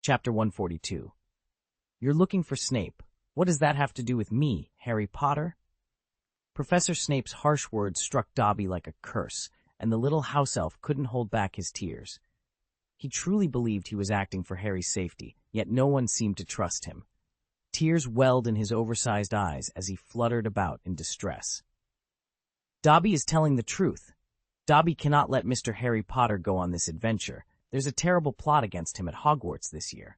Chapter 142. You're looking for Snape. What does that have to do with me, Harry Potter? Professor Snape's harsh words struck Dobby like a curse, and the little house elf couldn't hold back his tears. He truly believed he was acting for Harry's safety, yet no one seemed to trust him. Tears welled in his oversized eyes as he fluttered about in distress. Dobby is telling the truth. Dobby cannot let Mr. Harry Potter go on this adventure. There's a terrible plot against him at Hogwarts this year.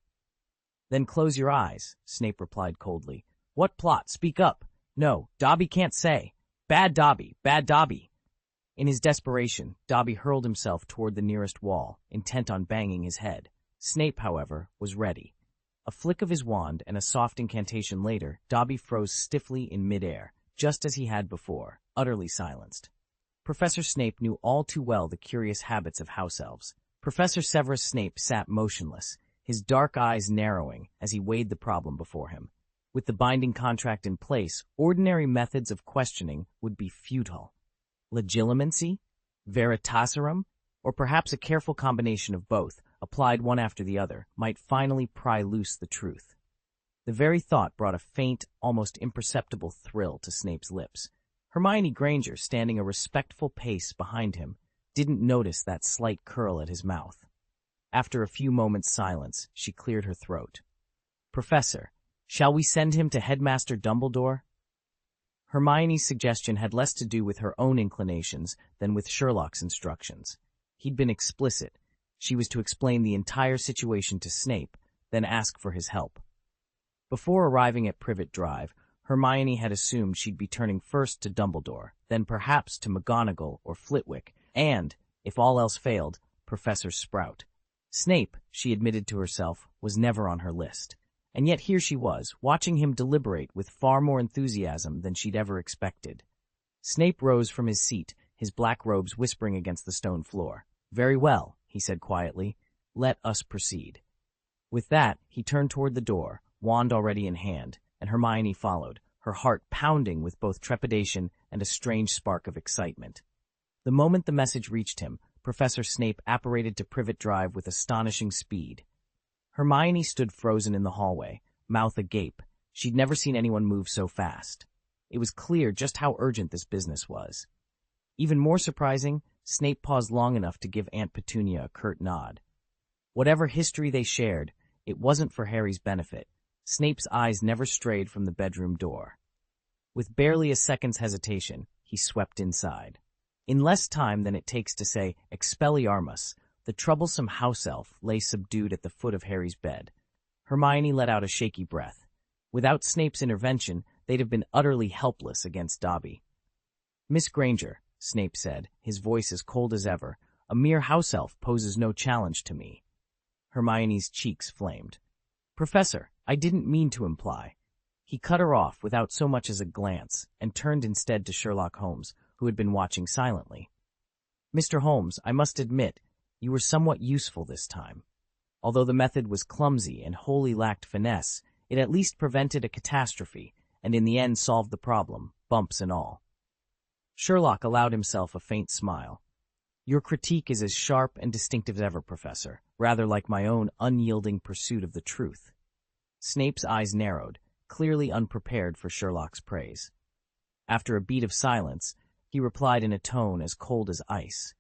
Then close your eyes, Snape replied coldly. What plot? Speak up. No, Dobby can't say. Bad Dobby, bad Dobby. In his desperation, Dobby hurled himself toward the nearest wall, intent on banging his head. Snape, however, was ready. A flick of his wand and a soft incantation later, Dobby froze stiffly in midair, just as he had before, utterly silenced. Professor Snape knew all too well the curious habits of house elves. Professor Severus Snape sat motionless, his dark eyes narrowing as he weighed the problem before him. With the binding contract in place, ordinary methods of questioning would be futile. Legilimency? Veritaserum? Or perhaps a careful combination of both, applied one after the other, might finally pry loose the truth. The very thought brought a faint, almost imperceptible thrill to Snape's lips. Hermione Granger, standing a respectful pace behind him, didn't notice that slight curl at his mouth. After a few moments' silence, she cleared her throat. Professor, shall we send him to Headmaster Dumbledore? Hermione's suggestion had less to do with her own inclinations than with Sherlock's instructions. He'd been explicit. She was to explain the entire situation to Snape, then ask for his help. Before arriving at Privet Drive, Hermione had assumed she'd be turning first to Dumbledore, then perhaps to McGonagall or Flitwick, and, if all else failed, Professor Sprout. Snape, she admitted to herself, was never on her list. And yet here she was, watching him deliberate with far more enthusiasm than she'd ever expected. Snape rose from his seat, his black robes whispering against the stone floor. Very well, he said quietly. Let us proceed. With that, he turned toward the door, wand already in hand, and Hermione followed, her heart pounding with both trepidation and a strange spark of excitement. The moment the message reached him, Professor Snape apparated to Privet Drive with astonishing speed. Hermione stood frozen in the hallway, mouth agape. She'd never seen anyone move so fast. It was clear just how urgent this business was. Even more surprising, Snape paused long enough to give Aunt Petunia a curt nod. Whatever history they shared, it wasn't for Harry's benefit. Snape's eyes never strayed from the bedroom door. With barely a second's hesitation, he swept inside. In less time than it takes to say Expelliarmus, the troublesome house elf lay subdued at the foot of Harry's bed. Hermione let out a shaky breath. Without Snape's intervention, they'd have been utterly helpless against Dobby. Miss Granger, Snape said, his voice as cold as ever, a mere house elf poses no challenge to me. Hermione's cheeks flamed. Professor, I didn't mean to imply. He cut her off without so much as a glance, and turned instead to Sherlock Holmes, who had been watching silently. Mr. Holmes, I must admit, you were somewhat useful this time. Although the method was clumsy and wholly lacked finesse, it at least prevented a catastrophe, and in the end solved the problem, bumps and all. Sherlock allowed himself a faint smile. Your critique is as sharp and distinctive as ever, Professor, rather like my own unyielding pursuit of the truth. Snape's eyes narrowed, clearly unprepared for Sherlock's praise. After a beat of silence, he replied in a tone as cold as ice.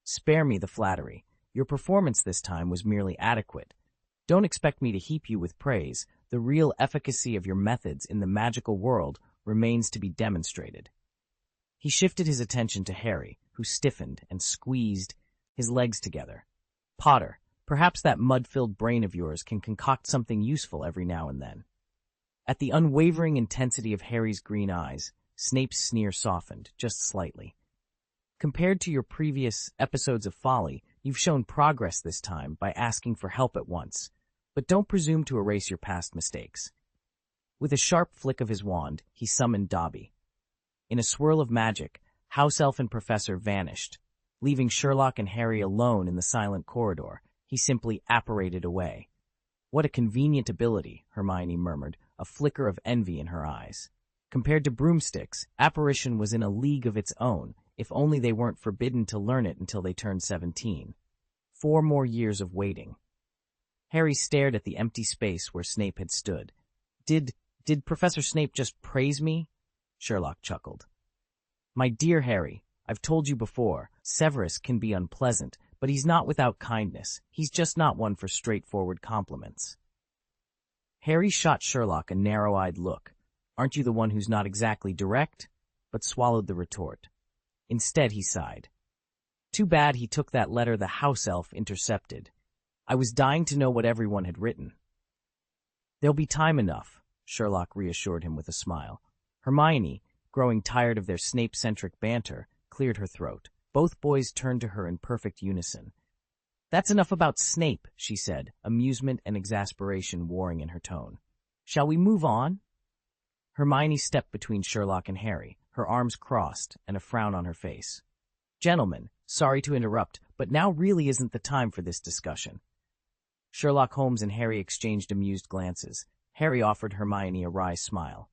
Spare me the flattery. Your performance this time was merely adequate. Don't expect me to heap you with praise. The real efficacy of your methods in the magical world remains to be demonstrated. He shifted his attention to Harry, who stiffened and squeezed his legs together. Potter, perhaps that mud-filled brain of yours can concoct something useful every now and then. At the unwavering intensity of Harry's green eyes, Snape's sneer softened, just slightly. Compared to your previous episodes of folly, you've shown progress this time by asking for help at once, but don't presume to erase your past mistakes. With a sharp flick of his wand, he summoned Dobby. In a swirl of magic, House Elf and Professor vanished. Leaving Sherlock and Harry alone in the silent corridor, he simply apparated away. What a convenient ability, Hermione murmured, a flicker of envy in her eyes. Compared to broomsticks, apparition was in a league of its own, if only they weren't forbidden to learn it until they turned 17. 4 more years of waiting. Harry stared at the empty space where Snape had stood. Did Professor Snape just praise me? Sherlock chuckled. My dear Harry, I've told you before, Severus can be unpleasant, but he's not without kindness. He's just not one for straightforward compliments. Harry shot Sherlock a narrow-eyed look. Aren't you the one who's not exactly direct? But swallowed the retort. Instead, he sighed. Too bad he took that letter the house elf intercepted. I was dying to know what everyone had written. There'll be time enough, Sherlock reassured him with a smile. Hermione, growing tired of their Snape-centric banter, cleared her throat. Both boys turned to her in perfect unison. That's enough about Snape, she said, amusement and exasperation warring in her tone. Shall we move on? Hermione stepped between Sherlock and Harry, her arms crossed and a frown on her face. Gentlemen, sorry to interrupt, but now really isn't the time for this discussion. Sherlock Holmes and Harry exchanged amused glances. Harry offered Hermione a wry smile.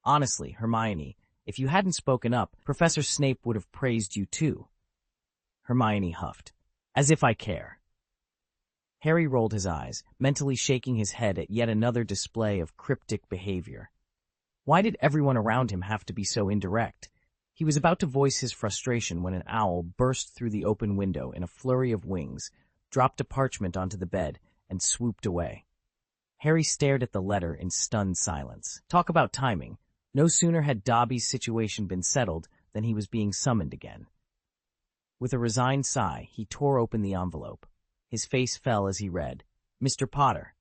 Honestly, Hermione, if you hadn't spoken up, Professor Snape would have praised you too. Hermione huffed. As if I care. Harry rolled his eyes, mentally shaking his head at yet another display of cryptic behavior. Why did everyone around him have to be so indirect? He was about to voice his frustration when an owl burst through the open window in a flurry of wings, dropped a parchment onto the bed, and swooped away. Harry stared at the letter in stunned silence. Talk about timing. No sooner had Dobby's situation been settled than he was being summoned again. With a resigned sigh, he tore open the envelope. His face fell as he read, Mr. Potter,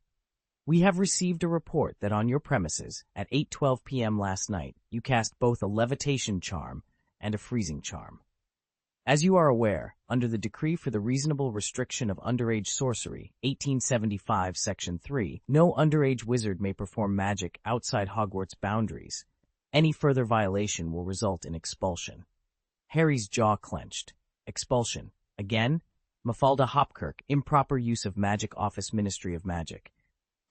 we have received a report that on your premises at 8:12 p.m. last night you cast both a levitation charm and a freezing charm. As you are aware, under the Decree for the Reasonable Restriction of Underage Sorcery, 1875, Section 3, no underage wizard may perform magic outside Hogwarts boundaries. Any further violation will result in expulsion. Harry's jaw clenched. Expulsion. Again? Mafalda Hopkirk, improper use of magic office Ministry of Magic.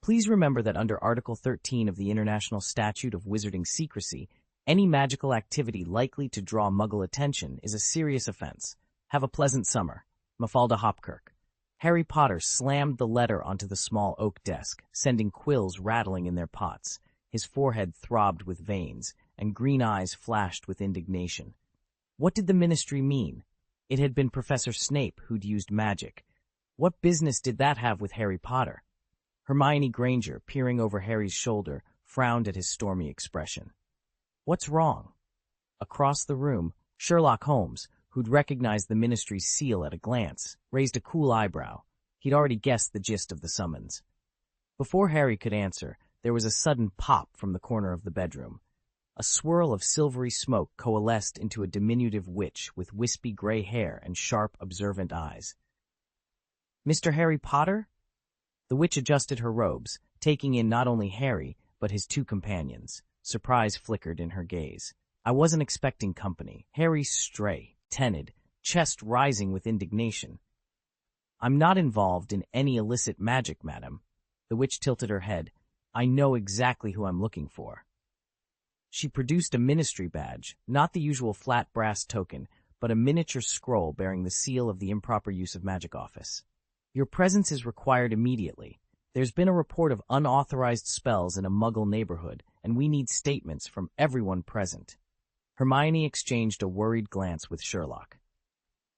Please remember that under Article 13 of the International Statute of Wizarding Secrecy, any magical activity likely to draw Muggle attention is a serious offense. Have a pleasant summer. Mafalda Hopkirk. Harry Potter slammed the letter onto the small oak desk, sending quills rattling in their pots. His forehead throbbed with veins, and green eyes flashed with indignation. What did the ministry mean? It had been Professor Snape who'd used magic. What business did that have with Harry Potter? Hermione Granger, peering over Harry's shoulder, frowned at his stormy expression. What's wrong? Across the room, Sherlock Holmes, who'd recognized the ministry's seal at a glance, raised a cool eyebrow. He'd already guessed the gist of the summons. Before Harry could answer, there was a sudden pop from the corner of the bedroom. A swirl of silvery smoke coalesced into a diminutive witch with wispy gray hair and sharp, observant eyes. Mr. Harry Potter? The witch adjusted her robes, taking in not only Harry, but his two companions. Surprise flickered in her gaze. I wasn't expecting company. Harry stray, tenid, chest rising with indignation. I'm not involved in any illicit magic, madam. The witch tilted her head. I know exactly who I'm looking for. She produced a ministry badge, not the usual flat brass token, but a miniature scroll bearing the seal of the Improper Use of Magic Office. Your presence is required immediately. There's been a report of unauthorized spells in a Muggle neighborhood, and we need statements from everyone present. Hermione exchanged a worried glance with Sherlock.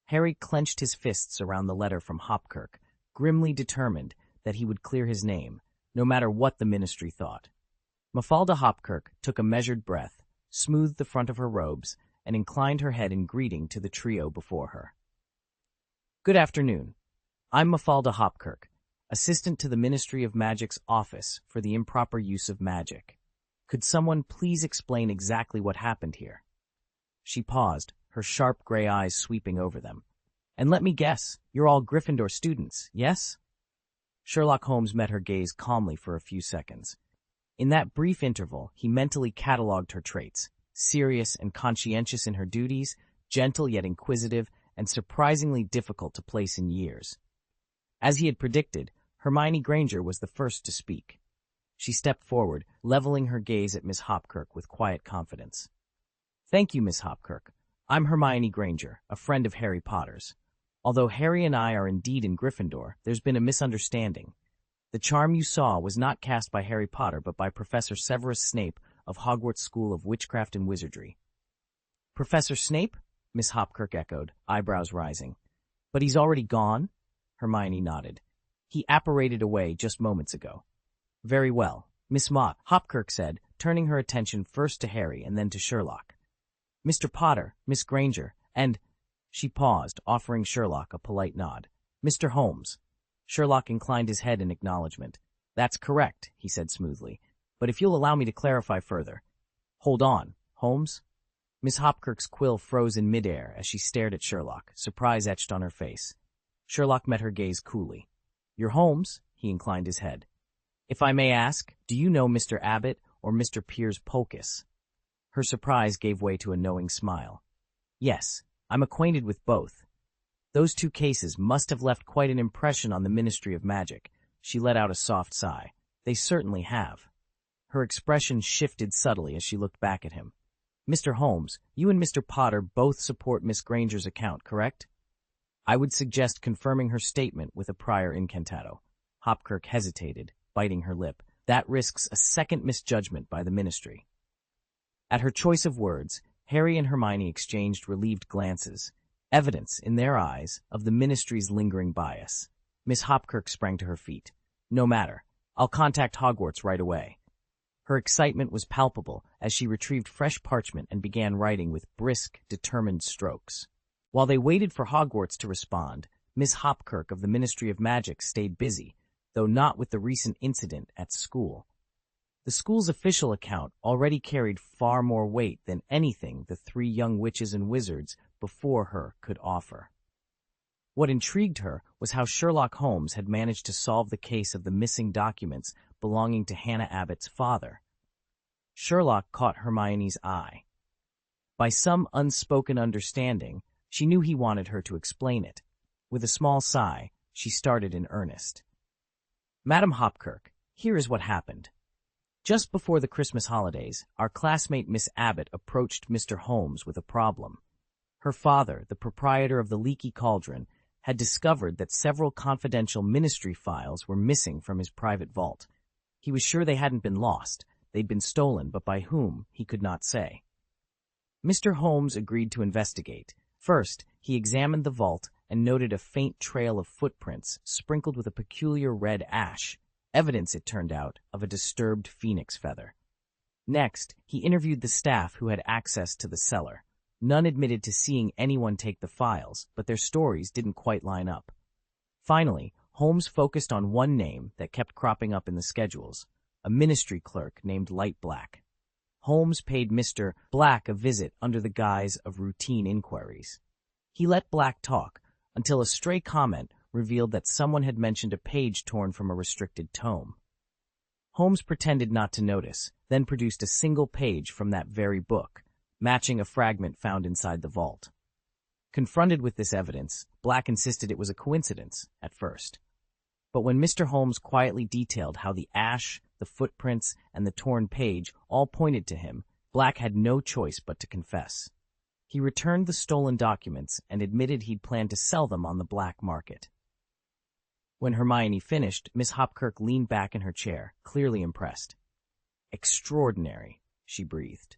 Harry clenched his fists around the letter from Hopkirk, grimly determined that he would clear his name, no matter what the ministry thought. Mafalda Hopkirk took a measured breath, smoothed the front of her robes, and inclined her head in greeting to the trio before her. Good afternoon. I'm Mafalda Hopkirk, assistant to the Ministry of Magic's Office for the Improper Use of Magic. Could someone please explain exactly what happened here? She paused, her sharp gray eyes sweeping over them. And let me guess, you're all Gryffindor students, yes? Sherlock Holmes met her gaze calmly for a few seconds. In that brief interval, he mentally catalogued her traits, serious and conscientious in her duties, gentle yet inquisitive, and surprisingly difficult to place in years. As he had predicted, Hermione Granger was the first to speak. She stepped forward, leveling her gaze at Miss Hopkirk with quiet confidence. Thank you, Miss Hopkirk. I'm Hermione Granger, a friend of Harry Potter's. Although Harry and I are indeed in Gryffindor, there's been a misunderstanding. The charm you saw was not cast by Harry Potter, but by Professor Severus Snape of Hogwarts School of Witchcraft and Wizardry. Professor Snape? Miss Hopkirk echoed, eyebrows rising. But he's already gone? Hermione nodded. He apparated away just moments ago. Very well, Miss Mott, Hopkirk said, turning her attention first to Harry and then to Sherlock. Mr. Potter, Miss Granger, and— She paused, offering Sherlock a polite nod. Mr. Holmes. Sherlock inclined his head in acknowledgement. That's correct, he said smoothly. But if you'll allow me to clarify further. Hold on, Holmes? Miss Hopkirk's quill froze in midair as she stared at Sherlock, surprise etched on her face. Sherlock met her gaze coolly. You're Holmes? He inclined his head. If I may ask, do you know Mr. Abbott or Mr. Piers Polkiss? Her surprise gave way to a knowing smile. Yes, I'm acquainted with both. Those two cases must have left quite an impression on the Ministry of Magic. She let out a soft sigh. They certainly have. Her expression shifted subtly as she looked back at him. Mr. Holmes, you and Mr. Potter both support Miss Granger's account, correct? I would suggest confirming her statement with a prior incantato. Hopkirk hesitated, biting her lip. That risks a second misjudgment by the Ministry. At her choice of words, Harry and Hermione exchanged relieved glances, evidence, in their eyes, of the Ministry's lingering bias. Miss Hopkirk sprang to her feet. No matter. I'll contact Hogwarts right away. Her excitement was palpable as she retrieved fresh parchment and began writing with brisk, determined strokes. While they waited for Hogwarts to respond, Miss Hopkirk of the Ministry of Magic stayed busy, though not with the recent incident at school. The school's official account already carried far more weight than anything the three young witches and wizards before her could offer. What intrigued her was how Sherlock Holmes had managed to solve the case of the missing documents belonging to Hannah Abbott's father. Sherlock caught Hermione's eye. By some unspoken understanding, she knew he wanted her to explain it. With a small sigh, she started in earnest. Madam Hopkirk, here is what happened. Just before the Christmas holidays, our classmate Miss Abbott approached Mr. Holmes with a problem. Her father, the proprietor of the Leaky Cauldron, had discovered that several confidential ministry files were missing from his private vault. He was sure they hadn't been lost. They'd been stolen, but by whom, he could not say. Mr. Holmes agreed to investigate. First, he examined the vault and noted a faint trail of footprints sprinkled with a peculiar red ash, evidence, it turned out, of a disturbed phoenix feather. Next, he interviewed the staff who had access to the cellar. None admitted to seeing anyone take the files, but their stories didn't quite line up. Finally, Holmes focused on one name that kept cropping up in the schedules, a ministry clerk named Light Black. Holmes paid Mr. Black a visit under the guise of routine inquiries. He let Black talk until a stray comment revealed that someone had mentioned a page torn from a restricted tome. Holmes pretended not to notice, then produced a single page from that very book, matching a fragment found inside the vault. Confronted with this evidence, Black insisted it was a coincidence at first. But when Mr. Holmes quietly detailed how the ash, the footprints, and the torn page all pointed to him, Black had no choice but to confess. He returned the stolen documents and admitted he'd planned to sell them on the black market. When Hermione finished, Miss Hopkirk leaned back in her chair, clearly impressed. Extraordinary, she breathed.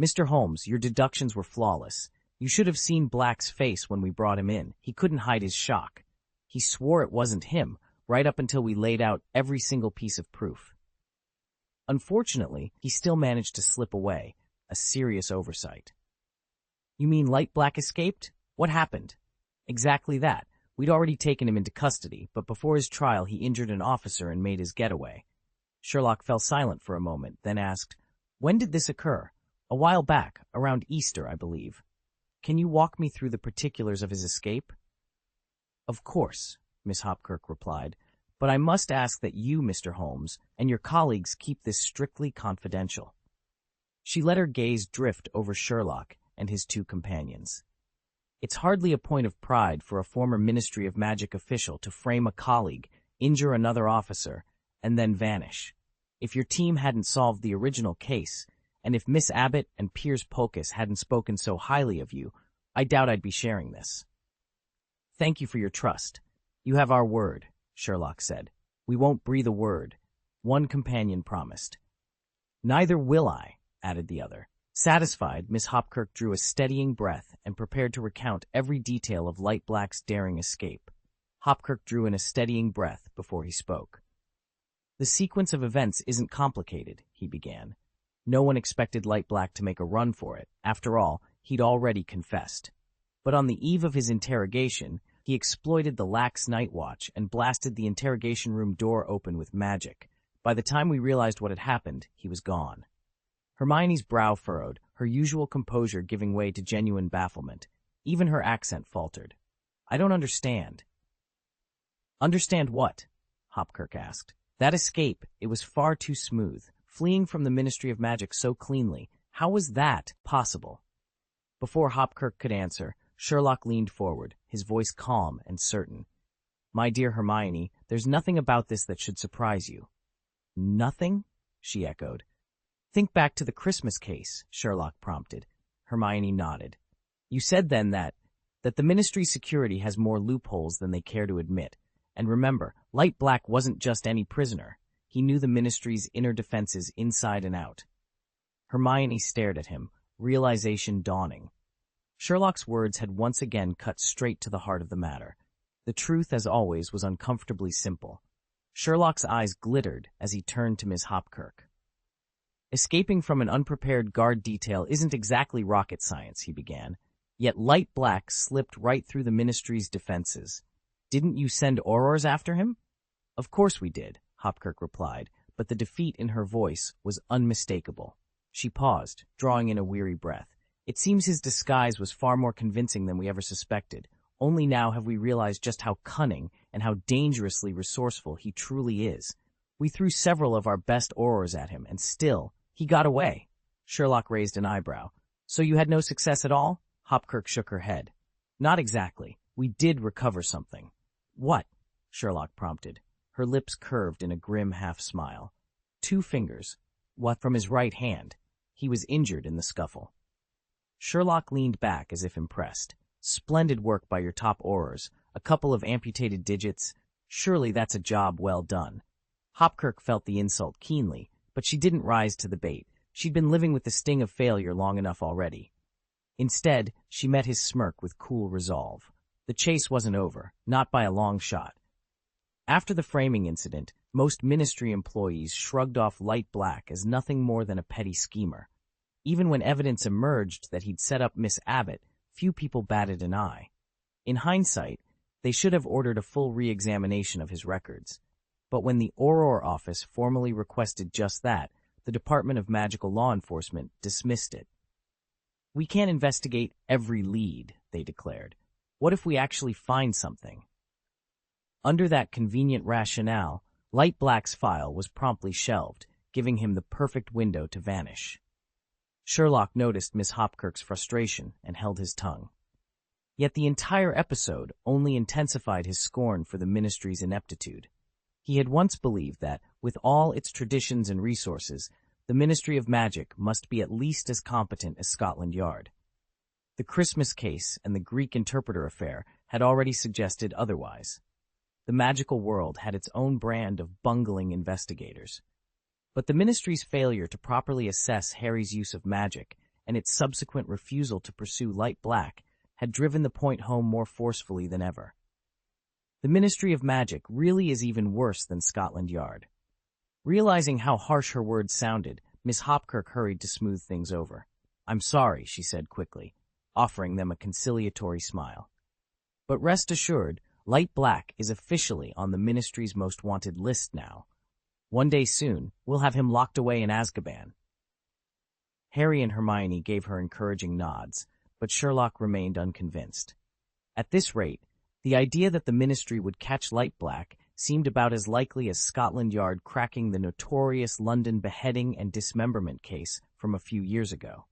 Mr. Holmes, your deductions were flawless. You should have seen Black's face when we brought him in. He couldn't hide his shock. He swore it wasn't him, right up until we laid out every single piece of proof. Unfortunately, he still managed to slip away, a serious oversight. You mean Light Black escaped? What happened? Exactly that. We'd already taken him into custody, but before his trial he injured an officer and made his getaway. Sherlock fell silent for a moment, then asked, When did this occur? A while back, around Easter, I believe. Can you walk me through the particulars of his escape? Of course, Miss Hopkirk replied, but I must ask that you, Mr. Holmes, and your colleagues keep this strictly confidential. She let her gaze drift over Sherlock and his two companions. It's hardly a point of pride for a former Ministry of Magic official to frame a colleague, injure another officer, and then vanish. If your team hadn't solved the original case, and if Miss Abbott and Piers Polkiss hadn't spoken so highly of you, I doubt I'd be sharing this. Thank you for your trust. You have our word, Sherlock said. We won't breathe a word, one companion promised. Neither will I, added the other. Satisfied, Miss Hopkirk drew a steadying breath and prepared to recount every detail of Light Black's daring escape. Hopkirk drew in a steadying breath before he spoke. The sequence of events isn't complicated, he began. No one expected Light Black to make a run for it. After all, he'd already confessed. But on the eve of his interrogation, he exploited the lax night watch and blasted the interrogation room door open with magic. By the time we realized what had happened, he was gone. Hermione's brow furrowed, her usual composure giving way to genuine bafflement. Even her accent faltered. I don't understand. Understand what? Hopkirk asked. That escape, it was far too smooth. Fleeing from the Ministry of Magic so cleanly, how was that possible? Before Hopkirk could answer, Sherlock leaned forward, his voice calm and certain. My dear Hermione, there's nothing about this that should surprise you. Nothing? She echoed. Think back to the Christmas case, Sherlock prompted. Hermione nodded. You said then that the Ministry's security has more loopholes than they care to admit. And remember, Light Black wasn't just any prisoner. He knew the Ministry's inner defenses inside and out. Hermione stared at him, realization dawning. Sherlock's words had once again cut straight to the heart of the matter. The truth, as always, was uncomfortably simple. Sherlock's eyes glittered as he turned to Miss Hopkirk. Escaping from an unprepared guard detail isn't exactly rocket science, he began. Yet Light Black slipped right through the Ministry's defenses. Didn't you send aurors after him? Of course we did, Hopkirk replied, but the defeat in her voice was unmistakable. She paused, drawing in a weary breath. It seems his disguise was far more convincing than we ever suspected. Only now have we realized just how cunning and how dangerously resourceful he truly is. We threw several of our best aurors at him, and still, he got away. Sherlock raised an eyebrow. So you had no success at all? Hopkirk shook her head. Not exactly. We did recover something. What? Sherlock prompted. Her lips curved in a grim half-smile. 2 fingers. What? From his right hand. He was injured in the scuffle. Sherlock leaned back as if impressed. Splendid work by your top aurors. A couple of amputated digits. Surely that's a job well done. Hopkirk felt the insult keenly, but she didn't rise to the bait. She'd been living with the sting of failure long enough already. Instead, she met his smirk with cool resolve. The chase wasn't over, not by a long shot. After the framing incident, most Ministry employees shrugged off Light Black as nothing more than a petty schemer. Even when evidence emerged that he'd set up Miss Abbott, few people batted an eye. In hindsight, they should have ordered a full re-examination of his records. But when the Auror office formally requested just that, the Department of Magical Law Enforcement dismissed it. We can't investigate every lead, they declared. What if we actually find something? Under that convenient rationale, Light Black's file was promptly shelved, giving him the perfect window to vanish. Sherlock noticed Miss Hopkirk's frustration and held his tongue. Yet the entire episode only intensified his scorn for the Ministry's ineptitude. He had once believed that, with all its traditions and resources, the Ministry of Magic must be at least as competent as Scotland Yard. The Christmas case and the Greek interpreter affair had already suggested otherwise. The magical world had its own brand of bungling investigators. But the Ministry's failure to properly assess Harry's use of magic and its subsequent refusal to pursue Light Black had driven the point home more forcefully than ever. The Ministry of Magic really is even worse than Scotland Yard. Realizing how harsh her words sounded, Miss Hopkirk hurried to smooth things over. I'm sorry, she said quickly, offering them a conciliatory smile. But rest assured, Light Black is officially on the Ministry's most wanted list now. One day soon, we'll have him locked away in Azkaban. Harry and Hermione gave her encouraging nods, but Sherlock remained unconvinced. At this rate, the idea that the Ministry would catch Light Black seemed about as likely as Scotland Yard cracking the notorious London beheading and dismemberment case from a few years ago.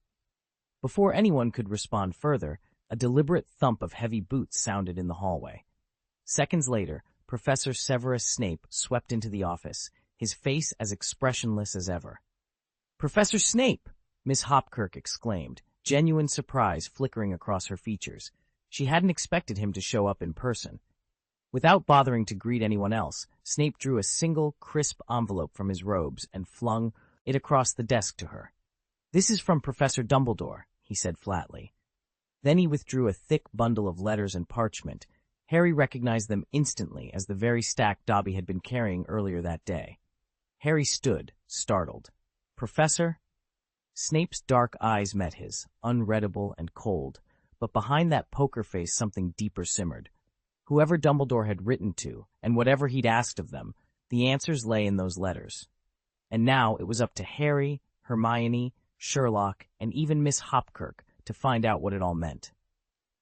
Before anyone could respond further, a deliberate thump of heavy boots sounded in the hallway. Seconds later, Professor Severus Snape swept into the office, his face as expressionless as ever. "Professor Snape!" Miss Hopkirk exclaimed, genuine surprise flickering across her features. She hadn't expected him to show up in person. Without bothering to greet anyone else, Snape drew a single, crisp envelope from his robes and flung it across the desk to her. "This is from Professor Dumbledore," he said flatly. Then he withdrew a thick bundle of letters and parchment. Harry recognized them instantly as the very stack Dobby had been carrying earlier that day. Harry stood, startled. "Professor?" Snape's dark eyes met his, unreadable and cold, but behind that poker face something deeper simmered. Whoever Dumbledore had written to, and whatever he'd asked of them, the answers lay in those letters. And now it was up to Harry, Hermione, Sherlock, and even Miss Hopkirk to find out what it all meant.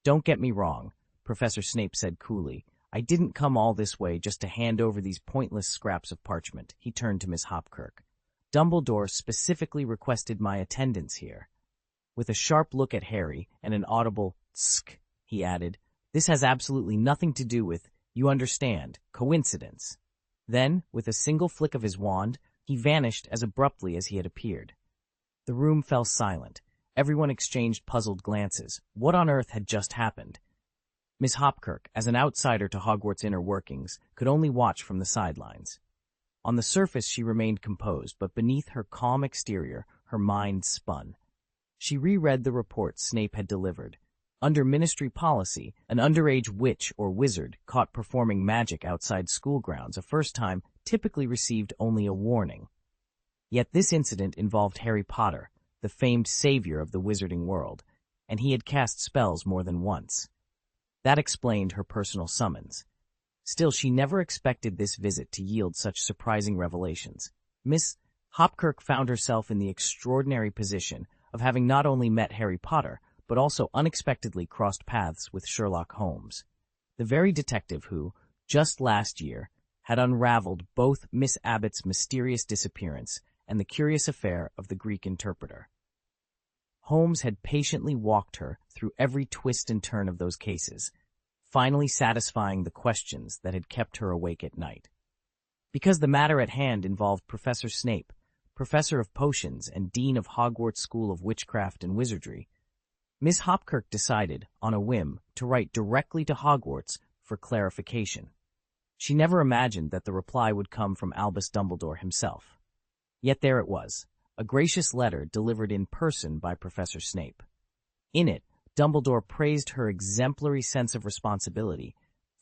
"Don't get me wrong," Professor Snape said coolly. "I didn't come all this way just to hand over these pointless scraps of parchment." He turned to Miss Hopkirk. "Dumbledore specifically requested my attendance here." With a sharp look at Harry and an audible tsk, he added, "This has absolutely nothing to do with, you understand, coincidence." Then, with a single flick of his wand, he vanished as abruptly as he had appeared. The room fell silent. Everyone exchanged puzzled glances. What on earth had just happened? Miss Hopkirk, as an outsider to Hogwarts' inner workings, could only watch from the sidelines. On the surface she remained composed, but beneath her calm exterior, her mind spun. She reread the report Snape had delivered. Under ministry policy, an underage witch or wizard caught performing magic outside school grounds a first time typically received only a warning. Yet this incident involved Harry Potter, the famed savior of the wizarding world, and he had cast spells more than once. That explained her personal summons. Still, she never expected this visit to yield such surprising revelations. Miss Hopkirk found herself in the extraordinary position of having not only met Harry Potter, but also unexpectedly crossed paths with Sherlock Holmes, the very detective who, just last year, had unraveled both Miss Abbott's mysterious disappearance and the curious affair of the Greek interpreter. Holmes had patiently walked her through every twist and turn of those cases, finally satisfying the questions that had kept her awake at night. Because the matter at hand involved Professor Snape, Professor of Potions and Dean of Hogwarts School of Witchcraft and Wizardry, Miss Hopkirk decided, on a whim, to write directly to Hogwarts for clarification. She never imagined that the reply would come from Albus Dumbledore himself. Yet there it was, a gracious letter delivered in person by Professor Snape. In it, Dumbledore praised her exemplary sense of responsibility,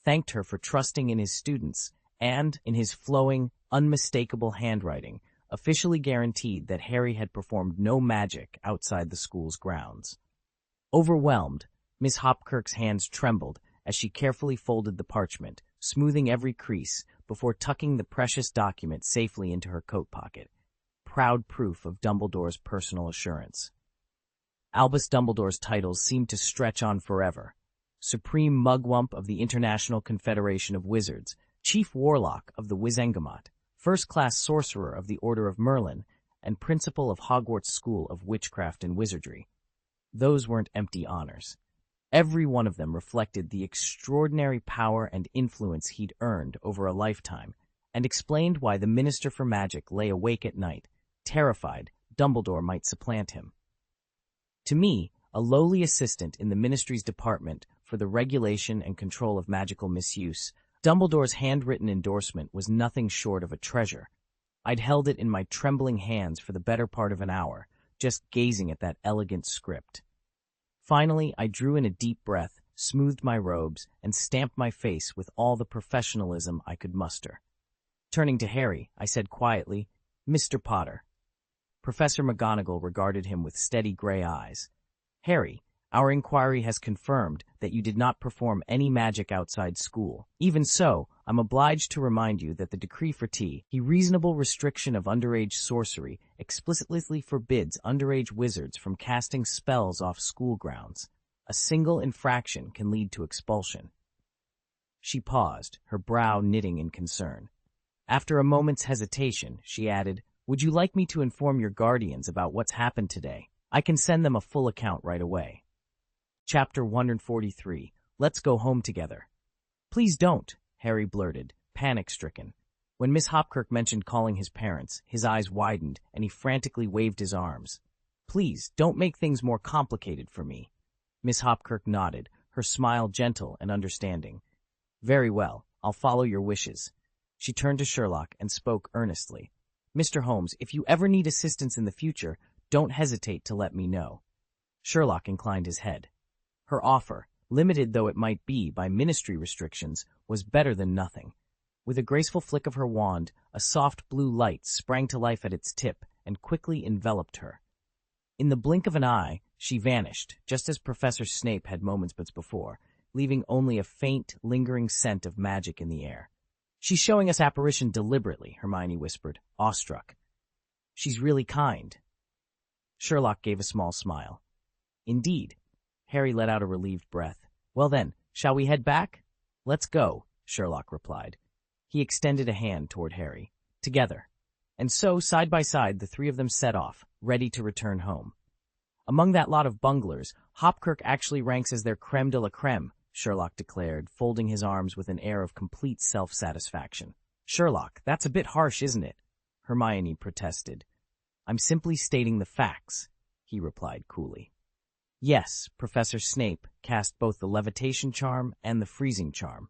thanked her for trusting in his students, and, in his flowing, unmistakable handwriting, officially guaranteed that Harry had performed no magic outside the school's grounds. Overwhelmed, Miss Hopkirk's hands trembled as she carefully folded the parchment, smoothing every crease before tucking the precious document safely into her coat pocket, proud proof of Dumbledore's personal assurance. Albus Dumbledore's titles seemed to stretch on forever. Supreme Mugwump of the International Confederation of Wizards, Chief Warlock of the Wizengamot, First-Class Sorcerer of the Order of Merlin, and Principal of Hogwarts School of Witchcraft and Wizardry. Those weren't empty honors. Every one of them reflected the extraordinary power and influence he'd earned over a lifetime, and explained why the Minister for Magic lay awake at night, terrified Dumbledore might supplant him. To me, a lowly assistant in the Ministry's Department for the Regulation and Control of Magical Misuse, Dumbledore's handwritten endorsement was nothing short of a treasure. I'd held it in my trembling hands for the better part of an hour, just gazing at that elegant script. Finally, I drew in a deep breath, smoothed my robes, and stamped my face with all the professionalism I could muster. Turning to Harry, I said quietly, "Mr. Potter." Professor McGonagall regarded him with steady gray eyes. "Harry, our inquiry has confirmed that you did not perform any magic outside school. Even so, I'm obliged to remind you that the decree for reasonable restriction of underage sorcery explicitly forbids underage wizards from casting spells off school grounds. A single infraction can lead to expulsion." She paused, her brow knitting in concern. After a moment's hesitation, she added, "Would you like me to inform your guardians about what's happened today? I can send them a full account right away." Chapter 143. Let's go home together. "Please don't," Harry blurted, panic-stricken. When Miss Hopkirk mentioned calling his parents, his eyes widened, and he frantically waved his arms. "Please, don't make things more complicated for me." Miss Hopkirk nodded, her smile gentle and understanding. "Very well, I'll follow your wishes. She turned to Sherlock and spoke earnestly. Mr. Holmes, if you ever need assistance in the future, don't hesitate to let me know. Sherlock inclined his head. Her offer, limited though it might be by ministry restrictions, was better than nothing. With a graceful flick of her wand, a soft blue light sprang to life at its tip and quickly enveloped her. In the blink of an eye, she vanished, just as Professor Snape had moments before, leaving only a faint, lingering scent of magic in the air. She's showing us apparition deliberately, Hermione whispered, awestruck. She's really kind. Sherlock gave a small smile. Indeed. Harry let out a relieved breath. Well then, shall we head back? Let's go, Sherlock replied. He extended a hand toward Harry. Together. And so, side by side, the three of them set off, ready to return home. Among that lot of bunglers, Hopkirk actually ranks as their creme de la creme, Sherlock declared, folding his arms with an air of complete self-satisfaction. Sherlock, that's a bit harsh, isn't it? Hermione protested. I'm simply stating the facts, he replied coolly. Yes, Professor Snape cast both the levitation charm and the freezing charm.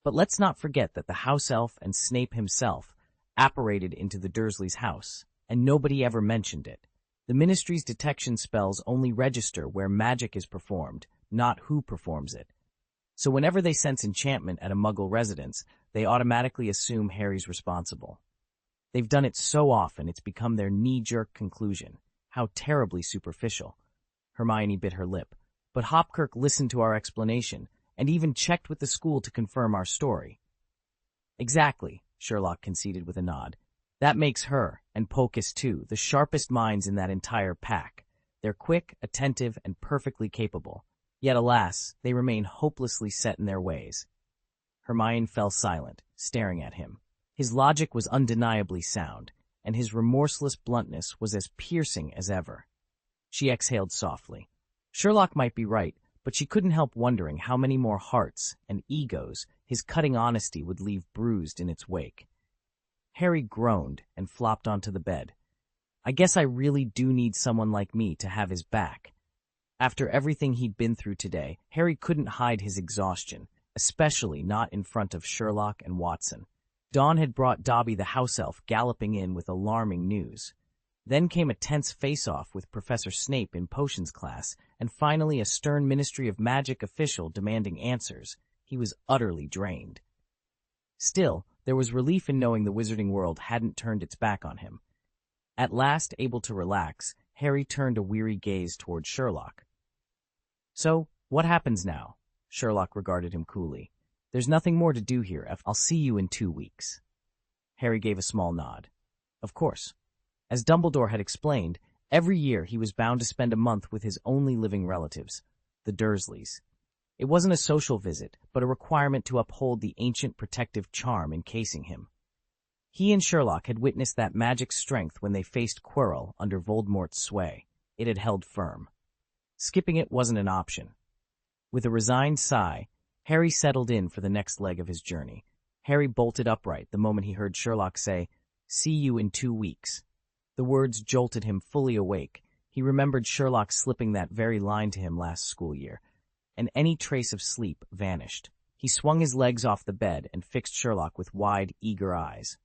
But let's not forget that the house elf and Snape himself apparated into the Dursleys' house, and nobody ever mentioned it. The Ministry's detection spells only register where magic is performed, not who performs it. So whenever they sense enchantment at a Muggle residence, they automatically assume Harry's responsible. They've done it so often it's become their knee-jerk conclusion. How terribly superficial. Hermione bit her lip, but Hopkirk listened to our explanation and even checked with the school to confirm our story. Exactly, Sherlock conceded with a nod. That makes her, and Pocus too, the sharpest minds in that entire pack. They're quick, attentive, and perfectly capable. Yet, alas, they remain hopelessly set in their ways. Hermione fell silent, staring at him. His logic was undeniably sound, and his remorseless bluntness was as piercing as ever. She exhaled softly. Sherlock might be right, but she couldn't help wondering how many more hearts and egos his cutting honesty would leave bruised in its wake. Harry groaned and flopped onto the bed. I guess I really do need someone like me to have his back. After everything he'd been through today, Harry couldn't hide his exhaustion, especially not in front of Sherlock and Watson. Dawn had brought Dobby the house elf galloping in with alarming news. Then came a tense face-off with Professor Snape in potions class, and finally a stern Ministry of Magic official demanding answers. He was utterly drained. Still, there was relief in knowing the wizarding world hadn't turned its back on him. At last able to relax, Harry turned a weary gaze toward Sherlock. So, what happens now? Sherlock regarded him coolly. There's nothing more to do here. I'll see you in 2 weeks. Harry gave a small nod. Of course. As Dumbledore had explained, every year he was bound to spend a month with his only living relatives, the Dursleys. It wasn't a social visit, but a requirement to uphold the ancient protective charm encasing him. He and Sherlock had witnessed that magic strength when they faced Quirrell under Voldemort's sway. It had held firm. Skipping it wasn't an option. With a resigned sigh, Harry settled in for the next leg of his journey. Harry bolted upright the moment he heard Sherlock say, "See you in 2 weeks." The words jolted him fully awake. He remembered Sherlock slipping that very line to him last school year, and any trace of sleep vanished. He swung his legs off the bed and fixed Sherlock with wide, eager eyes.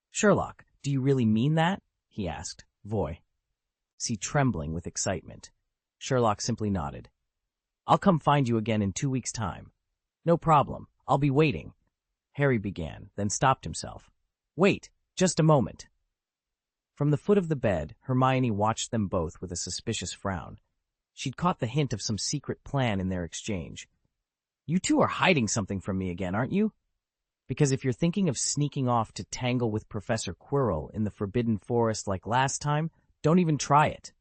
"Sherlock, do you really mean that?" he asked, trembling with excitement. Sherlock simply nodded. "I'll come find you again in 2 weeks' time." "No problem. I'll be waiting," Harry began, then stopped himself. "Wait, just a moment." From the foot of the bed, Hermione watched them both with a suspicious frown. She'd caught the hint of some secret plan in their exchange. "You two are hiding something from me again, aren't you? Because if you're thinking of sneaking off to tangle with Professor Quirrell in the Forbidden Forest like last time, don't even try it."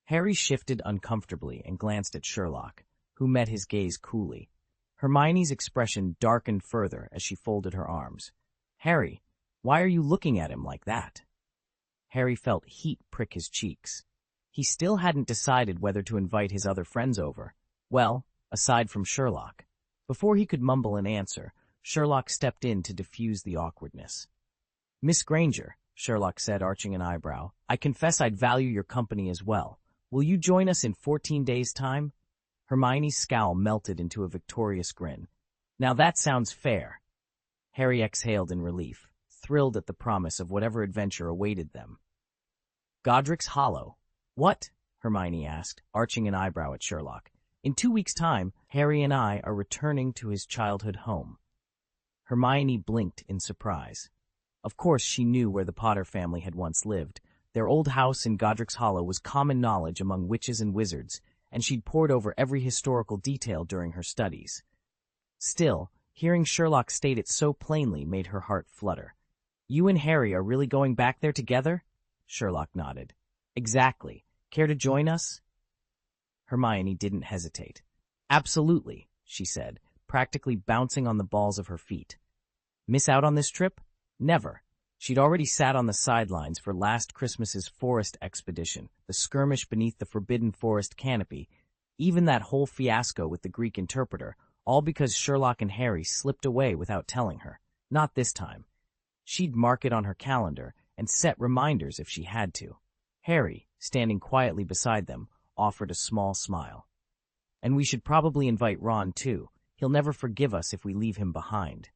Harry shifted uncomfortably and glanced at Sherlock, who met his gaze coolly. Hermione's expression darkened further as she folded her arms. "Harry, why are you looking at him like that?" Harry felt heat prick his cheeks. He still hadn't decided whether to invite his other friends over. Well, aside from Sherlock. Before he could mumble an answer, Sherlock stepped in to diffuse the awkwardness. "Miss Granger," Sherlock said, arching an eyebrow, "I confess I'd value your company as well. Will you join us in 14 days' time?" Hermione's scowl melted into a victorious grin. Now that sounds fair. Harry exhaled in relief, thrilled at the promise of whatever adventure awaited them. Godric's Hollow. What? Hermione asked, arching an eyebrow at Sherlock. In 2 weeks' time, Harry and I are returning to his childhood home. Hermione blinked in surprise. Of course she knew where the Potter family had once lived. Their old house in Godric's Hollow was common knowledge among witches and wizards, and she'd pored over every historical detail during her studies. Still, hearing Sherlock state it so plainly made her heart flutter. You and Harry are really going back there together? Sherlock nodded. Exactly. Care to join us? Hermione didn't hesitate. Absolutely, she said, practically bouncing on the balls of her feet. Miss out on this trip? Never. She'd already sat on the sidelines for last Christmas's forest expedition, the skirmish beneath the forbidden forest canopy, even that whole fiasco with the Greek interpreter, all because Sherlock and Harry slipped away without telling her. Not this time. She'd mark it on her calendar and set reminders if she had to. Harry, standing quietly beside them, offered a small smile. And we should probably invite Ron, too. He'll never forgive us if we leave him behind.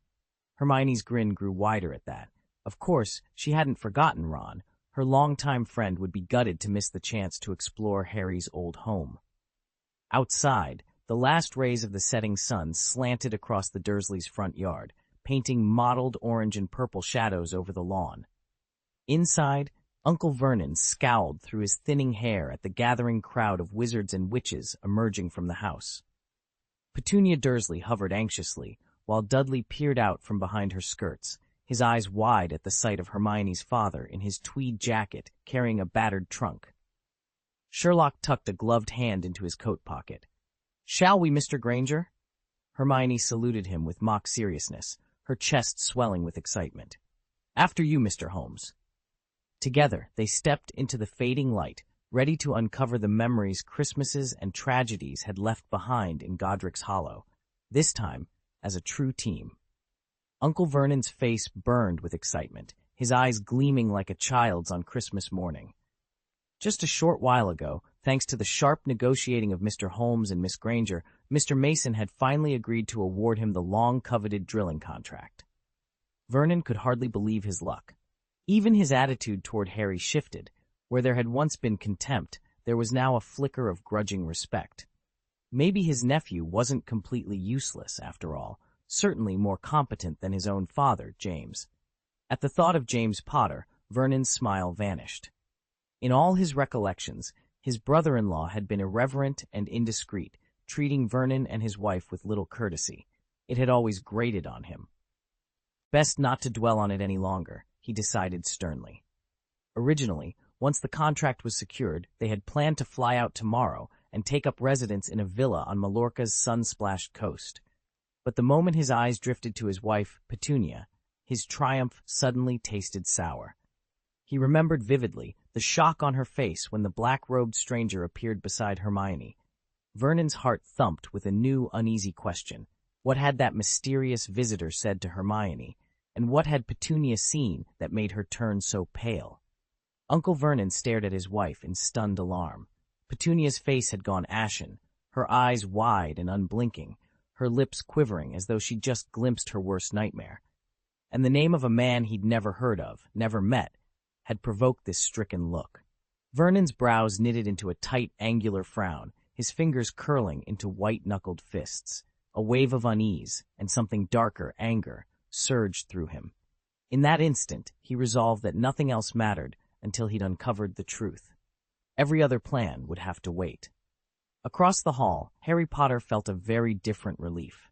Hermione's grin grew wider at that. Of course, she hadn't forgotten Ron. Her longtime friend would be gutted to miss the chance to explore Harry's old home. Outside, the last rays of the setting sun slanted across the Dursleys' front yard, painting mottled orange and purple shadows over the lawn. Inside, Uncle Vernon scowled through his thinning hair at the gathering crowd of wizards and witches emerging from the house. Petunia Dursley hovered anxiously, while Dudley peered out from behind her skirts, his eyes wide at the sight of Hermione's father in his tweed jacket carrying a battered trunk. Sherlock tucked a gloved hand into his coat pocket. "Shall we, Mr. Granger?" Hermione saluted him with mock seriousness, her chest swelling with excitement. "After you, Mr. Holmes." Together, they stepped into the fading light, ready to uncover the memories Christmases and tragedies had left behind in Godric's Hollow, this time as a true team. Uncle Vernon's face burned with excitement, his eyes gleaming like a child's on Christmas morning. Just a short while ago, thanks to the sharp negotiating of Mr. Holmes and Miss Granger, Mr. Mason had finally agreed to award him the long-coveted drilling contract. Vernon could hardly believe his luck. Even his attitude toward Harry shifted. Where there had once been contempt, there was now a flicker of grudging respect. Maybe his nephew wasn't completely useless, after all, certainly more competent than his own father, James. At the thought of James Potter, Vernon's smile vanished. In all his recollections, his brother-in-law had been irreverent and indiscreet, treating Vernon and his wife with little courtesy. It had always grated on him. Best not to dwell on it any longer, he decided sternly. Originally, once the contract was secured, they had planned to fly out tomorrow and take up residence in a villa on Mallorca's sun-splashed coast. But the moment his eyes drifted to his wife, Petunia, his triumph suddenly tasted sour. He remembered vividly the shock on her face when the black-robed stranger appeared beside Hermione. Vernon's heart thumped with a new, uneasy question. What had that mysterious visitor said to Hermione, and what had Petunia seen that made her turn so pale? Uncle Vernon stared at his wife in stunned alarm. Petunia's face had gone ashen, her eyes wide and unblinking, her lips quivering as though she'd just glimpsed her worst nightmare. And the name of a man he'd never heard of, never met, had provoked this stricken look. Vernon's brows knitted into a tight, angular frown, his fingers curling into white-knuckled fists. A wave of unease, and something darker, anger, surged through him. In that instant, he resolved that nothing else mattered until he'd uncovered the truth. Every other plan would have to wait. Across the hall, Harry Potter felt a very different relief.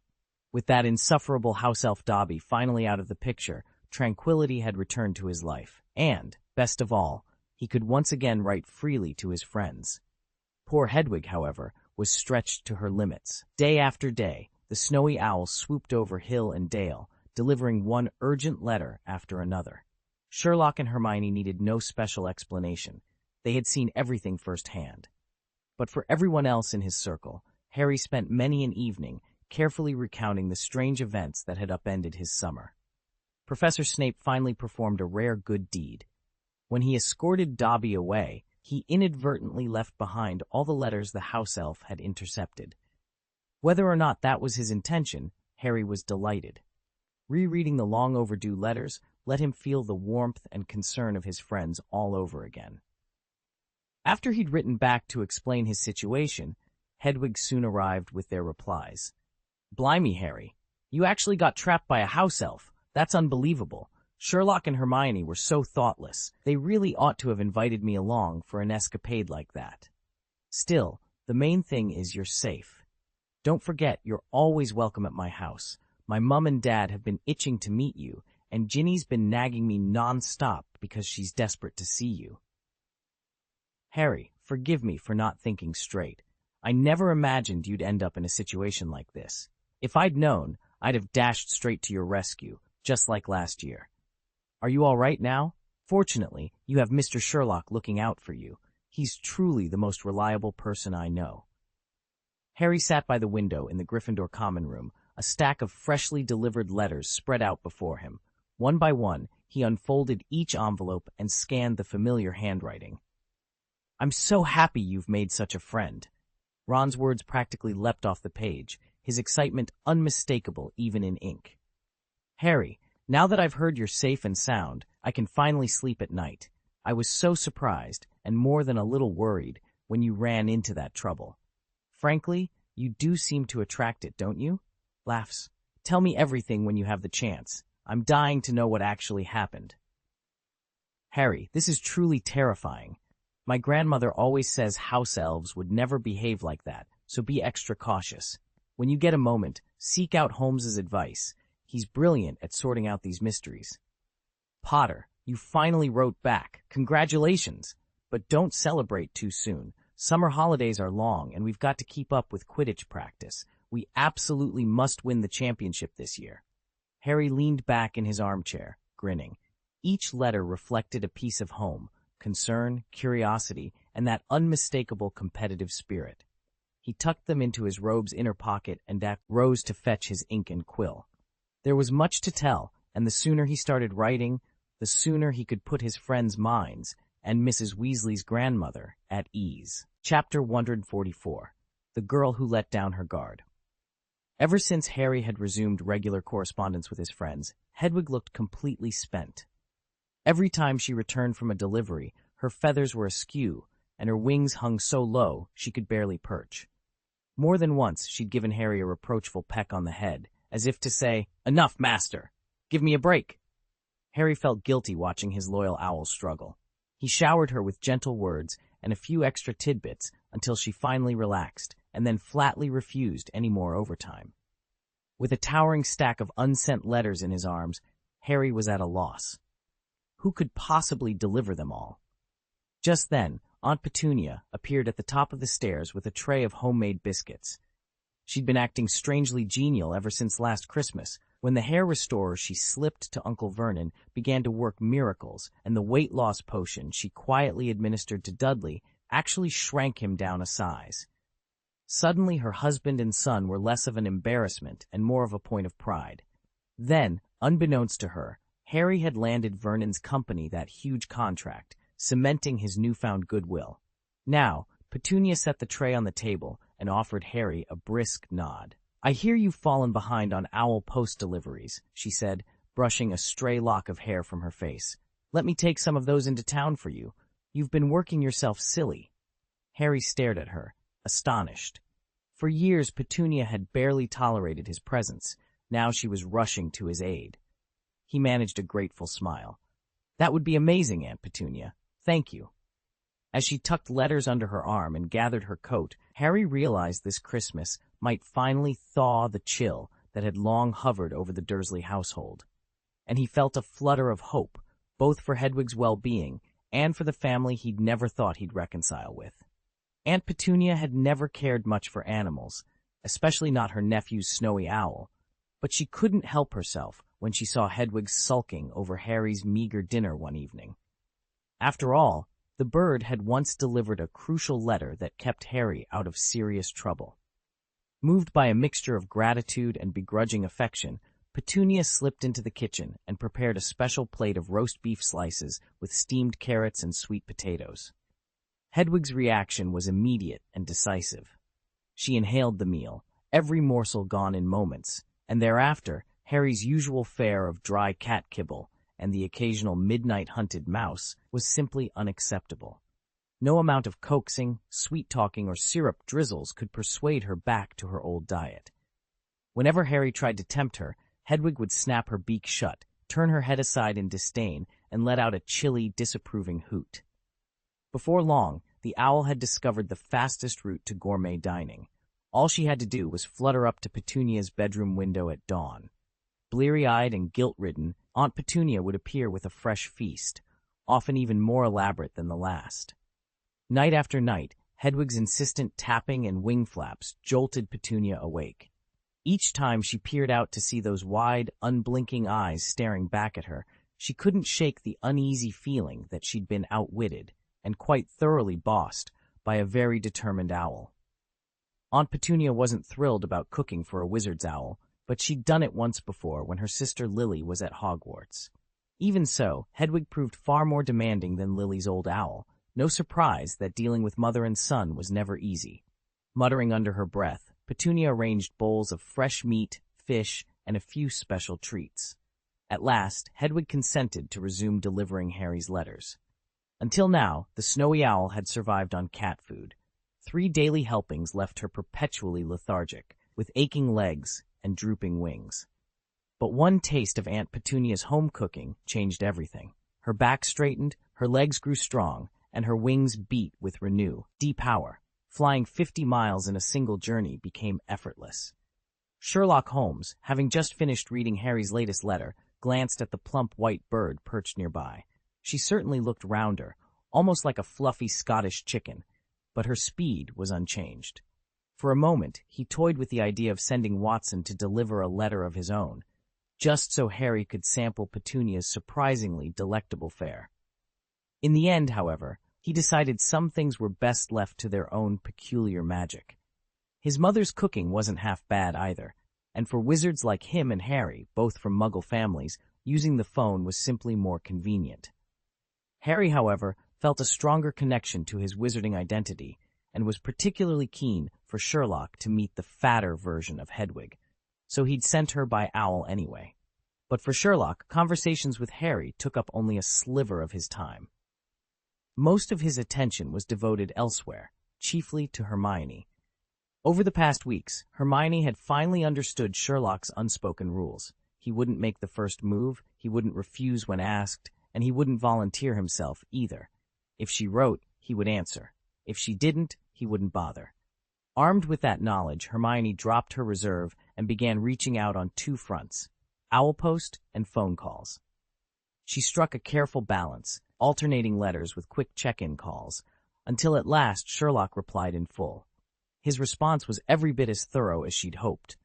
With that insufferable house-elf Dobby finally out of the picture, tranquility had returned to his life, and, best of all, he could once again write freely to his friends. Poor Hedwig, however, was stretched to her limits. Day after day, the snowy owl swooped over hill and dale, delivering one urgent letter after another. Sherlock and Hermione needed no special explanation. They had seen everything firsthand. But for everyone else in his circle, Harry spent many an evening carefully recounting the strange events that had upended his summer. Professor Snape finally performed a rare good deed. When he escorted Dobby away, he inadvertently left behind all the letters the house elf had intercepted. Whether or not that was his intention, Harry was delighted. Rereading the long-overdue letters let him feel the warmth and concern of his friends all over again. After he'd written back to explain his situation, Hedwig soon arrived with their replies. "Blimey, Harry, you actually got trapped by a house elf. That's unbelievable. Sherlock and Hermione were so thoughtless. They really ought to have invited me along for an escapade like that. Still, the main thing is you're safe. Don't forget, you're always welcome at my house. My mum and dad have been itching to meet you, and Ginny's been nagging me non-stop because she's desperate to see you." Harry, forgive me for not thinking straight. I never imagined you'd end up in a situation like this. If I'd known, I'd have dashed straight to your rescue, just like last year. Are you all right now? Fortunately, you have Mr. Sherlock looking out for you. He's truly the most reliable person I know. Harry sat by the window in the Gryffindor common room, a stack of freshly delivered letters spread out before him. One by one, he unfolded each envelope and scanned the familiar handwriting. "I'm so happy you've made such a friend." Ron's words practically leapt off the page, his excitement unmistakable even in ink. "Harry, now that I've heard you're safe and sound, I can finally sleep at night. I was so surprised, and more than a little worried, when you ran into that trouble. Frankly, you do seem to attract it, don't you?" Laughs. "Tell me everything when you have the chance. I'm dying to know what actually happened." "Harry, this is truly terrifying. My grandmother always says house elves would never behave like that, so be extra cautious. When you get a moment, seek out Holmes's advice. He's brilliant at sorting out these mysteries." "Potter, you finally wrote back. Congratulations! But don't celebrate too soon. Summer holidays are long, and we've got to keep up with Quidditch practice. We absolutely must win the championship this year." Harry leaned back in his armchair, grinning. Each letter reflected a piece of home, concern, curiosity, and that unmistakable competitive spirit. He tucked them into his robe's inner pocket and rose to fetch his ink and quill. There was much to tell, and the sooner he started writing, the sooner he could put his friends' minds and Mrs. Weasley's grandmother at ease. Chapter 144. The Girl Who Let Down Her Guard. Ever since Harry had resumed regular correspondence with his friends, Hedwig looked completely spent. Every time she returned from a delivery, her feathers were askew, and her wings hung so low she could barely perch. More than once she'd given Harry a reproachful peck on the head, as if to say, "Enough, master! Give me a break!" Harry felt guilty watching his loyal owl struggle. He showered her with gentle words and a few extra tidbits until she finally relaxed, and then flatly refused any more overtime. With a towering stack of unsent letters in his arms, Harry was at a loss. Who could possibly deliver them all? Just then, Aunt Petunia appeared at the top of the stairs with a tray of homemade biscuits. She'd been acting strangely genial ever since last Christmas, when the hair restorer she slipped to Uncle Vernon began to work miracles, and the weight loss potion she quietly administered to Dudley actually shrank him down a size. Suddenly her husband and son were less of an embarrassment and more of a point of pride. Then, unbeknownst to her, Harry had landed Vernon's company that huge contract, cementing his newfound goodwill. Now, Petunia set the tray on the table and offered Harry a brisk nod. "I hear you've fallen behind on owl post deliveries," she said, brushing a stray lock of hair from her face. "Let me take some of those into town for you. You've been working yourself silly." Harry stared at her, astonished. For years, Petunia had barely tolerated his presence. Now she was rushing to his aid. He managed a grateful smile. "That would be amazing, Aunt Petunia. Thank you." As she tucked letters under her arm and gathered her coat, Harry realized this Christmas might finally thaw the chill that had long hovered over the Dursley household. And he felt a flutter of hope, both for Hedwig's well-being and for the family he'd never thought he'd reconcile with. Aunt Petunia had never cared much for animals, especially not her nephew's snowy owl, but she couldn't help herself when she saw Hedwig sulking over Harry's meager dinner one evening. After all, the bird had once delivered a crucial letter that kept Harry out of serious trouble. Moved by a mixture of gratitude and begrudging affection, Petunia slipped into the kitchen and prepared a special plate of roast beef slices with steamed carrots and sweet potatoes. Hedwig's reaction was immediate and decisive. She inhaled the meal, every morsel gone in moments, and thereafter Harry's usual fare of dry cat kibble and the occasional midnight-hunted mouse was simply unacceptable. No amount of coaxing, sweet-talking, or syrup drizzles could persuade her back to her old diet. Whenever Harry tried to tempt her, Hedwig would snap her beak shut, turn her head aside in disdain, and let out a chilly, disapproving hoot. Before long, the owl had discovered the fastest route to gourmet dining. All she had to do was flutter up to Petunia's bedroom window at dawn. Bleary-eyed and guilt-ridden, Aunt Petunia would appear with a fresh feast, often even more elaborate than the last. Night after night, Hedwig's insistent tapping and wing flaps jolted Petunia awake. Each time she peered out to see those wide, unblinking eyes staring back at her, she couldn't shake the uneasy feeling that she'd been outwitted and quite thoroughly bossed by a very determined owl. Aunt Petunia wasn't thrilled about cooking for a wizard's owl, but she'd done it once before when her sister Lily was at Hogwarts. Even so, Hedwig proved far more demanding than Lily's old owl. No surprise that dealing with mother and son was never easy. Muttering under her breath, Petunia arranged bowls of fresh meat, fish, and a few special treats. At last, Hedwig consented to resume delivering Harry's letters. Until now, the snowy owl had survived on cat food. 3 daily helpings left her perpetually lethargic, with aching legs and drooping wings. But one taste of Aunt Petunia's home cooking changed everything. Her back straightened, her legs grew strong, and her wings beat with renewed power. Flying 50 miles in a single journey became effortless. Sherlock Holmes, having just finished reading Harry's latest letter, glanced at the plump white bird perched nearby. She certainly looked rounder, almost like a fluffy Scottish chicken, but her speed was unchanged. For a moment, he toyed with the idea of sending Watson to deliver a letter of his own, just so Harry could sample Petunia's surprisingly delectable fare. In the end, however, he decided some things were best left to their own peculiar magic. His mother's cooking wasn't half bad either, and for wizards like him and Harry, both from Muggle families, using the phone was simply more convenient. Harry, however, felt a stronger connection to his wizarding identity and was particularly keen for Sherlock to meet the fatter version of Hedwig, so he'd sent her by owl anyway. But for Sherlock, conversations with Harry took up only a sliver of his time. Most of his attention was devoted elsewhere, chiefly to Hermione. Over the past weeks, Hermione had finally understood Sherlock's unspoken rules. He wouldn't make the first move, he wouldn't refuse when asked, and he wouldn't volunteer himself either. If she wrote, he would answer. If she didn't, he wouldn't bother. Armed with that knowledge, Hermione dropped her reserve and began reaching out on 2 fronts, owl post and phone calls. She struck a careful balance, alternating letters with quick check-in calls, until at last Sherlock replied in full. His response was every bit as thorough as she'd hoped.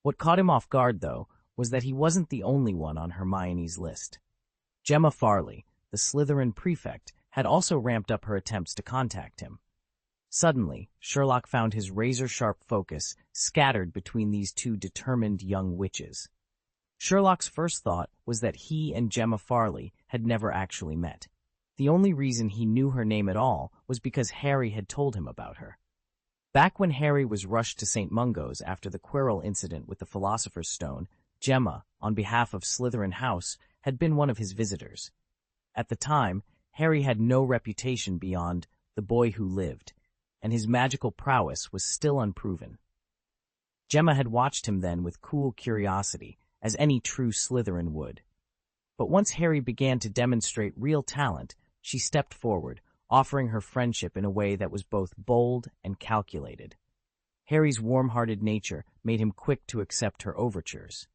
What caught him off guard, though, was that he wasn't the only one on Hermione's list. Gemma Farley, the Slytherin prefect, had also ramped up her attempts to contact him. Suddenly, Sherlock found his razor-sharp focus scattered between these 2 determined young witches. Sherlock's first thought was that he and Gemma Farley had never actually met. The only reason he knew her name at all was because Harry had told him about her. Back when Harry was rushed to St. Mungo's after the Quirrell incident with the Philosopher's Stone, Gemma, on behalf of Slytherin House, had been one of his visitors. At the time, Harry had no reputation beyond the boy who lived, and his magical prowess was still unproven. Gemma had watched him then with cool curiosity, as any true Slytherin would. But once Harry began to demonstrate real talent, she stepped forward, offering her friendship in a way that was both bold and calculated. Harry's warm-hearted nature made him quick to accept her overtures.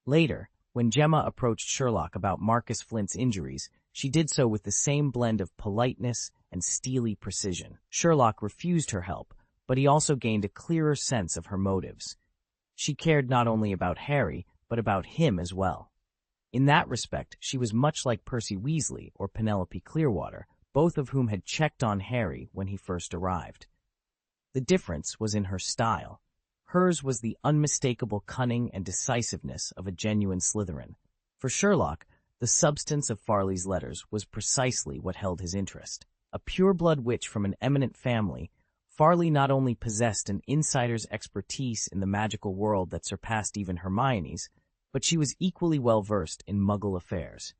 Later, when Gemma approached Sherlock about Marcus Flint's injuries, she did so with the same blend of politeness and steely precision. Sherlock refused her help, but he also gained a clearer sense of her motives. She cared not only about Harry, but about him as well. In that respect, she was much like Percy Weasley or Penelope Clearwater, both of whom had checked on Harry when he first arrived. The difference was in her style. Hers was the unmistakable cunning and decisiveness of a genuine Slytherin. For Sherlock, the substance of Farley's letters was precisely what held his interest. A pure-blood witch from an eminent family, Farley not only possessed an insider's expertise in the magical world that surpassed even Hermione's, but she was equally well-versed in Muggle affairs.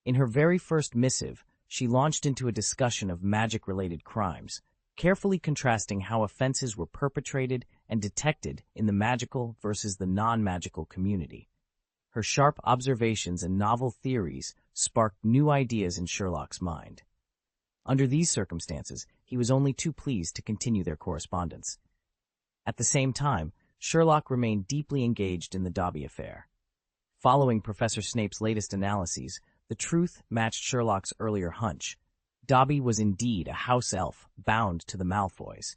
In her very first missive, she launched into a discussion of magic-related crimes, carefully contrasting how offenses were perpetrated and detected in the magical versus the non-magical community. Her sharp observations and novel theories sparked new ideas in Sherlock's mind. Under these circumstances, he was only too pleased to continue their correspondence. At the same time, Sherlock remained deeply engaged in the Dobby affair. Following Professor Snape's latest analyses, the truth matched Sherlock's earlier hunch. Dobby was indeed a house elf bound to the Malfoys.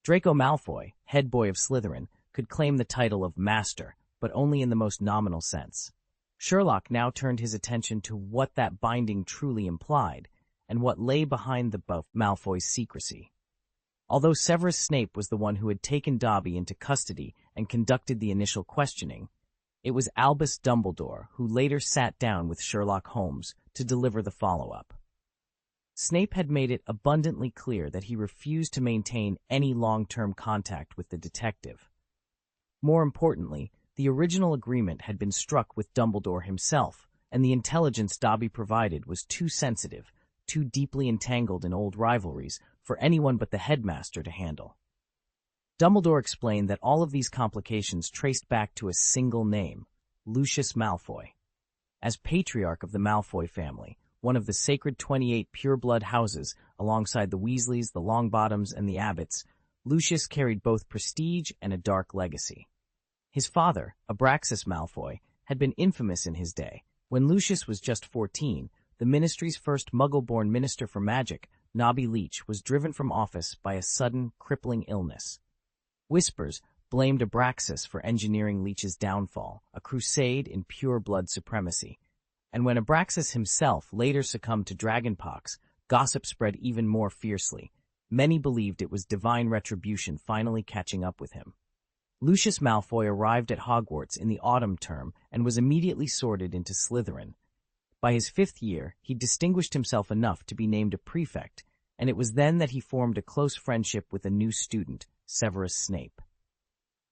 Draco Malfoy, head boy of Slytherin, could claim the title of Master, but only in the most nominal sense. Sherlock now turned his attention to what that binding truly implied, and what lay behind the Malfoy's secrecy. Although Severus Snape was the one who had taken Dobby into custody and conducted the initial questioning, it was Albus Dumbledore who later sat down with Sherlock Holmes to deliver the follow-up. Snape had made it abundantly clear that he refused to maintain any long-term contact with the detective. More importantly, the original agreement had been struck with Dumbledore himself, and the intelligence Dobby provided was too sensitive, too deeply entangled in old rivalries for anyone but the headmaster to handle. Dumbledore explained that all of these complications traced back to a single name, Lucius Malfoy. As patriarch of the Malfoy family, one of the sacred 28 pure-blood houses alongside the Weasleys, the Longbottoms, and the Abbotts, Lucius carried both prestige and a dark legacy. His father, Abraxas Malfoy, had been infamous in his day. When Lucius was just 14, the Ministry's first Muggle-born Minister for Magic, Nobby Leach, was driven from office by a sudden, crippling illness. Whispers blamed Abraxas for engineering Leach's downfall, a crusade in pure-blood supremacy. And when Abraxas himself later succumbed to dragonpox, gossip spread even more fiercely. Many believed it was divine retribution finally catching up with him. Lucius Malfoy arrived at Hogwarts in the autumn term and was immediately sorted into Slytherin. By his 5th year, he distinguished himself enough to be named a prefect, and it was then that he formed a close friendship with a new student, Severus Snape.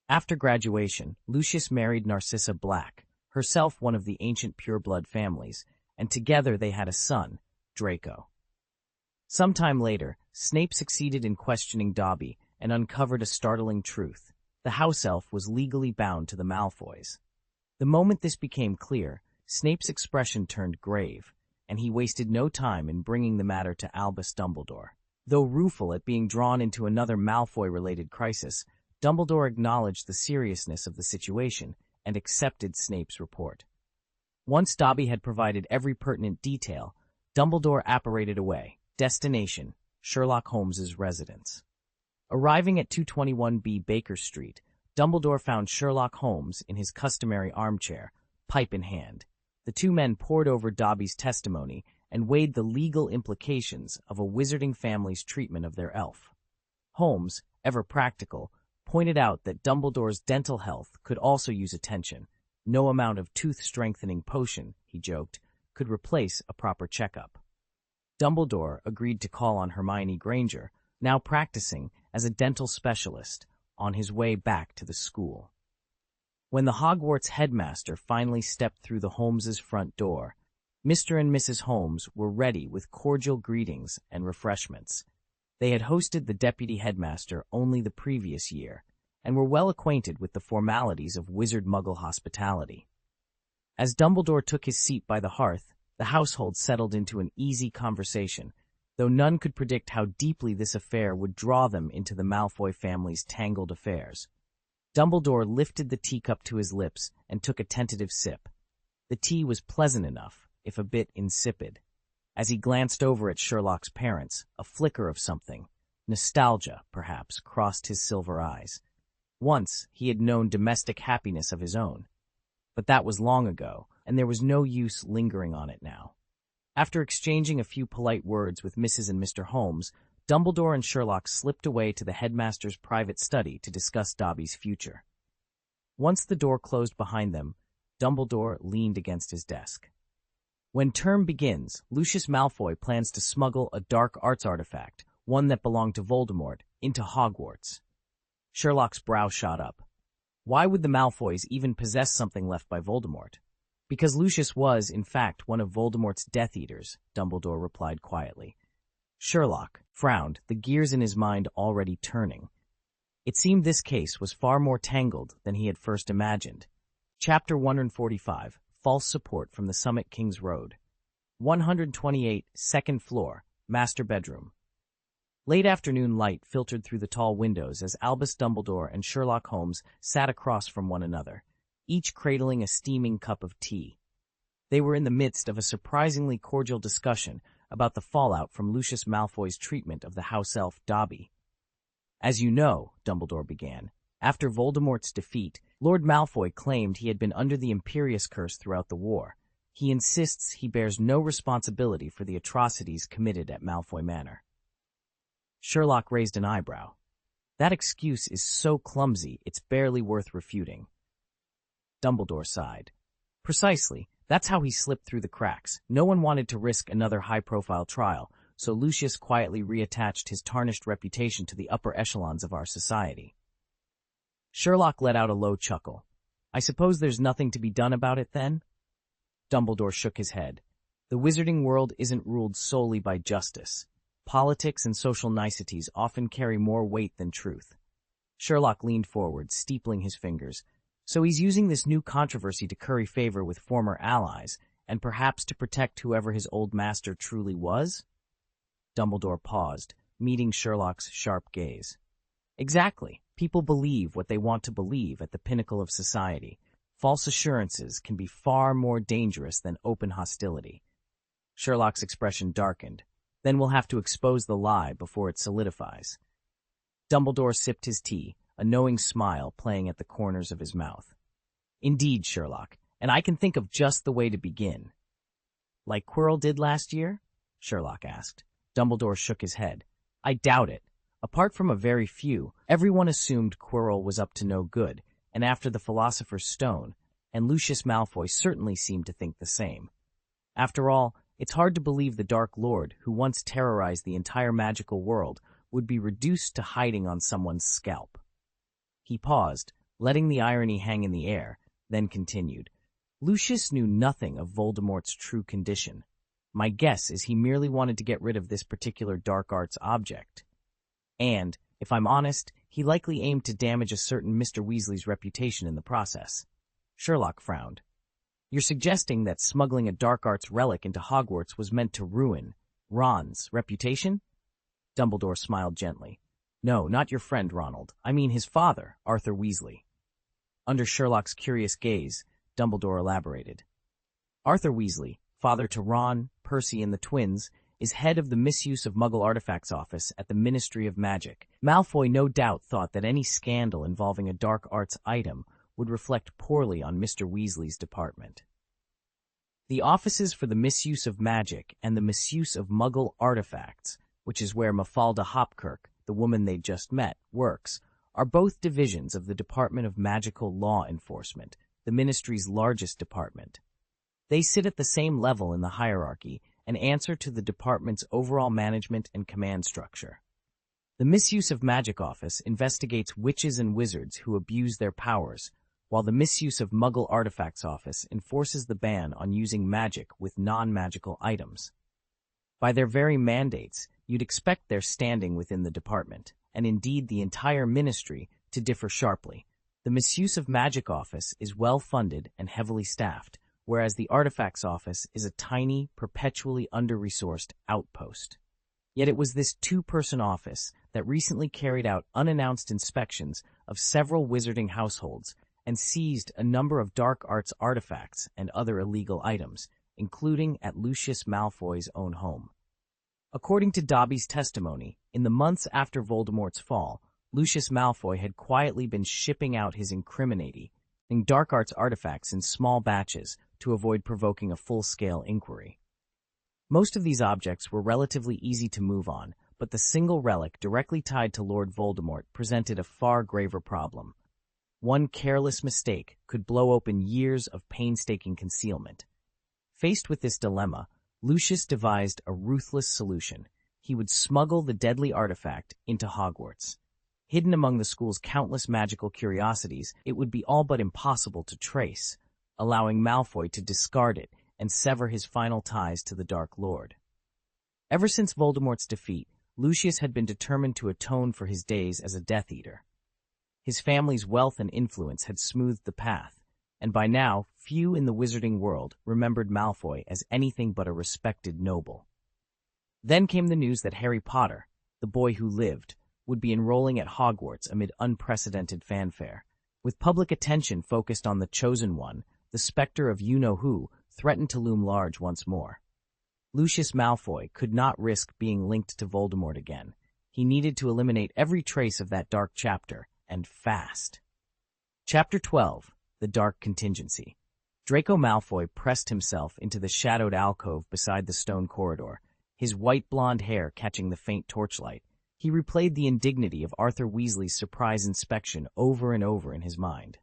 After graduation, Lucius married Narcissa Black, herself one of the ancient pureblood families, and together they had a son, Draco. Sometime later, Snape succeeded in questioning Dobby and uncovered a startling truth. The house elf was legally bound to the Malfoys. The moment this became clear, Snape's expression turned grave, and he wasted no time in bringing the matter to Albus Dumbledore. Though rueful at being drawn into another Malfoy-related crisis, Dumbledore acknowledged the seriousness of the situation and accepted Snape's report. Once Dobby had provided every pertinent detail, Dumbledore apparated away. Destination: Sherlock Holmes's residence. Arriving at 221B Baker Street, Dumbledore found Sherlock Holmes in his customary armchair, pipe in hand. The two men pored over Dobby's testimony and weighed the legal implications of a wizarding family's treatment of their elf. Holmes, ever practical, pointed out that Dumbledore's dental health could also use attention. No amount of tooth-strengthening potion, he joked, could replace a proper checkup. Dumbledore agreed to call on Hermione Granger, now practicing as a dental specialist, on his way back to the school. When the Hogwarts headmaster finally stepped through the Holmeses' front door, Mr. and Mrs. Holmes were ready with cordial greetings and refreshments. They had hosted the deputy headmaster only the previous year, and were well acquainted with the formalities of wizard-muggle hospitality. As Dumbledore took his seat by the hearth, the household settled into an easy conversation, though none could predict how deeply this affair would draw them into the Malfoy family's tangled affairs. Dumbledore lifted the teacup to his lips and took a tentative sip. The tea was pleasant enough, if a bit insipid. As he glanced over at Sherlock's parents, a flicker of something, nostalgia, perhaps, crossed his silver eyes. Once he had known domestic happiness of his own. But that was long ago, and there was no use lingering on it now. After exchanging a few polite words with Mrs. and Mr. Holmes, Dumbledore and Sherlock slipped away to the headmaster's private study to discuss Dobby's future. Once the door closed behind them, Dumbledore leaned against his desk. When term begins, Lucius Malfoy plans to smuggle a dark arts artifact, one that belonged to Voldemort, into Hogwarts. Sherlock's brow shot up. Why would the Malfoys even possess something left by Voldemort? Because Lucius was, in fact, one of Voldemort's Death Eaters, Dumbledore replied quietly. Sherlock frowned, the gears in his mind already turning. It seemed this case was far more tangled than he had first imagined. Chapter 145, False Support from the Summit King's Road. 128, second floor, master bedroom. Late afternoon light filtered through the tall windows as Albus Dumbledore and Sherlock Holmes sat across from one another, each cradling a steaming cup of tea. They were in the midst of a surprisingly cordial discussion about the fallout from Lucius Malfoy's treatment of the house elf Dobby. As you know, Dumbledore began, after Voldemort's defeat, Lord Malfoy claimed he had been under the Imperius Curse throughout the war. He insists he bears no responsibility for the atrocities committed at Malfoy Manor. Sherlock raised an eyebrow. That excuse is so clumsy, it's barely worth refuting. Dumbledore sighed. Precisely. That's how he slipped through the cracks. No one wanted to risk another high-profile trial, so Lucius quietly reattached his tarnished reputation to the upper echelons of our society. Sherlock let out a low chuckle. I suppose there's nothing to be done about it, then? Dumbledore shook his head. The wizarding world isn't ruled solely by justice. Politics and social niceties often carry more weight than truth. Sherlock leaned forward, steepling his fingers. So he's using this new controversy to curry favor with former allies, and perhaps to protect whoever his old master truly was? Dumbledore paused, meeting Sherlock's sharp gaze. Exactly. People believe what they want to believe at the pinnacle of society. False assurances can be far more dangerous than open hostility. Sherlock's expression darkened. Then we'll have to expose the lie before it solidifies. Dumbledore sipped his tea, a knowing smile playing at the corners of his mouth. Indeed, Sherlock, and I can think of just the way to begin. Like Quirrell did last year? Sherlock asked. Dumbledore shook his head. I doubt it. Apart from a very few, everyone assumed Quirrell was up to no good, and after the Philosopher's Stone, and Lucius Malfoy certainly seemed to think the same. After all, it's hard to believe the Dark Lord, who once terrorized the entire magical world, would be reduced to hiding on someone's scalp. He paused, letting the irony hang in the air, then continued. Lucius knew nothing of Voldemort's true condition. My guess is he merely wanted to get rid of this particular dark arts object. And, if I'm honest, he likely aimed to damage a certain Mr. Weasley's reputation in the process. Sherlock frowned. You're suggesting that smuggling a dark arts relic into Hogwarts was meant to ruin Ron's reputation? Dumbledore smiled gently. No, not your friend, Ronald. I mean his father, Arthur Weasley. Under Sherlock's curious gaze, Dumbledore elaborated. Arthur Weasley, father to Ron, Percy, and the twins, is head of the Misuse of Muggle Artifacts Office at the Ministry of Magic. Malfoy no doubt thought that any scandal involving a dark arts item would reflect poorly on Mr. Weasley's department. The offices for the Misuse of Magic and the Misuse of Muggle Artifacts, which is where Mafalda Hopkirk, the woman they just met, works, are both divisions of the Department of Magical Law Enforcement, the Ministry's largest department. They sit at the same level in the hierarchy and answer to the department's overall management and command structure. The Misuse of Magic Office investigates witches and wizards who abuse their powers, while the Misuse of Muggle Artifacts Office enforces the ban on using magic with non-magical items. By their very mandates, you'd expect their standing within the department, and indeed the entire ministry, to differ sharply. The Misuse of Magic Office is well-funded and heavily staffed, whereas the Artifacts Office is a tiny, perpetually under-resourced outpost. Yet it was this two-person office that recently carried out unannounced inspections of several wizarding households and seized a number of dark arts artifacts and other illegal items, including at Lucius Malfoy's own home. According to Dobby's testimony, in the months after Voldemort's fall, Lucius Malfoy had quietly been shipping out his incriminating dark arts artifacts in small batches to avoid provoking a full-scale inquiry. Most of these objects were relatively easy to move on, but the single relic directly tied to Lord Voldemort presented a far graver problem. One careless mistake could blow open years of painstaking concealment. Faced with this dilemma, Lucius devised a ruthless solution. he would smuggle the deadly artifact into Hogwarts. Hidden among the school's countless magical curiosities, it would be all but impossible to trace, allowing Malfoy to discard it and sever his final ties to the Dark Lord. Ever since Voldemort's defeat, Lucius had been determined to atone for his days as a Death Eater. His family's wealth and influence had smoothed the path, and by now, few in the wizarding world remembered Malfoy as anything but a respected noble. Then came the news that Harry Potter, the boy who lived, would be enrolling at Hogwarts amid unprecedented fanfare. With public attention focused on the Chosen One, the specter of you-know-who threatened to loom large once more. Lucius Malfoy could not risk being linked to Voldemort again. He needed to eliminate every trace of that dark chapter, and fast. Chapter 12. The Dark Contingency. Draco Malfoy pressed himself into the shadowed alcove beside the stone corridor, his white blonde hair catching the faint torchlight. He replayed the indignity of Arthur Weasley's surprise inspection over and over in his mind.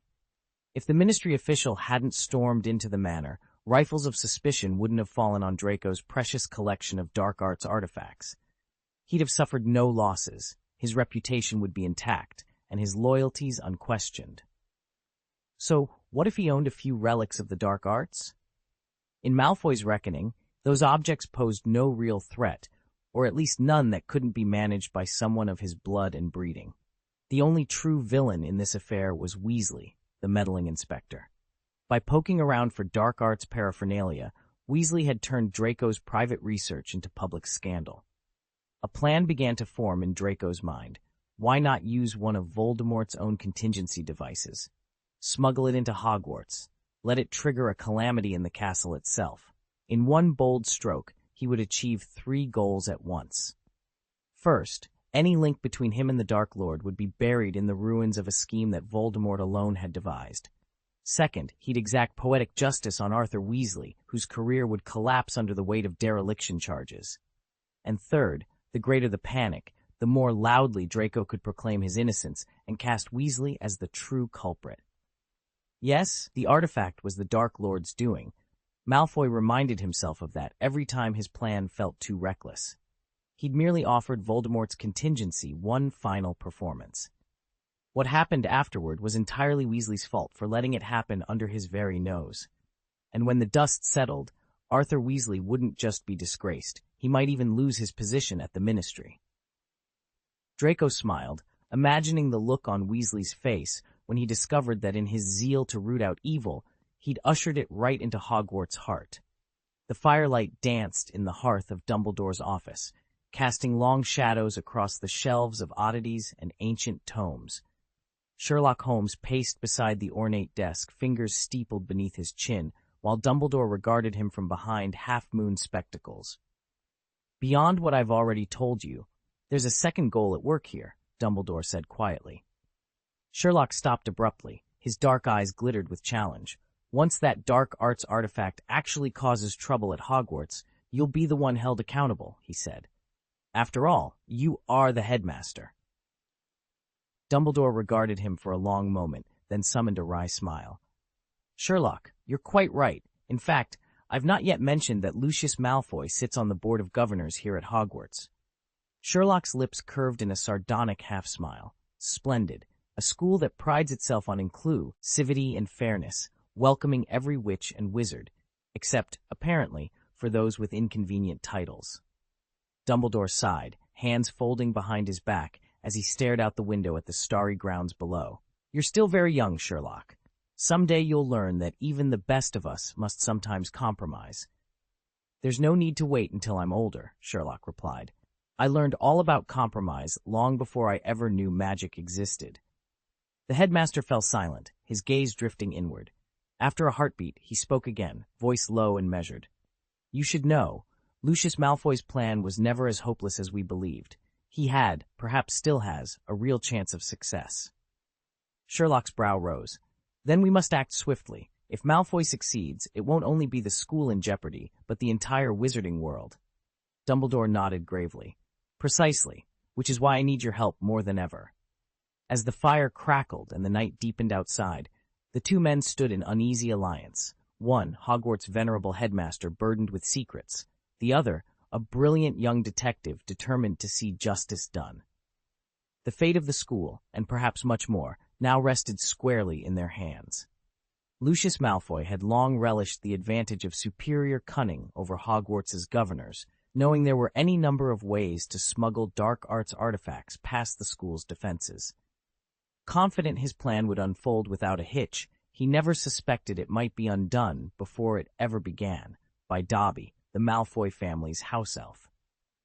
If the Ministry official hadn't stormed into the manor, rifles of suspicion wouldn't have fallen on Draco's precious collection of dark arts artifacts. He'd have suffered no losses, his reputation would be intact, and his loyalties unquestioned. So, what if he owned a few relics of the dark arts? In Malfoy's reckoning, those objects posed no real threat, or at least none that couldn't be managed by someone of his blood and breeding. The only true villain in this affair was Weasley, the meddling inspector. By poking around for dark arts paraphernalia, Weasley had turned Draco's private research into public scandal. A plan began to form in Draco's mind. Why not use one of Voldemort's own contingency devices? Smuggle it into Hogwarts. Let it trigger a calamity in the castle itself. In one bold stroke, he would achieve 3 goals at once. First, any link between him and the Dark Lord would be buried in the ruins of a scheme that Voldemort alone had devised. Second, he'd exact poetic justice on Arthur Weasley, whose career would collapse under the weight of dereliction charges. And third, the greater the panic, the more loudly Draco could proclaim his innocence and cast Weasley as the true culprit. Yes, the artifact was the Dark Lord's doing. Malfoy reminded himself of that every time his plan felt too reckless. He'd merely offered Voldemort's contingency one final performance. What happened afterward was entirely Weasley's fault for letting it happen under his very nose. And when the dust settled, Arthur Weasley wouldn't just be disgraced, he might even lose his position at the Ministry. Draco smiled, imagining the look on Weasley's face when he discovered that in his zeal to root out evil, he'd ushered it right into Hogwarts' heart. The firelight danced in the hearth of Dumbledore's office, casting long shadows across the shelves of oddities and ancient tomes. Sherlock Holmes paced beside the ornate desk, fingers steepled beneath his chin, while Dumbledore regarded him from behind half-moon spectacles. "Beyond what I've already told you, there's a second goal at work here," Dumbledore said quietly. Sherlock stopped abruptly. His dark eyes glittered with challenge. "Once that dark arts artifact actually causes trouble at Hogwarts, you'll be the one held accountable," he said. "After all, you are the headmaster." Dumbledore regarded him for a long moment, then summoned a wry smile. "Sherlock, you're quite right. In fact, I've not yet mentioned that Lucius Malfoy sits on the Board of Governors here at Hogwarts." Sherlock's lips curved in a sardonic half-smile. "Splendid. A school that prides itself on inclusivity and fairness, welcoming every witch and wizard, except, apparently, for those with inconvenient titles." Dumbledore sighed, hands folding behind his back as he stared out the window at the starry grounds below. "You're still very young, Sherlock. Someday you'll learn that even the best of us must sometimes compromise." "There's no need to wait until I'm older," Sherlock replied. "I learned all about compromise long before I ever knew magic existed." The headmaster fell silent, his gaze drifting inward. After a heartbeat, he spoke again, voice low and measured. "You should know, Lucius Malfoy's plan was never as hopeless as we believed. He had, perhaps still has, a real chance of success." Sherlock's brow rose. "Then we must act swiftly. If Malfoy succeeds, it won't only be the school in jeopardy, but the entire wizarding world." Dumbledore nodded gravely. "Precisely, which is why I need your help more than ever." As the fire crackled and the night deepened outside, the two men stood in uneasy alliance. One, Hogwarts' venerable headmaster burdened with secrets. The other, a brilliant young detective determined to see justice done. The fate of the school, and perhaps much more, now rested squarely in their hands. Lucius Malfoy had long relished the advantage of superior cunning over Hogwarts's governors, knowing there were any number of ways to smuggle dark arts artifacts past the school's defenses. Confident his plan would unfold without a hitch, he never suspected it might be undone before it ever began, by Dobby, the Malfoy family's house elf.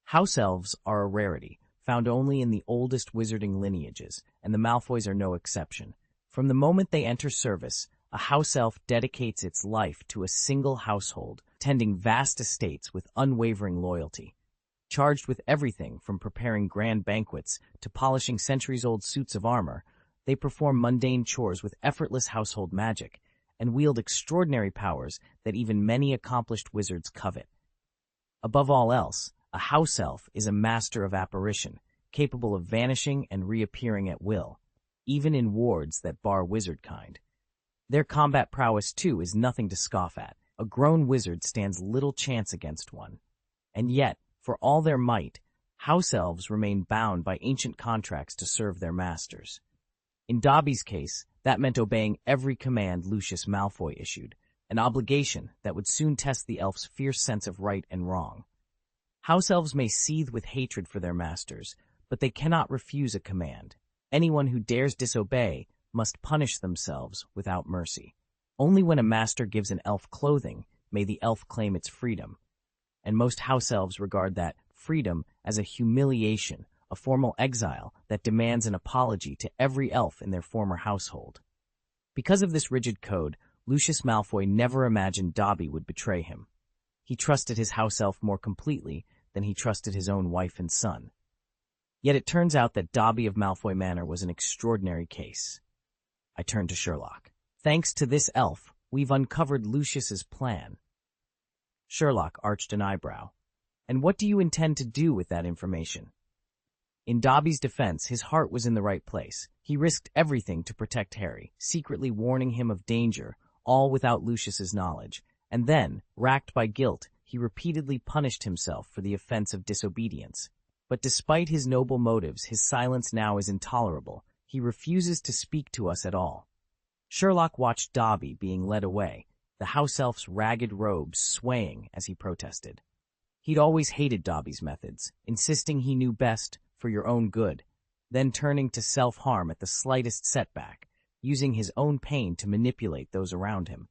House elves are a rarity, found only in the oldest wizarding lineages, and the Malfoys are no exception. From the moment they enter service, a house elf dedicates its life to a single household, tending vast estates with unwavering loyalty. Charged with everything from preparing grand banquets to polishing centuries-old suits of armor, they perform mundane chores with effortless household magic and wield extraordinary powers that even many accomplished wizards covet. Above all else, a house elf is a master of apparition, capable of vanishing and reappearing at will, even in wards that bar wizard kind. Their combat prowess, too, is nothing to scoff at. A grown wizard stands little chance against one. And yet, for all their might, house elves remain bound by ancient contracts to serve their masters. In Dobby's case, that meant obeying every command Lucius Malfoy issued, an obligation that would soon test the elf's fierce sense of right and wrong. House elves may seethe with hatred for their masters, but they cannot refuse a command. Anyone who dares disobey must punish themselves without mercy. Only when a master gives an elf clothing may the elf claim its freedom, and most house elves regard that freedom as a humiliation, a formal exile that demands an apology to every elf in their former household. Because of this rigid code, Lucius Malfoy never imagined Dobby would betray him. He trusted his house elf more completely than he trusted his own wife and son. Yet it turns out that Dobby of Malfoy Manor was an extraordinary case. I turned to Sherlock. Thanks to this elf, we've uncovered Lucius's plan. Sherlock arched an eyebrow. And what do you intend to do with that information? In Dobby's defense, his heart was in the right place. He risked everything to protect Harry, secretly warning him of danger, all without Lucius's knowledge. And then, racked by guilt, he repeatedly punished himself for the offense of disobedience. But despite his noble motives, his silence now is intolerable. He refuses to speak to us at all. Sherlock watched Dobby being led away, the house elf's ragged robes swaying as he protested. He'd always hated Dobby's methods, insisting he knew best for your own good, then turning to self-harm at the slightest setback, using his own pain to manipulate those around him.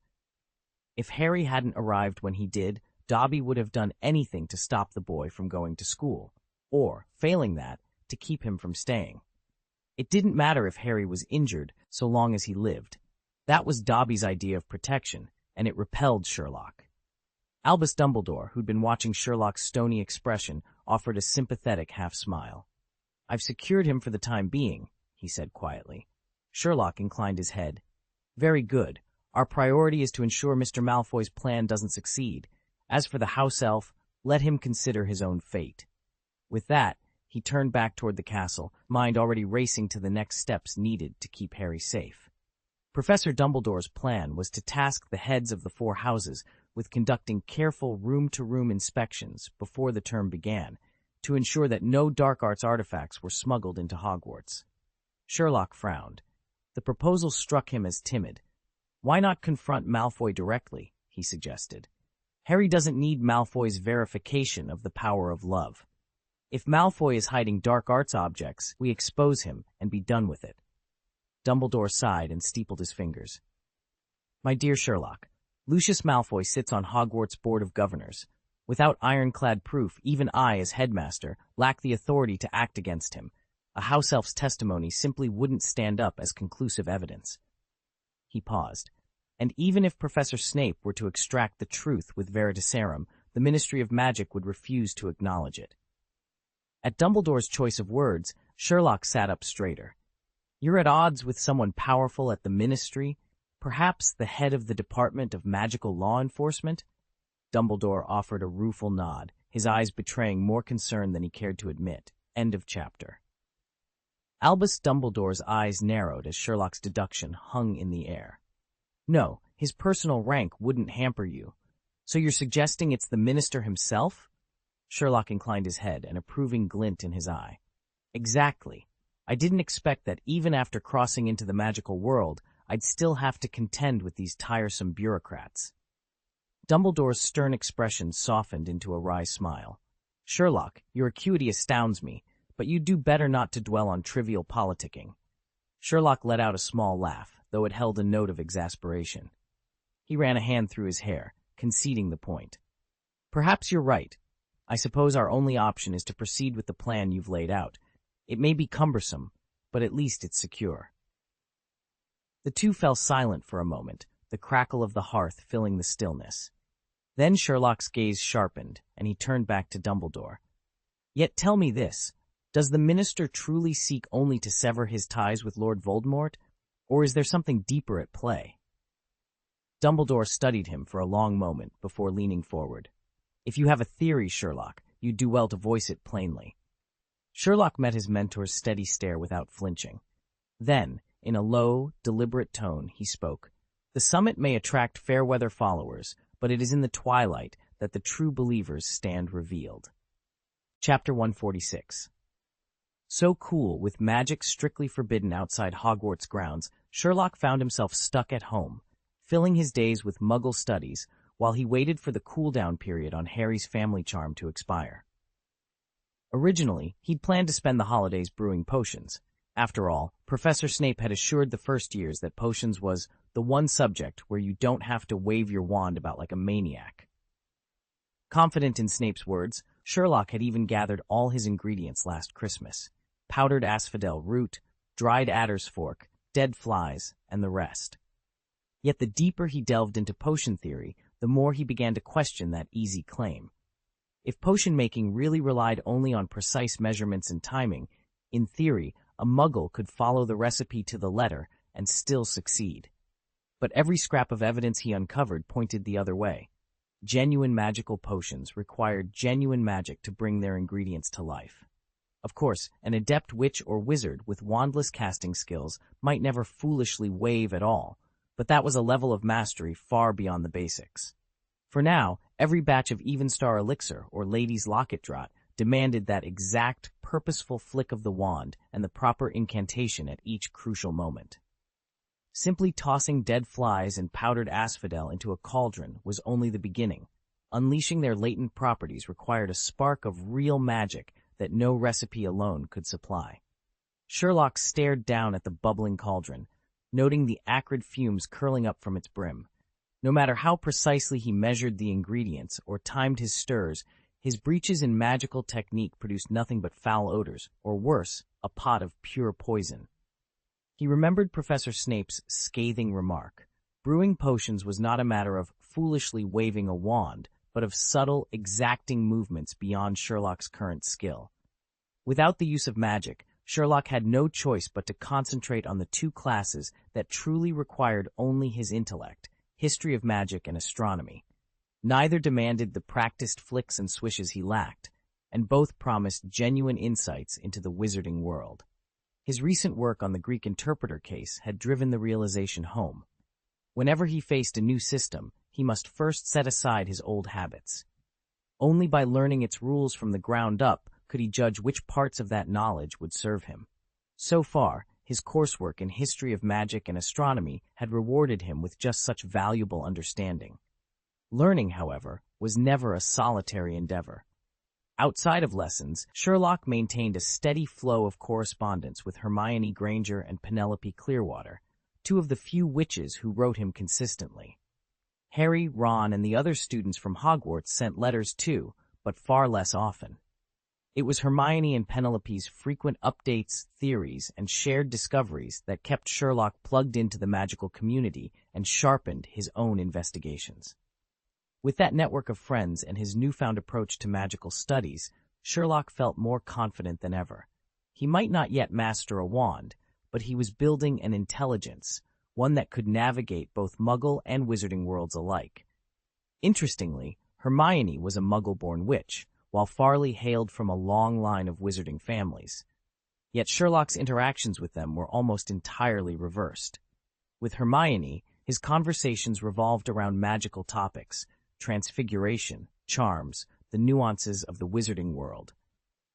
If Harry hadn't arrived when he did, Dobby would have done anything to stop the boy from going to school, or, failing that, to keep him from staying. It didn't matter if Harry was injured so long as he lived. That was Dobby's idea of protection, and it repelled Sherlock. Albus Dumbledore, who'd been watching Sherlock's stony expression, offered a sympathetic half-smile. "I've secured him for the time being," he said quietly. Sherlock inclined his head. "Very good. Our priority is to ensure Mr. Malfoy's plan doesn't succeed. As for the house elf, let him consider his own fate." With that, he turned back toward the castle, mind already racing to the next steps needed to keep Harry safe. Professor Dumbledore's plan was to task the heads of the four houses with conducting careful room-to-room inspections before the term began, to ensure that no dark arts artifacts were smuggled into Hogwarts. Sherlock frowned. The proposal struck him as timid. Why not confront Malfoy directly, he suggested. Harry doesn't need Malfoy's verification of the power of love. If Malfoy is hiding dark arts objects, we expose him and be done with it. Dumbledore sighed and steepled his fingers. My dear Sherlock, Lucius Malfoy sits on Hogwarts' Board of Governors. Without ironclad proof, even I, as headmaster, lack the authority to act against him. A house elf's testimony simply wouldn't stand up as conclusive evidence. He paused. And even if Professor Snape were to extract the truth with Veritaserum, the Ministry of Magic would refuse to acknowledge it. At Dumbledore's choice of words, Sherlock sat up straighter. You're at odds with someone powerful at the Ministry, perhaps the head of the Department of Magical Law Enforcement? Dumbledore offered a rueful nod, his eyes betraying more concern than he cared to admit. End of chapter. Albus Dumbledore's eyes narrowed as Sherlock's deduction hung in the air. No, his personal rank wouldn't hamper you. So you're suggesting it's the minister himself? Sherlock inclined his head, an approving glint in his eye. Exactly. I didn't expect that even after crossing into the magical world, I'd still have to contend with these tiresome bureaucrats. Dumbledore's stern expression softened into a wry smile. Sherlock, your acuity astounds me, but you'd do better not to dwell on trivial politicking. Sherlock let out a small laugh, though it held a note of exasperation. He ran a hand through his hair, conceding the point. Perhaps you're right. I suppose our only option is to proceed with the plan you've laid out. It may be cumbersome, but at least it's secure. The two fell silent for a moment, the crackle of the hearth filling the stillness. Then Sherlock's gaze sharpened, and he turned back to Dumbledore. Yet tell me this, does the minister truly seek only to sever his ties with Lord Voldemort, or is there something deeper at play? Dumbledore studied him for a long moment before leaning forward. If you have a theory, Sherlock, you'd do well to voice it plainly. Sherlock met his mentor's steady stare without flinching. Then, in a low, deliberate tone, he spoke. The summit may attract fair-weather followers, but it is in the twilight that the true believers stand revealed. Chapter 146. So cool, with magic strictly forbidden outside Hogwarts grounds, Sherlock found himself stuck at home, filling his days with Muggle studies while he waited for the cool-down period on Harry's family charm to expire. Originally, he'd planned to spend the holidays brewing potions. After all, Professor Snape had assured the first years that potions was the one subject where you don't have to wave your wand about like a maniac. Confident in Snape's words, Sherlock had even gathered all his ingredients last Christmas. Powdered asphodel root, dried adder's fork, dead flies, and the rest. Yet the deeper he delved into potion theory, the more he began to question that easy claim. If potion making really relied only on precise measurements and timing, in theory, a Muggle could follow the recipe to the letter and still succeed. But every scrap of evidence he uncovered pointed the other way. Genuine magical potions required genuine magic to bring their ingredients to life. Of course, an adept witch or wizard with wandless casting skills might never foolishly wave at all, but that was a level of mastery far beyond the basics. For now, every batch of Evenstar elixir or Lady's Locket draught demanded that exact, purposeful flick of the wand and the proper incantation at each crucial moment. Simply tossing dead flies and powdered asphodel into a cauldron was only the beginning. Unleashing their latent properties required a spark of real magic that no recipe alone could supply. Sherlock stared down at the bubbling cauldron, noting the acrid fumes curling up from its brim. No matter how precisely he measured the ingredients or timed his stirs, his breaches in magical technique produced nothing but foul odors, or worse, a pot of pure poison. He remembered Professor Snape's scathing remark. Brewing potions was not a matter of foolishly waving a wand, but of subtle, exacting movements beyond Sherlock's current skill. Without the use of magic, Sherlock had no choice but to concentrate on the two classes that truly required only his intellect, history of magic and astronomy. Neither demanded the practiced flicks and swishes he lacked, and both promised genuine insights into the wizarding world. His recent work on the Greek interpreter case had driven the realization home. Whenever he faced a new system, he must first set aside his old habits. Only by learning its rules from the ground up could he judge which parts of that knowledge would serve him. So far, his coursework in history of magic and astronomy had rewarded him with just such valuable understanding. Learning, however, was never a solitary endeavor. Outside of lessons, Sherlock maintained a steady flow of correspondence with Hermione Granger and Penelope Clearwater, two of the few witches who wrote him consistently. Harry, Ron, and the other students from Hogwarts sent letters too, but far less often. It was Hermione and Penelope's frequent updates, theories, and shared discoveries that kept Sherlock plugged into the magical community and sharpened his own investigations. With that network of friends and his newfound approach to magical studies, Sherlock felt more confident than ever. He might not yet master a wand, but he was building an intelligence, one that could navigate both Muggle and Wizarding worlds alike. Interestingly, Hermione was a Muggle-born witch, while Farley hailed from a long line of Wizarding families. Yet Sherlock's interactions with them were almost entirely reversed. With Hermione, his conversations revolved around magical topics, transfiguration, charms, the nuances of the wizarding world.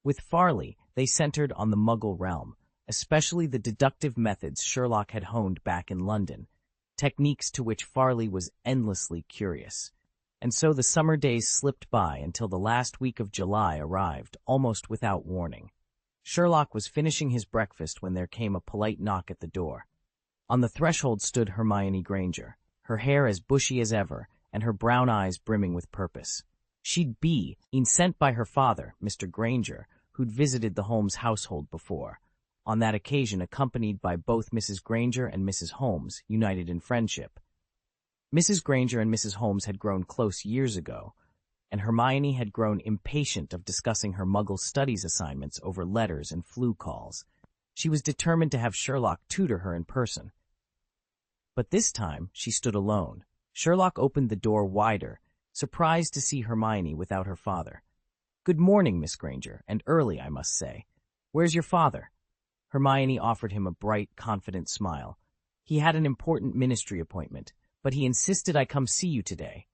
With Farley, they centered on the Muggle realm, especially the deductive methods Sherlock had honed back in London, techniques to which Farley was endlessly curious. And so the summer days slipped by until the last week of July arrived, almost without warning. Sherlock was finishing his breakfast when there came a polite knock at the door. On the threshold stood Hermione Granger, her hair as bushy as ever, and her brown eyes brimming with purpose. She'd been sent by her father, Mr. Granger, who'd visited the Holmes household before, on that occasion accompanied by both Mrs. Granger and Mrs. Holmes, united in friendship. Mrs. Granger and Mrs. Holmes had grown close years ago, and Hermione had grown impatient of discussing her Muggle studies assignments over letters and flu calls. She was determined to have Sherlock tutor her in person. But this time she stood alone. Sherlock opened the door wider, surprised to see Hermione without her father. "Good morning, Miss Granger, and early, I must say. Where's your father?" Hermione offered him a bright, confident smile. "He had an important ministry appointment, but he insisted I come see you today."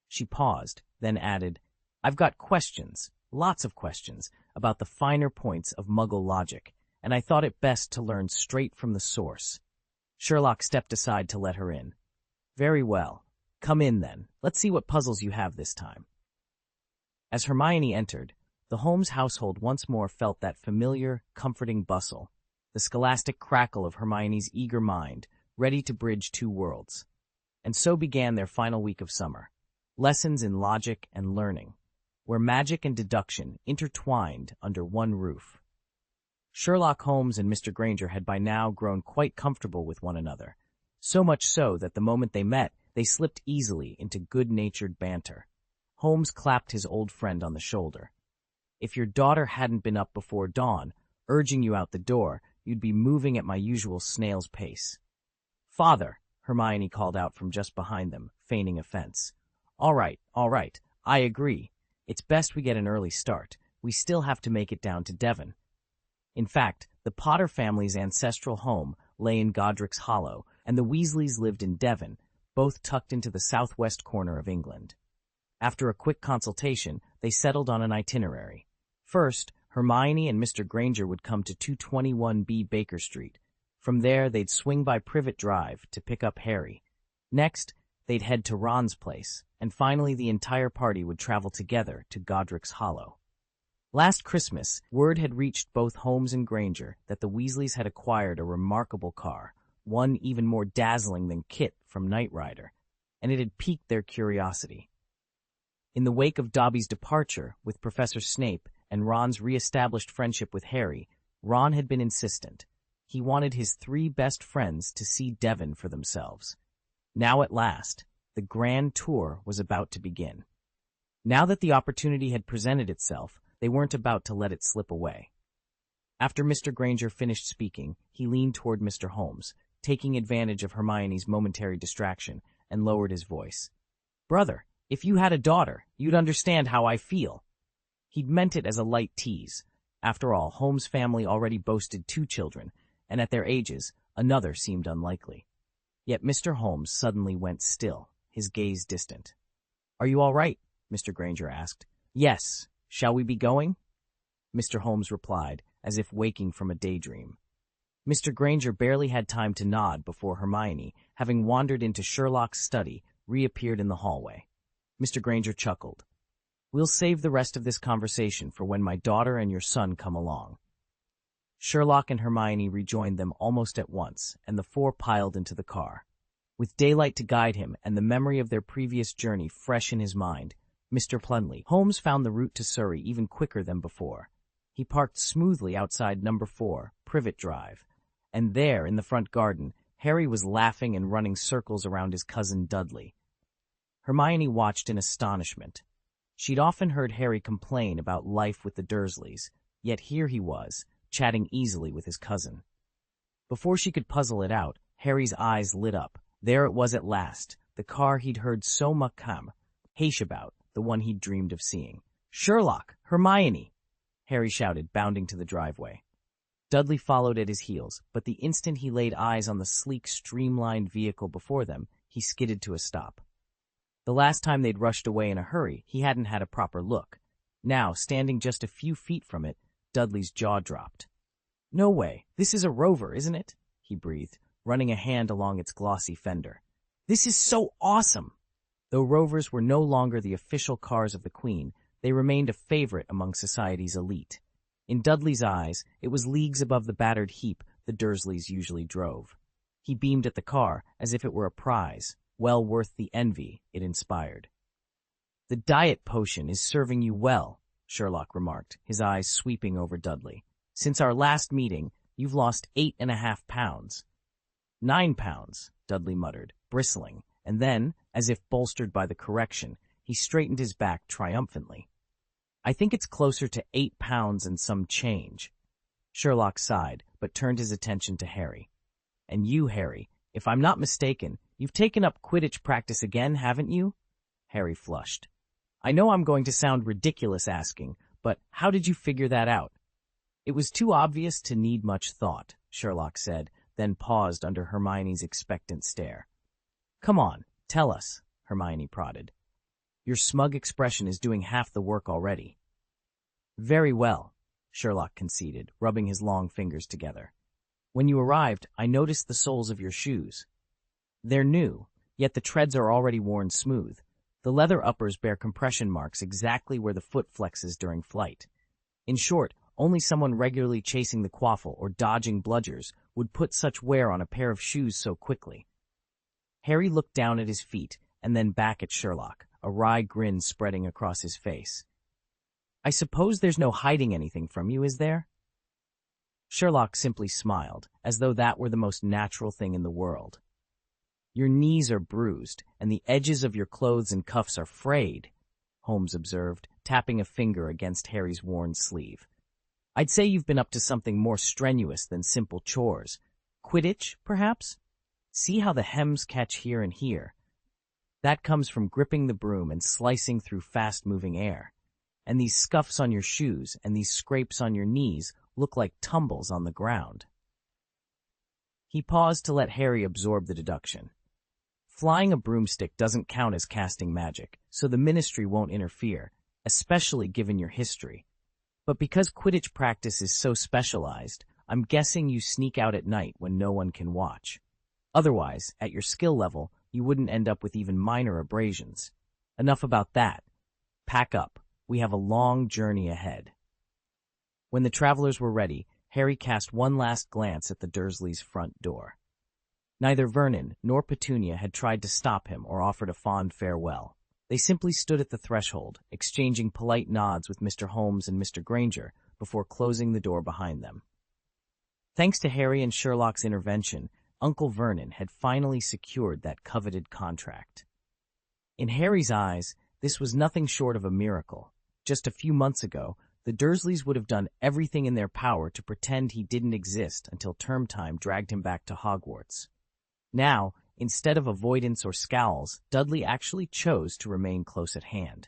She paused, then added, "I've got questions, lots of questions, about the finer points of Muggle logic, and I thought it best to learn straight from the source." Sherlock stepped aside to let her in. "Very well. Come in, then. Let's see what puzzles you have this time." As Hermione entered, the Holmes household once more felt that familiar, comforting bustle, the scholastic crackle of Hermione's eager mind, ready to bridge two worlds. And so began their final week of summer. Lessons in logic and learning, where magic and deduction intertwined under one roof. Sherlock Holmes and Mr. Granger had by now grown quite comfortable with one another, so much so that the moment they met, they slipped easily into good-natured banter. Holmes clapped his old friend on the shoulder. "If your daughter hadn't been up before dawn, urging you out the door, you'd be moving at my usual snail's pace." "Father," Hermione called out from just behind them, feigning offense. All right, I agree. It's best we get an early start. We still have to make it down to Devon." In fact, the Potter family's ancestral home lay in Godric's Hollow, and the Weasleys lived in Devon, both tucked into the southwest corner of England. After a quick consultation, they settled on an itinerary. First, Hermione and Mr. Granger would come to 221B Baker Street. From there, they'd swing by Privet Drive to pick up Harry. Next, they'd head to Ron's place, and finally the entire party would travel together to Godric's Hollow. Last Christmas, word had reached both Holmes and Granger that the Weasleys had acquired a remarkable car, one even more dazzling than Kit from Knight Rider, and it had piqued their curiosity. In the wake of Dobby's departure with Professor Snape and Ron's re-established friendship with Harry, Ron had been insistent. He wanted his three best friends to see Devon for themselves. Now at last, the grand tour was about to begin. Now that the opportunity had presented itself, they weren't about to let it slip away. After Mr. Granger finished speaking, he leaned toward Mr. Holmes, taking advantage of Hermione's momentary distraction, and lowered his voice. "Brother, if you had a daughter, you'd understand how I feel." He'd meant it as a light tease. After all, Holmes' family already boasted 2 children, and at their ages, another seemed unlikely. Yet Mr. Holmes suddenly went still, his gaze distant. "Are you all right?" Mr. Granger asked. "Yes. Shall we be going?" Mr. Holmes replied, as if waking from a daydream. Mr. Granger barely had time to nod before Hermione, having wandered into Sherlock's study, reappeared in the hallway. Mr. Granger chuckled. "We'll save the rest of this conversation for when my daughter and your son come along." Sherlock and Hermione rejoined them almost at once, and the 4 piled into the car. With daylight to guide him and the memory of their previous journey fresh in his mind, Mr. Plunley, Holmes found the route to Surrey even quicker than before. He parked smoothly outside number 4, Privet Drive, and there, in the front garden, Harry was laughing and running circles around his cousin Dudley. Hermione watched in astonishment. She'd often heard Harry complain about life with the Dursleys, yet here he was, chatting easily with his cousin. Before she could puzzle it out, Harry's eyes lit up. There it was at last, the car he'd heard so much about, the one he'd dreamed of seeing. "Sherlock! Hermione!" Harry shouted, bounding to the driveway. Dudley followed at his heels, but the instant he laid eyes on the sleek, streamlined vehicle before them, he skidded to a stop. The last time they'd rushed away in a hurry, he hadn't had a proper look. Now, standing just a few feet from it, Dudley's jaw dropped. "No way, this is a rover, isn't it?" he breathed, running a hand along its glossy fender. "This is so awesome!" Though rovers were no longer the official cars of the Queen, they remained a favorite among society's elite. In Dudley's eyes, it was leagues above the battered heap the Dursleys usually drove. He beamed at the car as if it were a prize, well worth the envy it inspired. "The diet potion is serving you well," Sherlock remarked, his eyes sweeping over Dudley. "Since our last meeting, you've lost 8.5 pounds. 9 pounds, Dudley muttered, bristling, and then, as if bolstered by the correction, he straightened his back triumphantly. "I think it's closer to 8 pounds and some change." Sherlock sighed, but turned his attention to Harry. "And you, Harry, if I'm not mistaken, you've taken up Quidditch practice again, haven't you?" Harry flushed. "I know I'm going to sound ridiculous asking, but how did you figure that out?" "It was too obvious to need much thought," Sherlock said, then paused under Hermione's expectant stare. "Come on, tell us," Hermione prodded. "Your smug expression is doing half the work already." "Very well," Sherlock conceded, rubbing his long fingers together. "When you arrived, I noticed the soles of your shoes. They're new, yet the treads are already worn smooth. The leather uppers bear compression marks exactly where the foot flexes during flight. In short, only someone regularly chasing the quaffle or dodging bludgers would put such wear on a pair of shoes so quickly." Harry looked down at his feet and then back at Sherlock, a wry grin spreading across his face. "I suppose there's no hiding anything from you, is there?" Sherlock simply smiled, as though that were the most natural thing in the world. "Your knees are bruised, and the edges of your clothes and cuffs are frayed," Holmes observed, tapping a finger against Harry's worn sleeve. "I'd say you've been up to something more strenuous than simple chores. Quidditch, perhaps? See how the hems catch here and here? That comes from gripping the broom and slicing through fast-moving air. And these scuffs on your shoes and these scrapes on your knees look like tumbles on the ground." He paused to let Harry absorb the deduction. "Flying a broomstick doesn't count as casting magic, so the Ministry won't interfere, especially given your history. But because Quidditch practice is so specialized, I'm guessing you sneak out at night when no one can watch. Otherwise, at your skill level, you wouldn't end up with even minor abrasions. Enough about that. Pack up. We have a long journey ahead." When the travelers were ready, Harry cast one last glance at the Dursleys' front door. Neither Vernon nor Petunia had tried to stop him or offered a fond farewell. They simply stood at the threshold, exchanging polite nods with Mr. Holmes and Mr. Granger before closing the door behind them. Thanks to Harry and Sherlock's intervention, Uncle Vernon had finally secured that coveted contract. In Harry's eyes, this was nothing short of a miracle. Just a few months ago, the Dursleys would have done everything in their power to pretend he didn't exist until term time dragged him back to Hogwarts. Now, instead of avoidance or scowls, Dudley actually chose to remain close at hand.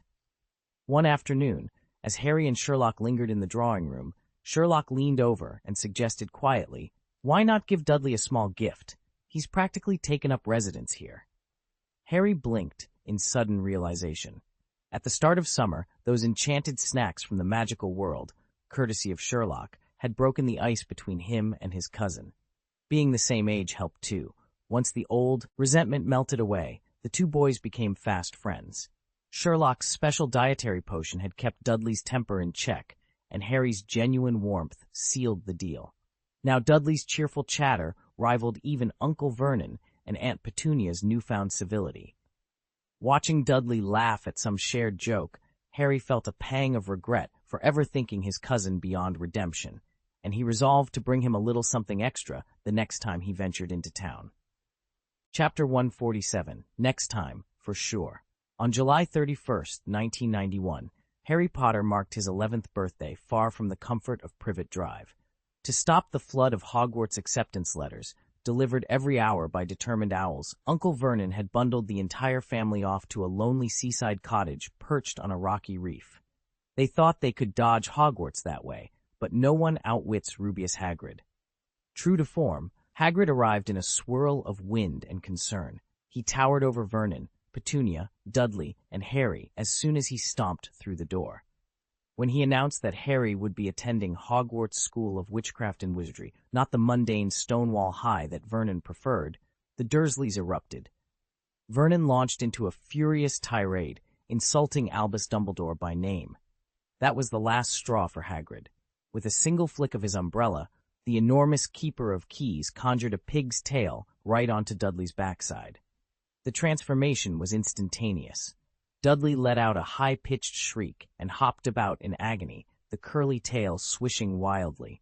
One afternoon, as Harry and Sherlock lingered in the drawing room, Sherlock leaned over and suggested quietly, "Why not give Dudley a small gift? He's practically taken up residence here." Harry blinked in sudden realization. At the start of summer, those enchanted snacks from the magical world, courtesy of Sherlock, had broken the ice between him and his cousin. Being the same age helped too. Once the old resentment melted away, the two boys became fast friends. Sherlock's special dietary potion had kept Dudley's temper in check, and Harry's genuine warmth sealed the deal. Now Dudley's cheerful chatter rivaled even Uncle Vernon and Aunt Petunia's newfound civility. Watching Dudley laugh at some shared joke, Harry felt a pang of regret for ever thinking his cousin beyond redemption, and he resolved to bring him a little something extra the next time he ventured into town. Chapter 147, Next Time, for Sure. On July 31st, 1991, Harry Potter marked his 11th birthday far from the comfort of Privet Drive. To stop the flood of Hogwarts acceptance letters, delivered every hour by determined owls, Uncle Vernon had bundled the entire family off to a lonely seaside cottage perched on a rocky reef. They thought they could dodge Hogwarts that way, but no one outwits Rubeus Hagrid. True to form, Hagrid arrived in a swirl of wind and concern. He towered over Vernon, Petunia, Dudley, and Harry as soon as he stomped through the door. when he announced that Harry would be attending Hogwarts School of Witchcraft and Wizardry, not the mundane Stonewall High that Vernon preferred, the Dursleys erupted. Vernon launched into a furious tirade, insulting Albus Dumbledore by name. That was the last straw for Hagrid. With a single flick of his umbrella, the enormous Keeper of Keys conjured a pig's tail right onto Dudley's backside. The transformation was instantaneous. Dudley let out a high-pitched shriek and hopped about in agony, the curly tail swishing wildly.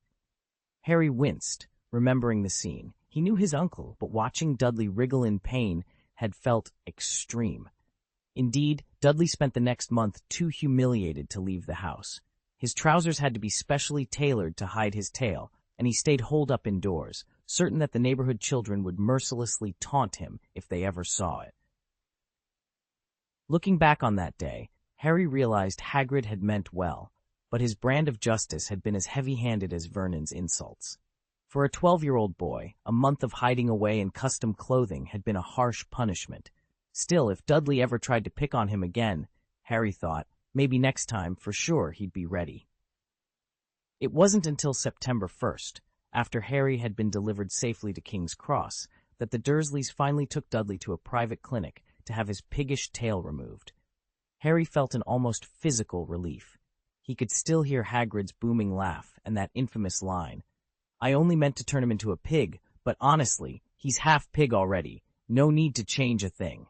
Harry winced, remembering the scene. He knew his uncle, but watching Dudley wriggle in pain had felt extreme. Indeed, Dudley spent the next month too humiliated to leave the house. His trousers had to be specially tailored to hide his tail, and he stayed holed up indoors, certain that the neighborhood children would mercilessly taunt him if they ever saw it. Looking back on that day, Harry realized Hagrid had meant well, but his brand of justice had been as heavy-handed as Vernon's insults. For a 12-year-old boy, a month of hiding away in custom clothing had been a harsh punishment. Still, if Dudley ever tried to pick on him again, Harry thought, maybe next time, for sure, he'd be ready. It wasn't until September 1st, after Harry had been delivered safely to King's Cross, that the Dursleys finally took Dudley to a private clinic to have his piggish tail removed. Harry felt an almost physical relief. He could still hear Hagrid's booming laugh and that infamous line, "I only meant to turn him into a pig, but honestly, he's half pig already. No need to change a thing."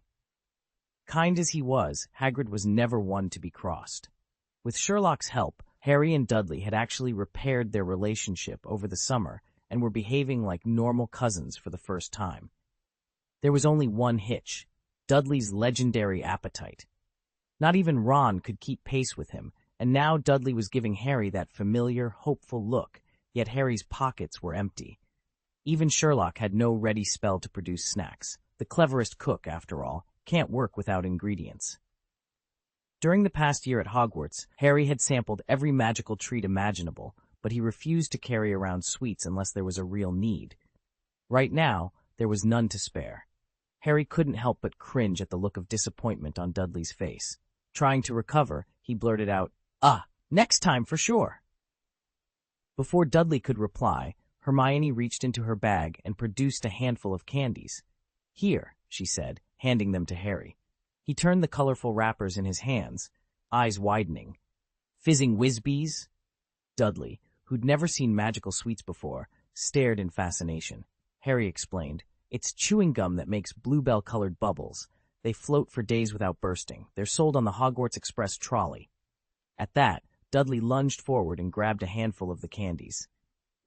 Kind as he was, Hagrid was never one to be crossed. With Sherlock's help, Harry and Dudley had actually repaired their relationship over the summer and were behaving like normal cousins for the first time. There was only one hitch: Dudley's legendary appetite. Not even Ron could keep pace with him, and now Dudley was giving Harry that familiar, hopeful look, yet Harry's pockets were empty. Even Sherlock had no ready spell to produce snacks. The cleverest cook, after all, can't work without ingredients. During the past year at Hogwarts, Harry had sampled every magical treat imaginable, but he refused to carry around sweets unless there was a real need. Right now, there was none to spare. Harry couldn't help but cringe at the look of disappointment on Dudley's face. Trying to recover, he blurted out, next time for sure." Before Dudley could reply, Hermione reached into her bag and produced a handful of candies. "Here," she said, handing them to Harry. He turned the colorful wrappers in his hands, eyes widening. "Fizzing Whizbees?" Dudley, who'd never seen magical sweets before, stared in fascination. Harry explained, "It's chewing gum that makes bluebell-colored bubbles. They float for days without bursting. They're sold on the Hogwarts Express trolley." At that, Dudley lunged forward and grabbed a handful of the candies.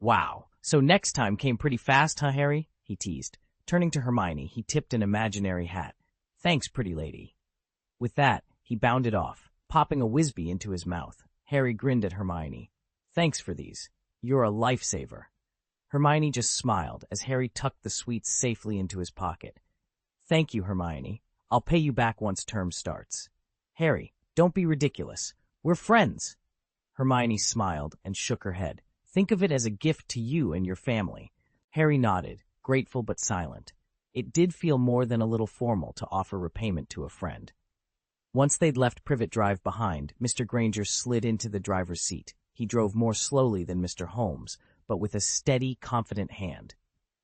"Wow, so next time came pretty fast, huh, Harry?" he teased. Turning to Hermione, he tipped an imaginary hat. "Thanks, pretty lady." With that, he bounded off, popping a Whizbee into his mouth. Harry grinned at Hermione. "Thanks for these. You're a lifesaver." Hermione just smiled as Harry tucked the sweets safely into his pocket. "Thank you, Hermione. I'll pay you back once term starts." "Harry, don't be ridiculous. We're friends." Hermione smiled and shook her head. "Think of it as a gift to you and your family." Harry nodded, grateful but silent. It did feel more than a little formal to offer repayment to a friend. Once they'd left Privet Drive behind, Mr. Granger slid into the driver's seat. He drove more slowly than Mr. Holmes, but with a steady, confident hand.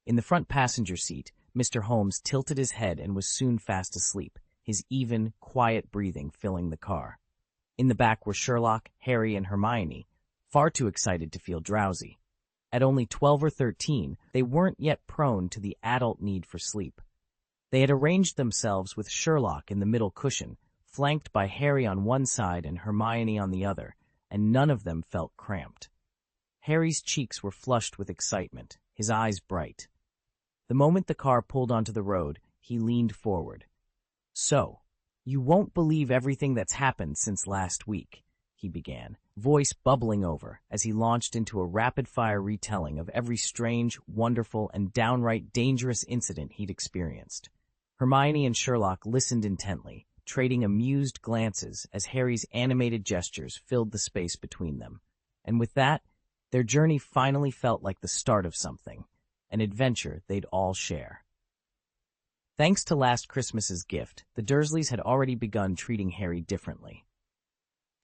In the front passenger seat, Mr. Holmes tilted his head and was soon fast asleep, his even, quiet breathing filling the car. In the back were Sherlock, Harry, and Hermione, far too excited to feel drowsy. At only 12 or 13, they weren't yet prone to the adult need for sleep. They had arranged themselves with Sherlock in the middle cushion, flanked by Harry on one side and Hermione on the other, and none of them felt cramped. Harry's cheeks were flushed with excitement, his eyes bright. The moment the car pulled onto the road, he leaned forward. "So, you won't believe everything that's happened since last week," he began, voice bubbling over as he launched into a rapid-fire retelling of every strange, wonderful, and downright dangerous incident he'd experienced. Hermione and Sherlock listened intently, trading amused glances as Harry's animated gestures filled the space between them. And with that, their journey finally felt like the start of something, an adventure they'd all share. Thanks to last Christmas's gift, the Dursleys had already begun treating Harry differently.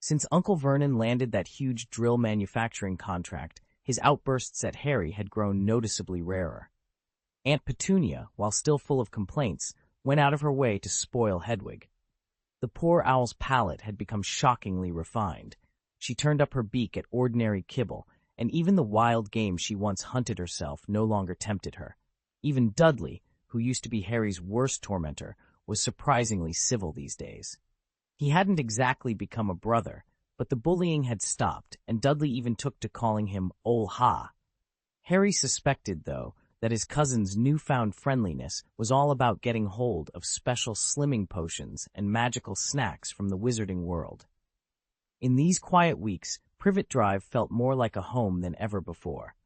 Since Uncle Vernon landed that huge drill manufacturing contract, his outbursts at Harry had grown noticeably rarer. Aunt Petunia, while still full of complaints, went out of her way to spoil Hedwig. The poor owl's palate had become shockingly refined. She turned up her beak at ordinary kibble, and even the wild game she once hunted herself no longer tempted her. Even Dudley, who used to be Harry's worst tormentor, was surprisingly civil these days. He hadn't exactly become a brother, but the bullying had stopped, and Dudley even took to calling him Ol Ha. Harry suspected, though, that his cousin's newfound friendliness was all about getting hold of special slimming potions and magical snacks from the wizarding world. In these quiet weeks, Privet Drive felt more like a home than ever before.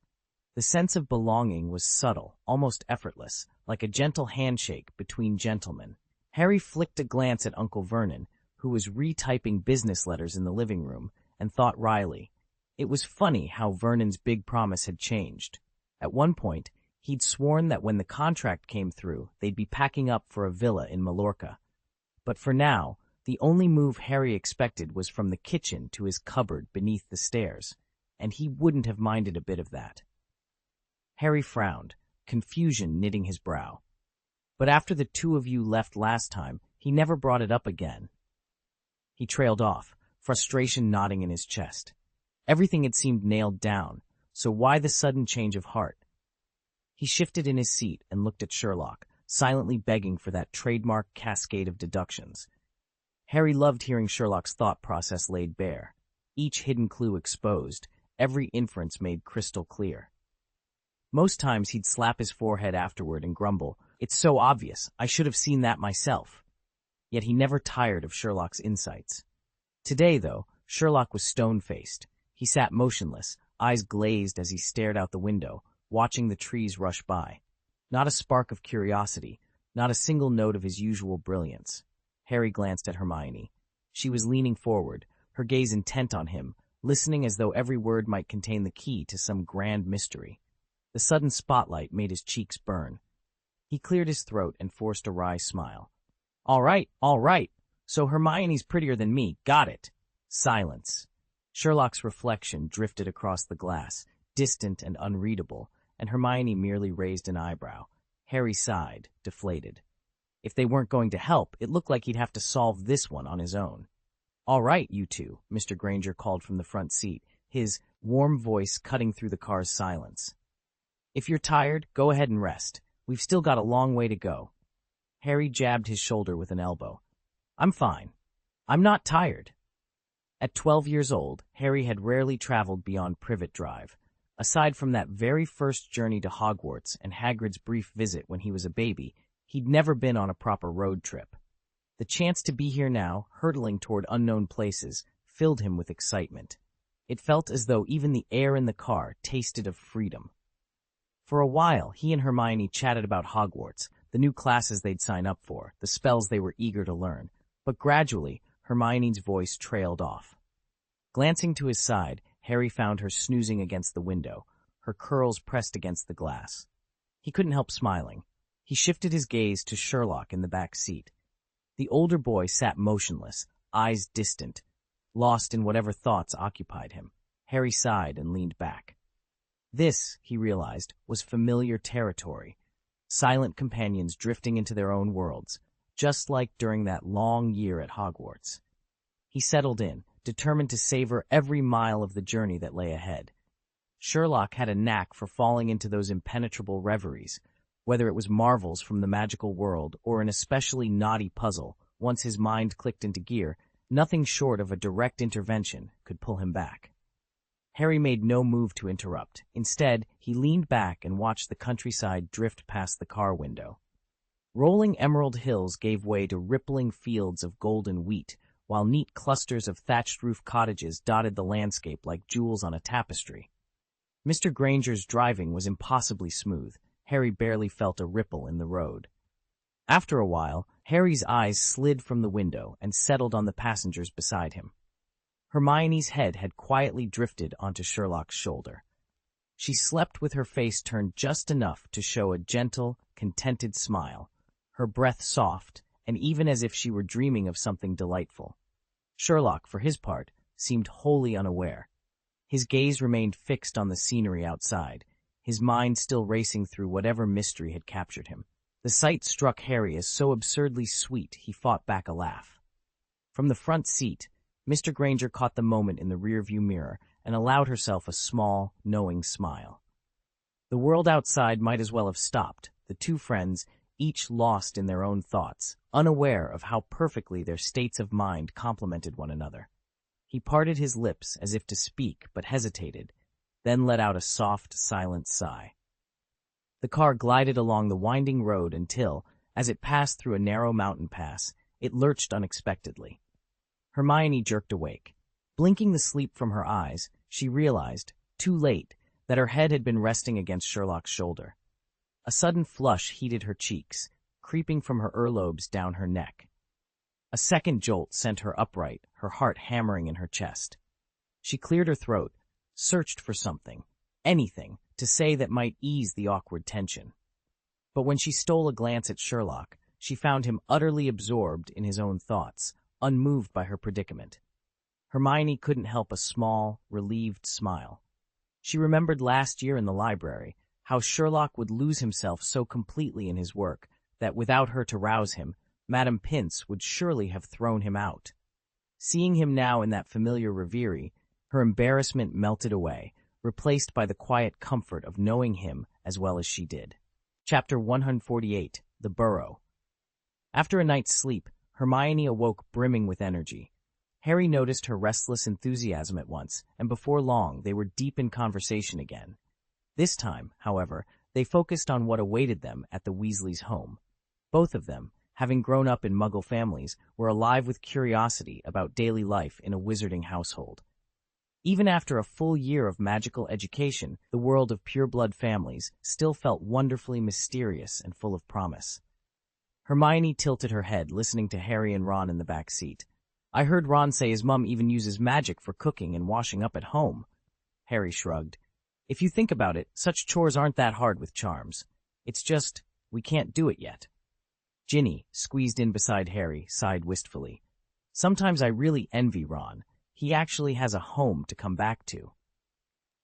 The sense of belonging was subtle, almost effortless, like a gentle handshake between gentlemen. Harry flicked a glance at Uncle Vernon, who was retyping business letters in the living room, and thought wryly. It was funny how Vernon's big promise had changed. At one point, he'd sworn that when the contract came through, they'd be packing up for a villa in Mallorca. But for now, the only move Harry expected was from the kitchen to his cupboard beneath the stairs, and he wouldn't have minded a bit of that. Harry frowned, confusion knitting his brow. But after the two of you left last time, he never brought it up again. He trailed off, frustration knotting in his chest. Everything had seemed nailed down, so why the sudden change of heart? He shifted in his seat and looked at Sherlock, silently begging for that trademark cascade of deductions. Harry loved hearing Sherlock's thought process laid bare, each hidden clue exposed, every inference made crystal clear. Most times he'd slap his forehead afterward and grumble, "It's so obvious, I should have seen that myself." Yet he never tired of Sherlock's insights. Today, though, Sherlock was stone-faced. He sat motionless, eyes glazed as he stared out the window, watching the trees rush by. Not a spark of curiosity, not a single note of his usual brilliance. Harry glanced at Hermione. She was leaning forward, her gaze intent on him, listening as though every word might contain the key to some grand mystery. The sudden spotlight made his cheeks burn. He cleared his throat and forced a wry smile. All right. So Hermione's prettier than me, got it." Silence. Sherlock's reflection drifted across the glass, distant and unreadable, and Hermione merely raised an eyebrow. Harry sighed, deflated. If they weren't going to help, it looked like he'd have to solve this one on his own. "All right, you two," Mr. Granger called from the front seat, his warm voice cutting through the car's silence. "If you're tired, go ahead and rest. We've still got a long way to go." Harry jabbed his shoulder with an elbow. "I'm fine. I'm not tired." At 12 years old, Harry had rarely traveled beyond Privet Drive. Aside from that very first journey to Hogwarts and Hagrid's brief visit when he was a baby, he'd never been on a proper road trip. The chance to be here now, hurtling toward unknown places, filled him with excitement. It felt as though even the air in the car tasted of freedom. For a while, he and Hermione chatted about Hogwarts, the new classes they'd sign up for, the spells they were eager to learn. But gradually, Hermione's voice trailed off. Glancing to his side, Harry found her snoozing against the window, her curls pressed against the glass. He couldn't help smiling. He shifted his gaze to Sherlock in the back seat. The older boy sat motionless, eyes distant, lost in whatever thoughts occupied him. Harry sighed and leaned back. This, he realized, was familiar territory. Silent companions drifting into their own worlds, just like during that long year at Hogwarts. He settled in, determined to savor every mile of the journey that lay ahead. Sherlock had a knack for falling into those impenetrable reveries, whether it was marvels from the magical world or an especially knotty puzzle. Once his mind clicked into gear, nothing short of a direct intervention could pull him back. Harry made no move to interrupt. Instead, he leaned back and watched the countryside drift past the car window. Rolling emerald hills gave way to rippling fields of golden wheat, while neat clusters of thatched-roof cottages dotted the landscape like jewels on a tapestry. Mr. Granger's driving was impossibly smooth. Harry barely felt a ripple in the road. After a while, Harry's eyes slid from the window and settled on the passengers beside him. Hermione's head had quietly drifted onto Sherlock's shoulder. She slept with her face turned just enough to show a gentle, contented smile, her breath soft, and even as if she were dreaming of something delightful. Sherlock, for his part, seemed wholly unaware. His gaze remained fixed on the scenery outside, his mind still racing through whatever mystery had captured him. The sight struck Harry as so absurdly sweet he fought back a laugh. From the front seat, Mr. Granger caught the moment in the rearview mirror and allowed herself a small, knowing smile. The world outside might as well have stopped, the two friends, each lost in their own thoughts, unaware of how perfectly their states of mind complemented one another. He parted his lips as if to speak, but hesitated, then let out a soft, silent sigh. The car glided along the winding road until, as it passed through a narrow mountain pass, it lurched unexpectedly. Hermione jerked awake. Blinking the sleep from her eyes, she realized, too late, that her head had been resting against Sherlock's shoulder. A sudden flush heated her cheeks, creeping from her earlobes down her neck. A second jolt sent her upright, her heart hammering in her chest. She cleared her throat, searched for something, anything, to say that might ease the awkward tension. But when she stole a glance at Sherlock, she found him utterly absorbed in his own thoughts, unmoved by her predicament. Hermione couldn't help a small, relieved smile. She remembered last year in the library how Sherlock would lose himself so completely in his work that without her to rouse him, Madame Pince would surely have thrown him out. Seeing him now in that familiar reverie, her embarrassment melted away, replaced by the quiet comfort of knowing him as well as she did. Chapter 148, The Burrow. After a night's sleep, Hermione awoke brimming with energy. Harry noticed her restless enthusiasm at once, and before long they were deep in conversation again. This time, however, they focused on what awaited them at the Weasleys' home. Both of them, having grown up in Muggle families, were alive with curiosity about daily life in a wizarding household. Even after a full year of magical education, the world of pureblood families still felt wonderfully mysterious and full of promise. Hermione tilted her head, listening to Harry and Ron in the back seat. "I heard Ron say his mum even uses magic for cooking and washing up at home." Harry shrugged. "If you think about it, such chores aren't that hard with charms. It's just, we can't do it yet." Ginny, squeezed in beside Harry, sighed wistfully. "Sometimes I really envy Ron. He actually has a home to come back to."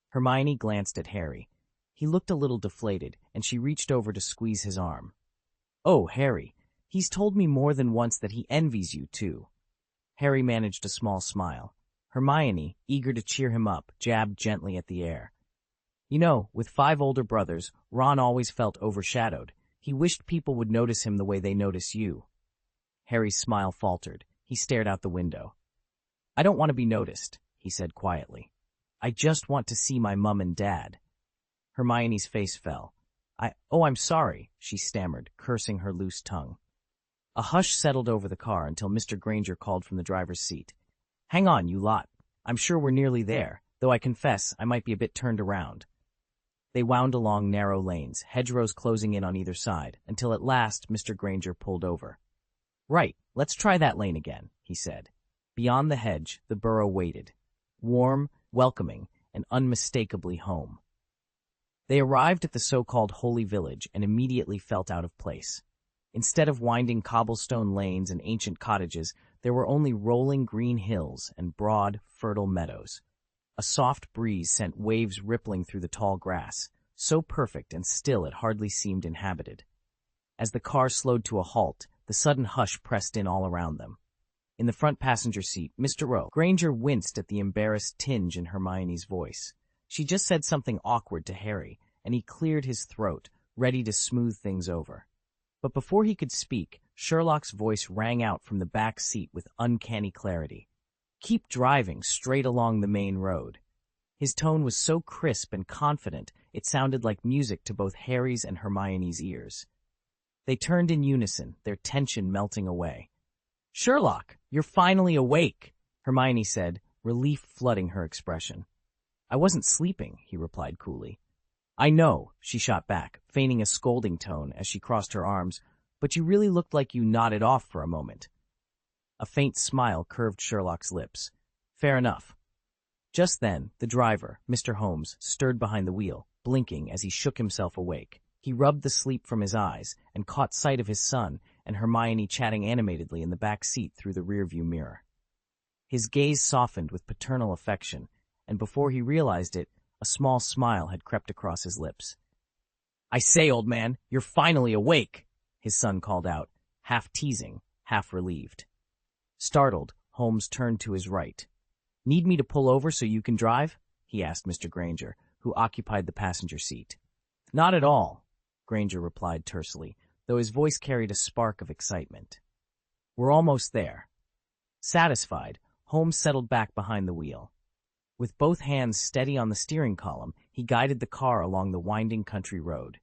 Hermione glanced at Harry. He looked a little deflated, and she reached over to squeeze his arm. "Oh, Harry, he's told me more than once that he envies you, too." Harry managed a small smile. Hermione, eager to cheer him up, jabbed gently at the air. "You know, with 5 older brothers, Ron always felt overshadowed. He wished people would notice him the way they notice you." Harry's smile faltered. He stared out the window. "I don't want to be noticed," he said quietly. "I just want to see my mum and dad." Hermione's face fell. I'm sorry," she stammered, cursing her loose tongue. A hush settled over the car until Mr. Granger called from the driver's seat. "Hang on, you lot. I'm sure we're nearly there, though I confess I might be a bit turned around." They wound along narrow lanes, hedgerows closing in on either side, until at last Mr. Granger pulled over. "Right, let's try that lane again," he said. Beyond the hedge, the burrow waited, warm, welcoming, and unmistakably home. They arrived at the so-called Holy Village and immediately felt out of place. Instead of winding cobblestone lanes and ancient cottages, there were only rolling green hills and broad, fertile meadows. A soft breeze sent waves rippling through the tall grass, so perfect and still it hardly seemed inhabited. As the car slowed to a halt, the sudden hush pressed in all around them. In the front passenger seat, Mr. Granger winced at the embarrassed tinge in Hermione's voice. She just said something awkward to Harry, and he cleared his throat, ready to smooth things over. But before he could speak, Sherlock's voice rang out from the back seat with uncanny clarity. "Keep driving straight along the main road." His tone was so crisp and confident, it sounded like music to both Harry's and Hermione's ears. They turned in unison, their tension melting away. "Sherlock, you're finally awake," Hermione said, relief flooding her expression. "I wasn't sleeping," he replied coolly. "I know," she shot back, feigning a scolding tone as she crossed her arms, "but you really looked like you nodded off for a moment." A faint smile curved Sherlock's lips. "Fair enough." Just then, the driver, Mr. Holmes, stirred behind the wheel, blinking as he shook himself awake. He rubbed the sleep from his eyes and caught sight of his son and Hermione chatting animatedly in the back seat through the rearview mirror. His gaze softened with paternal affection, and before he realized it, a small smile had crept across his lips. "I say, old man, you're finally awake," his son called out, half teasing, half relieved. Startled, Holmes turned to his right. "Need me to pull over so you can drive?" he asked Mr. Granger, who occupied the passenger seat. "Not at all," Granger replied tersely, though his voice carried a spark of excitement. "We're almost there." Satisfied, Holmes settled back behind the wheel. With both hands steady on the steering column, he guided the car along the winding country road.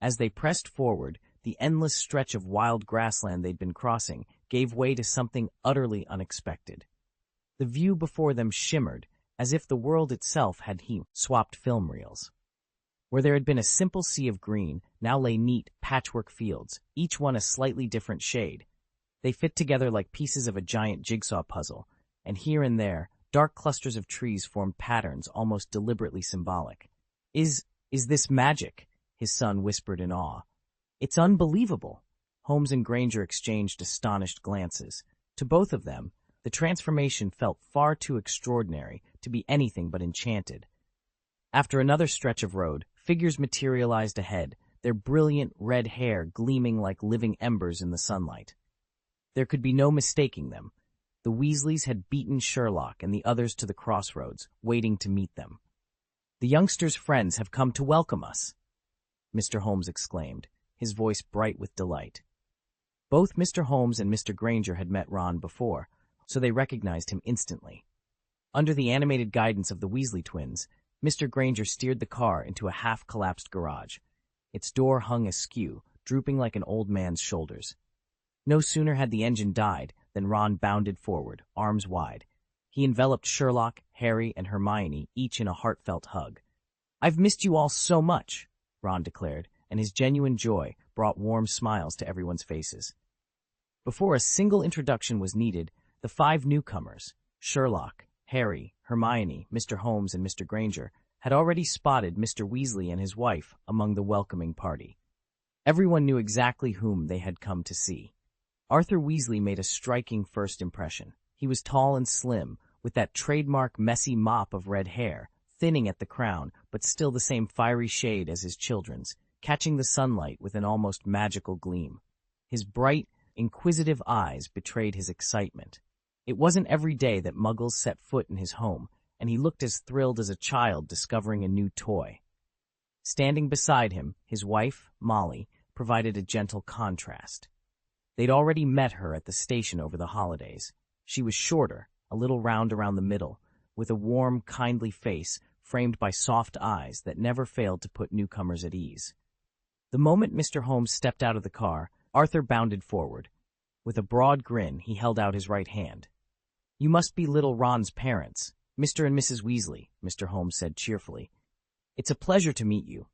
As they pressed forward, the endless stretch of wild grassland they'd been crossing gave way to something utterly unexpected. The view before them shimmered, as if the world itself had swapped film reels. Where there had been a simple sea of green, now lay neat, patchwork fields, each one a slightly different shade. They fit together like pieces of a giant jigsaw puzzle, and here and there, dark clusters of trees formed patterns almost deliberately symbolic. Is this magic?" his son whispered in awe. "It's unbelievable." Holmes and Granger exchanged astonished glances. To both of them, the transformation felt far too extraordinary to be anything but enchanted. After another stretch of road, figures materialized ahead, their brilliant red hair gleaming like living embers in the sunlight. There could be no mistaking them. The Weasleys had beaten Sherlock and the others to the crossroads, waiting to meet them. "The youngster's friends have come to welcome us," Mr. Holmes exclaimed, his voice bright with delight. Both Mr. Holmes and Mr. Granger had met Ron before, so they recognized him instantly. Under the animated guidance of the Weasley twins, Mr. Granger steered the car into a half-collapsed garage. Its door hung askew, drooping like an old man's shoulders. No sooner had the engine died than Ron bounded forward, arms wide. He enveloped Sherlock, Harry, and Hermione, each in a heartfelt hug. "I've missed you all so much," Ron declared, and his genuine joy brought warm smiles to everyone's faces. Before a single introduction was needed, the 5 newcomers, Sherlock, Harry, Hermione, Mr. Holmes, and Mr. Granger, had already spotted Mr. Weasley and his wife among the welcoming party. Everyone knew exactly whom they had come to see. Arthur Weasley made a striking first impression. He was tall and slim, with that trademark messy mop of red hair, thinning at the crown, but still the same fiery shade as his children's, catching the sunlight with an almost magical gleam. His bright, inquisitive eyes betrayed his excitement. It wasn't every day that Muggles set foot in his home, and he looked as thrilled as a child discovering a new toy. Standing beside him, his wife, Molly, provided a gentle contrast. They'd already met her at the station over the holidays. She was shorter, a little round around the middle, with a warm, kindly face framed by soft eyes that never failed to put newcomers at ease. The moment Mr. Holmes stepped out of the car, Arthur bounded forward. With a broad grin, he held out his right hand. "You must be little Ron's parents, Mr. and Mrs. Weasley," Mr. Holmes said cheerfully. "It's a pleasure to meet you."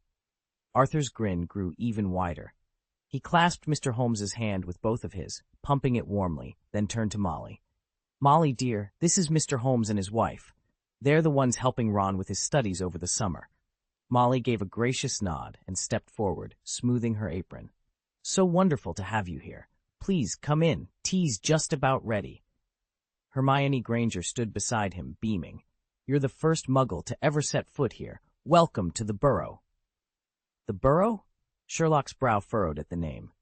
Arthur's grin grew even wider. He clasped Mr. Holmes's hand with both of his, pumping it warmly, then turned to Molly. "Molly, dear, this is Mr. Holmes and his wife. They're the ones helping Ron with his studies over the summer." Molly gave a gracious nod and stepped forward, smoothing her apron. "So wonderful to have you here. Please, come in. Tea's just about ready." Hermione Granger stood beside him, beaming. "You're the first Muggle to ever set foot here. Welcome to the Burrow." "The Burrow?" Sherlock's brow furrowed at the name.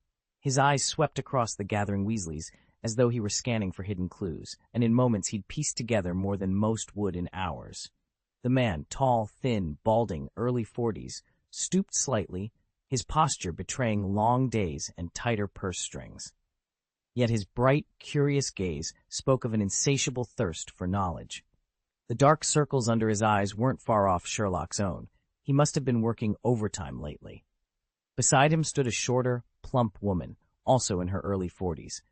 His eyes swept across the gathering Weasleys as though he were scanning for hidden clues, and in moments he'd pieced together more than most would in hours. The man, tall, thin, balding, early 40s, stooped slightly, his posture betraying long days and tighter purse strings. Yet his bright, curious gaze spoke of an insatiable thirst for knowledge. The dark circles under his eyes weren't far off Sherlock's own. He must have been working overtime lately. Beside him stood a shorter, plump woman, also in her early 40s.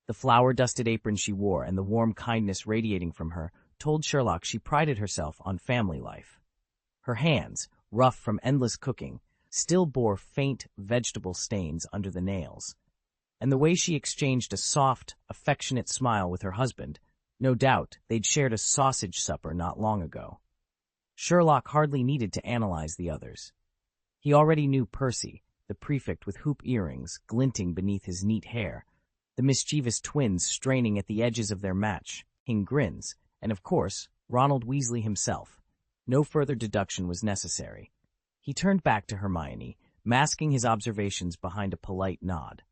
The flour-dusted apron she wore and the warm kindness radiating from her told Sherlock she prided herself on family life. Her hands, rough from endless cooking, still bore faint vegetable stains under the nails. And the way she exchanged a soft, affectionate smile with her husband, no doubt they'd shared a sausage supper not long ago. Sherlock hardly needed to analyze the others. He already knew Percy, the prefect with hoop earrings glinting beneath his neat hair, the mischievous twins straining at the edges of their match, grins, and of course, Ronald Weasley himself. No further deduction was necessary. He turned back to Hermione, masking his observations behind a polite nod.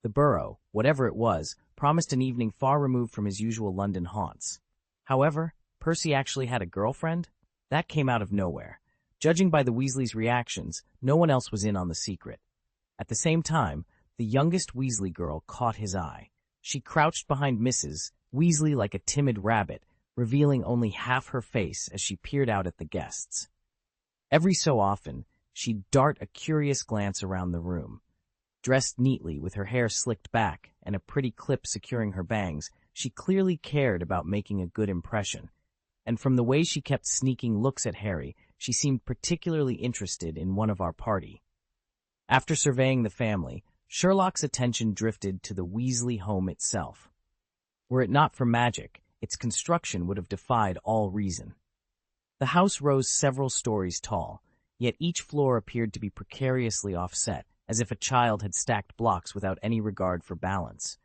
The Burrow, whatever it was, promised an evening far removed from his usual London haunts. However, Percy actually had a girlfriend? That came out of nowhere. Judging by the Weasleys' reactions, no one else was in on the secret. At the same time, the youngest Weasley girl caught his eye. She crouched behind Mrs. Weasley like a timid rabbit, revealing only half her face as she peered out at the guests. Every so often, she'd dart a curious glance around the room. Dressed neatly, with her hair slicked back and a pretty clip securing her bangs, she clearly cared about making a good impression. And from the way she kept sneaking looks at Harry, she seemed particularly interested in one of our party. After surveying the family, Sherlock's attention drifted to the Weasley home itself. Were it not for magic, its construction would have defied all reason. The house rose several stories tall, yet each floor appeared to be precariously offset, as if a child had stacked blocks without any regard for balance.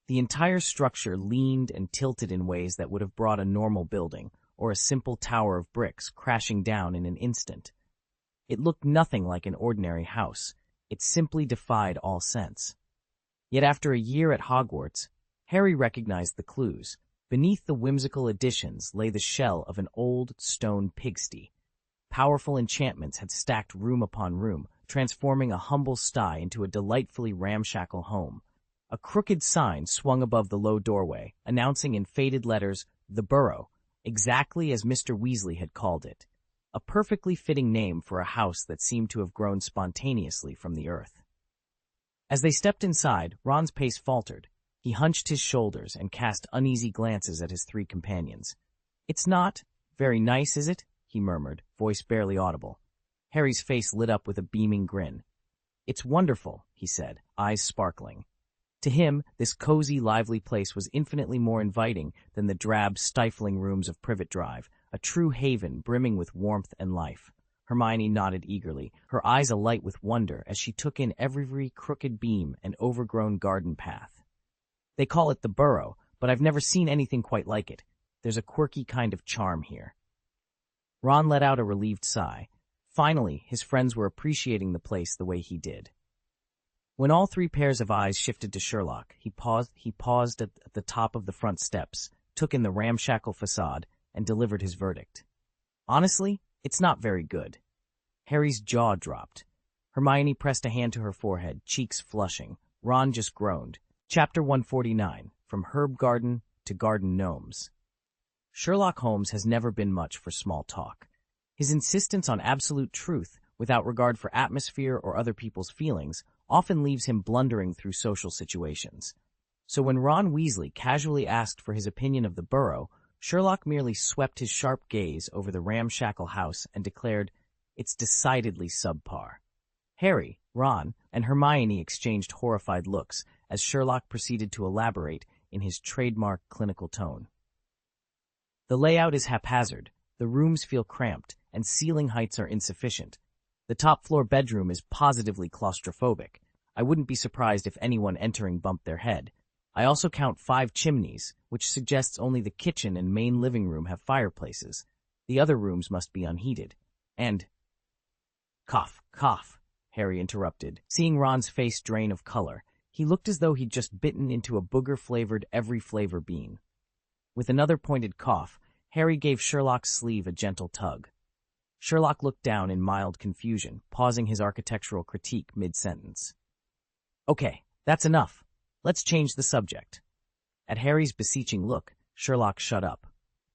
The entire structure leaned and tilted in ways that would have brought a normal building, or a simple tower of bricks, crashing down in an instant. It looked nothing like an ordinary house. It simply defied all sense. Yet after a year at Hogwarts, Harry recognized the clues. Beneath the whimsical additions lay the shell of an old stone pigsty. Powerful enchantments had stacked room upon room, transforming a humble sty into a delightfully ramshackle home. A crooked sign swung above the low doorway, announcing in faded letters, "The Burrow," exactly as Mr. Weasley had called it. A perfectly fitting name for a house that seemed to have grown spontaneously from the earth. As they stepped inside, Ron's pace faltered. He hunched his shoulders and cast uneasy glances at his three companions. "It's not very nice, is it?" he murmured, voice barely audible. Harry's face lit up with a beaming grin. "It's wonderful," he said, eyes sparkling. To him, this cozy, lively place was infinitely more inviting than the drab, stifling rooms of Privet Drive, a true haven brimming with warmth and life. Hermione nodded eagerly, her eyes alight with wonder as she took in every crooked beam and overgrown garden path. "They call it the Burrow, but I've never seen anything quite like it. There's a quirky kind of charm here." Ron let out a relieved sigh. Finally, his friends were appreciating the place the way he did. When all three pairs of eyes shifted to Sherlock, he paused at the top of the front steps, took in the ramshackle facade, and delivered his verdict. "Honestly, it's not very good." Harry's jaw dropped. Hermione pressed a hand to her forehead, cheeks flushing. Ron just groaned. Chapter 149, From Herb Garden to Garden Gnomes. Sherlock Holmes has never been much for small talk. His insistence on absolute truth, without regard for atmosphere or other people's feelings, often leaves him blundering through social situations. So when Ron Weasley casually asked for his opinion of the Burrow, Sherlock merely swept his sharp gaze over the ramshackle house and declared, "It's decidedly subpar." Harry, Ron, and Hermione exchanged horrified looks as Sherlock proceeded to elaborate in his trademark clinical tone. "The layout is haphazard, the rooms feel cramped, and ceiling heights are insufficient. The top-floor bedroom is positively claustrophobic. I wouldn't be surprised if anyone entering bumped their head. I also count 5 chimneys, which suggests only the kitchen and main living room have fireplaces. The other rooms must be unheated. And—" "Cough, cough," Harry interrupted. Seeing Ron's face drain of color, he looked as though he'd just bitten into a booger-flavored every-flavor bean. With another pointed cough, Harry gave Sherlock's sleeve a gentle tug. Sherlock looked down in mild confusion, pausing his architectural critique mid-sentence. "Okay, that's enough. Let's change the subject." At Harry's beseeching look, Sherlock shut up.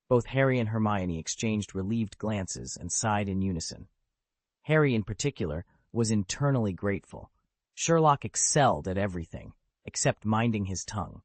Both Harry and Hermione exchanged relieved glances and sighed in unison. Harry, in particular, was internally grateful. Sherlock excelled at everything, except minding his tongue.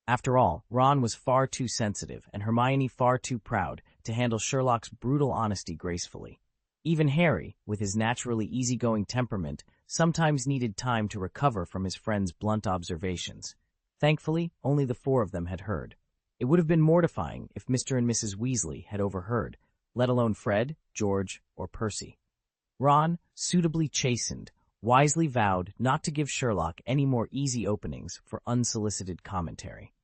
After all, Ron was far too sensitive and Hermione far too proud to handle Sherlock's brutal honesty gracefully. Even Harry, with his naturally easygoing temperament, sometimes needed time to recover from his friend's blunt observations. Thankfully, only the 4 of them had heard. It would have been mortifying if Mr. and Mrs. Weasley had overheard, let alone Fred, George, or Percy. Ron, suitably chastened, wisely vowed not to give Sherlock any more easy openings for unsolicited commentary.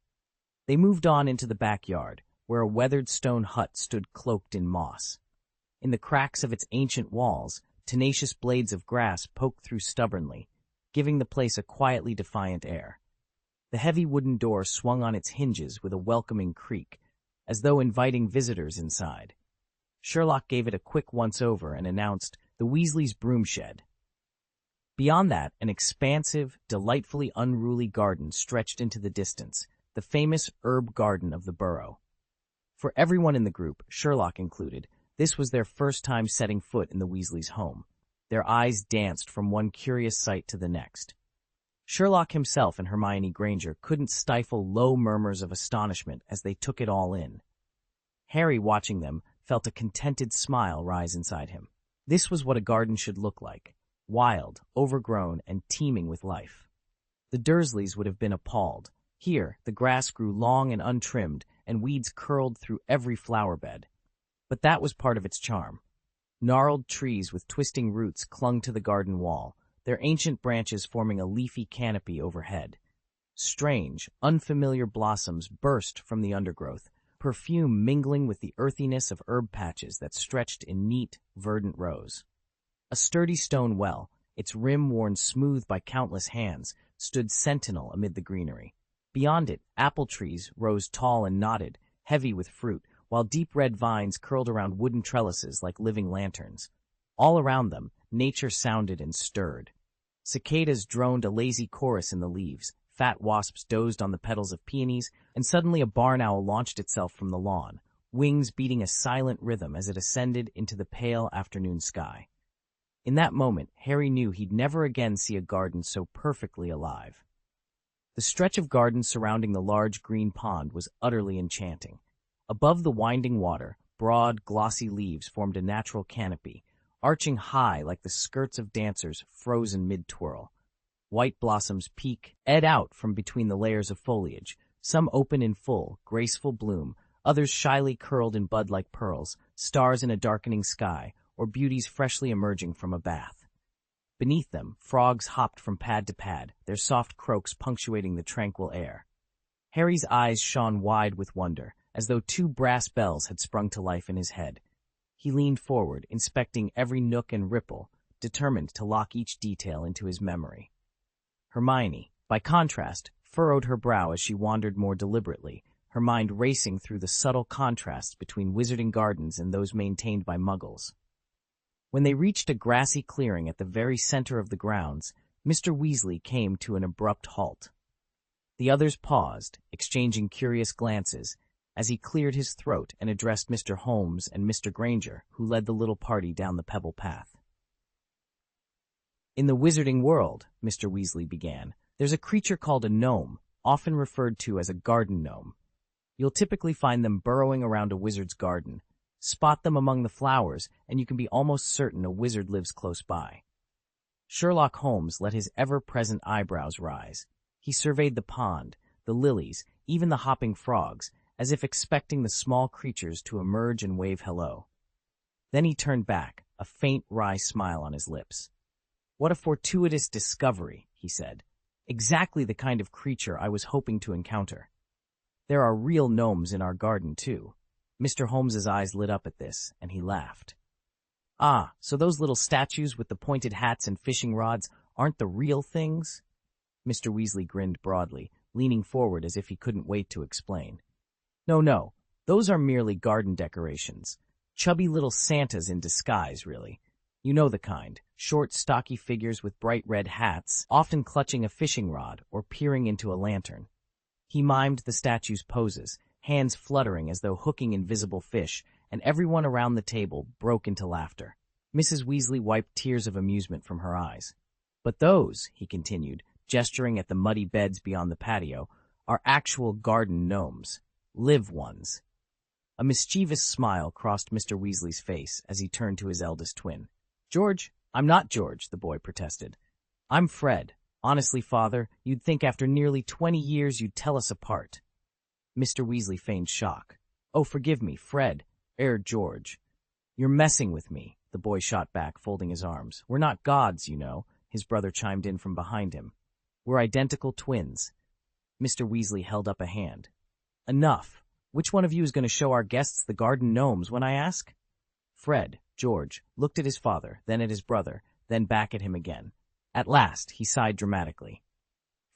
They moved on into the backyard, where a weathered stone hut stood cloaked in moss. In the cracks of its ancient walls, tenacious blades of grass poked through stubbornly, giving the place a quietly defiant air. The heavy wooden door swung on its hinges with a welcoming creak, as though inviting visitors inside. Sherlock gave it a quick once-over and announced, "The Weasleys' broom shed." Beyond that, an expansive, delightfully unruly garden stretched into the distance, the famous herb garden of the burrow. For everyone in the group, Sherlock included, this was their first time setting foot in the Weasleys' home. Their eyes danced from one curious sight to the next. Sherlock himself and Hermione Granger couldn't stifle low murmurs of astonishment as they took it all in. Harry, watching them, felt a contented smile rise inside him. This was what a garden should look like, wild, overgrown, and teeming with life. The Dursleys would have been appalled. Here, the grass grew long and untrimmed, and weeds curled through every flower bed. But that was part of its charm. Gnarled trees with twisting roots clung to the garden wall, their ancient branches forming a leafy canopy overhead. Strange, unfamiliar blossoms burst from the undergrowth, perfume mingling with the earthiness of herb patches that stretched in neat, verdant rows. A sturdy stone well, its rim worn smooth by countless hands, stood sentinel amid the greenery. Beyond it, apple trees rose tall and knotted, heavy with fruit, while deep red vines curled around wooden trellises like living lanterns. All around them, nature sounded and stirred. Cicadas droned a lazy chorus in the leaves, fat wasps dozed on the petals of peonies, and suddenly a barn owl launched itself from the lawn, wings beating a silent rhythm as it ascended into the pale afternoon sky. In that moment, Harry knew he'd never again see a garden so perfectly alive. The stretch of garden surrounding the large green pond was utterly enchanting. Above the winding water, broad, glossy leaves formed a natural canopy, arching high like the skirts of dancers frozen mid-twirl. White blossoms ed out from between the layers of foliage, some open in full, graceful bloom, others shyly curled in bud like pearls, stars in a darkening sky, or beauties freshly emerging from a bath. Beneath them, frogs hopped from pad to pad, their soft croaks punctuating the tranquil air. Harry's eyes shone wide with wonder, as though two brass bells had sprung to life in his head. He leaned forward, inspecting every nook and ripple, determined to lock each detail into his memory. Hermione, by contrast, furrowed her brow as she wandered more deliberately, her mind racing through the subtle contrasts between wizarding gardens and those maintained by muggles. When they reached a grassy clearing at the very center of the grounds, Mr. Weasley came to an abrupt halt. The others paused, exchanging curious glances, as he cleared his throat and addressed Mr. Holmes and Mr. Granger, who led the little party down the pebble path. "In the wizarding world," Mr. Weasley began, "there's a creature called a gnome, often referred to as a garden gnome. You'll typically find them burrowing around a wizard's garden. Spot them among the flowers, and you can be almost certain a wizard lives close by." Sherlock Holmes let his ever-present eyebrows rise. He surveyed the pond, the lilies, even the hopping frogs, as if expecting the small creatures to emerge and wave hello. Then he turned back, a faint, wry smile on his lips. "What a fortuitous discovery," he said. "Exactly the kind of creature I was hoping to encounter. There are real gnomes in our garden, too." Mr. Holmes's eyes lit up at this, and he laughed. "Ah, so those little statues with the pointed hats and fishing rods aren't the real things?" Mr. Weasley grinned broadly, leaning forward as if he couldn't wait to explain. No, those are merely garden decorations. Chubby little Santas in disguise, really. You know the kind, short, stocky figures with bright red hats, often clutching a fishing rod or peering into a lantern." He mimed the statue's poses, hands fluttering as though hooking invisible fish, and everyone around the table broke into laughter. Mrs. Weasley wiped tears of amusement from her eyes. "But those," he continued, gesturing at the muddy beds beyond the patio, "are actual garden gnomes. Live ones." A mischievous smile crossed Mr. Weasley's face as he turned to his eldest twin. "George, I'm not George," the boy protested. "I'm Fred. Honestly, Father, you'd think after nearly 20 years you'd tell us apart." Mr. Weasley feigned shock. "Oh, forgive me, Fred, George." "You're messing with me," the boy shot back, folding his arms. "We're not gods, you know," his brother chimed in from behind him. "We're identical twins." Mr. Weasley held up a hand. Enough. Which one of you is going to show our guests the garden gnomes when I ask? Fred, George, looked at his father, then at his brother, then back at him again. At last, he sighed dramatically.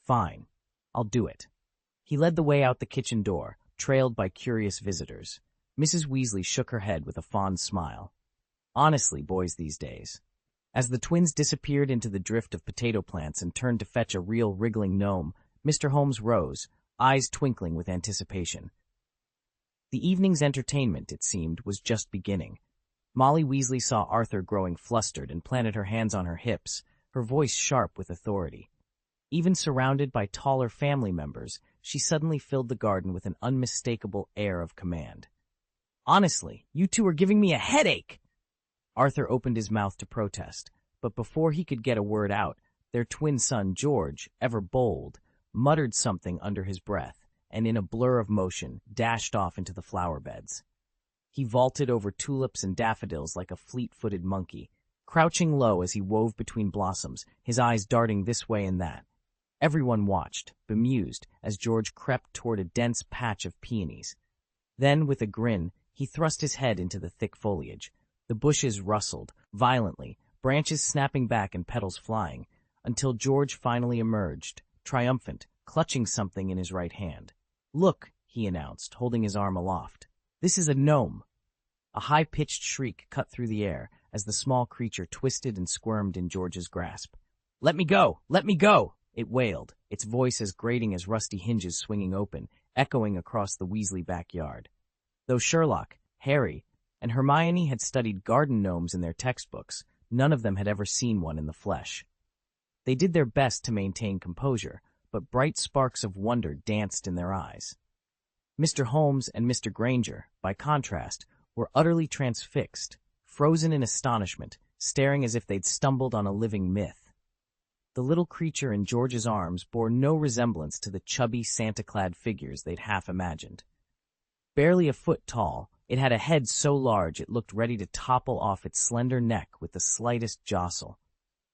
Fine. I'll do it. He led the way out the kitchen door, trailed by curious visitors. Mrs. Weasley shook her head with a fond smile. Honestly, boys these days. As the twins disappeared into the drift of potato plants and turned to fetch a real wriggling gnome, Mr. Holmes rose, eyes twinkling with anticipation. The evening's entertainment, it seemed, was just beginning. Molly Weasley saw Arthur growing flustered and planted her hands on her hips, her voice sharp with authority. Even surrounded by taller family members, she suddenly filled the garden with an unmistakable air of command. Honestly, you two are giving me a headache! Arthur opened his mouth to protest, but before he could get a word out, their twin son George, ever bold, muttered something under his breath, and in a blur of motion dashed off into the flower beds. He vaulted over tulips and daffodils like a fleet-footed monkey, crouching low as he wove between blossoms, his eyes darting this way and that. Everyone watched, bemused, as George crept toward a dense patch of peonies. Then, with a grin, he thrust his head into the thick foliage. The bushes rustled, violently, branches snapping back and petals flying, until George finally emerged, triumphant, clutching something in his right hand. Look, he announced, holding his arm aloft. This is a gnome. A high-pitched shriek cut through the air as the small creature twisted and squirmed in George's grasp. Let me go! Let me go! It wailed, its voice as grating as rusty hinges swinging open, echoing across the Weasley backyard. Though Sherlock, Harry, and Hermione had studied garden gnomes in their textbooks, none of them had ever seen one in the flesh. They did their best to maintain composure, but bright sparks of wonder danced in their eyes. Mr. Holmes and Mr. Granger, by contrast, were utterly transfixed, frozen in astonishment, staring as if they'd stumbled on a living myth. The little creature in George's arms bore no resemblance to the chubby Santa-clad figures they'd half imagined. Barely a foot tall, it had a head so large it looked ready to topple off its slender neck with the slightest jostle.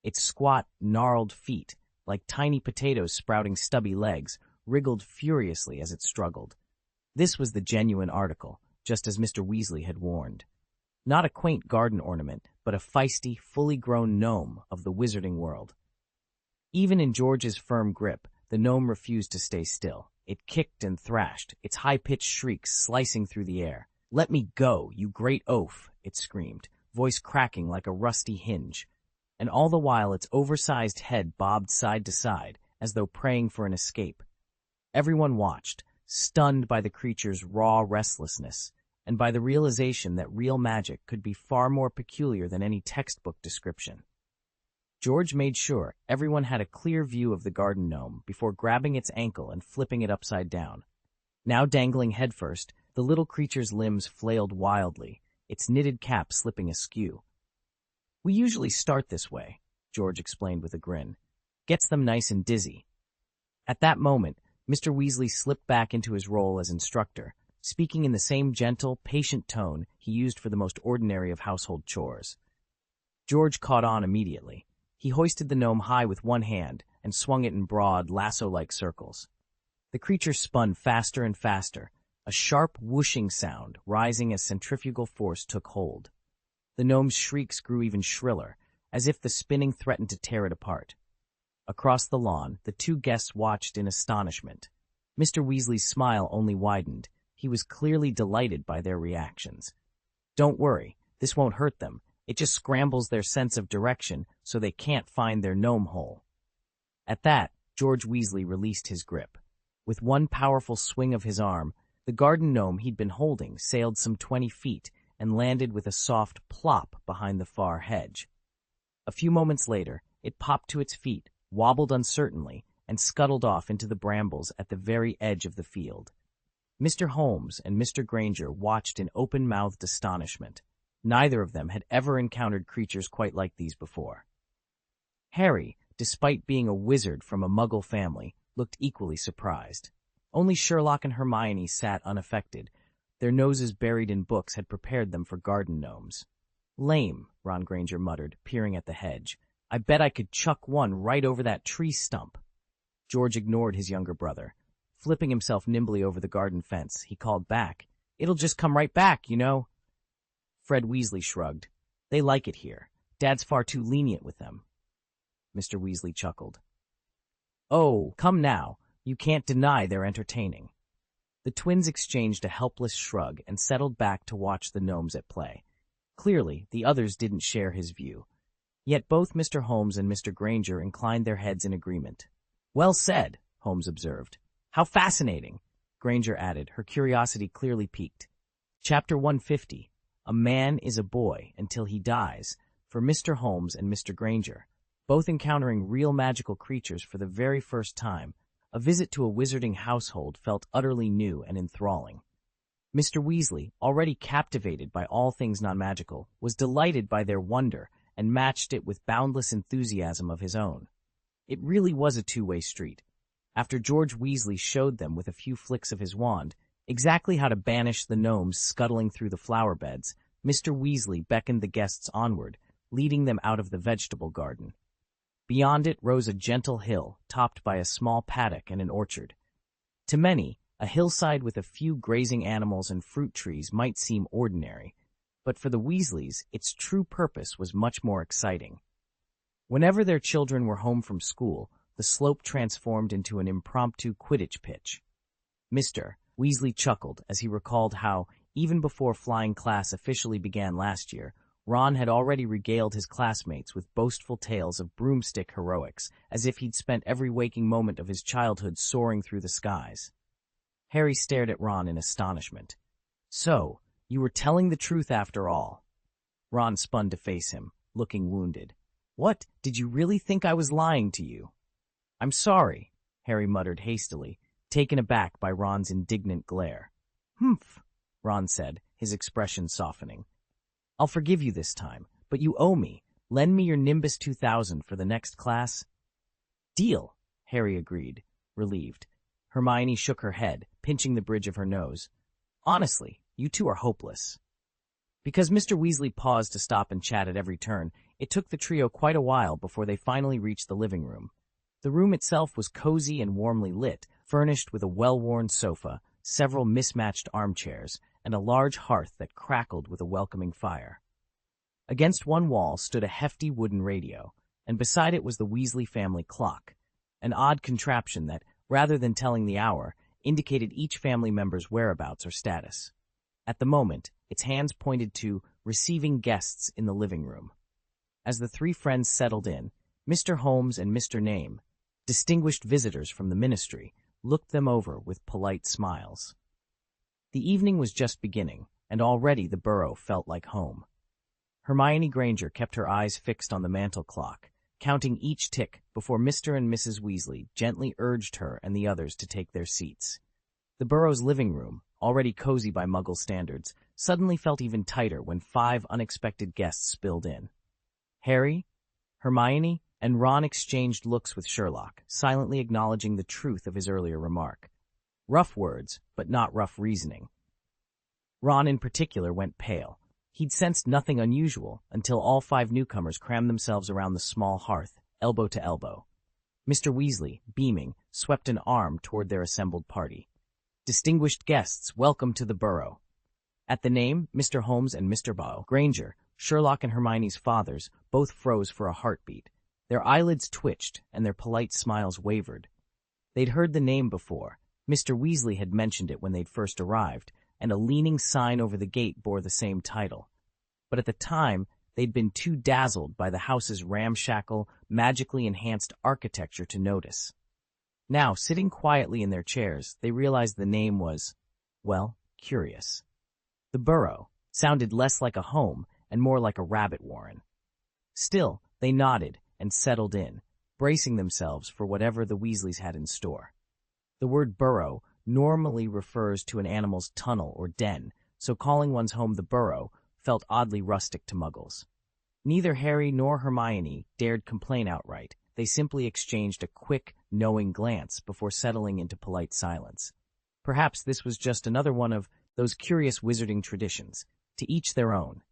Its squat, gnarled feet, like tiny potatoes sprouting stubby legs, wriggled furiously as it struggled. This was the genuine article, just as Mr. Weasley had warned. Not a quaint garden ornament, but a feisty, fully grown gnome of the wizarding world. Even in George's firm grip, the gnome refused to stay still. It kicked and thrashed, its high-pitched shrieks slicing through the air. "Let me go, you great oaf!" it screamed, voice cracking like a rusty hinge. And all the while its oversized head bobbed side to side, as though praying for an escape. Everyone watched, stunned by the creature's raw restlessness, and by the realization that real magic could be far more peculiar than any textbook description. George made sure everyone had a clear view of the garden gnome before grabbing its ankle and flipping it upside down. Now dangling headfirst, the little creature's limbs flailed wildly, its knitted cap slipping askew. "We usually start this way," George explained with a grin. "Gets them nice and dizzy." At that moment, Mr. Weasley slipped back into his role as instructor, speaking in the same gentle, patient tone he used for the most ordinary of household chores. George caught on immediately. He hoisted the gnome high with one hand and swung it in broad, lasso-like circles. The creature spun faster and faster, a sharp whooshing sound rising as centrifugal force took hold. The gnome's shrieks grew even shriller, as if the spinning threatened to tear it apart. Across the lawn, the two guests watched in astonishment. Mr. Weasley's smile only widened. He was clearly delighted by their reactions. "Don't worry, this won't hurt them. It just scrambles their sense of direction so they can't find their gnome hole." At that, George Weasley released his grip. With one powerful swing of his arm, the garden gnome he'd been holding sailed some 20 feet and landed with a soft plop behind the far hedge. A few moments later, it popped to its feet, wobbled uncertainly, and scuttled off into the brambles at the very edge of the field. Mr. Holmes and Mr. Granger watched in open-mouthed astonishment. Neither of them had ever encountered creatures quite like these before. Harry, despite being a wizard from a Muggle family, looked equally surprised. Only Sherlock and Hermione sat unaffected. Their noses buried in books had prepared them for garden gnomes. "Lame," Ron Granger muttered, peering at the hedge. "I bet I could chuck one right over that tree stump." George ignored his younger brother. Flipping himself nimbly over the garden fence, he called back, "It'll just come right back, you know." Fred Weasley shrugged. "They like it here. Dad's far too lenient with them." Mr. Weasley chuckled. "Oh, come now. You can't deny they're entertaining." The twins exchanged a helpless shrug and settled back to watch the gnomes at play. Clearly, the others didn't share his view. Yet both Mr. Holmes and Mr. Granger inclined their heads in agreement. "Well said," Holmes observed. "How fascinating," Granger added, her curiosity clearly piqued. Chapter 150, A Man is a Boy Until He Dies, for Mr. Holmes and Mr. Granger, both encountering real magical creatures for the very first time. A visit to a wizarding household felt utterly new and enthralling. Mr. Weasley, already captivated by all things non-magical, was delighted by their wonder and matched it with boundless enthusiasm of his own. It really was a two-way street. After George Weasley showed them with a few flicks of his wand exactly how to banish the gnomes scuttling through the flower beds, Mr. Weasley beckoned the guests onward, leading them out of the vegetable garden. Beyond it rose a gentle hill, topped by a small paddock and an orchard. To many, a hillside with a few grazing animals and fruit trees might seem ordinary, but for the Weasleys, its true purpose was much more exciting. Whenever their children were home from school, the slope transformed into an impromptu Quidditch pitch. Mr. Weasley chuckled as he recalled how, even before flying class officially began last year, Ron had already regaled his classmates with boastful tales of broomstick heroics, as if he'd spent every waking moment of his childhood soaring through the skies. Harry stared at Ron in astonishment. "So, you were telling the truth after all." Ron spun to face him, looking wounded. "What, did you really think I was lying to you?" "I'm sorry," Harry muttered hastily, taken aback by Ron's indignant glare. "Humph," Ron said, his expression softening. "I'll forgive you this time, but you owe me. Lend me your Nimbus 2000 for the next class." "Deal," Harry agreed, relieved. Hermione shook her head, pinching the bridge of her nose. "Honestly, you two are hopeless." Because Mr. Weasley paused to stop and chat at every turn, it took the trio quite a while before they finally reached the living room. The room itself was cozy and warmly lit, furnished with a well-worn sofa, several mismatched armchairs, and a large hearth that crackled with a welcoming fire. Against one wall stood a hefty wooden radio, and beside it was the Weasley family clock, an odd contraption that, rather than telling the hour, indicated each family member's whereabouts or status. At the moment, its hands pointed to receiving guests in the living room. As the three friends settled in, Mr. Holmes and Mr. Name, distinguished visitors from the ministry, looked them over with polite smiles. The evening was just beginning, and already the burrow felt like home. Hermione Granger kept her eyes fixed on the mantel clock, counting each tick before Mr. and Mrs. Weasley gently urged her and the others to take their seats. The burrow's living room, already cozy by Muggle standards, suddenly felt even tighter when 5 unexpected guests spilled in. Harry, Hermione, and Ron exchanged looks with Sherlock, silently acknowledging the truth of his earlier remark. Rough words, but not rough reasoning. Ron in particular went pale. He'd sensed nothing unusual until all 5 newcomers crammed themselves around the small hearth, elbow to elbow. Mr. Weasley, beaming, swept an arm toward their assembled party. "Distinguished guests, welcome to the burrow." At the name, Mr. Holmes and Mr. Granger, Sherlock and Hermione's fathers, both froze for a heartbeat. Their eyelids twitched, and their polite smiles wavered. They'd heard the name before. Mr. Weasley had mentioned it when they'd first arrived, and a leaning sign over the gate bore the same title. But at the time, they'd been too dazzled by the house's ramshackle, magically enhanced architecture to notice. Now, sitting quietly in their chairs, they realized the name was, well, curious. The burrow sounded less like a home and more like a rabbit warren. Still, they nodded and settled in, bracing themselves for whatever the Weasleys had in store. The word burrow normally refers to an animal's tunnel or den, so calling one's home the burrow felt oddly rustic to Muggles. Neither Harry nor Hermione dared complain outright. They simply exchanged a quick, knowing glance before settling into polite silence. Perhaps this was just another one of those curious wizarding traditions, to each their own.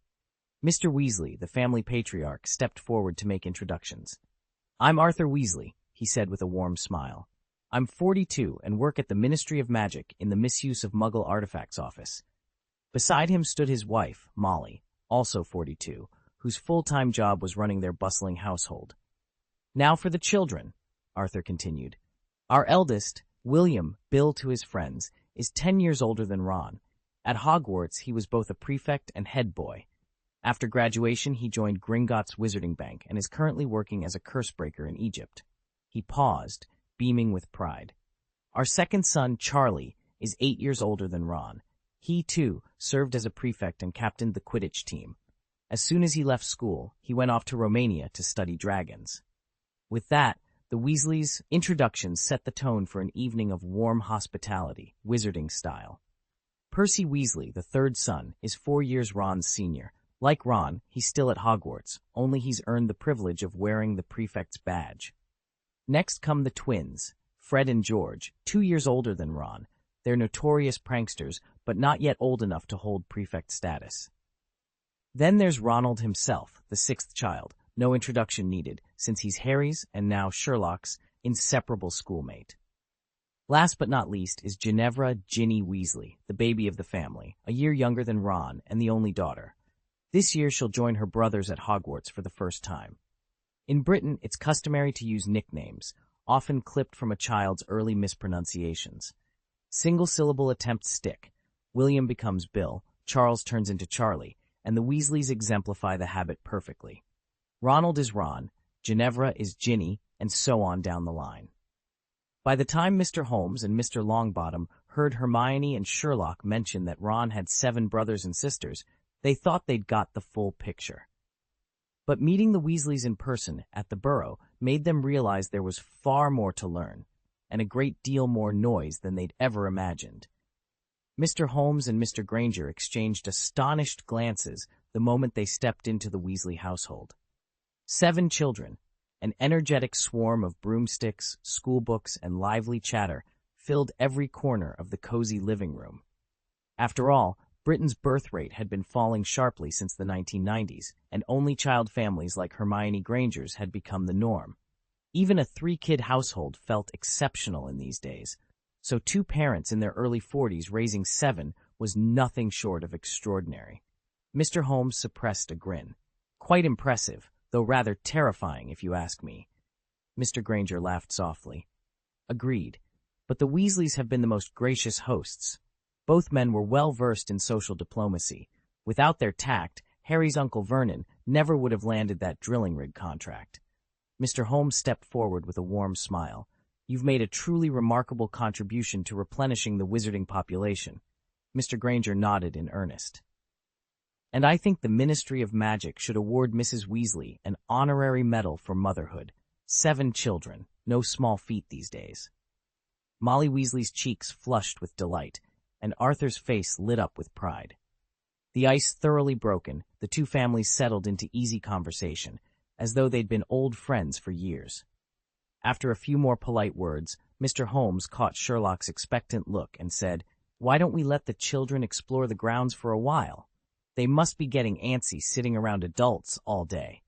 Mr. Weasley, the family patriarch, stepped forward to make introductions. "I'm Arthur Weasley," he said with a warm smile. I'm 42 and work at the Ministry of Magic in the Misuse of Muggle Artifacts office. Beside him stood his wife, Molly, also 42, whose full-time job was running their bustling household. Now for the children, Arthur continued. Our eldest, William, Bill to his friends, is 10 years older than Ron. At Hogwarts, he was both a prefect and head boy. After graduation, he joined Gringotts Wizarding Bank and is currently working as a cursebreaker in Egypt. He paused, beaming with pride. Our second son, Charlie, is 8 years older than Ron. He, too, served as a prefect and captained the Quidditch team. As soon as he left school, he went off to Romania to study dragons. With that, the Weasleys' introductions set the tone for an evening of warm hospitality, wizarding style. Percy Weasley, the third son, is 4 years Ron's senior. Like Ron, he's still at Hogwarts, only he's earned the privilege of wearing the prefect's badge. Next come the twins, Fred and George, 2 years older than Ron. They're notorious pranksters, but not yet old enough to hold prefect status. Then there's Ronald himself, the sixth child. No introduction needed, since he's Harry's and now Sherlock's inseparable schoolmate. Last but not least is Ginevra Ginny Weasley, the baby of the family, a year younger than Ron and the only daughter. This year she'll join her brothers at Hogwarts for the first time. In Britain, it's customary to use nicknames, often clipped from a child's early mispronunciations. Single-syllable attempts stick. William becomes Bill, Charles turns into Charlie, and the Weasleys exemplify the habit perfectly. Ronald is Ron, Ginevra is Ginny, and so on down the line. By the time Mr. Holmes and Mr. Longbottom heard Hermione and Sherlock mention that Ron had 7 brothers and sisters, they thought they'd got the full picture. But meeting the Weasleys in person at the Burrow made them realize there was far more to learn, and a great deal more noise than they'd ever imagined. Mr. Holmes and Mr. Granger exchanged astonished glances the moment they stepped into the Weasley household. 7 children, an energetic swarm of broomsticks, schoolbooks, and lively chatter filled every corner of the cozy living room. After all, Britain's birth rate had been falling sharply since the 1990s, and only-child families like Hermione Granger's had become the norm. Even a 3-kid household felt exceptional in these days, so 2 parents in their early 40s raising 7 was nothing short of extraordinary. Mr. Holmes suppressed a grin. Quite impressive, though rather terrifying if you ask me. Mr. Granger laughed softly. Agreed, but the Weasleys have been the most gracious hosts. Both men were well-versed in social diplomacy. Without their tact, Harry's Uncle Vernon never would have landed that drilling rig contract. Mr. Holmes stepped forward with a warm smile. You've made a truly remarkable contribution to replenishing the wizarding population. Mr. Granger nodded in earnest. And I think the Ministry of Magic should award Mrs. Weasley an honorary medal for motherhood. 7 children, no small feat these days. Molly Weasley's cheeks flushed with delight, and Arthur's face lit up with pride. The ice thoroughly broken, the 2 families settled into easy conversation, as though they'd been old friends for years. After a few more polite words, Mr. Holmes caught Sherlock's expectant look and said, "Why don't we let the children explore the grounds for a while? They must be getting antsy sitting around adults all day."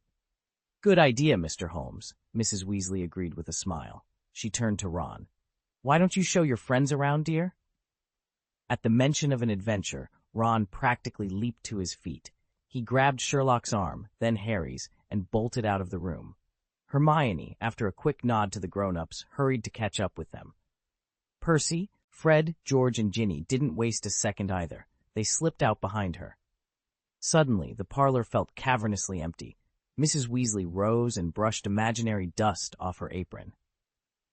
"Good idea, Mr. Holmes," Mrs. Weasley agreed with a smile. She turned to Ron. "Why don't you show your friends around, dear?" At the mention of an adventure, Ron practically leaped to his feet. He grabbed Sherlock's arm, then Harry's, and bolted out of the room. Hermione, after a quick nod to the grown-ups, hurried to catch up with them. Percy, Fred, George, and Ginny didn't waste a second either. They slipped out behind her. Suddenly, the parlor felt cavernously empty. Mrs. Weasley rose and brushed imaginary dust off her apron.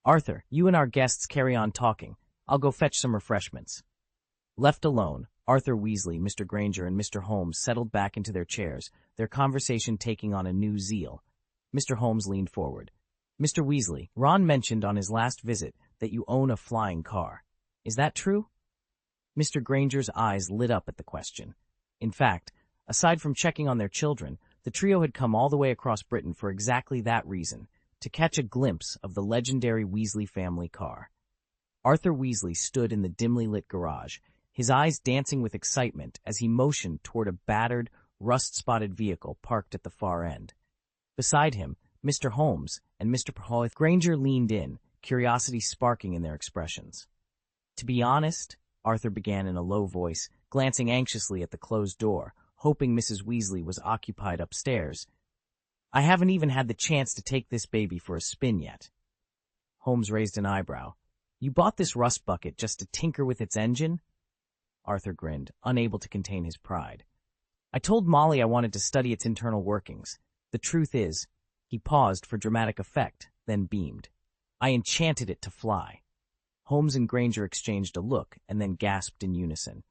"Arthur, you and our guests carry on talking. I'll go fetch some refreshments." Left alone, Arthur Weasley, Mr. Granger, and Mr. Holmes settled back into their chairs, their conversation taking on a new zeal. Mr. Holmes leaned forward. "Mr. Weasley, Ron mentioned on his last visit that you own a flying car. Is that true?" Mr. Granger's eyes lit up at the question. In fact, aside from checking on their children, the trio had come all the way across Britain for exactly that reason, to catch a glimpse of the legendary Weasley family car. Arthur Weasley stood in the dimly lit garage, his eyes dancing with excitement as he motioned toward a battered, rust-spotted vehicle parked at the far end. Beside him, Mr. Holmes and Mr. Granger leaned in, curiosity sparking in their expressions. To be honest, Arthur began in a low voice, glancing anxiously at the closed door, hoping Mrs. Weasley was occupied upstairs. I haven't even had the chance to take this baby for a spin yet. Holmes raised an eyebrow. You bought this rust bucket just to tinker with its engine? Arthur grinned, unable to contain his pride. I told Molly I wanted to study its internal workings. The truth is, he paused for dramatic effect, then beamed. I enchanted it to fly. Holmes and Granger exchanged a look and then gasped in unison.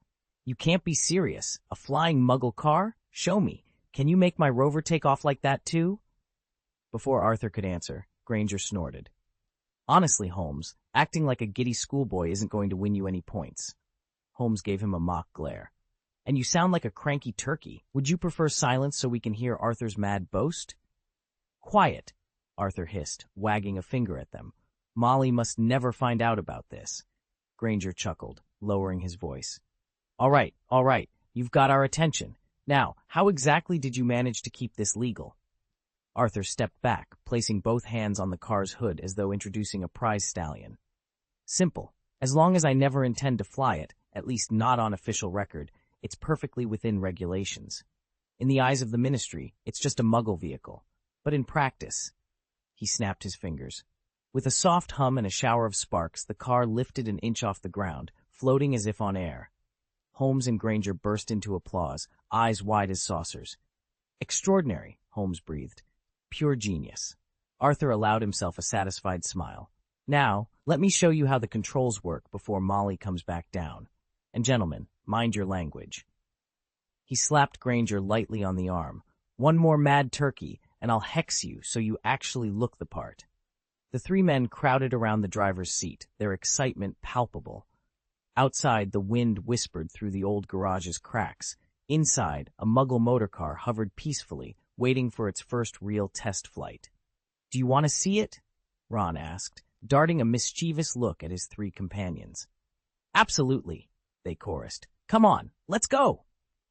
You can't be serious. A flying muggle car? Show me. Can you make my rover take off like that too? Before Arthur could answer, Granger snorted. Honestly, Holmes, acting like a giddy schoolboy isn't going to win you any points. Holmes gave him a mock glare. And you sound like a cranky turkey. Would you prefer silence so we can hear Arthur's mad boast? Quiet, Arthur hissed, wagging a finger at them. Molly must never find out about this. Granger chuckled, lowering his voice. All right, you've got our attention. Now, how exactly did you manage to keep this legal? Arthur stepped back, placing both hands on the car's hood as though introducing a prize stallion. Simple. As long as I never intend to fly it, at least not on official record, it's perfectly within regulations. In the eyes of the Ministry, it's just a muggle vehicle. But in practice, he snapped his fingers. With a soft hum and a shower of sparks, the car lifted an inch off the ground, floating as if on air. Holmes and Granger burst into applause, eyes wide as saucers. Extraordinary, Holmes breathed. Pure genius. Arthur allowed himself a satisfied smile. Now, let me show you how the controls work before Molly comes back down. And gentlemen, mind your language. He slapped Granger lightly on the arm. One more mad turkey, and I'll hex you so you actually look the part. The three men crowded around the driver's seat, their excitement palpable. Outside, the wind whispered through the old garage's cracks. Inside, a muggle motorcar hovered peacefully, waiting for its first real test flight. Do you want to see it? Ron asked, darting a mischievous look at his three companions. Absolutely, they chorused. Come on, let's go.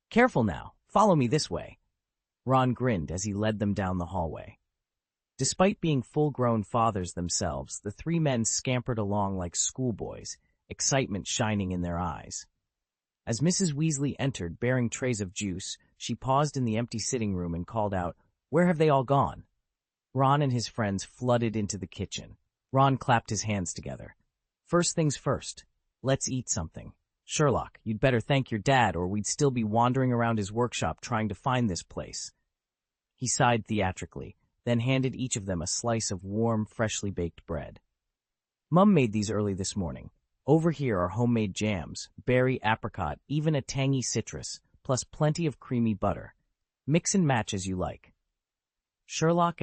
Careful now, follow me this way. Ron grinned as he led them down the hallway. Despite being full-grown fathers themselves, the three men scampered along like schoolboys, excitement shining in their eyes. As Mrs. Weasley entered bearing trays of juice, she paused in the empty sitting room and called out, Where have they all gone? Ron and his friends flooded into the kitchen. Ron clapped his hands together. First things first, let's eat something. Sherlock, you'd better thank your dad or we'd still be wandering around his workshop trying to find this place. He sighed theatrically, then handed each of them a slice of warm, freshly baked bread. Mum made these early this morning. Over here are homemade jams, berry, apricot, even a tangy citrus, plus plenty of creamy butter. Mix and match as you like. Sherlock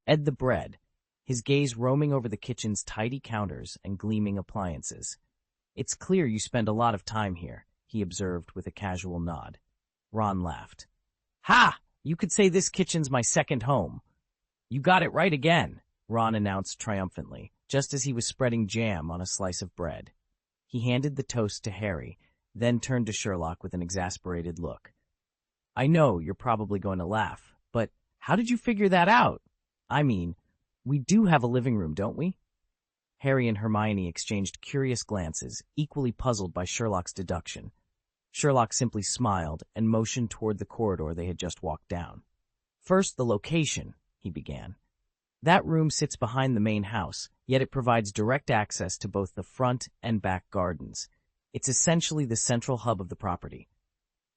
ed the bread, his gaze roaming over the kitchen's tidy counters and gleaming appliances. It's clear you spend a lot of time here, he observed with a casual nod. Ron laughed. Ha! You could say this kitchen's my second home. You got it right again, Ron announced triumphantly, just as he was spreading jam on a slice of bread. He handed the toast to Harry, then turned to Sherlock with an exasperated look. I know you're probably going to laugh, but how did you figure that out? I mean, we do have a living room, don't we? Harry and Hermione exchanged curious glances, equally puzzled by Sherlock's deduction. Sherlock simply smiled and motioned toward the corridor they had just walked down. First, the location, he began. That room sits behind the main house, yet it provides direct access to both the front and back gardens. It's essentially the central hub of the property.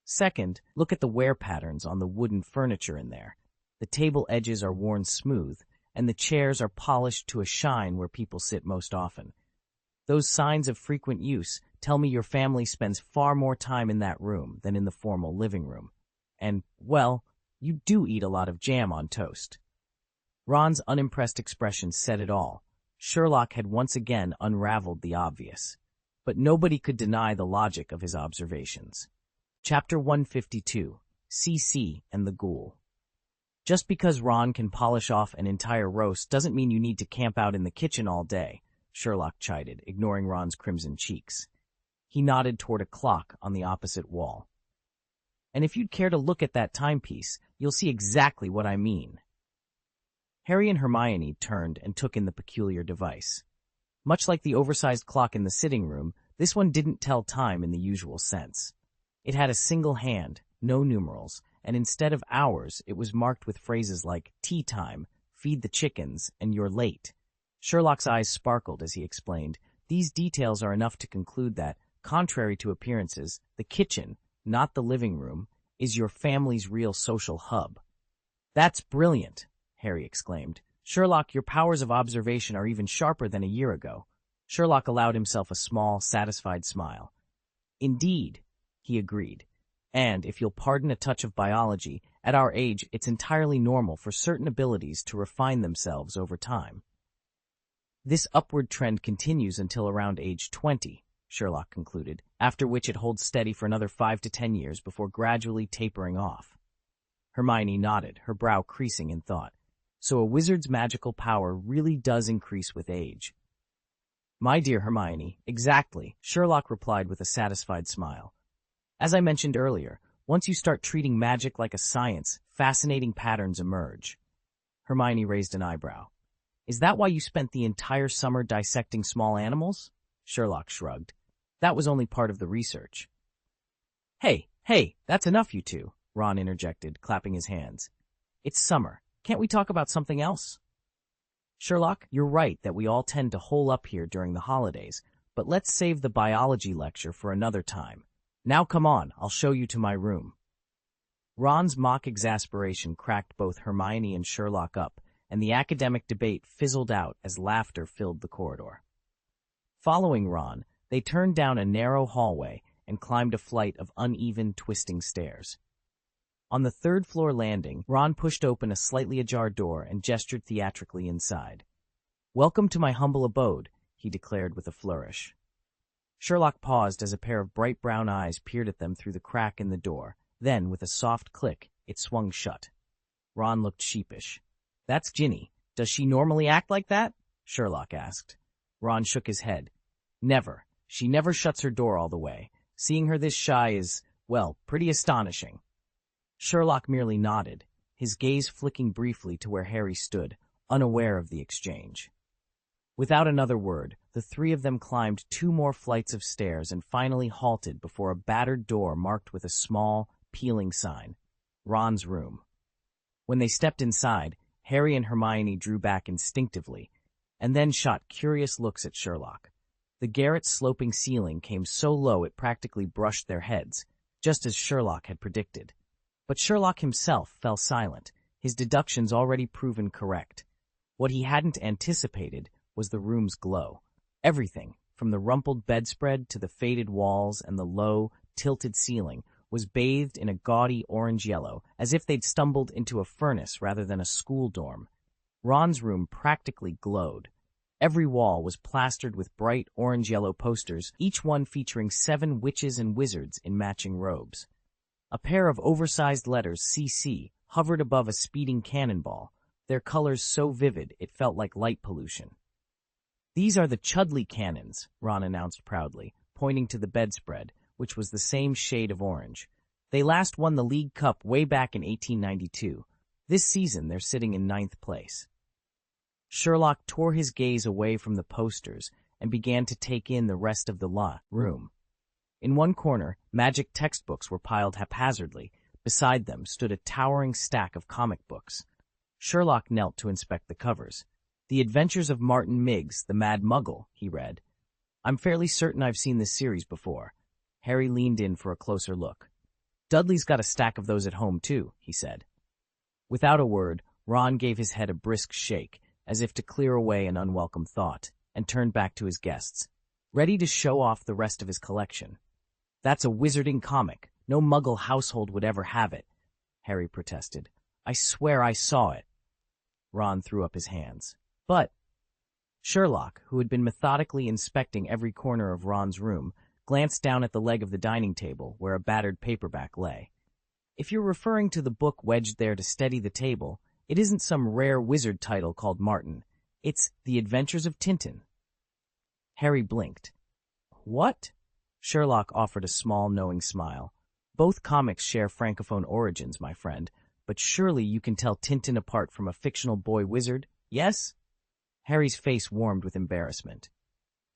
Second, look at the wear patterns on the wooden furniture in there. The table edges are worn smooth, and the chairs are polished to a shine where people sit most often. Those signs of frequent use tell me your family spends far more time in that room than in the formal living room. And, well, you do eat a lot of jam on toast. Ron's unimpressed expression said it all. Sherlock had once again unraveled the obvious. But nobody could deny the logic of his observations. Chapter 152, CC and the Ghoul. Just because Ron can polish off an entire roast doesn't mean you need to camp out in the kitchen all day, Sherlock chided, ignoring Ron's crimson cheeks. He nodded toward a clock on the opposite wall. And if you'd care to look at that timepiece, you'll see exactly what I mean. Harry and Hermione turned and took in the peculiar device. Much like the oversized clock in the sitting room, this one didn't tell time in the usual sense. It had a single hand, no numerals, and instead of hours, it was marked with phrases like tea time, feed the chickens, and you're late. Sherlock's eyes sparkled as he explained, "These details are enough to conclude that, contrary to appearances, the kitchen, not the living room, is your family's real social hub." "That's brilliant," Harry exclaimed. "Sherlock, your powers of observation are even sharper than a year ago." Sherlock allowed himself a small, satisfied smile. "Indeed," he agreed. "And, if you'll pardon a touch of biology, at our age it's entirely normal for certain abilities to refine themselves over time." "This upward trend continues until around age 20, Sherlock concluded, after which it holds steady for another 5 to 10 years before gradually tapering off. Hermione nodded, her brow creasing in thought. "So a wizard's magical power really does increase with age." "My dear Hermione, exactly," Sherlock replied with a satisfied smile. "As I mentioned earlier, once you start treating magic like a science, fascinating patterns emerge." Hermione raised an eyebrow. "Is that why you spent the entire summer dissecting small animals?" Sherlock shrugged. "That was only part of the research." Hey, that's enough, you two," Ron interjected, clapping his hands. "It's summer. Can't we talk about something else?" "Sherlock, you're right that we all tend to hole up here during the holidays, but let's save the biology lecture for another time. Now come on, I'll show you to my room." Ron's mock exasperation cracked both Hermione and Sherlock up, and the academic debate fizzled out as laughter filled the corridor. Following Ron, they turned down a narrow hallway and climbed a flight of uneven, twisting stairs. On the third-floor landing, Ron pushed open a slightly ajar door and gestured theatrically inside. "Welcome to my humble abode," he declared with a flourish. Sherlock paused as a pair of bright brown eyes peered at them through the crack in the door. Then, with a soft click, it swung shut. Ron looked sheepish. "That's Ginny. Does she normally act like that?" Sherlock asked. Ron shook his head. "Never. She never shuts her door all the way. Seeing her this shy is, well, pretty astonishing." Sherlock merely nodded, his gaze flicking briefly to where Harry stood, unaware of the exchange. Without another word, the three of them climbed 2 more flights of stairs and finally halted before a battered door marked with a small, peeling sign, "Ron's room." When they stepped inside, Harry and Hermione drew back instinctively, and then shot curious looks at Sherlock. The garret's sloping ceiling came so low it practically brushed their heads, just as Sherlock had predicted. But Sherlock himself fell silent, his deductions already proven correct. What he hadn't anticipated was the room's glow. Everything, from the rumpled bedspread to the faded walls and the low, tilted ceiling, was bathed in a gaudy orange-yellow, as if they'd stumbled into a furnace rather than a school dorm. Ron's room practically glowed. Every wall was plastered with bright orange-yellow posters, each one featuring 7 witches and wizards in matching robes. A pair of oversized letters, CC, hovered above a speeding cannonball, their colors so vivid it felt like light pollution. "These are the Chudley cannons," Ron announced proudly, pointing to the bedspread, which was the same shade of orange. "They last won the League Cup way back in 1892. This season they're sitting in 9th place. Sherlock tore his gaze away from the posters and began to take in the rest of the room. In one corner, magic textbooks were piled haphazardly. Beside them stood a towering stack of comic books. Sherlock knelt to inspect the covers. "The Adventures of Martin Miggs, the Mad Muggle," he read. "I'm fairly certain I've seen this series before." Harry leaned in for a closer look. "Dudley's got a stack of those at home, too," he said. Without a word, Ron gave his head a brisk shake, as if to clear away an unwelcome thought, and turned back to his guests, ready to show off the rest of his collection. "That's a wizarding comic. No Muggle household would ever have it," Harry protested. "I swear I saw it." Ron threw up his hands. "But—" Sherlock, who had been methodically inspecting every corner of Ron's room, glanced down at the leg of the dining table where a battered paperback lay. "If you're referring to the book wedged there to steady the table, it isn't some rare wizard title called Martin. It's The Adventures of Tintin." Harry blinked. "What?" Sherlock offered a small, knowing smile. "Both comics share francophone origins, my friend, but surely you can tell Tintin apart from a fictional boy wizard, yes?" Harry's face warmed with embarrassment.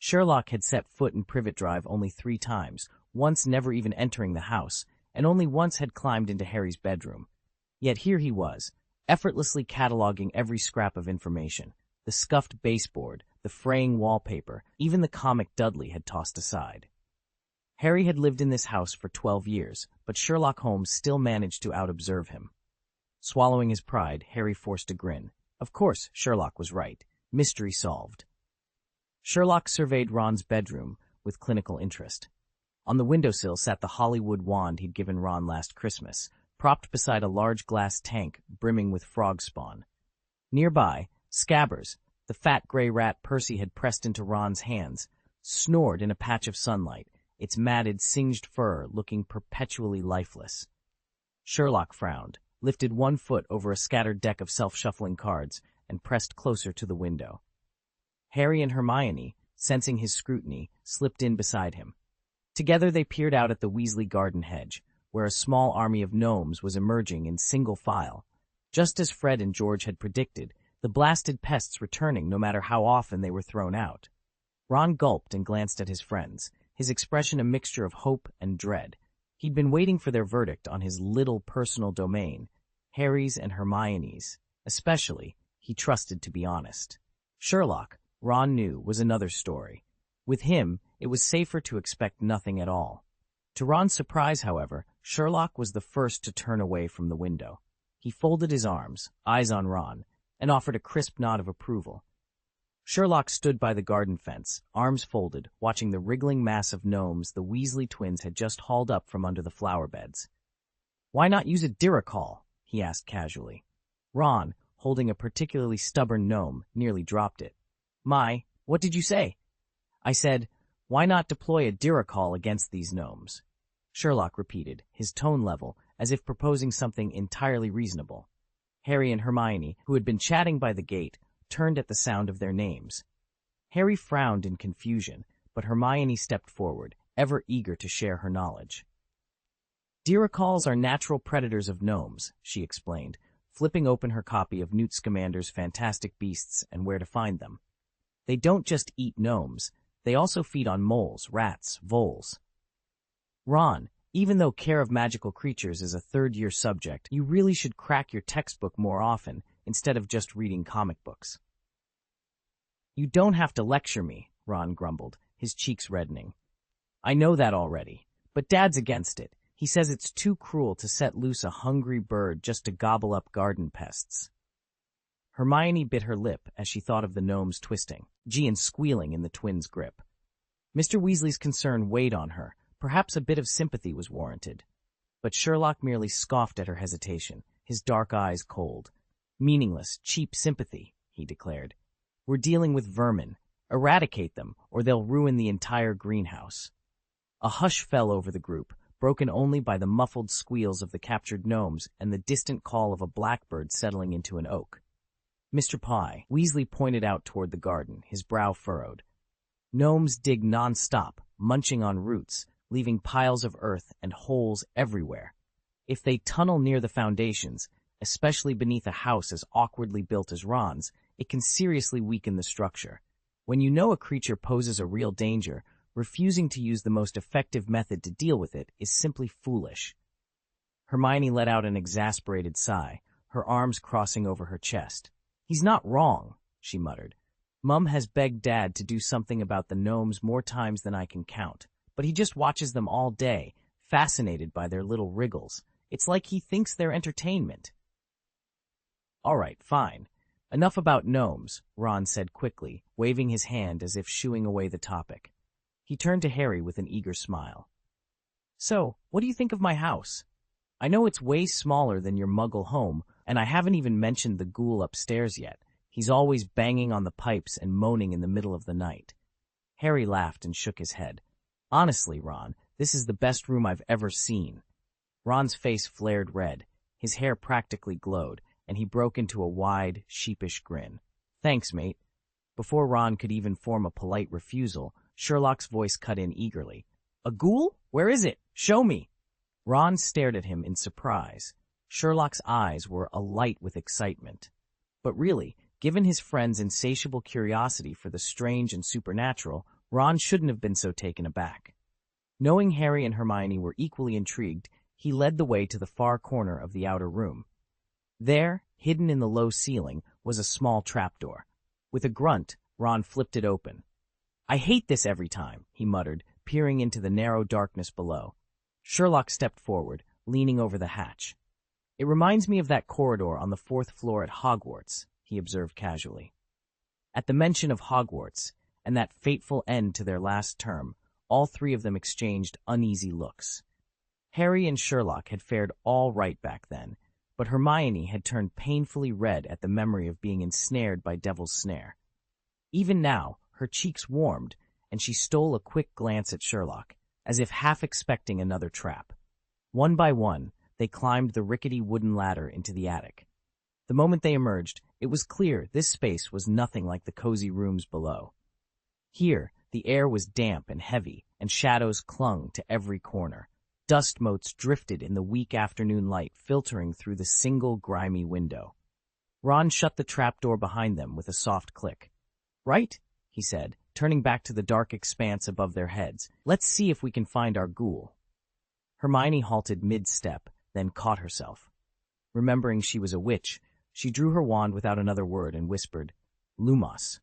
Sherlock had set foot in Privet Drive only 3 times, once never even entering the house, and only once had climbed into Harry's bedroom. Yet here he was, effortlessly cataloging every scrap of information. The scuffed baseboard, the fraying wallpaper, even the comic Dudley had tossed aside. Harry had lived in this house for 12 years, but Sherlock Holmes still managed to out-observe him. Swallowing his pride, Harry forced a grin. Of course, Sherlock was right. Mystery solved. Sherlock surveyed Ron's bedroom with clinical interest. On the windowsill sat the Hollywood wand he'd given Ron last Christmas, propped beside a large glass tank brimming with frog spawn. Nearby, Scabbers, the fat gray rat Percy had pressed into Ron's hands, snored in a patch of sunlight, its matted, singed fur looking perpetually lifeless. Sherlock frowned, lifted one foot over a scattered deck of self-shuffling cards, and pressed closer to the window. Harry and Hermione, sensing his scrutiny, slipped in beside him. Together they peered out at the Weasley garden hedge, where a small army of gnomes was emerging in single file. Just as Fred and George had predicted, the blasted pests returning no matter how often they were thrown out. Ron gulped and glanced at his friends, his expression a mixture of hope and dread. He'd been waiting for their verdict on his little personal domain, Harry's and Hermione's. Especially, he trusted to be honest. Sherlock, Ron knew, was another story. With him, it was safer to expect nothing at all. To Ron's surprise, however, Sherlock was the first to turn away from the window. He folded his arms, eyes on Ron, and offered a crisp nod of approval. Sherlock stood by the garden fence, arms folded, watching the wriggling mass of gnomes the Weasley twins had just hauled up from under the flower beds. "Why not use a diricol?" he asked casually. Ron, holding a particularly stubborn gnome, nearly dropped it. "My, what did you say?" "I said, why not deploy a diricol against these gnomes?" Sherlock repeated, his tone level, as if proposing something entirely reasonable. Harry and Hermione, who had been chatting by the gate, turned at the sound of their names. Harry frowned in confusion, but Hermione stepped forward, ever eager to share her knowledge. "Diricols are natural predators of gnomes," she explained, flipping open her copy of Newt Scamander's Fantastic Beasts and Where to Find Them. "They don't just eat gnomes, they also feed on moles, rats, voles." "Ron, even though care of magical creatures is a third-year subject, you really should crack your textbook more often instead of just reading comic books." "You don't have to lecture me," Ron grumbled, his cheeks reddening. "I know that already, but Dad's against it. He says it's too cruel to set loose a hungry bird just to gobble up garden pests." Hermione bit her lip as she thought of the gnomes twisting, and squealing in the twins' grip. Mr. Weasley's concern weighed on her. Perhaps a bit of sympathy was warranted. But Sherlock merely scoffed at her hesitation, his dark eyes cold. "Meaningless, cheap sympathy," he declared. "We're dealing with vermin. Eradicate them, or they'll ruin the entire greenhouse." A hush fell over the group, broken only by the muffled squeals of the captured gnomes and the distant call of a blackbird settling into an oak. "Mr. Pye," Weasley pointed out toward the garden, his brow furrowed. "Gnomes dig non-stop, munching on roots, leaving piles of earth and holes everywhere. If they tunnel near the foundations, especially beneath a house as awkwardly built as Ron's, it can seriously weaken the structure. When you know a creature poses a real danger, refusing to use the most effective method to deal with it is simply foolish." Hermione let out an exasperated sigh, her arms crossing over her chest. "He's not wrong," she muttered. "Mum has begged Dad to do something about the gnomes more times than I can count, but he just watches them all day, fascinated by their little wriggles. It's like he thinks they're entertainment." "All right, fine. Enough about gnomes," Ron said quickly, waving his hand as if shooing away the topic. He turned to Harry with an eager smile. "So, what do you think of my house? I know it's way smaller than your Muggle home, and I haven't even mentioned the ghoul upstairs yet. He's always banging on the pipes and moaning in the middle of the night." Harry laughed and shook his head. "Honestly, Ron, this is the best room I've ever seen." Ron's face flared red, his hair practically glowed, and he broke into a wide, sheepish grin. "Thanks, mate." Before Ron could even form a polite refusal, Sherlock's voice cut in eagerly. "A ghoul? Where is it? Show me." Ron stared at him in surprise. Sherlock's eyes were alight with excitement. But really, given his friend's insatiable curiosity for the strange and supernatural, Ron shouldn't have been so taken aback. Knowing Harry and Hermione were equally intrigued, he led the way to the far corner of the outer room. There, hidden in the low ceiling, was a small trapdoor. With a grunt, Ron flipped it open. "I hate this every time," he muttered, peering into the narrow darkness below. Sherlock stepped forward, leaning over the hatch. "It reminds me of that corridor on the 4th floor at Hogwarts," he observed casually. At the mention of Hogwarts, and that fateful end to their last term, all three of them exchanged uneasy looks. Harry and Sherlock had fared all right back then, but Hermione had turned painfully red at the memory of being ensnared by Devil's Snare. Even now, her cheeks warmed, and she stole a quick glance at Sherlock, as if half expecting another trap. One by one, they climbed the rickety wooden ladder into the attic. The moment they emerged, it was clear this space was nothing like the cozy rooms below. Here, the air was damp and heavy, and shadows clung to every corner. Dust motes drifted in the weak afternoon light filtering through the single grimy window. Ron shut the trapdoor behind them with a soft click. "Right," he said, turning back to the dark expanse above their heads. "Let's see if we can find our ghoul." Hermione halted mid-step, then caught herself. Remembering she was a witch, she drew her wand without another word and whispered, "Lumos."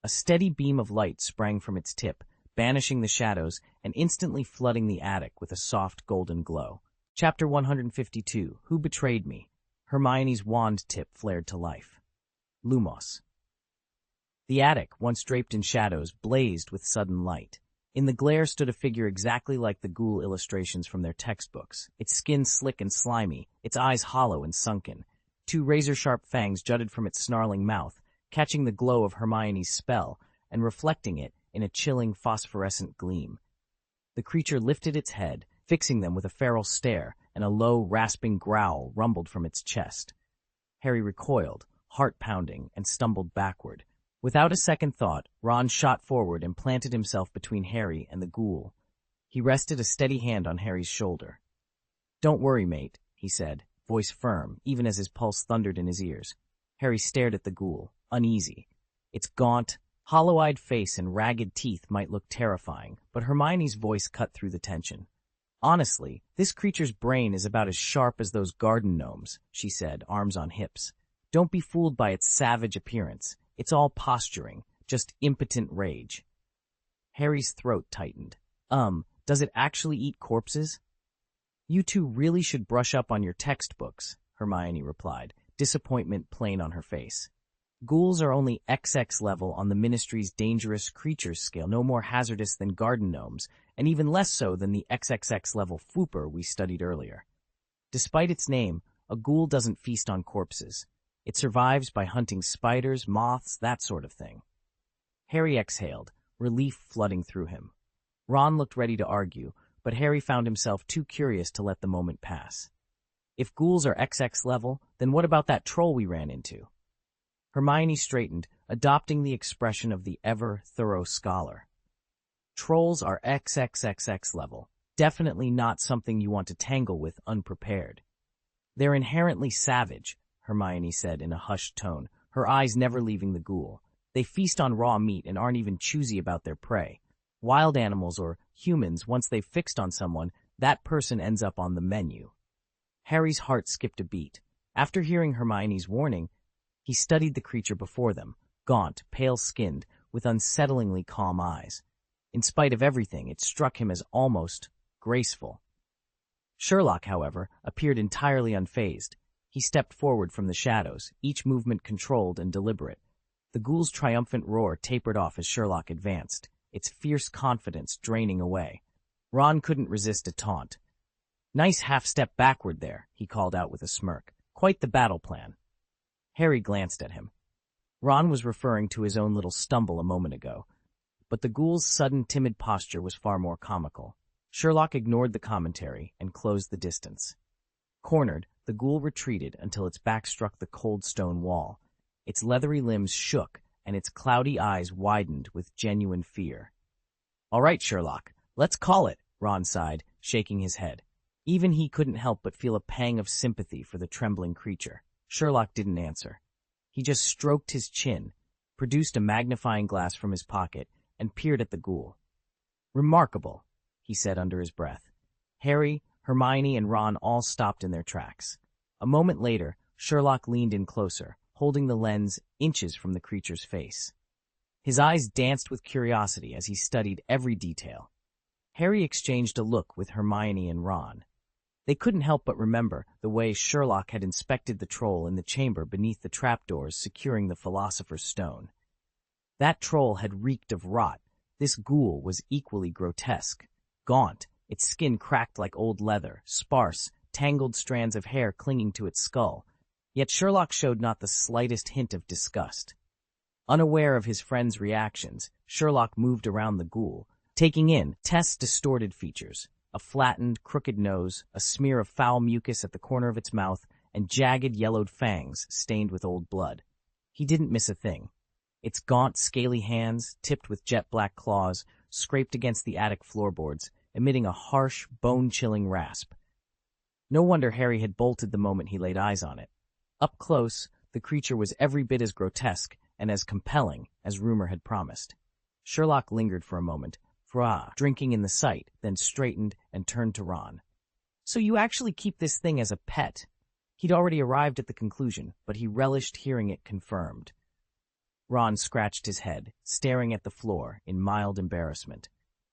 A steady beam of light sprang from its tip, banishing the shadows and instantly flooding the attic with a soft golden glow. Chapter 152, Who Betrayed Me? Hermione's wand tip flared to life. Lumos. The attic, once draped in shadows, blazed with sudden light. In the glare stood a figure exactly like the ghoul illustrations from their textbooks, its skin slick and slimy, its eyes hollow and sunken. 2 razor-sharp fangs jutted from its snarling mouth, catching the glow of Hermione's spell and reflecting it in a chilling phosphorescent gleam. The creature lifted its head, fixing them with a feral stare, and a low, rasping growl rumbled from its chest. Harry recoiled, heart pounding, and stumbled backward. Without a second thought, Ron shot forward and planted himself between Harry and the ghoul. He rested a steady hand on Harry's shoulder. "Don't worry, mate," he said, voice firm, even as his pulse thundered in his ears. Harry stared at the ghoul, uneasy. Its gaunt, hollow-eyed face and ragged teeth might look terrifying, but Hermione's voice cut through the tension. "Honestly, this creature's brain is about as sharp as those garden gnomes," she said, arms on hips. "Don't be fooled by its savage appearance. It's all posturing, just impotent rage." Harry's throat tightened. Does it actually eat corpses?" "You two really should brush up on your textbooks," Hermione replied, disappointment plain on her face. "Ghouls are only XX level on the Ministry's dangerous creatures scale, no more hazardous than garden gnomes, and even less so than the XXX level fooper we studied earlier. Despite its name, a ghoul doesn't feast on corpses. It survives by hunting spiders, moths, that sort of thing." Harry exhaled, relief flooding through him. Ron looked ready to argue, but Harry found himself too curious to let the moment pass. "If ghouls are XX level, then what about that troll we ran into?" Hermione straightened, adopting the expression of the ever-thorough scholar. "Trolls are XXXX level. Definitely not something you want to tangle with unprepared." "They're inherently savage," Hermione said in a hushed tone, her eyes never leaving the ghoul. "They feast on raw meat and aren't even choosy about their prey. Wild animals or humans, once they've fixed on someone, that person ends up on the menu." Harry's heart skipped a beat. After hearing Hermione's warning, he studied the creature before them, gaunt, pale-skinned, with unsettlingly calm eyes. In spite of everything, it struck him as almost graceful. Sherlock, however, appeared entirely unfazed. He stepped forward from the shadows, each movement controlled and deliberate. The ghoul's triumphant roar tapered off as Sherlock advanced, its fierce confidence draining away. Ron couldn't resist a taunt. "Nice half-step backward there," he called out with a smirk. "Quite the battle plan." Harry glanced at him. Ron was referring to his own little stumble a moment ago, but the ghoul's sudden timid posture was far more comical. Sherlock ignored the commentary and closed the distance. Cornered, the ghoul retreated until its back struck the cold stone wall. Its leathery limbs shook, and its cloudy eyes widened with genuine fear. "All right, Sherlock, let's call it," Ron sighed, shaking his head. Even he couldn't help but feel a pang of sympathy for the trembling creature. Sherlock didn't answer. He just stroked his chin, produced a magnifying glass from his pocket, and peered at the ghoul. "Remarkable," he said under his breath. Harry, Hermione, and Ron all stopped in their tracks. A moment later, Sherlock leaned in closer, holding the lens inches from the creature's face. His eyes danced with curiosity as he studied every detail. Harry exchanged a look with Hermione and Ron. They couldn't help but remember the way Sherlock had inspected the troll in the chamber beneath the trapdoors securing the Philosopher's Stone. That troll had reeked of rot. This ghoul was equally grotesque. Gaunt, its skin cracked like old leather, sparse, tangled strands of hair clinging to its skull. Yet Sherlock showed not the slightest hint of disgust. Unaware of his friend's reactions, Sherlock moved around the ghoul, taking in Tess's distorted features. A flattened, crooked nose, a smear of foul mucus at the corner of its mouth, and jagged, yellowed fangs stained with old blood. He didn't miss a thing. Its gaunt, scaly hands, tipped with jet-black claws, scraped against the attic floorboards, emitting a harsh, bone-chilling rasp. No wonder Harry had bolted the moment he laid eyes on it. Up close, the creature was every bit as grotesque and as compelling as rumor had promised. Sherlock lingered for a moment, drinking in the sight, then straightened and turned to Ron. "So you actually keep this thing as a pet?" He'd already arrived at the conclusion, but he relished hearing it confirmed. Ron scratched his head, staring at the floor in mild embarrassment.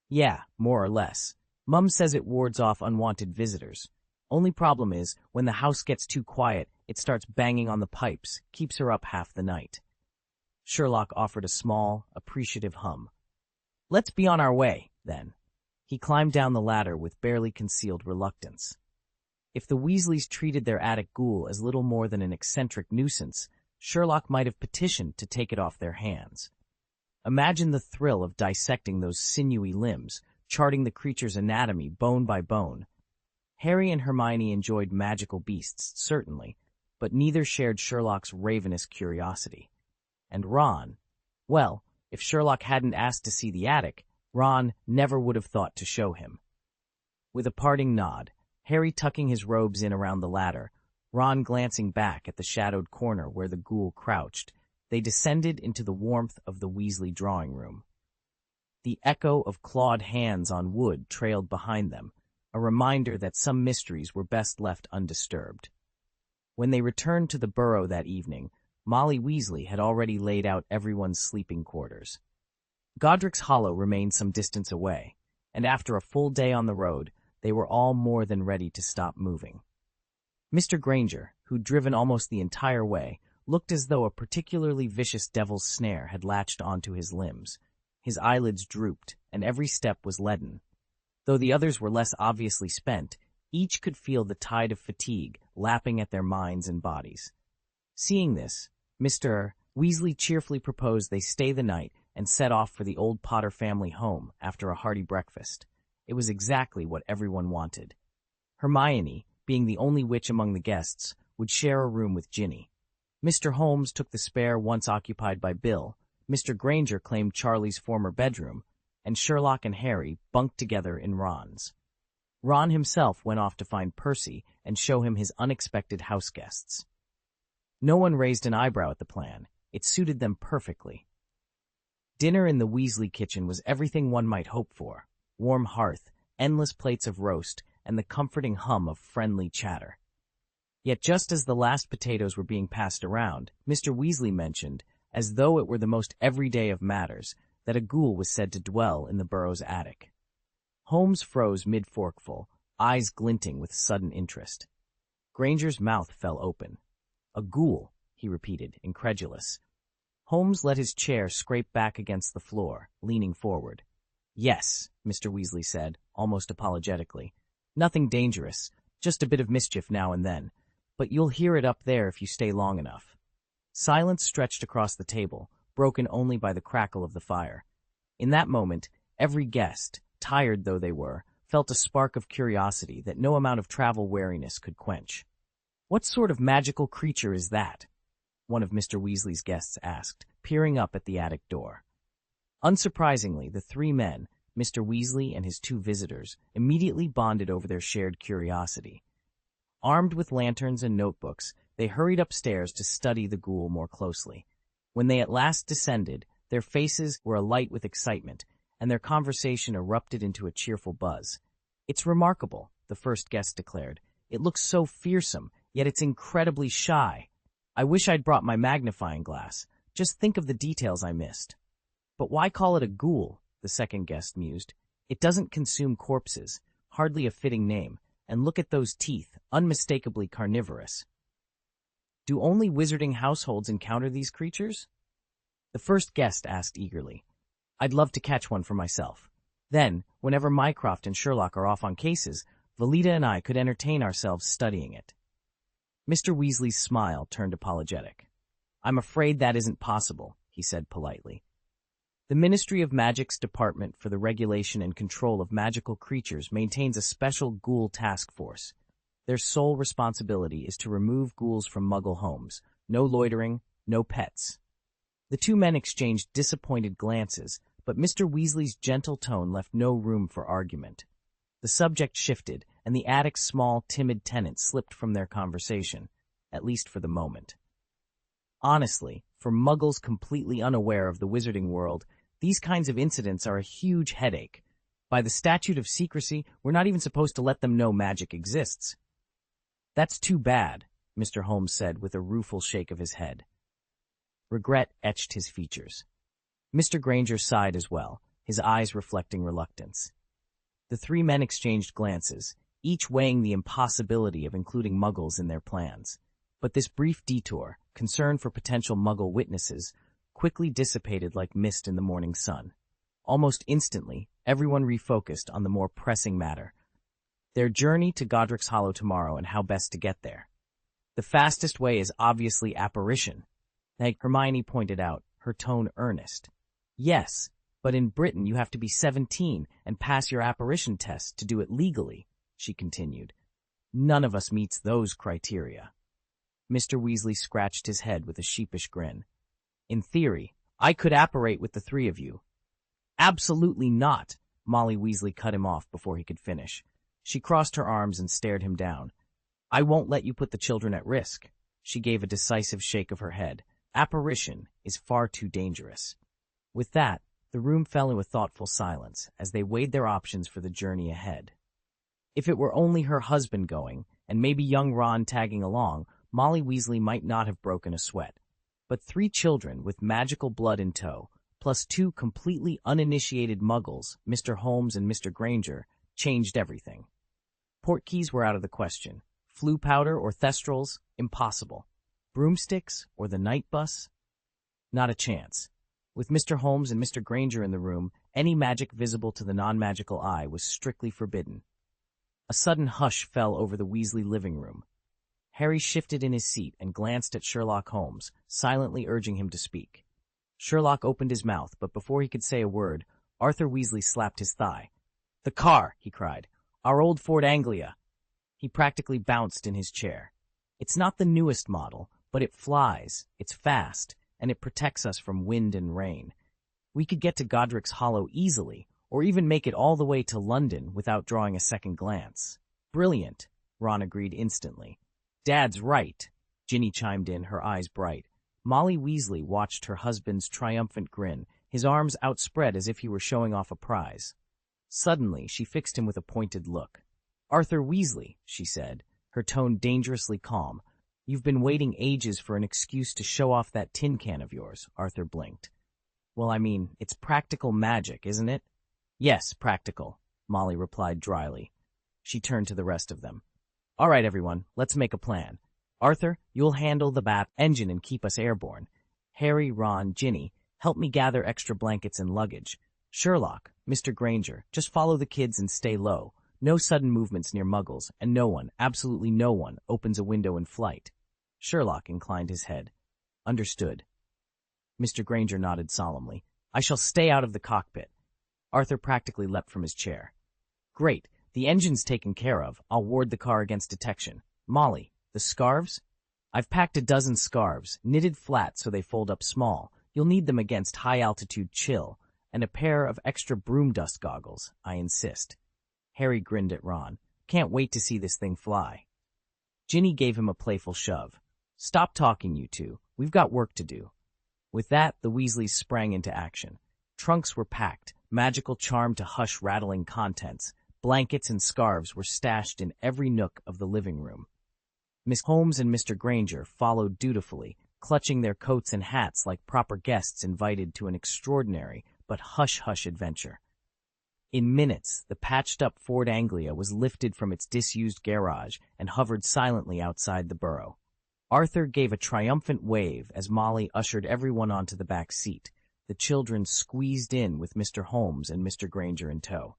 "Yeah, more or less. Mum says it wards off unwanted visitors. Only problem is, when the house gets too quiet, it starts banging on the pipes, keeps her up half the night." Sherlock offered a small, appreciative hum. "Let's be on our way, then." He climbed down the ladder with barely concealed reluctance. If the Weasleys treated their attic ghoul as little more than an eccentric nuisance, Sherlock might have petitioned to take it off their hands. Imagine the thrill of dissecting those sinewy limbs, charting the creature's anatomy bone by bone. Harry and Hermione enjoyed magical beasts, certainly, but neither shared Sherlock's ravenous curiosity. And Ron, well, if Sherlock hadn't asked to see the attic, Ron never would have thought to show him. With a parting nod, Harry tucking his robes in around the ladder, Ron glancing back at the shadowed corner where the ghoul crouched, they descended into the warmth of the Weasley drawing room. The echo of clawed hands on wood trailed behind them, a reminder that some mysteries were best left undisturbed. When they returned to the burrow that evening, Molly Weasley had already laid out everyone's sleeping quarters. Godric's Hollow remained some distance away, and after a full day on the road, they were all more than ready to stop moving. Mr. Granger, who'd driven almost the entire way, looked as though a particularly vicious devil's snare had latched onto his limbs. His eyelids drooped, and every step was leaden. Though the others were less obviously spent, each could feel the tide of fatigue lapping at their minds and bodies. Seeing this, Mr. Weasley cheerfully proposed they stay the night and set off for the old Potter family home after a hearty breakfast. It was exactly what everyone wanted. Hermione, being the only witch among the guests, would share a room with Ginny. Mr. Holmes took the spare once occupied by Bill, Mr. Granger claimed Charlie's former bedroom, and Sherlock and Harry bunked together in Ron's. Ron himself went off to find Percy and show him his unexpected house guests. No one raised an eyebrow at the plan. It suited them perfectly. Dinner in the Weasley kitchen was everything one might hope for. Warm hearth, endless plates of roast, and the comforting hum of friendly chatter. Yet just as the last potatoes were being passed around, Mr. Weasley mentioned, as though it were the most everyday of matters, that a ghoul was said to dwell in the burrow's attic. Holmes froze mid-forkful, eyes glinting with sudden interest. Granger's mouth fell open. "A ghoul," he repeated, incredulous. Holmes let his chair scrape back against the floor, leaning forward. "Yes," Mr. Weasley said, almost apologetically. "Nothing dangerous, just a bit of mischief now and then, but you'll hear it up there if you stay long enough." Silence stretched across the table, broken only by the crackle of the fire. In that moment, every guest, tired though they were, felt a spark of curiosity that no amount of travel weariness could quench. "What sort of magical creature is that?" one of Mr. Weasley's guests asked, peering up at the attic door. Unsurprisingly, the three men, Mr. Weasley and his two visitors, immediately bonded over their shared curiosity. Armed with lanterns and notebooks, they hurried upstairs to study the ghoul more closely. When they at last descended, Their faces were alight with excitement, and their conversation erupted into a cheerful buzz. "It's remarkable," the first guest declared. "It looks so fearsome, yet it's incredibly shy. I wish I'd brought my magnifying glass. Just think of the details I missed." "But why call it a ghoul?" the second guest mused. "It doesn't consume corpses, hardly a fitting name, and look at those teeth, unmistakably carnivorous." "Do only wizarding households encounter these creatures?" the first guest asked eagerly. "I'd love to catch one for myself. Then, whenever Mycroft and Sherlock are off on cases, Valida and I could entertain ourselves studying it." Mr. Weasley's smile turned apologetic. "I'm afraid that isn't possible," he said politely. "The Ministry of Magic's Department for the Regulation and Control of Magical Creatures maintains a special ghoul task force. Their sole responsibility is to remove ghouls from Muggle homes. No loitering, no pets." The two men exchanged disappointed glances, but Mr. Weasley's gentle tone left no room for argument. The subject shifted, and the attic's small, timid tenant slipped from their conversation, at least for the moment. Honestly, for Muggles completely unaware of the wizarding world, these kinds of incidents are a huge headache. By the statute of secrecy, we're not even supposed to let them know magic exists. "That's too bad," Mr. Holmes said with a rueful shake of his head. Regret etched his features. Mr. Granger sighed as well, his eyes reflecting reluctance. The three men exchanged glances, each weighing the impossibility of including Muggles in their plans. But this brief detour, concern for potential Muggle witnesses, quickly dissipated like mist in the morning sun. Almost instantly, everyone refocused on the more pressing matter: their journey to Godric's Hollow tomorrow and how best to get there. "The fastest way is obviously apparition," Hermione pointed out, her tone earnest. "Yes, but in Britain you have to be 17 and pass your apparition test to do it legally," she continued. "None of us meets those criteria." Mr. Weasley scratched his head with a sheepish grin. "In theory, I could apparate with the three of you." "Absolutely not," Molly Weasley cut him off before he could finish. She crossed her arms and stared him down. "I won't let you put the children at risk." She gave a decisive shake of her head. "Apparition is far too dangerous." With that, the room fell into a thoughtful silence as they weighed their options for the journey ahead. If it were only her husband going, and maybe young Ron tagging along, Molly Weasley might not have broken a sweat. But 3 children with magical blood in tow, plus 2 completely uninitiated Muggles, Mr. Holmes and Mr. Granger, changed everything. Portkeys were out of the question. Flue powder or thestrals? Impossible. Broomsticks or the night bus? Not a chance. With Mr. Holmes and Mr. Granger in the room, any magic visible to the non-magical eye was strictly forbidden. A sudden hush fell over the Weasley living room. Harry shifted in his seat and glanced at Sherlock Holmes, silently urging him to speak. Sherlock opened his mouth, but before he could say a word, Arthur Weasley slapped his thigh. "The car!" he cried. "Our old Ford Anglia!" He practically bounced in his chair. "It's not the newest model, but it flies, it's fast, and it protects us from wind and rain. We could get to Godric's Hollow easily, or even make it all the way to London without drawing a second glance." "Brilliant," Ron agreed instantly. "Dad's right," Ginny chimed in, her eyes bright. Molly Weasley watched her husband's triumphant grin, his arms outspread as if he were showing off a prize. Suddenly, she fixed him with a pointed look. "Arthur Weasley," she said, her tone dangerously calm. "You've been waiting ages for an excuse to show off that tin can of yours," Arthur blinked. "Well, I mean, it's practical magic, isn't it?" "Yes, practical," Molly replied dryly. She turned to the rest of them. "All right, everyone, let's make a plan. Arthur, you'll handle the bat engine and keep us airborne. Harry, Ron, Ginny, help me gather extra blankets and luggage. Sherlock, Mr. Granger, just follow the kids and stay low. No sudden movements near Muggles, and no one, absolutely no one, opens a window in flight." Sherlock inclined his head. "Understood." Mr. Granger nodded solemnly. "I shall stay out of the cockpit." Arthur practically leapt from his chair. "Great. The engine's taken care of. I'll ward the car against detection. Molly, the scarves? I've packed a dozen scarves, knitted flat so they fold up small. You'll need them against high-altitude chill. And a pair of extra broom dust goggles, I insist." Harry grinned at Ron. "Can't wait to see this thing fly." Ginny gave him a playful shove. "Stop talking, you two. We've got work to do." With that, the Weasleys sprang into action. Trunks were packed, magical charm to hush rattling contents. Blankets and scarves were stashed in every nook of the living room. Miss Holmes and Mr. Granger followed dutifully, clutching their coats and hats like proper guests invited to an extraordinary but hush-hush adventure. In minutes, the patched-up Ford Anglia was lifted from its disused garage and hovered silently outside the burrow. Arthur gave a triumphant wave as Molly ushered everyone onto the back seat. The children squeezed in with Mr. Holmes and Mr. Granger in tow.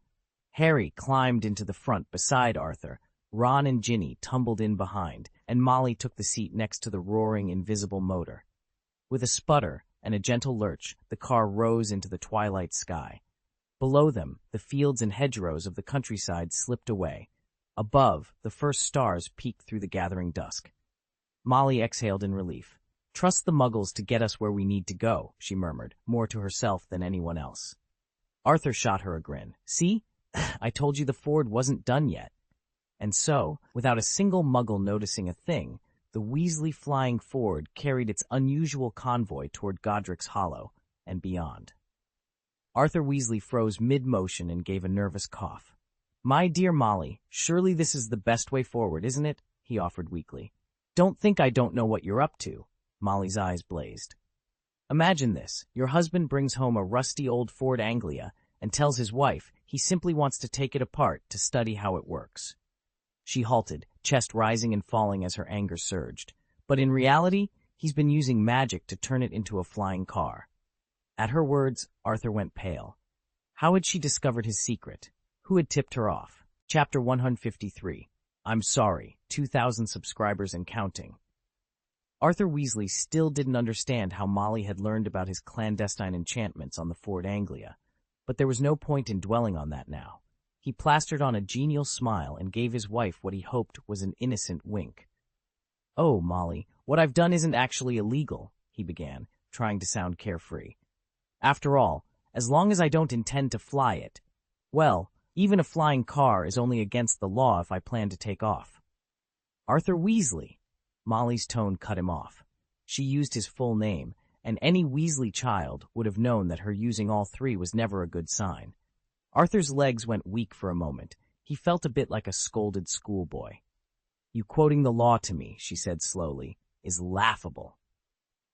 Harry climbed into the front beside Arthur. Ron and Ginny tumbled in behind, and Molly took the seat next to the roaring, invisible motor. With a sputter and a gentle lurch, the car rose into the twilight sky. Below them, the fields and hedgerows of the countryside slipped away. Above, the first stars peeked through the gathering dusk. Molly exhaled in relief. "Trust the Muggles to get us where we need to go," she murmured, more to herself than anyone else. Arthur shot her a grin. "See? I told you the Ford wasn't done yet." And so, without a single Muggle noticing a thing, the Weasley flying Ford carried its unusual convoy toward Godric's Hollow and beyond. Arthur Weasley froze mid-motion and gave a nervous cough. "My dear Molly, surely this is the best way forward, isn't it?" he offered weakly. "Don't think I don't know what you're up to." Molly's eyes blazed. "Imagine this. Your husband brings home a rusty old Ford Anglia and tells his wife he simply wants to take it apart to study how it works." She halted, chest rising and falling as her anger surged. But in reality, he's been using magic to turn it into a flying car. At her words, Arthur went pale. How had she discovered his secret? Who had tipped her off? Chapter 153. I'm sorry, 2,000 subscribers and counting. Arthur Weasley still didn't understand how Molly had learned about his clandestine enchantments on the Ford Anglia, but there was no point in dwelling on that now. He plastered on a genial smile and gave his wife what he hoped was an innocent wink. "Oh, Molly, what I've done isn't actually illegal," he began, trying to sound carefree. "After all, as long as I don't intend to fly it, well, even a flying car is only against the law if I plan to take off." "Arthur Weasley!" Molly's tone cut him off. She used his full name, and any Weasley child would have known that her using all three was never a good sign. Arthur's legs went weak for a moment. He felt a bit like a scolded schoolboy. "You quoting the law to me," she said slowly, "is laughable."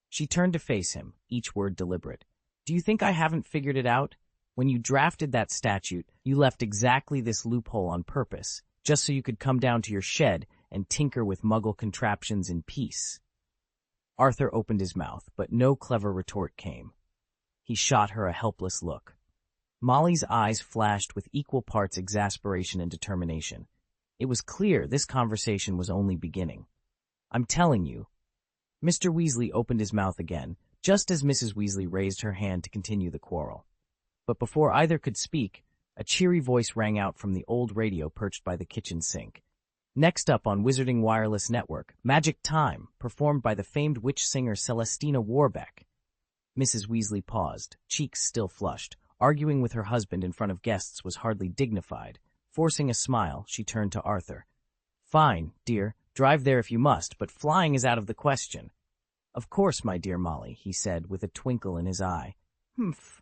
She turned to face him, each word deliberate. "Do you think I haven't figured it out? When you drafted that statute, you left exactly this loophole on purpose, just so you could come down to your shed and tinker with Muggle contraptions in peace." Arthur opened his mouth, but no clever retort came. He shot her a helpless look. Molly's eyes flashed with equal parts exasperation and determination. It was clear this conversation was only beginning. "I'm telling you." Mr. Weasley opened his mouth again, just as Mrs. Weasley raised her hand to continue the quarrel. But before either could speak, a cheery voice rang out from the old radio perched by the kitchen sink. Next up on Wizarding Wireless Network, Magic Time, performed by the famed witch singer Celestina Warbeck. Mrs. Weasley paused, cheeks still flushed. Arguing with her husband in front of guests was hardly dignified. Forcing a smile, she turned to Arthur. "Fine, dear, drive there if you must, but flying is out of the question." "Of course, my dear Molly," he said with a twinkle in his eye. "Humph.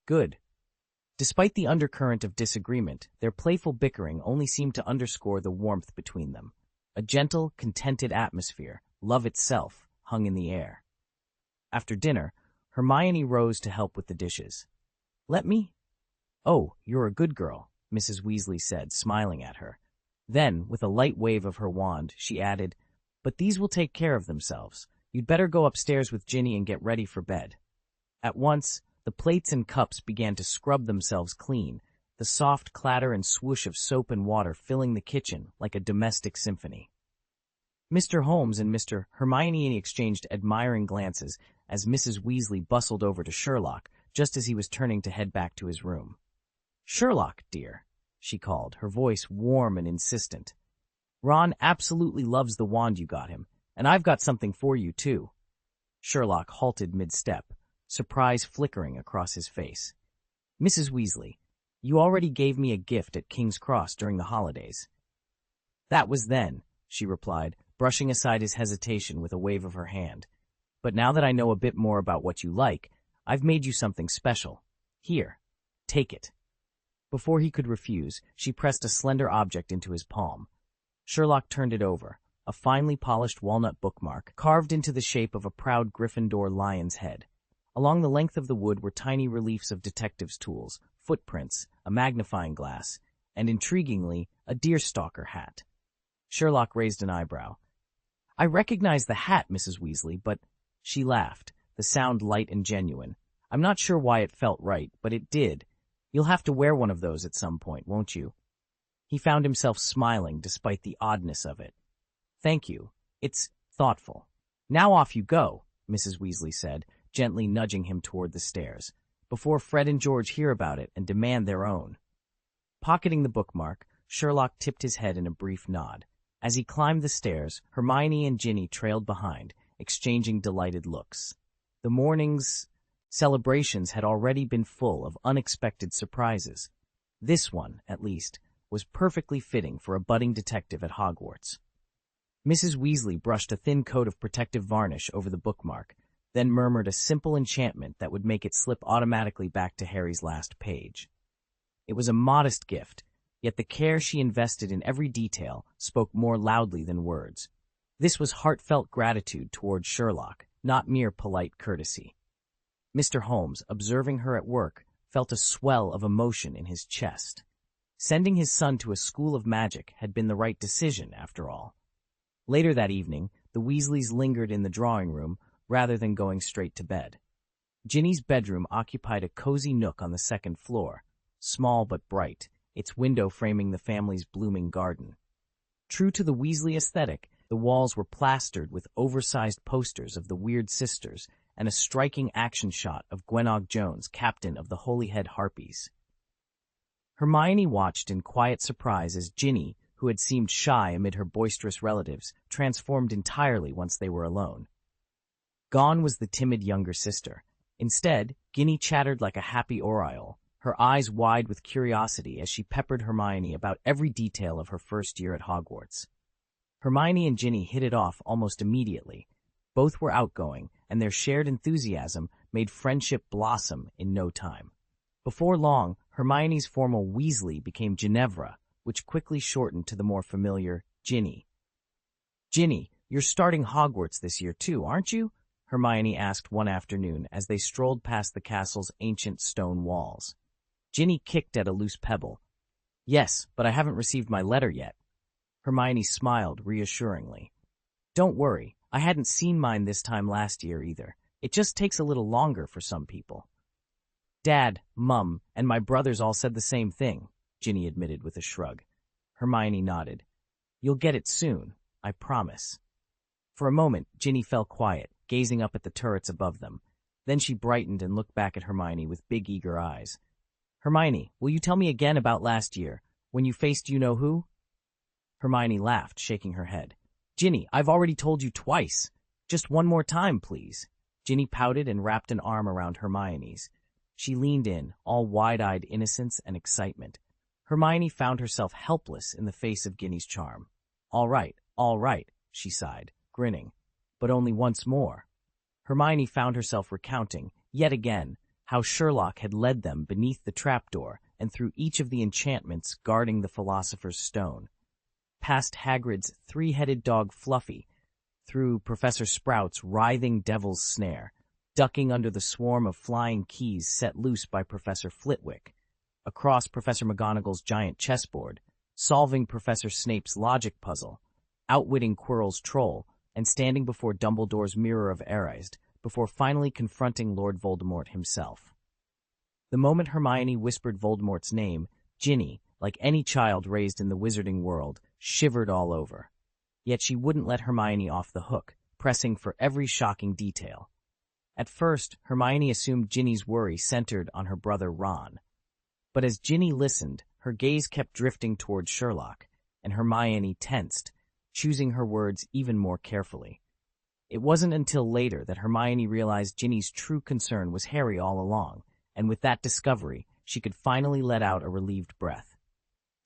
Good." Despite the undercurrent of disagreement, their playful bickering only seemed to underscore the warmth between them. A gentle, contented atmosphere, love itself, hung in the air. After dinner, Hermione rose to help with the dishes. "Let me?" "Oh, you're a good girl," Mrs. Weasley said, smiling at her. Then, with a light wave of her wand, she added, "But these will take care of themselves. You'd better go upstairs with Ginny and get ready for bed." At once, the plates and cups began to scrub themselves clean, the soft clatter and swoosh of soap and water filling the kitchen like a domestic symphony. Mr. Holmes and Mr. Hermione exchanged admiring glances as Mrs. Weasley bustled over to Sherlock, just as he was turning to head back to his room. "Sherlock, dear," she called, her voice warm and insistent. "Ron absolutely loves the wand you got him, and I've got something for you, too." Sherlock halted mid-step, surprise flickering across his face. "Mrs. Weasley, you already gave me a gift at King's Cross during the holidays." "That was then," she replied, brushing aside his hesitation with a wave of her hand. But now that I know a bit more about what you like, I've made you something special. Here, take it." Before he could refuse, she pressed a slender object into his palm. Sherlock turned it over, a finely polished walnut bookmark, carved into the shape of a proud Gryffindor lion's head. Along the length of the wood were tiny reliefs of detectives' tools, footprints, a magnifying glass, and, intriguingly, a deerstalker hat. Sherlock raised an eyebrow. "I recognize the hat, Mrs. Weasley, but—" She laughed, the sound light and genuine. "I'm not sure why it felt right, but it did. You'll have to wear one of those at some point, won't you?" He found himself smiling despite the oddness of it. "Thank you. It's thoughtful. Now off you go," Mrs. Weasley said, gently nudging him toward the stairs, "before Fred and George hear about it and demand their own." Pocketing the bookmark, Sherlock tipped his head in a brief nod. As he climbed the stairs, Hermione and Ginny trailed behind, exchanging delighted looks. The morning's celebrations had already been full of unexpected surprises. This one, at least, was perfectly fitting for a budding detective at Hogwarts. Mrs. Weasley brushed a thin coat of protective varnish over the bookmark, then murmured a simple enchantment that would make it slip automatically back to Harry's last page. It was a modest gift, yet the care she invested in every detail spoke more loudly than words. This was heartfelt gratitude toward Sherlock, not mere polite courtesy. Mr. Holmes, observing her at work, felt a swell of emotion in his chest. Sending his son to a school of magic had been the right decision, after all. Later that evening, the Weasleys lingered in the drawing room rather than going straight to bed. Ginny's bedroom occupied a cozy nook on the second floor, small but bright, its window framing the family's blooming garden. True to the Weasley aesthetic, the walls were plastered with oversized posters of the Weird Sisters and a striking action shot of Gwenog Jones, captain of the Holyhead Harpies. Hermione watched in quiet surprise as Ginny, who had seemed shy amid her boisterous relatives, transformed entirely once they were alone. Gone was the timid younger sister. Instead, Ginny chattered like a happy oriole, her eyes wide with curiosity as she peppered Hermione about every detail of her first year at Hogwarts. Hermione and Ginny hit it off almost immediately. Both were outgoing, and their shared enthusiasm made friendship blossom in no time. Before long, Hermione's formal Weasley became Ginevra, which quickly shortened to the more familiar Ginny. "Ginny, you're starting Hogwarts this year too, aren't you?" Hermione asked one afternoon as they strolled past the castle's ancient stone walls. Ginny kicked at a loose pebble. "Yes, but I haven't received my letter yet." Hermione smiled reassuringly. "Don't worry, I hadn't seen mine this time last year either. It just takes a little longer for some people." "Dad, Mum, and my brothers all said the same thing," Ginny admitted with a shrug. Hermione nodded. "You'll get it soon, I promise." For a moment, Ginny fell quiet, gazing up at the turrets above them. Then she brightened and looked back at Hermione with big, eager eyes. "Hermione, will you tell me again about last year, when you faced you-know-who?" Hermione laughed, shaking her head. "Ginny, I've already told you twice. Just one more time, please." Ginny pouted and wrapped an arm around Hermione's. She leaned in, all wide-eyed innocence and excitement. Hermione found herself helpless in the face of Ginny's charm. All right, she sighed, grinning. "But only once more." Hermione found herself recounting, yet again, how Sherlock had led them beneath the trapdoor and through each of the enchantments guarding the Philosopher's Stone. Past Hagrid's three-headed dog Fluffy, through Professor Sprout's writhing devil's snare, ducking under the swarm of flying keys set loose by Professor Flitwick, across Professor McGonagall's giant chessboard, solving Professor Snape's logic puzzle, outwitting Quirrell's troll, and standing before Dumbledore's Mirror of Erised, before finally confronting Lord Voldemort himself. The moment Hermione whispered Voldemort's name, Ginny, like any child raised in the wizarding world, shivered all over. Yet she wouldn't let Hermione off the hook, pressing for every shocking detail. At first, Hermione assumed Ginny's worry centered on her brother Ron. But as Ginny listened, her gaze kept drifting toward Sherlock, and Hermione tensed, choosing her words even more carefully. It wasn't until later that Hermione realized Ginny's true concern was Harry all along, and with that discovery, she could finally let out a relieved breath.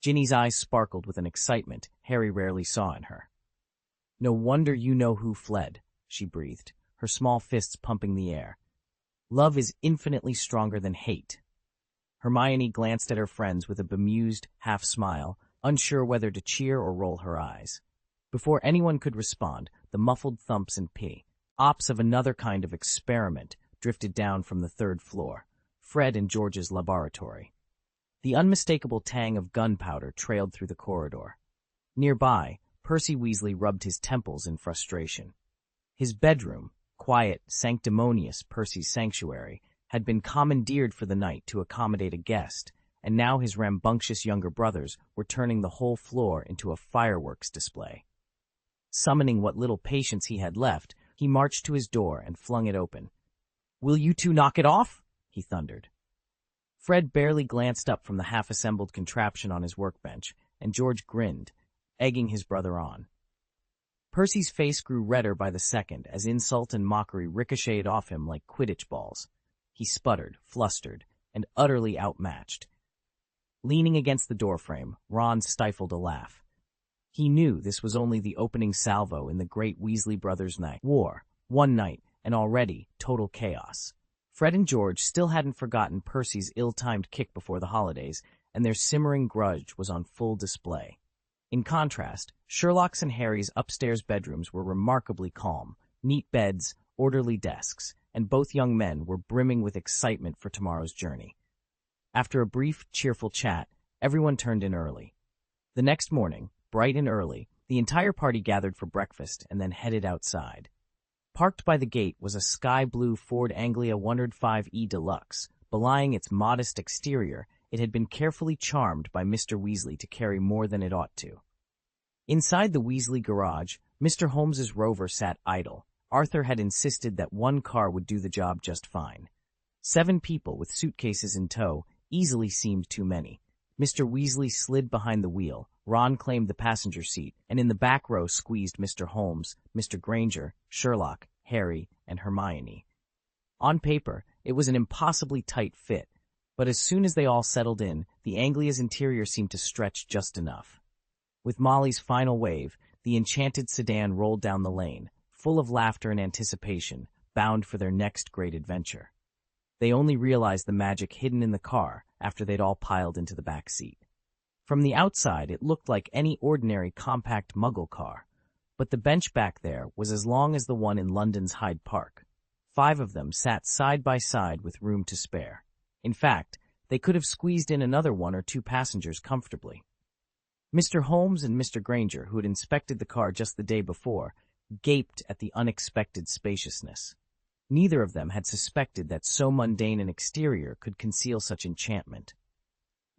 Ginny's eyes sparkled with an excitement Harry rarely saw in her. "No wonder you-know-who fled," she breathed. her small fists pumping the air. Love is infinitely stronger than hate. Hermione glanced at her friends with a bemused half-smile, unsure whether to cheer or roll her eyes. Before anyone could respond, the muffled thumps and ops of another kind of experiment drifted down from the third floor, Fred and George's laboratory. The unmistakable tang of gunpowder trailed through the corridor. Nearby, Percy Weasley rubbed his temples in frustration. His bedroom, quiet, sanctimonious Percy's sanctuary, had been commandeered for the night to accommodate a guest, and now his rambunctious younger brothers were turning the whole floor into a fireworks display. Summoning what little patience he had left, he marched to his door and flung it open. "Will you two knock it off?" he thundered. Fred barely glanced up from the half-assembled contraption on his workbench, and George grinned, egging his brother on. Percy's face grew redder by the second as insult and mockery ricocheted off him like Quidditch balls. He sputtered, flustered, and utterly outmatched. Leaning against the doorframe, Ron stifled a laugh. He knew this was only the opening salvo in the great Weasley brothers' night. War, one night, and already total chaos. Fred and George still hadn't forgotten Percy's ill-timed kick before the holidays, and their simmering grudge was on full display. In contrast, Sherlock's and Harry's upstairs bedrooms were remarkably calm, neat beds, orderly desks, and both young men were brimming with excitement for tomorrow's journey. After a brief, cheerful chat, everyone turned in early. The next morning, bright and early, the entire party gathered for breakfast and then headed outside. Parked by the gate was a sky-blue Ford Anglia 105E Deluxe. Belying its modest exterior, it had been carefully charmed by Mr. Weasley to carry more than it ought to. Inside the Weasley garage, Mr. Holmes's Rover sat idle. Arthur had insisted that one car would do the job just fine. 7 people with suitcases in tow easily seemed too many. Mr. Weasley slid behind the wheel, Ron claimed the passenger seat, and in the back row squeezed Mr. Holmes, Mr. Granger, Sherlock, Harry, and Hermione. On paper, it was an impossibly tight fit, but as soon as they all settled in, the Anglia's interior seemed to stretch just enough. With Molly's final wave, the enchanted sedan rolled down the lane, full of laughter and anticipation, bound for their next great adventure. They only realized the magic hidden in the car after they'd all piled into the back seat. From the outside, it looked like any ordinary compact Muggle car, but the bench back there was as long as the one in London's Hyde Park. 5 of them sat side by side with room to spare. In fact, they could have squeezed in another 1 or 2 passengers comfortably. Mr. Holmes and Mr. Granger, who had inspected the car just the day before, gaped at the unexpected spaciousness. Neither of them had suspected that so mundane an exterior could conceal such enchantment.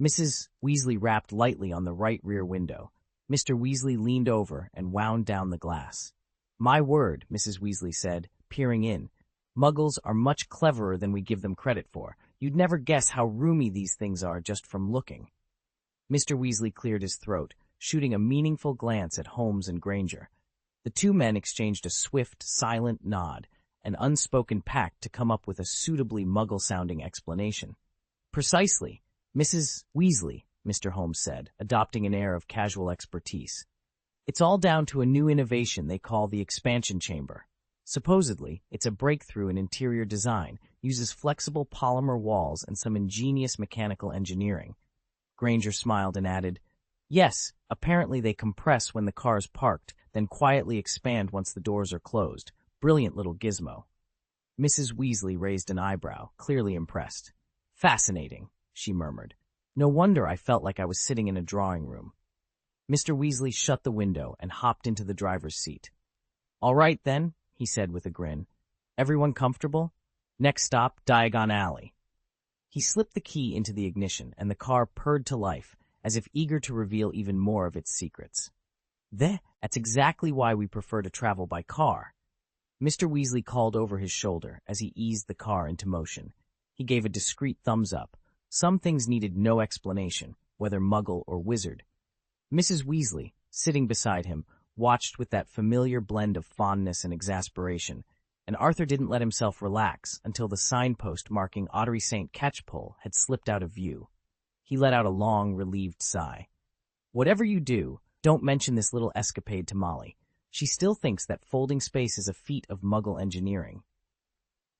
Mrs. Weasley rapped lightly on the right rear window. Mr. Weasley leaned over and wound down the glass. "My word," Mrs. Weasley said, peering in. "Muggles are much cleverer than we give them credit for. You'd never guess how roomy these things are just from looking." Mr. Weasley cleared his throat, shooting a meaningful glance at Holmes and Granger. The 2 men exchanged a swift, silent nod, an unspoken pact to come up with a suitably Muggle-sounding explanation. "Precisely, Mrs. Weasley," Mr. Holmes said, adopting an air of casual expertise. "It's all down to a new innovation they call the expansion chamber. Supposedly, it's a breakthrough in interior design, uses flexible polymer walls and some ingenious mechanical engineering." Granger smiled and added, "Yes, apparently they compress when the car's parked, then quietly expand once the doors are closed. Brilliant little gizmo." Mrs. Weasley raised an eyebrow, clearly impressed. "Fascinating," she murmured. "No wonder I felt like I was sitting in a drawing room." Mr. Weasley shut the window and hopped into the driver's seat. "All right, then," he said with a grin. "Everyone comfortable? Next stop, Diagon Alley." He slipped the key into the ignition, and the car purred to life, as if eager to reveal even more of its secrets. "That's exactly why we prefer to travel by car." Mr. Weasley called over his shoulder as he eased the car into motion. He gave a discreet thumbs up. Some things needed no explanation, whether Muggle or wizard. Mrs. Weasley, sitting beside him, watched with that familiar blend of fondness and exasperation, and Arthur didn't let himself relax until the signpost marking Ottery St. Catchpole had slipped out of view. He let out a long, relieved sigh. "Whatever you do, don't mention this little escapade to Molly. She still thinks that folding space is a feat of Muggle engineering.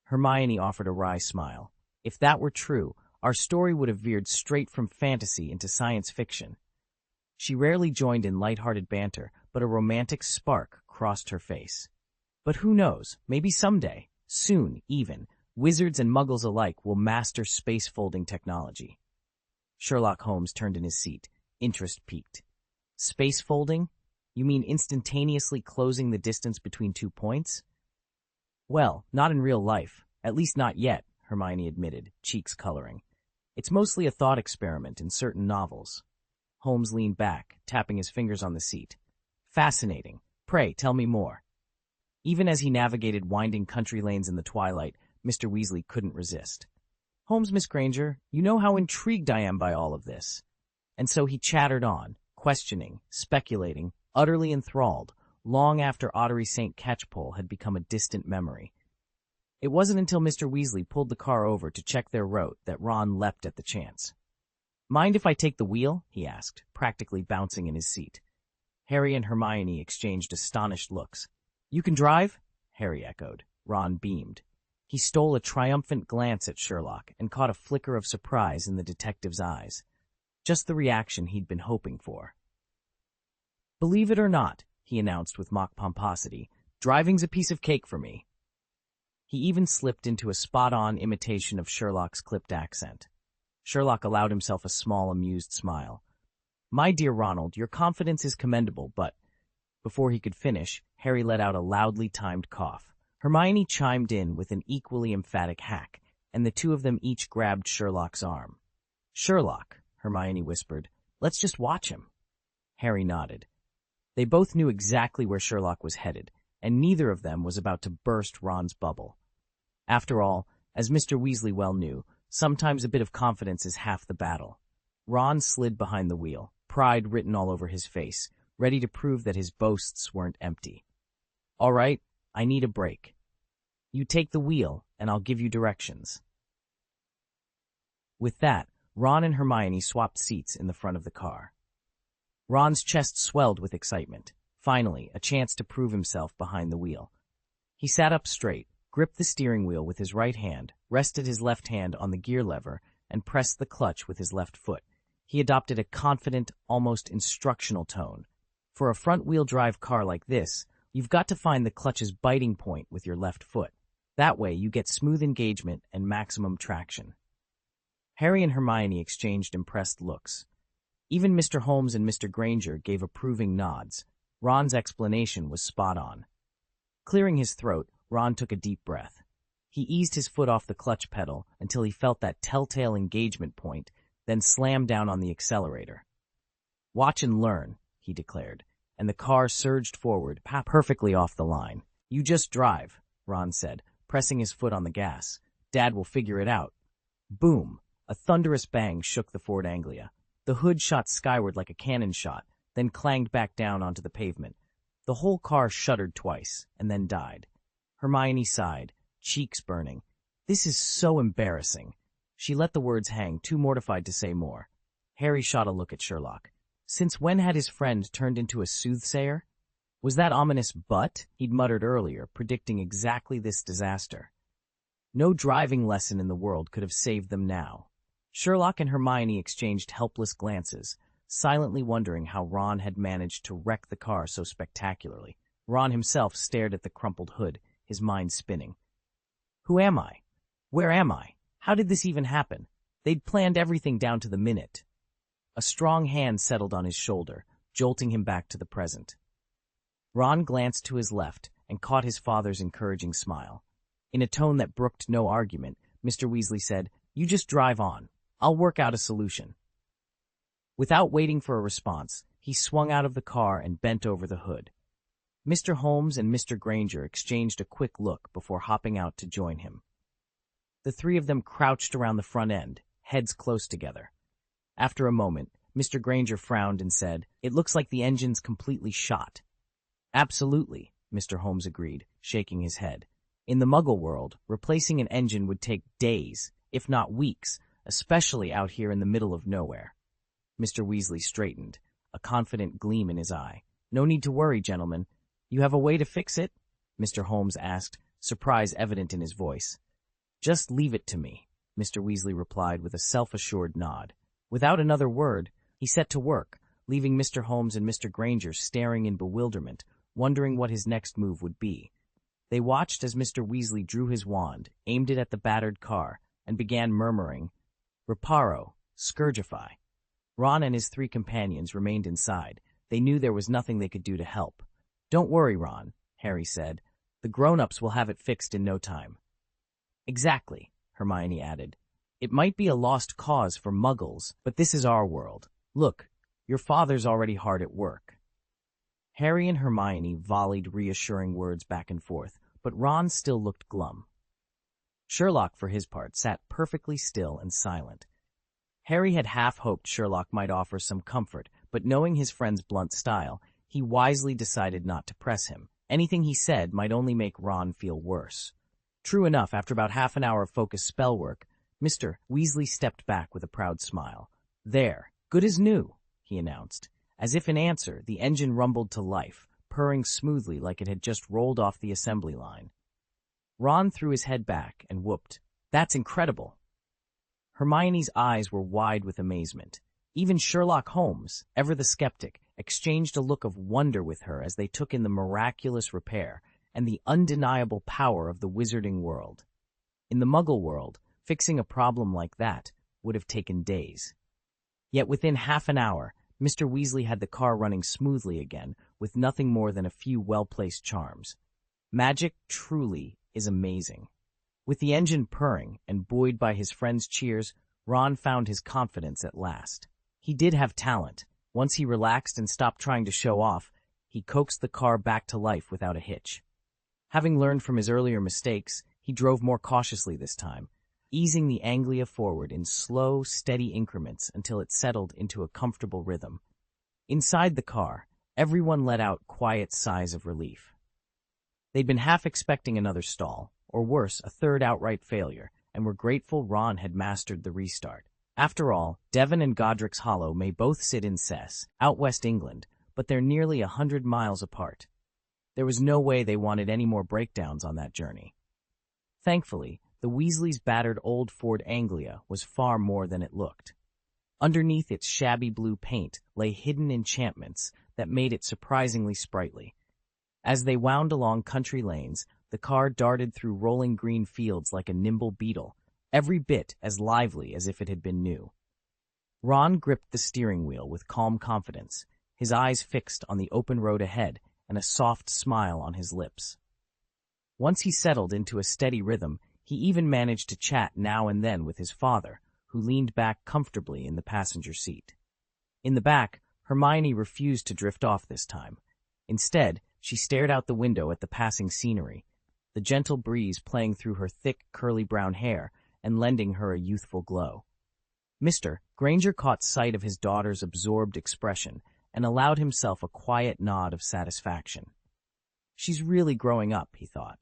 Hermione offered a wry smile. If that were true, our story would have veered straight from fantasy into science fiction. She rarely joined in light-hearted banter, but a romantic spark crossed her face. But who knows, maybe someday, soon even, wizards and muggles alike will master space-folding technology. Sherlock Holmes turned in his seat, interest piqued. Space-folding? You mean instantaneously closing the distance between 2 points? Well, not in real life, at least not yet, Hermione admitted, cheeks coloring. It's mostly a thought experiment in certain novels. Holmes leaned back, tapping his fingers on the seat. Fascinating. Pray, tell me more. Even as he navigated winding country lanes in the twilight, Mr. Weasley couldn't resist. Holmes, Miss Granger, you know how intrigued I am by all of this. And so he chattered on, questioning, speculating, utterly enthralled, long after Ottery St. Catchpole had become a distant memory. It wasn't until Mr. Weasley pulled the car over to check their route that Ron leapt at the chance. Mind if I take the wheel? He asked, practically bouncing in his seat. Harry and Hermione exchanged astonished looks. You can drive? Harry echoed. Ron beamed. He stole a triumphant glance at Sherlock and caught a flicker of surprise in the detective's eyes. Just the reaction he'd been hoping for. Believe it or not, he announced with mock pomposity, driving's a piece of cake for me. He even slipped into a spot-on imitation of Sherlock's clipped accent. Sherlock allowed himself a small, amused smile. My dear Ronald, your confidence is commendable, but... Before he could finish, Harry let out a loudly timed cough. Hermione chimed in with an equally emphatic hack, and the two of them each grabbed Sherlock's arm. Sherlock, Hermione whispered, let's just watch him. Harry nodded. They both knew exactly where Sherlock was headed, and neither of them was about to burst Ron's bubble. After all, as Mr. Weasley well knew, sometimes a bit of confidence is half the battle. Ron slid behind the wheel, pride written all over his face, ready to prove that his boasts weren't empty. All right, I need a break. You take the wheel, and I'll give you directions. With that, Ron and Hermione swapped seats in the front of the car. Ron's chest swelled with excitement. Finally, a chance to prove himself behind the wheel. He sat up straight, gripped the steering wheel with his right hand, rested his left hand on the gear lever, and pressed the clutch with his left foot. He adopted a confident, almost instructional tone. For a front-wheel drive car like this, you've got to find the clutch's biting point with your left foot. That way, you get smooth engagement and maximum traction. Harry and Hermione exchanged impressed looks. Even Mr. Holmes and Mr. Granger gave approving nods. Ron's explanation was spot on. Clearing his throat, Ron took a deep breath. He eased his foot off the clutch pedal until he felt that telltale engagement point, then slammed down on the accelerator. Watch and learn, he declared, and the car surged forward, perfectly off the line. You just drive, Ron said, pressing his foot on the gas. Dad will figure it out. Boom! A thunderous bang shook the Ford Anglia. The hood shot skyward like a cannon shot, then clanged back down onto the pavement. The whole car shuddered twice, and then died. Hermione sighed, cheeks burning. This is so embarrassing. She let the words hang, too mortified to say more. Harry shot a look at Sherlock. Since when had his friend turned into a soothsayer? Was that ominous but he'd muttered earlier, predicting exactly this disaster? No driving lesson in the world could have saved them now. Sherlock and Hermione exchanged helpless glances, silently wondering how Ron had managed to wreck the car so spectacularly. Ron himself stared at the crumpled hood, his mind spinning. Who am I? Where am I? How did this even happen? They'd planned everything down to the minute. A strong hand settled on his shoulder, jolting him back to the present. Ron glanced to his left and caught his father's encouraging smile. In a tone that brooked no argument, Mr. Weasley said, You just drive on. I'll work out a solution. Without waiting for a response, he swung out of the car and bent over the hood. Mr. Holmes and Mr. Granger exchanged a quick look before hopping out to join him. The three of them crouched around the front end, heads close together. After a moment, Mr. Granger frowned and said, It looks like the engine's completely shot. Absolutely, Mr. Holmes agreed, shaking his head. In the Muggle world, replacing an engine would take days, if not weeks, especially out here in the middle of nowhere. Mr. Weasley straightened, a confident gleam in his eye. No need to worry, gentlemen. You have a way to fix it? Mr. Holmes asked, surprise evident in his voice. Just leave it to me, Mr. Weasley replied with a self-assured nod. Without another word, he set to work, leaving Mr. Holmes and Mr. Granger staring in bewilderment, wondering what his next move would be. They watched as Mr. Weasley drew his wand, aimed it at the battered car, and began murmuring, Reparo, Scourgify. Ron and his 3 companions remained inside. They knew there was nothing they could do to help. Don't worry, Ron, Harry said. The grown-ups will have it fixed in no time. Exactly, Hermione added. It might be a lost cause for muggles, but this is our world. Look, your father's already hard at work. Harry and Hermione volleyed reassuring words back and forth, but Ron still looked glum. Sherlock, for his part, sat perfectly still and silent. Harry had half hoped Sherlock might offer some comfort, but knowing his friend's blunt style, he wisely decided not to press him. Anything he said might only make Ron feel worse. True enough, after about half an hour of focused spell work, Mr. Weasley stepped back with a proud smile. There, good as new, he announced. As if in answer, the engine rumbled to life, purring smoothly like it had just rolled off the assembly line. Ron threw his head back and whooped. That's incredible. Hermione's eyes were wide with amazement. Even Sherlock Holmes, ever the skeptic, exchanged a look of wonder with her as they took in the miraculous repair and the undeniable power of the wizarding world. In the Muggle world, fixing a problem like that would have taken days. Yet within half an hour, Mr. Weasley had the car running smoothly again, with nothing more than a few well-placed charms. Magic truly is amazing. With the engine purring and buoyed by his friends' cheers, Ron found his confidence at last. He did have talent. Once he relaxed and stopped trying to show off, he coaxed the car back to life without a hitch. Having learned from his earlier mistakes, he drove more cautiously this time, easing the Anglia forward in slow, steady increments until it settled into a comfortable rhythm. Inside the car, everyone let out quiet sighs of relief. They'd been half expecting another stall, or worse, a third outright failure, and were grateful Ron had mastered the restart. After all, Devon and Godric's Hollow may both sit in Cess, out west England, but they're nearly 100 miles apart. There was no way they wanted any more breakdowns on that journey. Thankfully, the Weasleys' battered old Ford Anglia was far more than it looked. Underneath its shabby blue paint lay hidden enchantments that made it surprisingly sprightly. As they wound along country lanes, the car darted through rolling green fields like a nimble beetle, every bit as lively as if it had been new. Ron gripped the steering wheel with calm confidence, his eyes fixed on the open road ahead and a soft smile on his lips. Once he settled into a steady rhythm, he even managed to chat now and then with his father, who leaned back comfortably in the passenger seat. In the back, Hermione refused to drift off this time. Instead, she stared out the window at the passing scenery, the gentle breeze playing through her thick, curly brown hair and lending her a youthful glow. Mr. Granger caught sight of his daughter's absorbed expression and allowed himself a quiet nod of satisfaction. She's really growing up, he thought.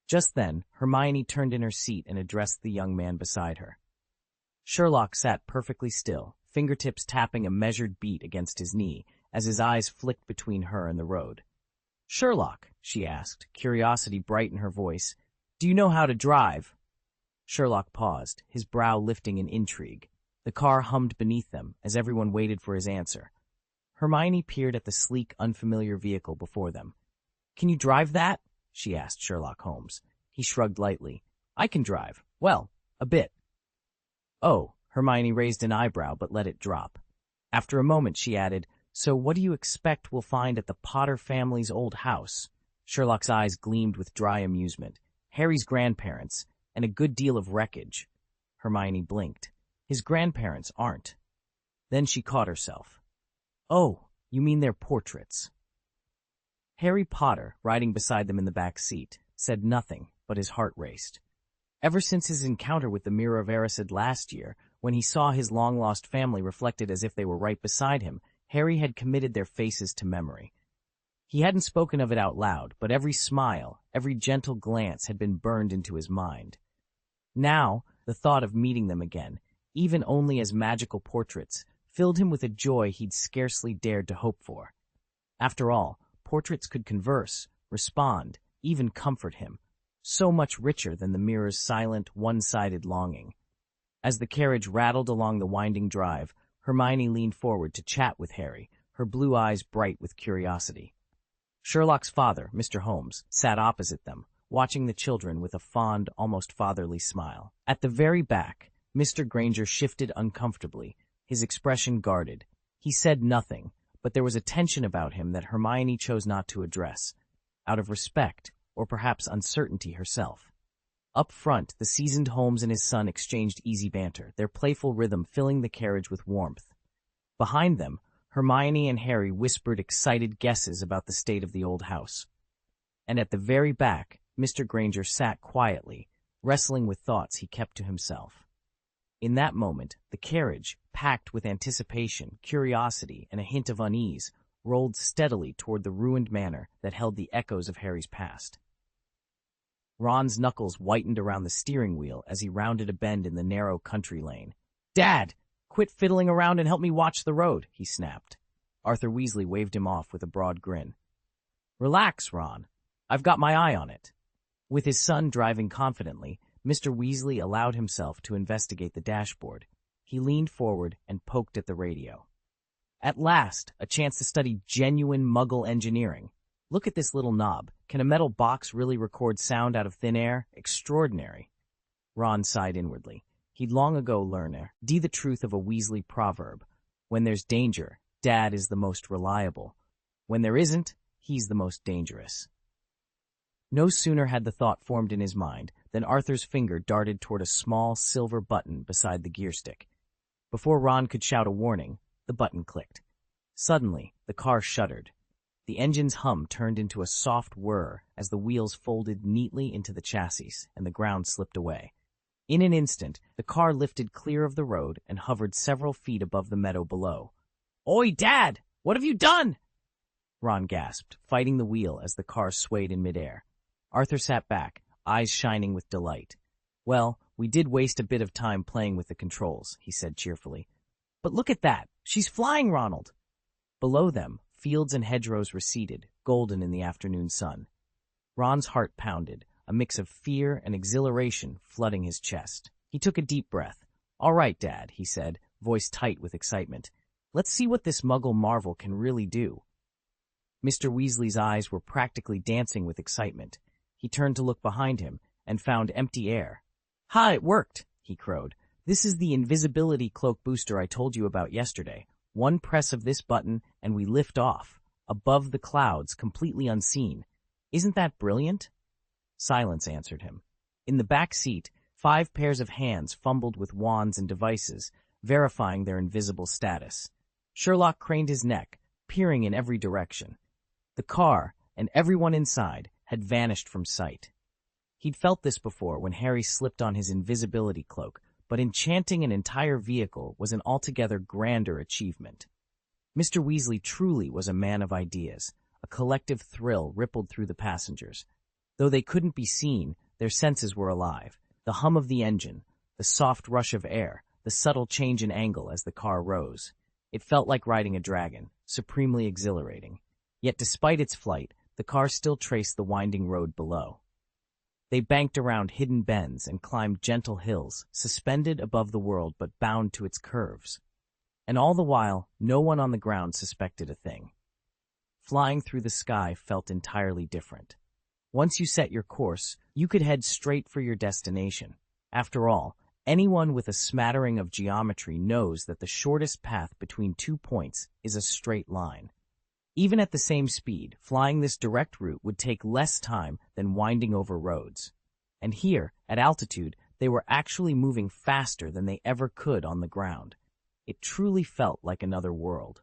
Just then, Hermione turned in her seat and addressed the young man beside her. Sherlock sat perfectly still, fingertips tapping a measured beat against his knee, as his eyes flicked between her and the road. "Sherlock," she asked, curiosity bright in her voice, "do you know how to drive?" Sherlock paused, his brow lifting in intrigue. The car hummed beneath them as everyone waited for his answer. Hermione peered at the sleek, unfamiliar vehicle before them. "Can you drive that?" she asked Sherlock Holmes. He shrugged lightly. "I can drive. Well, a bit." "Oh," Hermione raised an eyebrow but let it drop. After a moment she added, "So what do you expect we'll find at the Potter family's old house?" Sherlock's eyes gleamed with dry amusement. "Harry's grandparents, and a good deal of wreckage." Hermione blinked. "His grandparents aren't." Then she caught herself. "Oh, you mean their portraits." Harry Potter, riding beside them in the back seat, said nothing, but his heart raced. Ever since his encounter with the Mirror of Erised last year, when he saw his long-lost family reflected as if they were right beside him, Harry had committed their faces to memory. He hadn't spoken of it out loud, but every smile, every gentle glance had been burned into his mind. Now, the thought of meeting them again, even only as magical portraits, filled him with a joy he'd scarcely dared to hope for. After all, portraits could converse, respond, even comfort him, so much richer than the mirror's silent, one-sided longing. As the carriage rattled along the winding drive, Hermione leaned forward to chat with Harry, her blue eyes bright with curiosity. Sherlock's father, Mr. Holmes, sat opposite them, watching the children with a fond, almost fatherly smile. At the very back, Mr. Granger shifted uncomfortably, his expression guarded. He said nothing, but there was a tension about him that Hermione chose not to address, out of respect, or perhaps uncertainty herself. Up front, the seasoned Holmes and his son exchanged easy banter, their playful rhythm filling the carriage with warmth. Behind them, Hermione and Harry whispered excited guesses about the state of the old house. And at the very back, Mr. Granger sat quietly, wrestling with thoughts he kept to himself. In that moment, the carriage, packed with anticipation, curiosity, and a hint of unease, rolled steadily toward the ruined manor that held the echoes of Harry's past. Ron's knuckles whitened around the steering wheel as he rounded a bend in the narrow country lane. "Dad, quit fiddling around and help me watch the road," he snapped. Arthur Weasley waved him off with a broad grin. "Relax, Ron. I've got my eye on it." With his son driving confidently, Mr. Weasley allowed himself to investigate the dashboard. He leaned forward and poked at the radio. At last, a chance to study genuine Muggle engineering. Look at this little knob. Can a metal box really record sound out of thin air? Extraordinary. Ron sighed inwardly. He'd long ago learned the truth of a Weasley proverb. When there's danger, Dad is the most reliable. When there isn't, he's the most dangerous. No sooner had the thought formed in his mind than Arthur's finger darted toward a small silver button beside the gear stick. Before Ron could shout a warning, the button clicked. Suddenly, the car shuddered. The engine's hum turned into a soft whir as the wheels folded neatly into the chassis and the ground slipped away. In an instant, the car lifted clear of the road and hovered several feet above the meadow below. "Oi, Dad! What have you done?" Ron gasped, fighting the wheel as the car swayed in midair. Arthur sat back, eyes shining with delight. "Well, we did waste a bit of time playing with the controls," he said cheerfully. "But look at that! She's flying, Ronald!" Below them, fields and hedgerows receded, golden in the afternoon sun. Ron's heart pounded, a mix of fear and exhilaration flooding his chest. He took a deep breath. "All right, Dad," he said, voice tight with excitement. "Let's see what this Muggle marvel can really do." Mr. Weasley's eyes were practically dancing with excitement. He turned to look behind him and found empty air. "Ha, it worked!" he crowed. "This is the invisibility cloak booster I told you about yesterday. One press of this button and we lift off, above the clouds, completely unseen. Isn't that brilliant?" Silence answered him. In the back seat, 5 pairs of hands fumbled with wands and devices, verifying their invisible status. Sherlock craned his neck, peering in every direction. The car, and everyone inside, had vanished from sight. He'd felt this before when Harry slipped on his invisibility cloak, but enchanting an entire vehicle was an altogether grander achievement. Mr. Weasley truly was a man of ideas. A collective thrill rippled through the passengers. Though they couldn't be seen, their senses were alive. The hum of the engine, the soft rush of air, the subtle change in angle as the car rose. It felt like riding a dragon, supremely exhilarating. Yet despite its flight, the car still traced the winding road below. They banked around hidden bends and climbed gentle hills, suspended above the world but bound to its curves. And all the while, no one on the ground suspected a thing. Flying through the sky felt entirely different. Once you set your course, you could head straight for your destination. After all, anyone with a smattering of geometry knows that the shortest path between 2 points is a straight line. Even at the same speed, flying this direct route would take less time than winding over roads. And here, at altitude, they were actually moving faster than they ever could on the ground. It truly felt like another world.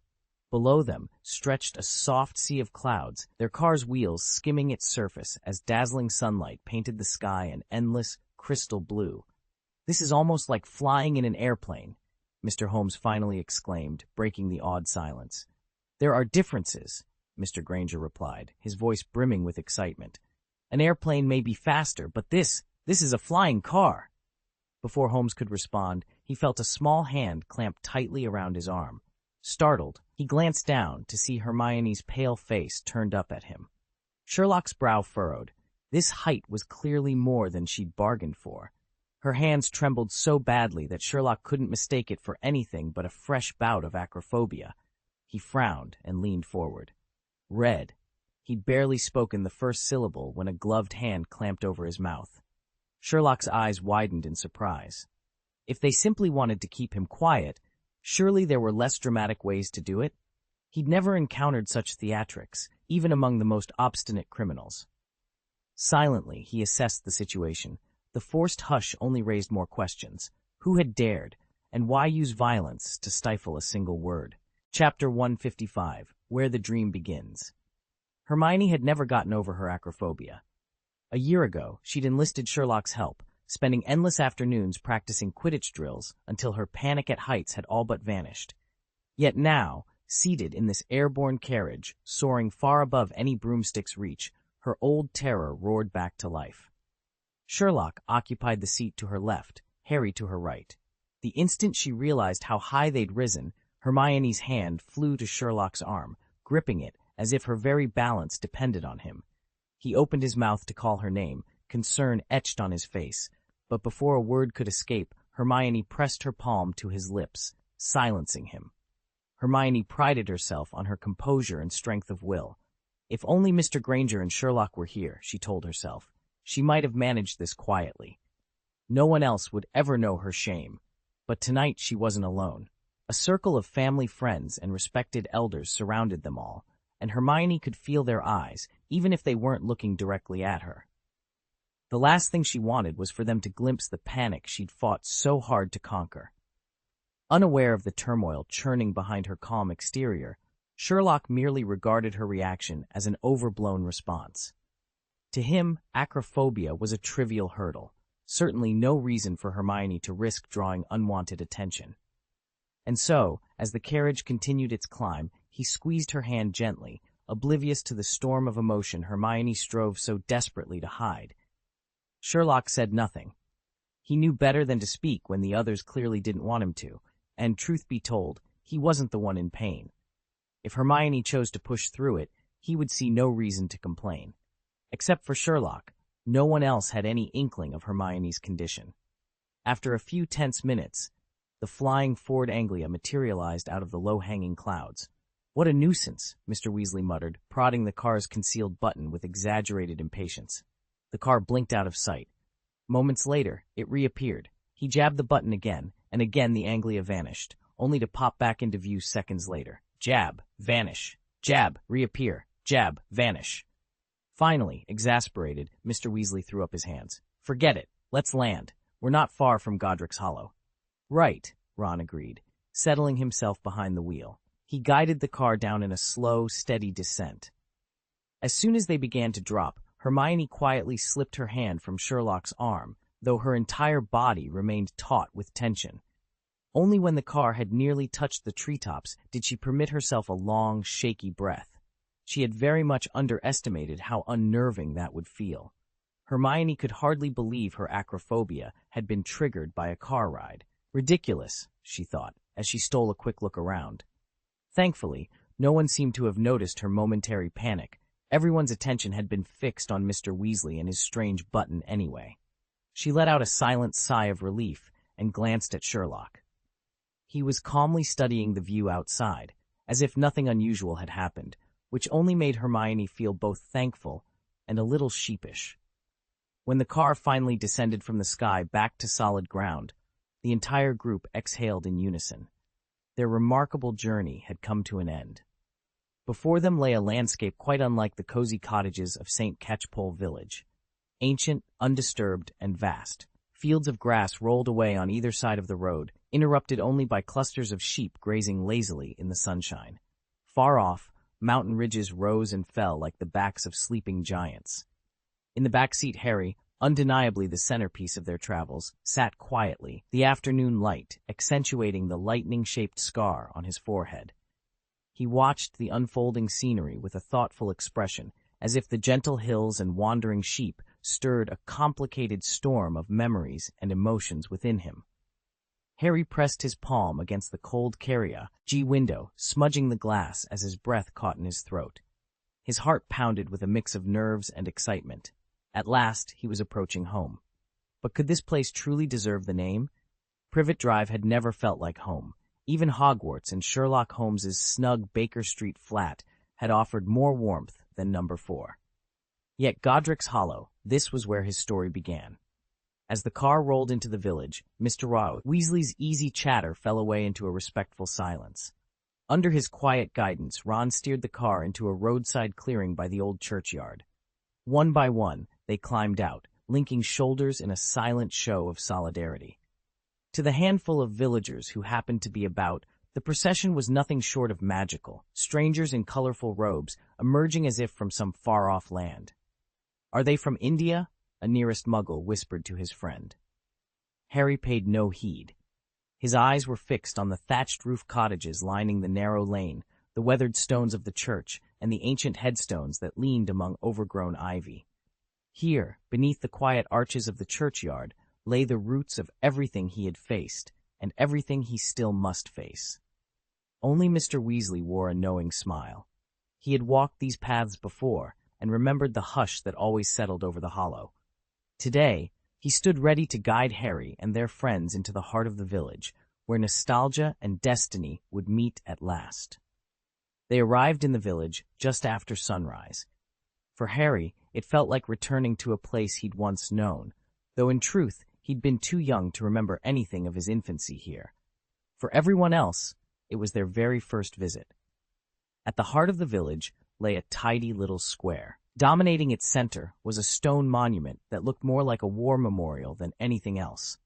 Below them stretched a soft sea of clouds, their car's wheels skimming its surface as dazzling sunlight painted the sky an endless, crystal blue. "This is almost like flying in an airplane," Mr. Holmes finally exclaimed, breaking the awed silence. "There are differences," Mr. Granger replied, his voice brimming with excitement. "An airplane may be faster, but this is a flying car." Before Holmes could respond, he felt a small hand clamp tightly around his arm. Startled, he glanced down to see Hermione's pale face turned up at him. Sherlock's brow furrowed. This height was clearly more than she'd bargained for. Her hands trembled so badly that Sherlock couldn't mistake it for anything but a fresh bout of acrophobia. He frowned and leaned forward. Red. He'd barely spoken the first syllable when a gloved hand clamped over his mouth. Sherlock's eyes widened in surprise. If they simply wanted to keep him quiet, surely there were less dramatic ways to do it? He'd never encountered such theatrics, even among the most obstinate criminals. Silently, he assessed the situation. The forced hush only raised more questions. Who had dared, and why use violence to stifle a single word? Chapter 155, Where the Dream Begins. Hermione had never gotten over her acrophobia. A year ago, she'd enlisted Sherlock's help, spending endless afternoons practicing Quidditch drills until her panic at heights had all but vanished. Yet now, seated in this airborne carriage, soaring far above any broomstick's reach, her old terror roared back to life. Sherlock occupied the seat to her left, Harry to her right. The instant she realized how high they'd risen, Hermione's hand flew to Sherlock's arm, gripping it as if her very balance depended on him. He opened his mouth to call her name, concern etched on his face, but before a word could escape, Hermione pressed her palm to his lips, silencing him. Hermione prided herself on her composure and strength of will. If only Mr. Granger and Sherlock were here, she told herself, she might have managed this quietly. No one else would ever know her shame. But tonight she wasn't alone. A circle of family friends and respected elders surrounded them all, and Hermione could feel their eyes, even if they weren't looking directly at her. The last thing she wanted was for them to glimpse the panic she'd fought so hard to conquer. Unaware of the turmoil churning behind her calm exterior, Sherlock merely regarded her reaction as an overblown response. To him, acrophobia was a trivial hurdle, certainly no reason for Hermione to risk drawing unwanted attention. And so, as the carriage continued its climb, he squeezed her hand gently, oblivious to the storm of emotion Hermione strove so desperately to hide. Sherlock said nothing. He knew better than to speak when the others clearly didn't want him to, and truth be told, he wasn't the one in pain. If Hermione chose to push through it, he would see no reason to complain. Except for Sherlock, no one else had any inkling of Hermione's condition. After a few tense minutes, the flying Ford Anglia materialized out of the low-hanging clouds. "What a nuisance," Mr. Weasley muttered, prodding the car's concealed button with exaggerated impatience. The car blinked out of sight. Moments later, it reappeared. He jabbed the button again, and again the Anglia vanished, only to pop back into view seconds later. Jab, vanish. Jab, reappear. Jab, vanish. Finally, exasperated, Mr. Weasley threw up his hands. "Forget it. Let's land. We're not far from Godric's Hollow." "Right," Ron agreed, settling himself behind the wheel. He guided the car down in a slow, steady descent. As soon as they began to drop, Hermione quietly slipped her hand from Sherlock's arm, though her entire body remained taut with tension. Only when the car had nearly touched the treetops did she permit herself a long, shaky breath. She had very much underestimated how unnerving that would feel. Hermione could hardly believe her acrophobia had been triggered by a car ride. Ridiculous, she thought, as she stole a quick look around. Thankfully, no one seemed to have noticed her momentary panic. Everyone's attention had been fixed on Mr. Weasley and his strange button anyway. She let out a silent sigh of relief and glanced at Sherlock. He was calmly studying the view outside, as if nothing unusual had happened, which only made Hermione feel both thankful and a little sheepish. When the car finally descended from the sky back to solid ground, the entire group exhaled in unison. Their remarkable journey had come to an end. Before them lay a landscape quite unlike the cozy cottages of St. Catchpole Village. Ancient, undisturbed, and vast. Fields of grass rolled away on either side of the road, interrupted only by clusters of sheep grazing lazily in the sunshine. Far off, mountain ridges rose and fell like the backs of sleeping giants. In the back seat, Harry, undeniably the centerpiece of their travels, sat quietly, the afternoon light accentuating the lightning-shaped scar on his forehead. He watched the unfolding scenery with a thoughtful expression, as if the gentle hills and wandering sheep stirred a complicated storm of memories and emotions within him. Harry pressed his palm against the cold carriage window, smudging the glass as his breath caught in his throat. His heart pounded with a mix of nerves and excitement. At last, he was approaching home. But could this place truly deserve the name? Privet Drive had never felt like home. Even Hogwarts and Sherlock Holmes's snug Baker Street flat had offered more warmth than number 4. Yet Godric's Hollow, this was where his story began. As the car rolled into the village, Mr. Weasley's easy chatter fell away into a respectful silence. Under his quiet guidance, Ron steered the car into a roadside clearing by the old churchyard. One by one, they climbed out, linking shoulders in a silent show of solidarity. To the handful of villagers who happened to be about, the procession was nothing short of magical, strangers in colorful robes, emerging as if from some far-off land. "Are they from India?" a nearest muggle whispered to his friend. Harry paid no heed. His eyes were fixed on the thatched roof cottages lining the narrow lane, the weathered stones of the church, and the ancient headstones that leaned among overgrown ivy. Here, beneath the quiet arches of the churchyard, lay the roots of everything he had faced, and everything he still must face. Only Mr. Weasley wore a knowing smile. He had walked these paths before, and remembered the hush that always settled over the hollow. Today, he stood ready to guide Harry and their friends into the heart of the village, where nostalgia and destiny would meet at last. They arrived in the village just after sunrise. For Harry, it felt like returning to a place he'd once known, though in truth, he'd been too young to remember anything of his infancy here. For everyone else, it was their very first visit. At the heart of the village lay a tidy little square. Dominating its center was a stone monument that looked more like a war memorial than anything else.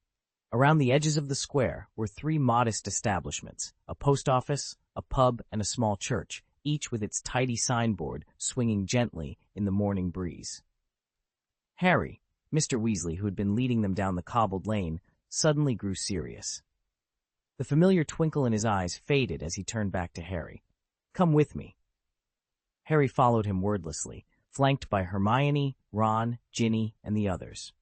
Around the edges of the square were 3 modest establishments, a post office, a pub, and a small church, each with its tidy signboard swinging gently in the morning breeze. Harry, Mr. Weasley, who had been leading them down the cobbled lane, suddenly grew serious. The familiar twinkle in his eyes faded as he turned back to Harry. "Come with me." Harry followed him wordlessly, flanked by Hermione, Ron, Ginny, and the others.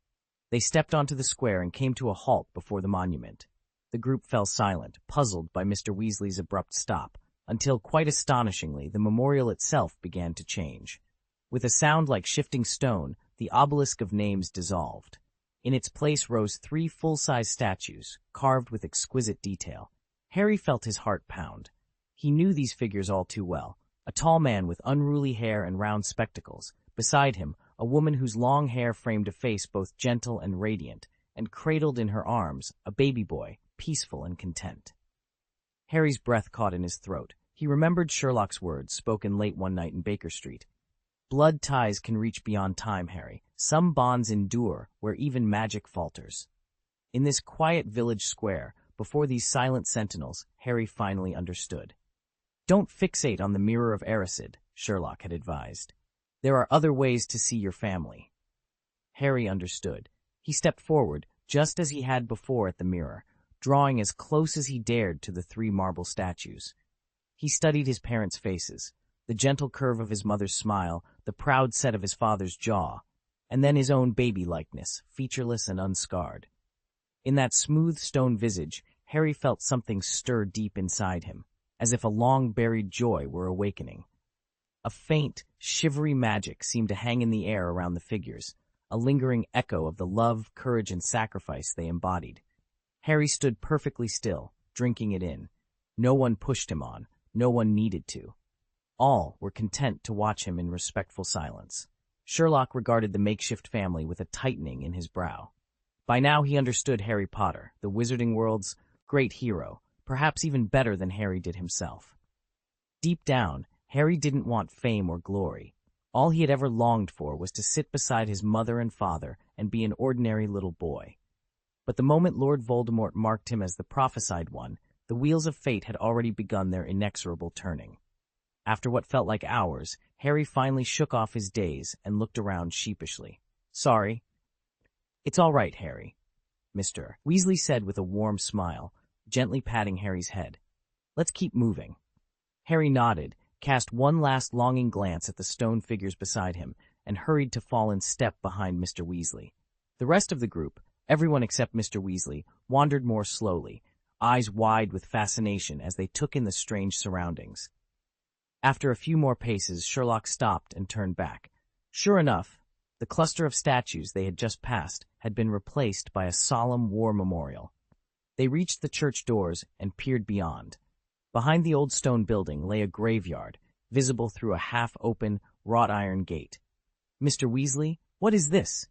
They stepped onto the square and came to a halt before the monument. The group fell silent, puzzled by Mr. Weasley's abrupt stop, until, quite astonishingly, the memorial itself began to change. With a sound like shifting stone, the obelisk of names dissolved. In its place rose 3 full-size statues, carved with exquisite detail. Harry felt his heart pound. He knew these figures all too well. A tall man with unruly hair and round spectacles. Beside him, a woman whose long hair framed a face both gentle and radiant, and cradled in her arms a baby boy, peaceful and content. Harry's breath caught in his throat. He remembered Sherlock's words, spoken late one night in Baker Street. "Blood ties can reach beyond time, Harry. Some bonds endure where even magic falters." In this quiet village square, before these silent sentinels, Harry finally understood. "Don't fixate on the Mirror of Erised," Sherlock had advised. "There are other ways to see your family." Harry understood. He stepped forward, just as he had before at the mirror, drawing as close as he dared to the 3 marble statues. He studied his parents' faces, the gentle curve of his mother's smile, the proud set of his father's jaw, and then his own baby-likeness, featureless and unscarred. In that smooth stone visage, Harry felt something stir deep inside him, as if a long-buried joy were awakening. A faint, shivery magic seemed to hang in the air around the figures, a lingering echo of the love, courage, and sacrifice they embodied. Harry stood perfectly still, drinking it in. No one pushed him on, no one needed to. All were content to watch him in respectful silence. Sherlock regarded the makeshift family with a tightening in his brow. By now he understood Harry Potter, the wizarding world's great hero, perhaps even better than Harry did himself. Deep down, Harry didn't want fame or glory. All he had ever longed for was to sit beside his mother and father and be an ordinary little boy. But the moment Lord Voldemort marked him as the prophesied one, the wheels of fate had already begun their inexorable turning. After what felt like hours, Harry finally shook off his daze and looked around sheepishly. "Sorry." "It's all right, Harry," Mr. Weasley said with a warm smile, gently patting Harry's head. "Let's keep moving." Harry nodded, cast one last longing glance at the stone figures beside him, and hurried to fall in step behind Mr. Weasley. The rest of the group, everyone except Mr. Weasley, wandered more slowly, eyes wide with fascination as they took in the strange surroundings. After a few more paces, Sherlock stopped and turned back. Sure enough, the cluster of statues they had just passed had been replaced by a solemn war memorial. They reached the church doors and peered beyond. Behind the old stone building lay a graveyard, visible through a half-open, wrought-iron gate. "Mr. Weasley, what is this?"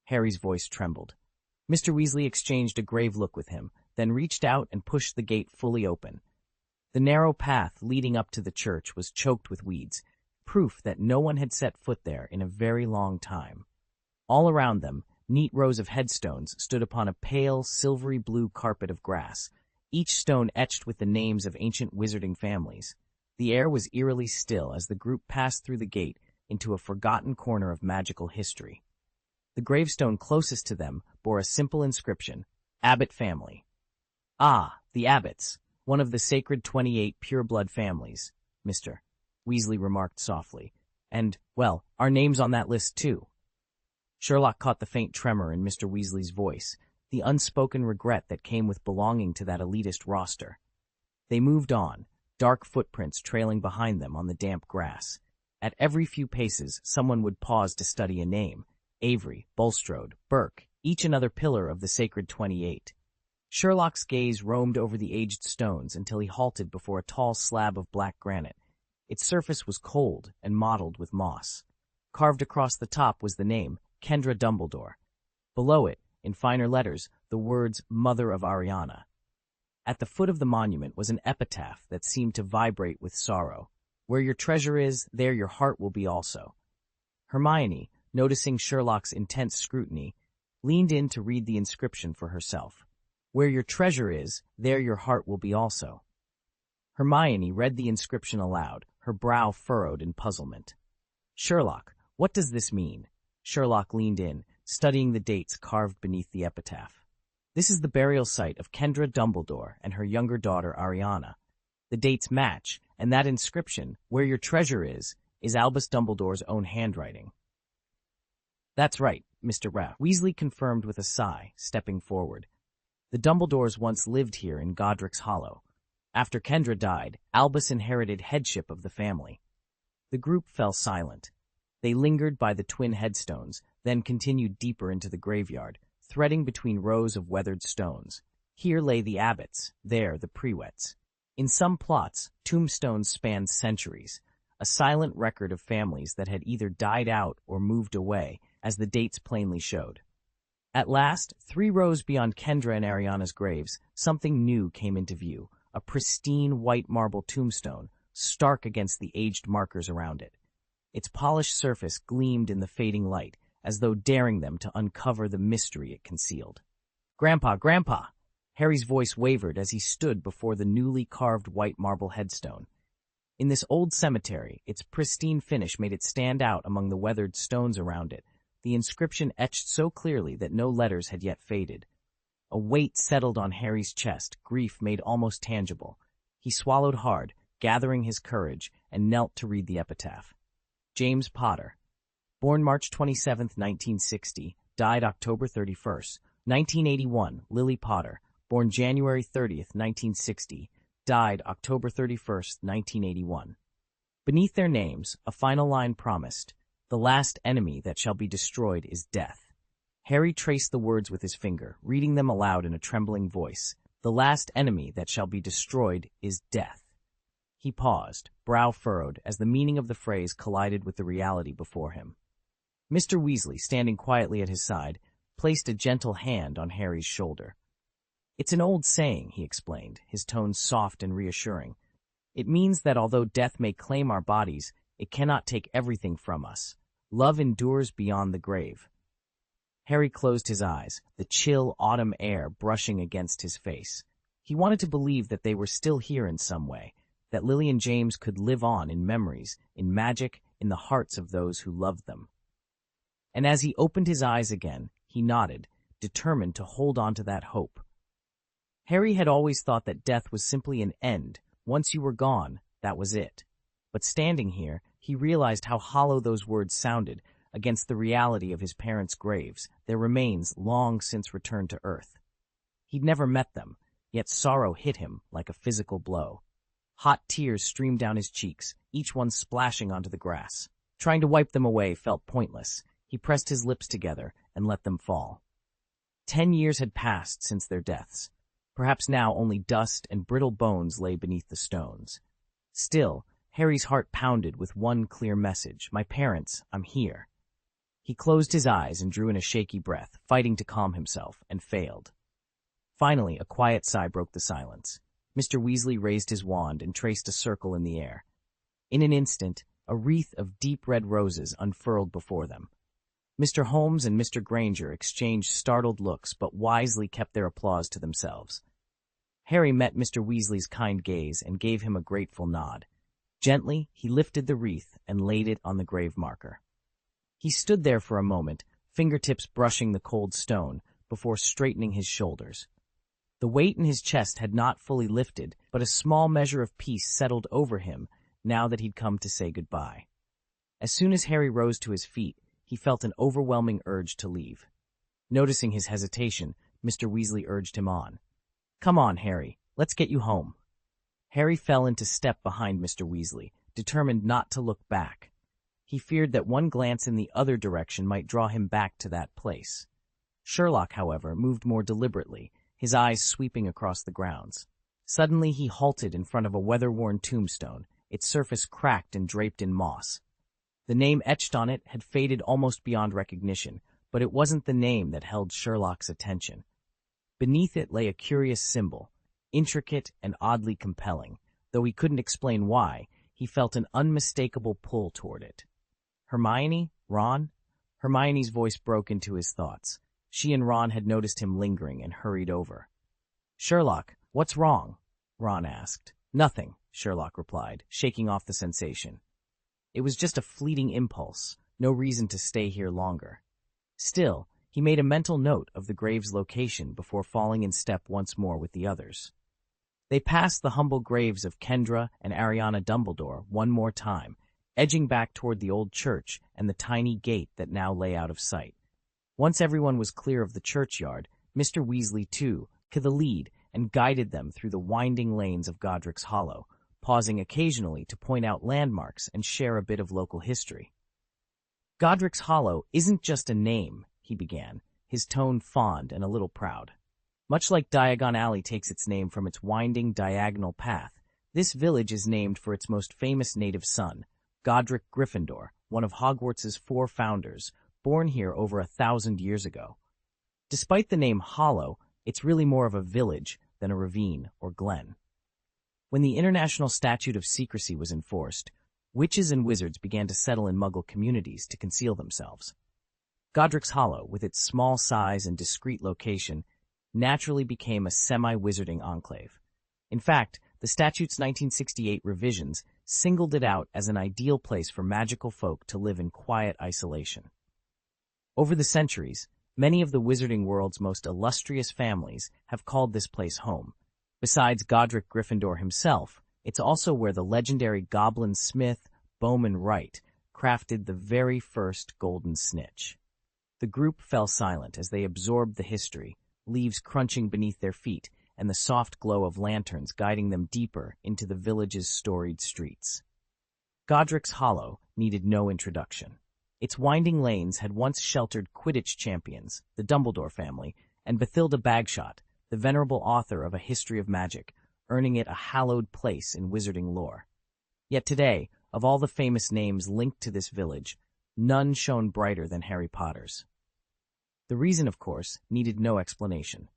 Harry's voice trembled. Mr. Weasley exchanged a grave look with him, then reached out and pushed the gate fully open. The narrow path leading up to the church was choked with weeds, proof that no one had set foot there in a very long time. All around them, neat rows of headstones stood upon a pale, silvery blue carpet of grass, each stone etched with the names of ancient wizarding families. The air was eerily still as the group passed through the gate into a forgotten corner of magical history. The gravestone closest to them bore a simple inscription, "Abbott Family." "Ah, the Abbotts, one of the sacred 28 pure-blood families," Mr. Weasley remarked softly. "And, well, our name's on that list too." Sherlock caught the faint tremor in Mr. Weasley's voice, the unspoken regret that came with belonging to that elitist roster. They moved on, dark footprints trailing behind them on the damp grass. At every few paces, someone would pause to study a name: Avery, Bulstrode, Burke, each another pillar of the sacred 28. Sherlock's gaze roamed over the aged stones until he halted before a tall slab of black granite. Its surface was cold and mottled with moss. Carved across the top was the name, Kendra Dumbledore. Below it, in finer letters, the words Mother of Ariana. At the foot of the monument was an epitaph that seemed to vibrate with sorrow. "Where your treasure is, there your heart will be also." Hermione, noticing Sherlock's intense scrutiny, leaned in to read the inscription for herself. "Where your treasure is, there your heart will be also." Hermione read the inscription aloud, her brow furrowed in puzzlement. "Sherlock, what does this mean?" Sherlock leaned in, studying the dates carved beneath the epitaph. "This is the burial site of Kendra Dumbledore and her younger daughter Ariana. The dates match, and that inscription, 'Where your treasure is Albus Dumbledore's own handwriting." "That's right, Mr. Weasley confirmed with a sigh, stepping forward. "The Dumbledores once lived here in Godric's Hollow. After Kendra died, Albus inherited headship of the family." The group fell silent. They lingered by the twin headstones, then continued deeper into the graveyard, threading between rows of weathered stones. Here lay the Abbotts, there the Prewetts. In some plots, tombstones spanned centuries, a silent record of families that had either died out or moved away, as the dates plainly showed. At last, 3 rows beyond Kendra and Ariana's graves, something new came into view, a pristine white marble tombstone, stark against the aged markers around it. Its polished surface gleamed in the fading light, as though daring them to uncover the mystery it concealed. "Grandpa, Grandpa!" Harry's voice wavered as he stood before the newly carved white marble headstone. In this old cemetery, its pristine finish made it stand out among the weathered stones around it, the inscription etched so clearly that no letters had yet faded. A weight settled on Harry's chest, grief made almost tangible. He swallowed hard, gathering his courage, and knelt to read the epitaph. James Potter. Born March 27, 1960, died October 31, 1981, Lily Potter. Born January 30, 1960, died October 31, 1981. Beneath their names, a final line promised, "The last enemy that shall be destroyed is death." Harry traced the words with his finger, reading them aloud in a trembling voice. "The last enemy that shall be destroyed is death." He paused, brow furrowed, as the meaning of the phrase collided with the reality before him. Mr. Weasley, standing quietly at his side, placed a gentle hand on Harry's shoulder. "It's an old saying," he explained, his tone soft and reassuring. "It means that although death may claim our bodies, it cannot take everything from us. Love endures beyond the grave." Harry closed his eyes, the chill autumn air brushing against his face. He wanted to believe that they were still here in some way, that Lily and James could live on in memories, in magic, in the hearts of those who loved them. And as he opened his eyes again, he nodded, determined to hold on to that hope. Harry had always thought that death was simply an end. Once you were gone, that was it. But standing here, he realized how hollow those words sounded against the reality of his parents' graves, their remains long since returned to Earth. He'd never met them, yet sorrow hit him like a physical blow. Hot tears streamed down his cheeks, each one splashing onto the grass. Trying to wipe them away felt pointless. He pressed his lips together and let them fall. 10 years had passed since their deaths. Perhaps now only dust and brittle bones lay beneath the stones. Still, Harry's heart pounded with one clear message: "My parents, I'm here." He closed his eyes and drew in a shaky breath, fighting to calm himself, and failed. Finally, a quiet sigh broke the silence. Mr. Weasley raised his wand and traced a circle in the air. In an instant, a wreath of deep red roses unfurled before them. Mr. Holmes and Mr. Granger exchanged startled looks, but wisely kept their applause to themselves. Harry met Mr. Weasley's kind gaze and gave him a grateful nod. Gently, he lifted the wreath and laid it on the grave marker. He stood there for a moment, fingertips brushing the cold stone, before straightening his shoulders. The weight in his chest had not fully lifted, but a small measure of peace settled over him now that he'd come to say goodbye. As soon as Harry rose to his feet, he felt an overwhelming urge to leave. Noticing his hesitation, Mr. Weasley urged him on. "Come on, Harry, let's get you home." Harry fell into step behind Mr. Weasley, determined not to look back. He feared that one glance in the other direction might draw him back to that place. Sherlock, however, moved more deliberately, his eyes sweeping across the grounds. Suddenly he halted in front of a weather-worn tombstone, its surface cracked and draped in moss. The name etched on it had faded almost beyond recognition, but it wasn't the name that held Sherlock's attention. Beneath it lay a curious symbol, intricate and oddly compelling. Though he couldn't explain why, he felt an unmistakable pull toward it. "Hermione? Ron?" Hermione's voice broke into his thoughts. She and Ron had noticed him lingering and hurried over. "Sherlock, what's wrong?" Ron asked. "Nothing," Sherlock replied, shaking off the sensation. "It was just a fleeting impulse, no reason to stay here longer." Still, he made a mental note of the grave's location before falling in step once more with the others. They passed the humble graves of Kendra and Ariana Dumbledore one more time, edging back toward the old church and the tiny gate that now lay out of sight. Once everyone was clear of the churchyard, Mr. Weasley, too, took the lead and guided them through the winding lanes of Godric's Hollow, pausing occasionally to point out landmarks and share a bit of local history. "Godric's Hollow isn't just a name," he began, his tone fond and a little proud. "Much like Diagon Alley takes its name from its winding diagonal path, this village is named for its most famous native son, Godric Gryffindor, one of Hogwarts's 4 founders, born here over 1,000 years ago. Despite the name Hollow, it's really more of a village than a ravine or glen. When the International Statute of Secrecy was enforced, witches and wizards began to settle in Muggle communities to conceal themselves. Godric's Hollow, with its small size and discreet location, naturally became a semi-wizarding enclave. In fact, the statute's 1968 revisions singled it out as an ideal place for magical folk to live in quiet isolation. Over the centuries, many of the wizarding world's most illustrious families have called this place home. Besides Godric Gryffindor himself, it's also where the legendary goblin smith Bowman Wright crafted the very first golden snitch. The group fell silent as they absorbed the history, leaves crunching beneath their feet and the soft glow of lanterns guiding them deeper into the village's storied streets. Godric's Hollow needed no introduction. Its winding lanes had once sheltered Quidditch champions, the Dumbledore family, and Bathilda Bagshot, the venerable author of A History of Magic, earning it a hallowed place in wizarding lore. Yet today, of all the famous names linked to this village, none shone brighter than Harry Potter's. The reason, of course, needed no explanation.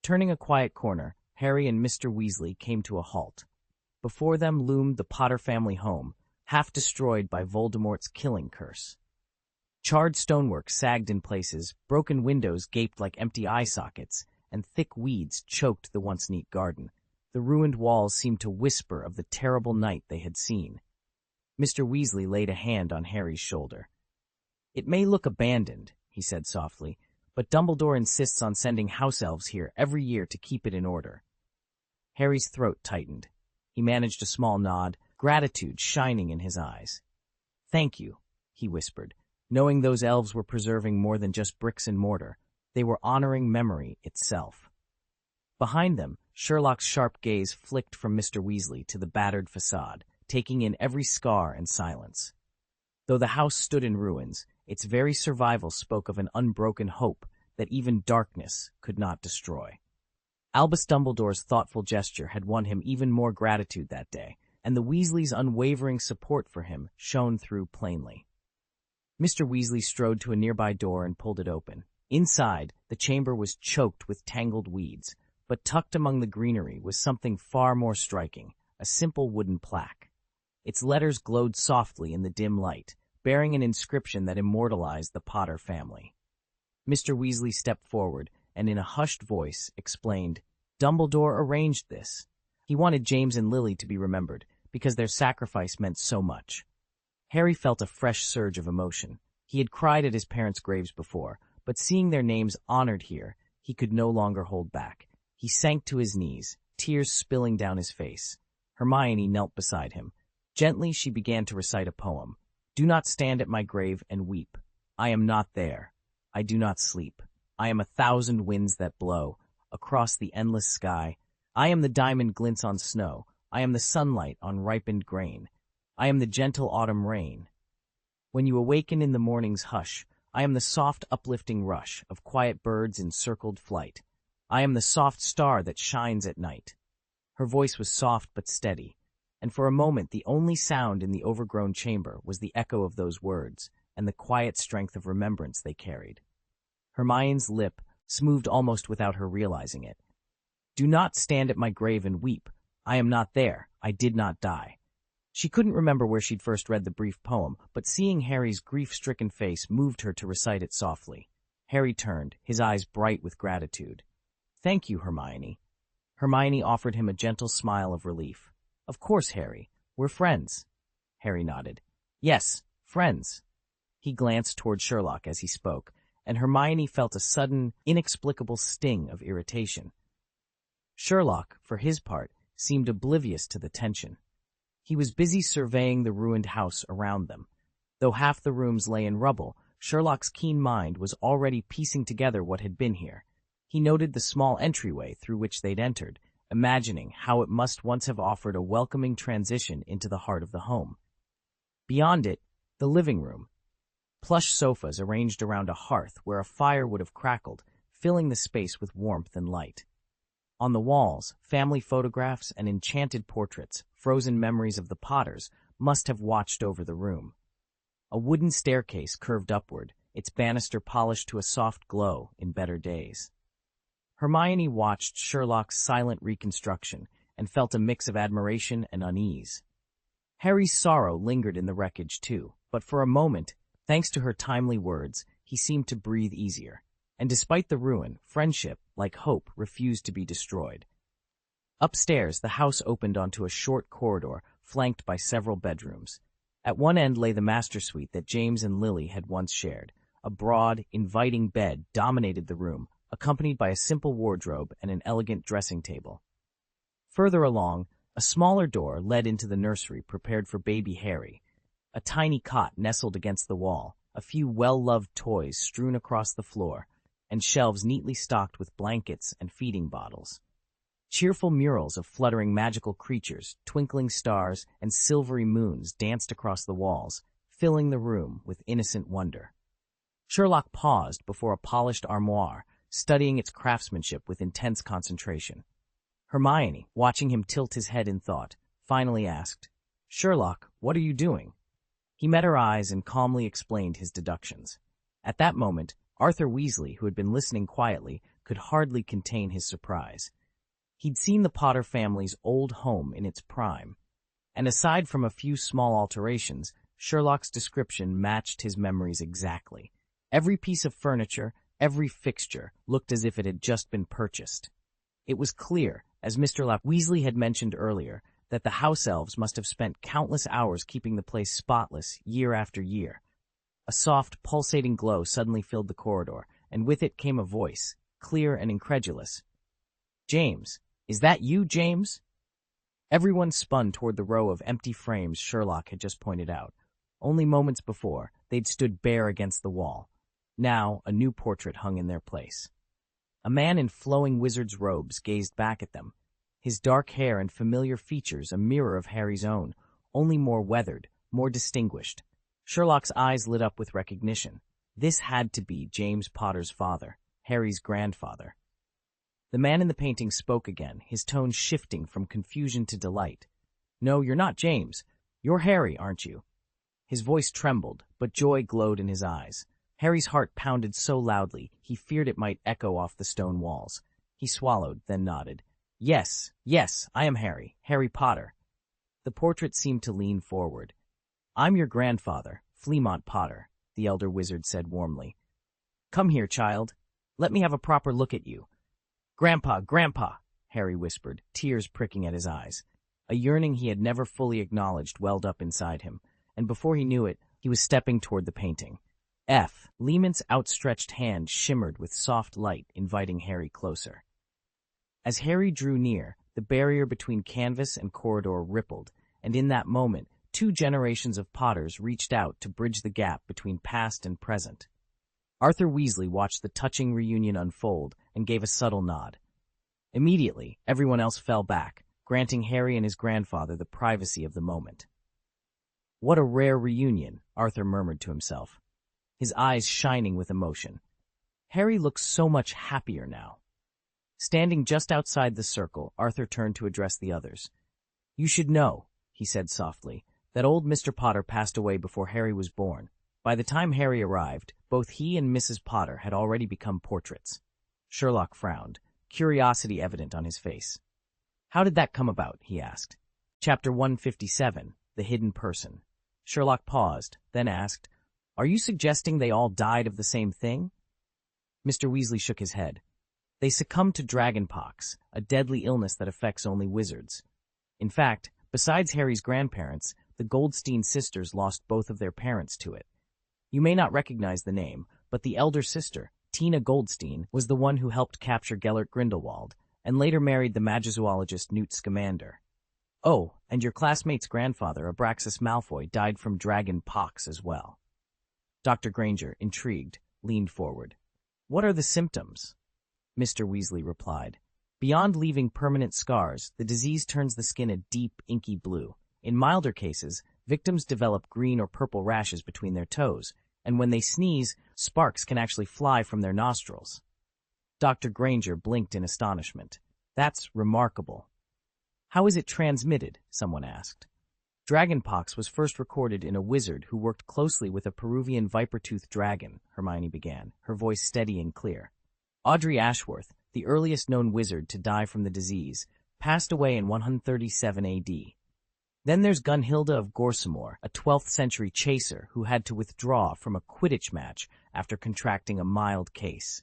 Turning a quiet corner, Harry and Mr. Weasley came to a halt. Before them loomed the Potter family home, half destroyed by Voldemort's killing curse. Charred stonework sagged in places, broken windows gaped like empty eye sockets, and thick weeds choked the once neat garden. The ruined walls seemed to whisper of the terrible night they had seen. Mr. Weasley laid a hand on Harry's shoulder. "It may look abandoned," he said softly, "but Dumbledore insists on sending house elves here every year to keep it in order." Harry's throat tightened. He managed a small nod, gratitude shining in his eyes. "Thank you," he whispered, knowing those elves were preserving more than just bricks and mortar. They were honoring memory itself. Behind them, Sherlock's sharp gaze flicked from Mr. Weasley to the battered facade, taking in every scar and silence. Though the house stood in ruins, its very survival spoke of an unbroken hope that even darkness could not destroy. Albus Dumbledore's thoughtful gesture had won him even more gratitude that day, and the Weasleys' unwavering support for him shone through plainly. Mr. Weasley strode to a nearby door and pulled it open. Inside, the chamber was choked with tangled weeds, but tucked among the greenery was something far more striking, a simple wooden plaque. Its letters glowed softly in the dim light, bearing an inscription that immortalized the Potter family. Mr. Weasley stepped forward and in a hushed voice explained, "Dumbledore arranged this. He wanted James and Lily to be remembered because their sacrifice meant so much." Harry felt a fresh surge of emotion. He had cried at his parents' graves before, but seeing their names honored here, he could no longer hold back. He sank to his knees, tears spilling down his face. Hermione knelt beside him. Gently she began to recite a poem. "Do not stand at my grave and weep. I am not there. I do not sleep. I am 1,000 winds that blow across the endless sky. I am the diamond glints on snow. I am the sunlight on ripened grain. I am the gentle autumn rain. When you awaken in the morning's hush, I am the soft uplifting rush of quiet birds in circled flight. I am the soft star that shines at night." Her voice was soft but steady, and for a moment the only sound in the overgrown chamber was the echo of those words and the quiet strength of remembrance they carried. Hermione's lip smoothed almost without her realizing it. "Do not stand at my grave and weep. I am not there. I did not die." She couldn't remember where she'd first read the brief poem, but seeing Harry's grief-stricken face moved her to recite it softly. Harry turned, his eyes bright with gratitude. "Thank you, Hermione." Hermione offered him a gentle smile of relief. "Of course, Harry. We're friends." Harry nodded. "Yes, friends." He glanced toward Sherlock as he spoke, and Hermione felt a sudden, inexplicable sting of irritation. Sherlock, for his part, seemed oblivious to the tension. He was busy surveying the ruined house around them. Though half the rooms lay in rubble, Sherlock's keen mind was already piecing together what had been here. He noted the small entryway through which they'd entered, imagining how it must once have offered a welcoming transition into the heart of the home. Beyond it, the living room. Plush sofas arranged around a hearth where a fire would have crackled, filling the space with warmth and light. On the walls, family photographs and enchanted portraits, frozen memories of the Potters, must have watched over the room. A wooden staircase curved upward, its banister polished to a soft glow in better days. Hermione watched Sherlock's silent reconstruction and felt a mix of admiration and unease. Harry's sorrow lingered in the wreckage too, but for a moment, thanks to her timely words, he seemed to breathe easier. And despite the ruin, friendship, like hope, refused to be destroyed. Upstairs, the house opened onto a short corridor flanked by several bedrooms. At one end lay the master suite that James and Lily had once shared. A broad, inviting bed dominated the room, accompanied by a simple wardrobe and an elegant dressing table. Further along, a smaller door led into the nursery prepared for baby Harry. A tiny cot nestled against the wall, a few well-loved toys strewn across the floor, and shelves neatly stocked with blankets and feeding bottles. Cheerful murals of fluttering magical creatures, twinkling stars, and silvery moons danced across the walls, filling the room with innocent wonder. Sherlock paused before a polished armoire, studying its craftsmanship with intense concentration. Hermione, watching him tilt his head in thought, finally asked, "Sherlock, what are you doing?" He met her eyes and calmly explained his deductions. At that moment, Arthur Weasley, who had been listening quietly, could hardly contain his surprise. He'd seen the Potter family's old home in its prime, and aside from a few small alterations, Sherlock's description matched his memories exactly. Every piece of furniture, every fixture, looked as if it had just been purchased. It was clear, as Mr. Weasley had mentioned earlier, that the house elves must have spent countless hours keeping the place spotless year after year. A soft, pulsating glow suddenly filled the corridor, and with it came a voice, clear and incredulous. "James, is that you, James?" Everyone spun toward the row of empty frames Sherlock had just pointed out. Only moments before, they'd stood bare against the wall. Now, a new portrait hung in their place. A man in flowing wizard's robes gazed back at them, his dark hair and familiar features a mirror of Harry's own, only more weathered, more distinguished. Sherlock's eyes lit up with recognition. This had to be James Potter's father, Harry's grandfather. The man in the painting spoke again, his tone shifting from confusion to delight. "No, you're not James. You're Harry, aren't you?" His voice trembled, but joy glowed in his eyes. Harry's heart pounded so loudly, he feared it might echo off the stone walls. He swallowed, then nodded. Yes, I am Harry, Harry Potter." The portrait seemed to lean forward. "I'm your grandfather, Fleamont Potter," the elder wizard said warmly. "Come here, child. Let me have a proper look at you." "Grandpa, Grandpa," Harry whispered, tears pricking at his eyes. A yearning he had never fully acknowledged welled up inside him, and before he knew it, he was stepping toward the painting. Fleamont's outstretched hand shimmered with soft light, inviting Harry closer. As Harry drew near, the barrier between canvas and corridor rippled, and in that moment, 2 generations of Potters reached out to bridge the gap between past and present. Arthur Weasley watched the touching reunion unfold and gave a subtle nod. Immediately, everyone else fell back, granting Harry and his grandfather the privacy of the moment. "What a rare reunion," Arthur murmured to himself, his eyes shining with emotion. Harry looked so much happier now. Standing just outside the circle, Arthur turned to address the others. "You should know," he said softly, "that old Mr. Potter passed away before Harry was born. By the time Harry arrived, both he and Mrs. Potter had already become portraits." Sherlock frowned, curiosity evident on his face. "How did that come about?" he asked. Chapter 157, The Hidden Person. Sherlock paused, then asked, "Are you suggesting they all died of the same thing?" Mr. Weasley shook his head. "They succumbed to dragonpox, a deadly illness that affects only wizards. In fact, besides Harry's grandparents, the Goldstein sisters lost both of their parents to it. You may not recognize the name, but the elder sister, Tina Goldstein, was the one who helped capture Gellert Grindelwald, and later married the magizoologist Newt Scamander. Oh, and your classmate's grandfather, Abraxas Malfoy, died from dragon pox as well." Dr. Granger, intrigued, leaned forward. "What are the symptoms?" Mr. Weasley replied. "Beyond leaving permanent scars, the disease turns the skin a deep, inky blue. In milder cases, victims develop green or purple rashes between their toes, and when they sneeze, sparks can actually fly from their nostrils." Dr. Granger blinked in astonishment. "That's remarkable." "How is it transmitted?" someone asked. "Dragonpox was first recorded in a wizard who worked closely with a Peruvian viper-toothed dragon," Hermione began, her voice steady and clear. "Audrey Ashworth, the earliest known wizard to die from the disease, passed away in 137 AD. Then there's Gunhilda of Gorsamore, a 12th century chaser who had to withdraw from a Quidditch match after contracting a mild case.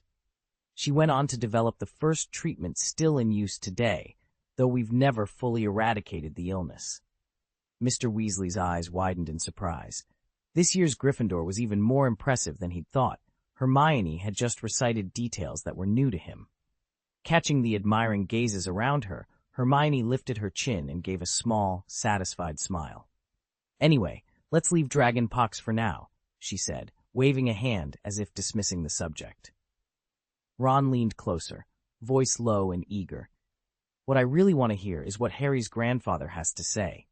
She went on to develop the first treatment still in use today, though we've never fully eradicated the illness." Mr. Weasley's eyes widened in surprise. This year's Gryffindor was even more impressive than he'd thought. Hermione had just recited details that were new to him. Catching the admiring gazes around her, Hermione lifted her chin and gave a small, satisfied smile. "Anyway, let's leave dragonpox for now," she said, waving a hand as if dismissing the subject. Ron leaned closer, voice low and eager. "What I really want to hear is what Harry's grandfather has to say."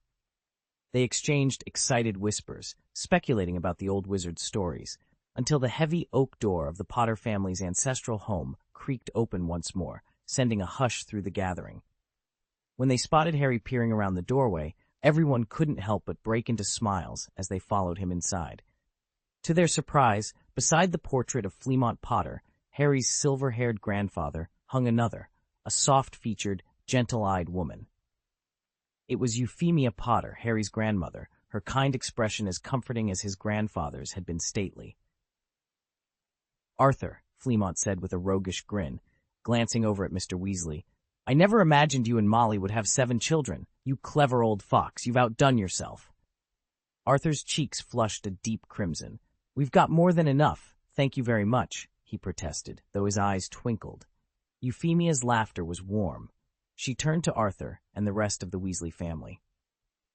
They exchanged excited whispers, speculating about the old wizard's stories, until the heavy oak door of the Potter family's ancestral home creaked open once more, sending a hush through the gathering. When they spotted Harry peering around the doorway, everyone couldn't help but break into smiles as they followed him inside. To their surprise, beside the portrait of Fleamont Potter, Harry's silver-haired grandfather, hung another, a soft-featured, gentle-eyed woman. It was Euphemia Potter, Harry's grandmother, her kind expression as comforting as his grandfather's had been stately. "Arthur," Fleamont said with a roguish grin, glancing over at Mr. Weasley, "I never imagined you and Molly would have 7 children. You clever old fox, you've outdone yourself." Arthur's cheeks flushed a deep crimson. "We've got more than enough, thank you very much," he protested, though his eyes twinkled. Euphemia's laughter was warm. She turned to Arthur and the rest of the Weasley family.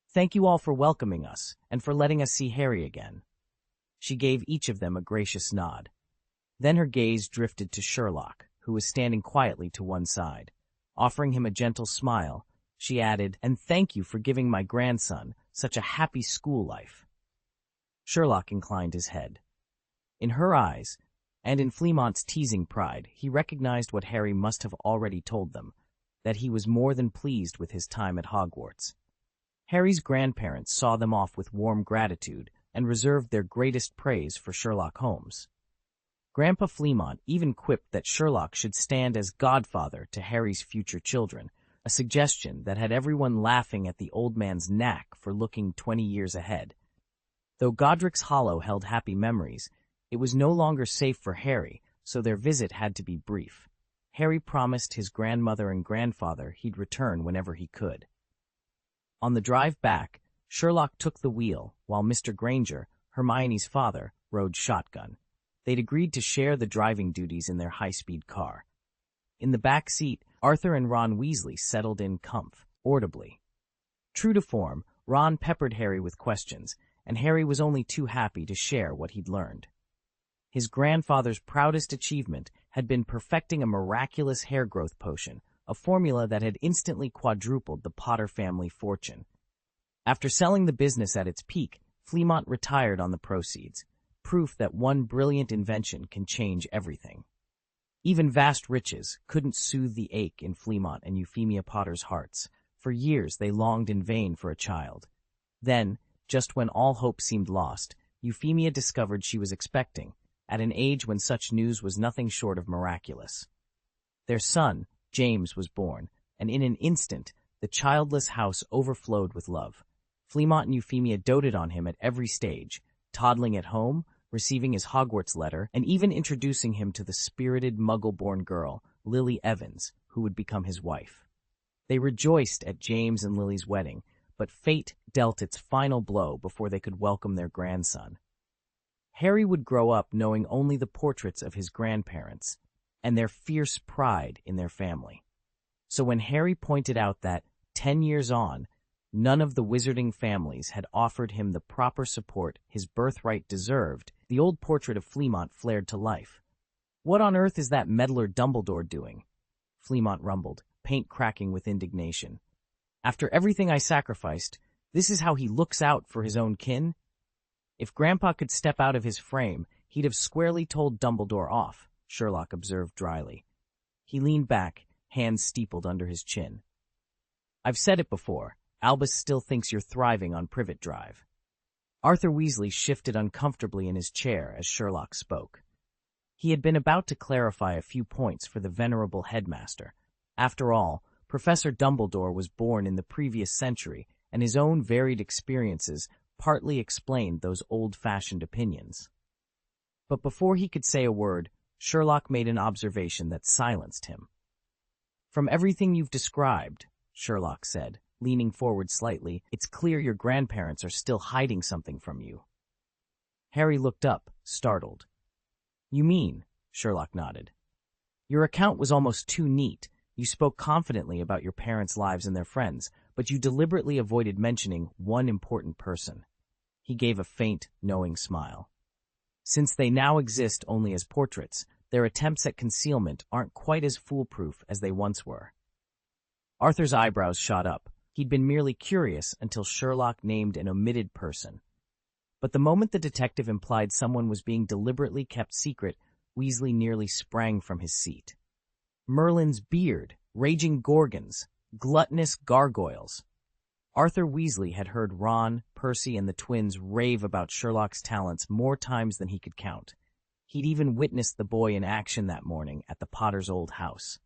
"Thank you all for welcoming us, and for letting us see Harry again." She gave each of them a gracious nod. Then her gaze drifted to Sherlock, who was standing quietly to one side. Offering him a gentle smile, she added, "And thank you for giving my grandson such a happy school life." Sherlock inclined his head. In her eyes, and in Fleamont's teasing pride, he recognized what Harry must have already told them, that he was more than pleased with his time at Hogwarts. Harry's grandparents saw them off with warm gratitude and reserved their greatest praise for Sherlock Holmes. Grandpa Fleamont even quipped that Sherlock should stand as godfather to Harry's future children, a suggestion that had everyone laughing at the old man's knack for looking 20 years ahead. Though Godric's Hollow held happy memories, it was no longer safe for Harry, so their visit had to be brief. Harry promised his grandmother and grandfather he'd return whenever he could. On the drive back, Sherlock took the wheel, while Mr. Granger, Hermione's father, rode shotgun. They'd agreed to share the driving duties in their high-speed car. In the back seat, Arthur and Ron Weasley settled in comfortably. True to form, Ron peppered Harry with questions, and Harry was only too happy to share what he'd learned. His grandfather's proudest achievement had been perfecting a miraculous hair growth potion, a formula that had instantly quadrupled the Potter family fortune. After selling the business at its peak, Fleamont retired on the proceeds, proof that one brilliant invention can change everything. Even vast riches couldn't soothe the ache in Fleamont and Euphemia Potter's hearts. For years they longed in vain for a child. Then, just when all hope seemed lost, Euphemia discovered she was expecting, at an age when such news was nothing short of miraculous. Their son, James, was born, and in an instant, the childless house overflowed with love. Fleamont and Euphemia doted on him at every stage, toddling at home, receiving his Hogwarts letter, and even introducing him to the spirited Muggle-born girl, Lily Evans, who would become his wife. They rejoiced at James and Lily's wedding, but fate dealt its final blow before they could welcome their grandson. Harry would grow up knowing only the portraits of his grandparents and their fierce pride in their family. So when Harry pointed out that, 10 years on, none of the wizarding families had offered him the proper support his birthright deserved, the old portrait of Fleamont flared to life. "What on earth is that meddler Dumbledore doing?" Fleamont rumbled, paint cracking with indignation. "After everything I sacrificed, this is how he looks out for his own kin? If Grandpa could step out of his frame, he'd have squarely told Dumbledore off," Sherlock observed dryly. He leaned back, hands steepled under his chin. "I've said it before. Albus still thinks you're thriving on Privet Drive." Arthur Weasley shifted uncomfortably in his chair as Sherlock spoke. He had been about to clarify a few points for the venerable headmaster. After all, Professor Dumbledore was born in the previous century, and his own varied experiences partly explained those old-fashioned opinions. But before he could say a word, Sherlock made an observation that silenced him. "From everything you've described," Sherlock said, leaning forward slightly, "it's clear your grandparents are still hiding something from you." Harry looked up, startled. "You mean?" Sherlock nodded. "Your account was almost too neat. You spoke confidently about your parents' lives and their friends, but you deliberately avoided mentioning one important person." He gave a faint, knowing smile. "Since they now exist only as portraits, their attempts at concealment aren't quite as foolproof as they once were." Arthur's eyebrows shot up. He'd been merely curious until Sherlock named an omitted person. But the moment the detective implied someone was being deliberately kept secret, Weasley nearly sprang from his seat. Merlin's beard, raging gorgons, gluttonous gargoyles. Arthur Weasley had heard Ron, Percy, and the twins rave about Sherlock's talents more times than he could count. He'd even witnessed the boy in action that morning at the Potter's old house.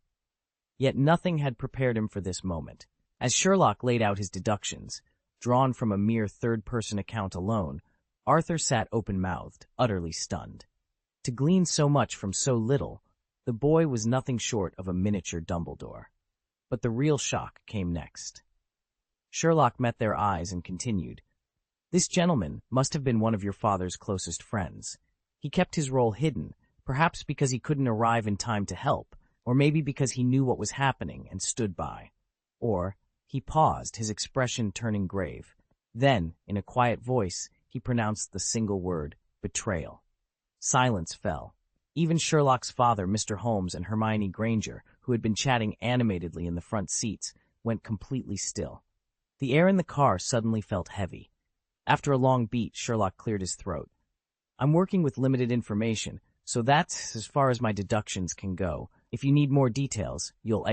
Yet nothing had prepared him for this moment. As Sherlock laid out his deductions, drawn from a mere third-person account alone, Arthur sat open-mouthed, utterly stunned. To glean so much from so little, the boy was nothing short of a miniature Dumbledore. But the real shock came next. Sherlock met their eyes and continued, "This gentleman must have been one of your father's closest friends. He kept his role hidden, perhaps because he couldn't arrive in time to help, or maybe because he knew what was happening and stood by. Or," he paused, his expression turning grave. Then, in a quiet voice, he pronounced the single word, betrayal. Silence fell. Even Sherlock's father, Mr. Holmes, and Hermione Granger, who had been chatting animatedly in the front seats, went completely still. The air in the car suddenly felt heavy. After a long beat, Sherlock cleared his throat. "I'm working with limited information, so that's as far as my deductions can go. If you need more details, you'll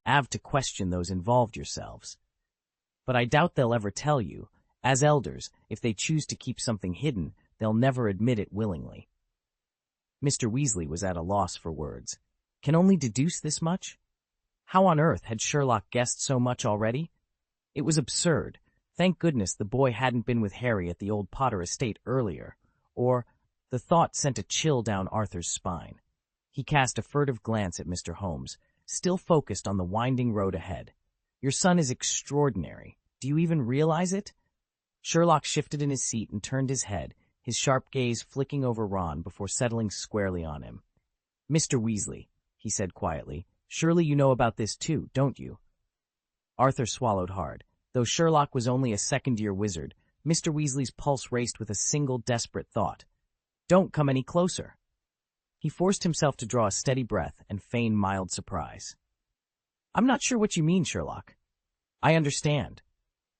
have to question those involved yourselves. But I doubt they'll ever tell you. As elders, if they choose to keep something hidden, they'll never admit it willingly." Mr. Weasley was at a loss for words. Can only deduce this much? How on earth had Sherlock guessed so much already? It was absurd. Thank goodness the boy hadn't been with Harry at the old Potter estate earlier, or the thought sent a chill down Arthur's spine. He cast a furtive glance at Mr. Holmes, still focused on the winding road ahead. "Your son is extraordinary. Do you even realize it?" Sherlock shifted in his seat and turned his head, his sharp gaze flicking over Ron before settling squarely on him. "Mr. Weasley," he said quietly, "surely you know about this too, don't you?" Arthur swallowed hard. Though Sherlock was only a second-year wizard, Mr. Weasley's pulse raced with a single desperate thought. "Don't come any closer." He forced himself to draw a steady breath and feign mild surprise. "I'm not sure what you mean, Sherlock." "I understand."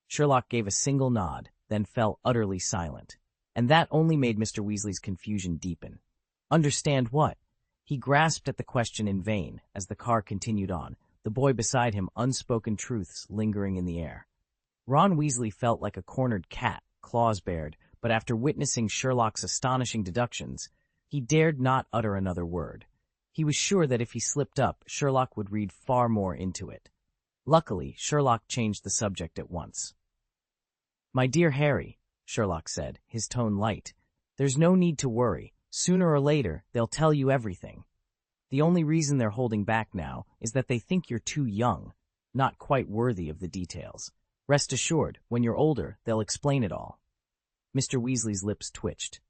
Sherlock gave a single nod, then fell utterly silent. And that only made Mr. Weasley's confusion deepen. Understand what? He grasped at the question in vain as the car continued on, the boy beside him unspoken truths lingering in the air. Ron Weasley felt like a cornered cat, claws bared, but after witnessing Sherlock's astonishing deductions, he dared not utter another word. He was sure that if he slipped up, Sherlock would read far more into it. Luckily, Sherlock changed the subject at once. "My dear Harry," Sherlock said, his tone light, "there's no need to worry. Sooner or later, they'll tell you everything. The only reason they're holding back now is that they think you're too young, not quite worthy of the details. Rest assured, when you're older, they'll explain it all." Mr. Weasley's lips twitched.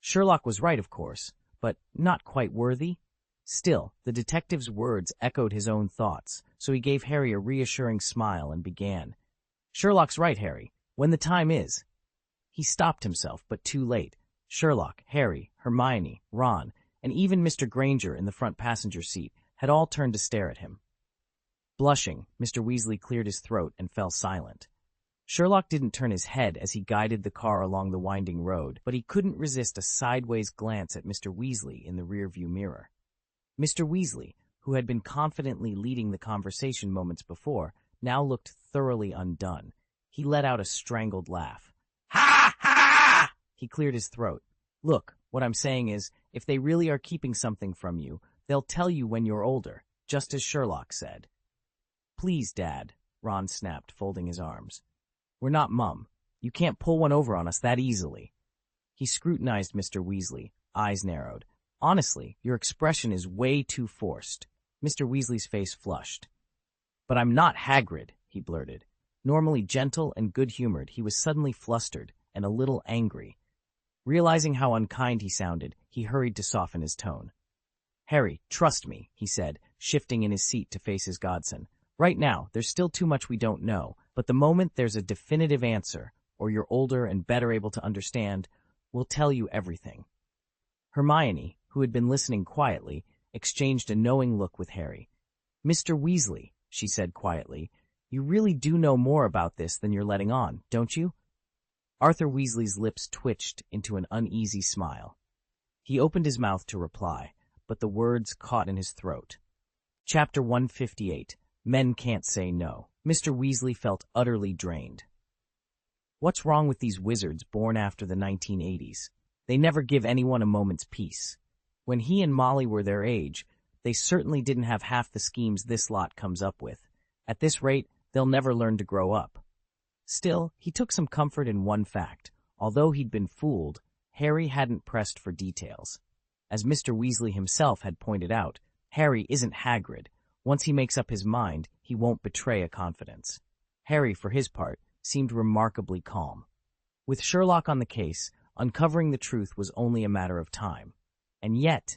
Sherlock was right, of course, but not quite worthy? Still, the detective's words echoed his own thoughts, so he gave Harry a reassuring smile and began. "Sherlock's right, Harry. When the time is—" He stopped himself, but too late. Sherlock, Harry, Hermione, Ron, and even Mr. Granger in the front passenger seat had all turned to stare at him. Blushing, Mr. Weasley cleared his throat and fell silent. Sherlock didn't turn his head as he guided the car along the winding road, but he couldn't resist a sideways glance at Mr. Weasley in the rearview mirror. Mr. Weasley, who had been confidently leading the conversation moments before, now looked thoroughly undone. He let out a strangled laugh. "Ha! Ha!" He cleared his throat. "Look, what I'm saying is, if they really are keeping something from you, they'll tell you when you're older, just as Sherlock said." "Please, Dad," Ron snapped, folding his arms. "We're not Mum. You can't pull one over on us that easily." He scrutinized Mr. Weasley, eyes narrowed. "Honestly, your expression is way too forced." Mr. Weasley's face flushed. "But I'm not Hagrid," he blurted. Normally gentle and good-humored, he was suddenly flustered and a little angry. Realizing how unkind he sounded, he hurried to soften his tone. "Harry, trust me," he said, shifting in his seat to face his godson. "Right now, there's still too much we don't know, but the moment there's a definitive answer, or you're older and better able to understand, we'll tell you everything." Hermione, who had been listening quietly, exchanged a knowing look with Harry. "Mr. Weasley," she said quietly, "you really do know more about this than you're letting on, don't you?" Arthur Weasley's lips twitched into an uneasy smile. He opened his mouth to reply, but the words caught in his throat. Chapter 158. Men Can't Say No. Mr. Weasley felt utterly drained. What's wrong with these wizards born after the 1980s? They never give anyone a moment's peace. When he and Molly were their age, they certainly didn't have half the schemes this lot comes up with. At this rate, they'll never learn to grow up. Still, he took some comfort in one fact. Although he'd been fooled, Harry hadn't pressed for details. As Mr. Weasley himself had pointed out, Harry isn't Hagrid. Once he makes up his mind, he won't betray a confidence. Harry, for his part, seemed remarkably calm. With Sherlock on the case, uncovering the truth was only a matter of time. And yet,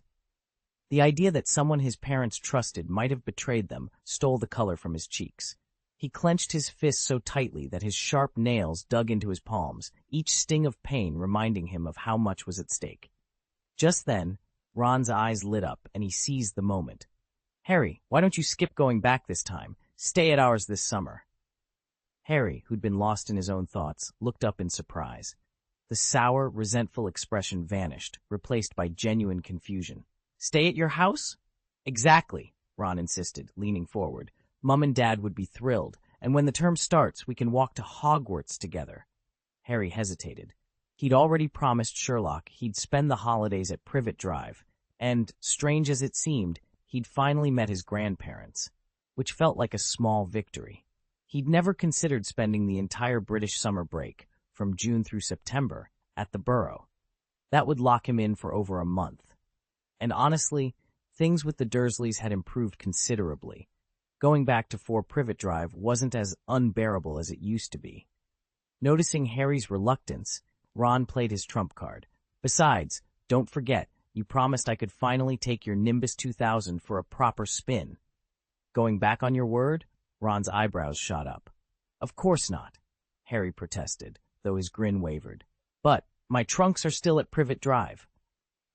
the idea that someone his parents trusted might have betrayed them stole the color from his cheeks. He clenched his fists so tightly that his sharp nails dug into his palms, each sting of pain reminding him of how much was at stake. Just then, Ron's eyes lit up, and he seized the moment. "Harry, why don't you skip going back this time? Stay at ours this summer." Harry, who'd been lost in his own thoughts, looked up in surprise. The sour, resentful expression vanished, replaced by genuine confusion. "Stay at your house?" "Exactly," Ron insisted, leaning forward. "Mum and Dad would be thrilled, and when the term starts, we can walk to Hogwarts together." Harry hesitated. He'd already promised Sherlock he'd spend the holidays at Privet Drive, and, strange as it seemed, he'd finally met his grandparents, which felt like a small victory. He'd never considered spending the entire British summer break, from June through September, at the Burrow. That would lock him in for over a month. And honestly, things with the Dursleys had improved considerably. Going back to 4 Privet Drive wasn't as unbearable as it used to be. Noticing Harry's reluctance, Ron played his trump card. "Besides, don't forget, you promised I could finally take your Nimbus 2000 for a proper spin." "Going back on your word?" Ron's eyebrows shot up. "Of course not," Harry protested, though his grin wavered. "But my trunks are still at Privet Drive."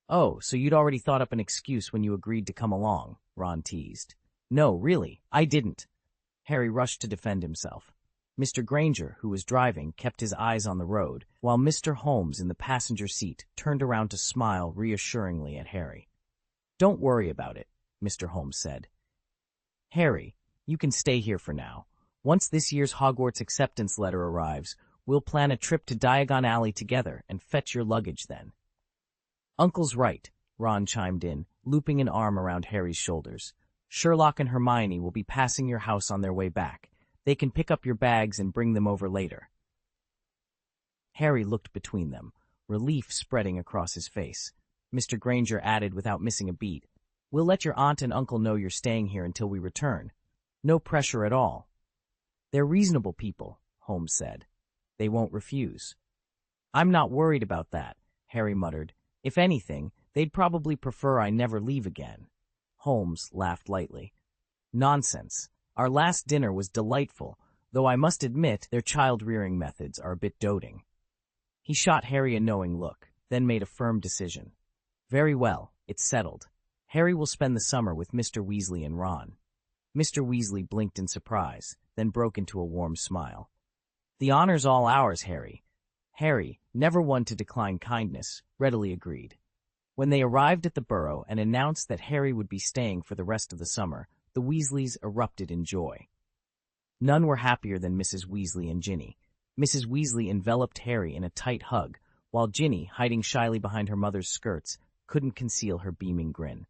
"Oh, so you'd already thought up an excuse when you agreed to come along," Ron teased. "No, really, I didn't." Harry rushed to defend himself. Mr. Granger, who was driving, kept his eyes on the road, while Mr. Holmes in the passenger seat turned around to smile reassuringly at Harry. "Don't worry about it," Mr. Holmes said. "Harry, you can stay here for now. Once this year's Hogwarts acceptance letter arrives, we'll plan a trip to Diagon Alley together and fetch your luggage then." "Uncle's right," Ron chimed in, looping an arm around Harry's shoulders. "Sherlock and Hermione will be passing your house on their way back. They can pick up your bags and bring them over later." Harry looked between them, relief spreading across his face. Mr. Granger added without missing a beat, "We'll let your aunt and uncle know you're staying here until we return. No pressure at all." "They're reasonable people," Holmes said. "They won't refuse." "I'm not worried about that," Harry muttered. "If anything, they'd probably prefer I never leave again." Holmes laughed lightly. "Nonsense. Our last dinner was delightful, though I must admit their child-rearing methods are a bit doting." He shot Harry a knowing look, then made a firm decision. "Very well, it's settled. Harry will spend the summer with Mr. Weasley and Ron." Mr. Weasley blinked in surprise, then broke into a warm smile. "The honor's all ours, Harry." Harry, never one to decline kindness, readily agreed. When they arrived at the Burrow and announced that Harry would be staying for the rest of the summer, the Weasleys erupted in joy. None were happier than Mrs. Weasley and Ginny. Mrs. Weasley enveloped Harry in a tight hug, while Ginny, hiding shyly behind her mother's skirts, couldn't conceal her beaming grin.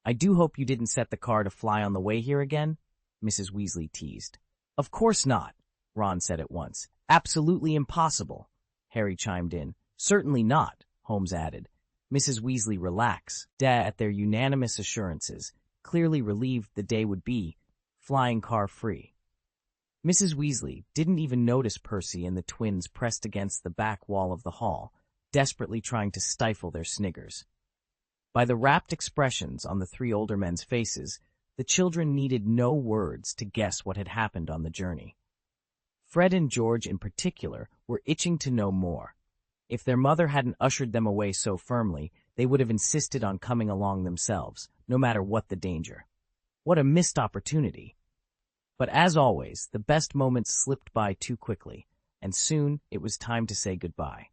"I do hope you didn't set the car to fly on the way here again," Mrs. Weasley teased. "Of course not," Ron said at once. "Absolutely impossible," Harry chimed in. "Certainly not," Holmes added. Mrs. Weasley relaxed at their unanimous assurances, clearly relieved the day would be flying car-free. Mrs. Weasley didn't even notice Percy and the twins pressed against the back wall of the hall, desperately trying to stifle their sniggers. By the rapt expressions on the 3 older men's faces, the children needed no words to guess what had happened on the journey. Fred and George in particular were itching to know more. If their mother hadn't ushered them away so firmly, they would have insisted on coming along themselves, no matter what the danger. What a missed opportunity! But as always, the best moments slipped by too quickly, and soon it was time to say goodbye.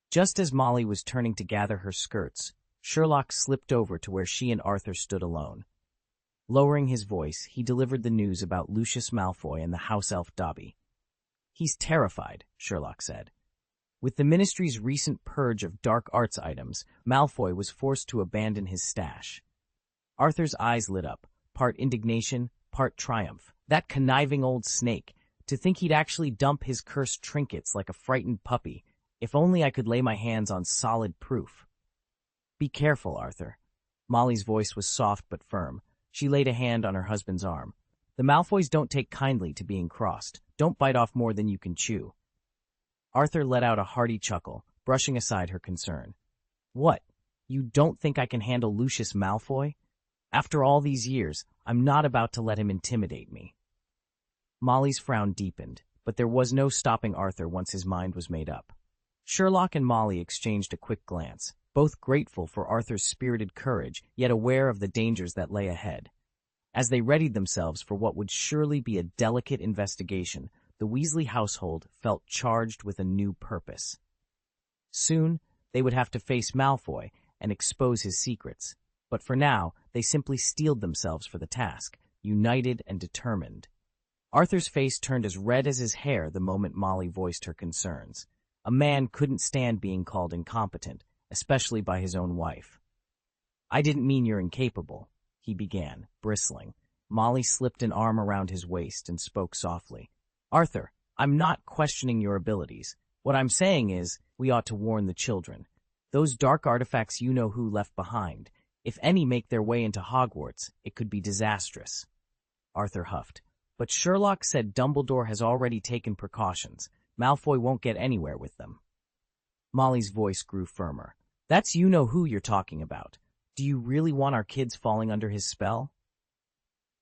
Just as Molly was turning to gather her skirts, Sherlock slipped over to where she and Arthur stood alone. Lowering his voice, he delivered the news about Lucius Malfoy and the house elf Dobby. "He's terrified," Sherlock said. With the Ministry's recent purge of dark arts items, Malfoy was forced to abandon his stash. Arthur's eyes lit up, part indignation, part triumph. That conniving old snake, to think he'd actually dump his cursed trinkets like a frightened puppy. If only I could lay my hands on solid proof. "Be careful, Arthur." Molly's voice was soft but firm. She laid a hand on her husband's arm. "The Malfoys don't take kindly to being crossed. Don't bite off more than you can chew." Arthur let out a hearty chuckle, brushing aside her concern. "What? You don't think I can handle Lucius Malfoy? After all these years, I'm not about to let him intimidate me." Molly's frown deepened, but there was no stopping Arthur once his mind was made up. Sherlock and Molly exchanged a quick glance. both grateful for Arthur's spirited courage, yet aware of the dangers that lay ahead. As they readied themselves for what would surely be a delicate investigation, the Weasley household felt charged with a new purpose. Soon, they would have to face Malfoy and expose his secrets, but for now, they simply steeled themselves for the task, united and determined. Arthur's face turned as red as his hair the moment Molly voiced her concerns. A man couldn't stand being called incompetent, especially by his own wife. "I didn't mean you're incapable," he began, bristling. Molly slipped an arm around his waist and spoke softly. "Arthur, I'm not questioning your abilities. What I'm saying is, we ought to warn the children. Those dark artifacts you know who left behind. If any make their way into Hogwarts, it could be disastrous." Arthur huffed. "But Sherlock said Dumbledore has already taken precautions. Malfoy won't get anywhere with them." Molly's voice grew firmer. "That's you-know-who you're talking about. Do you really want our kids falling under his spell?"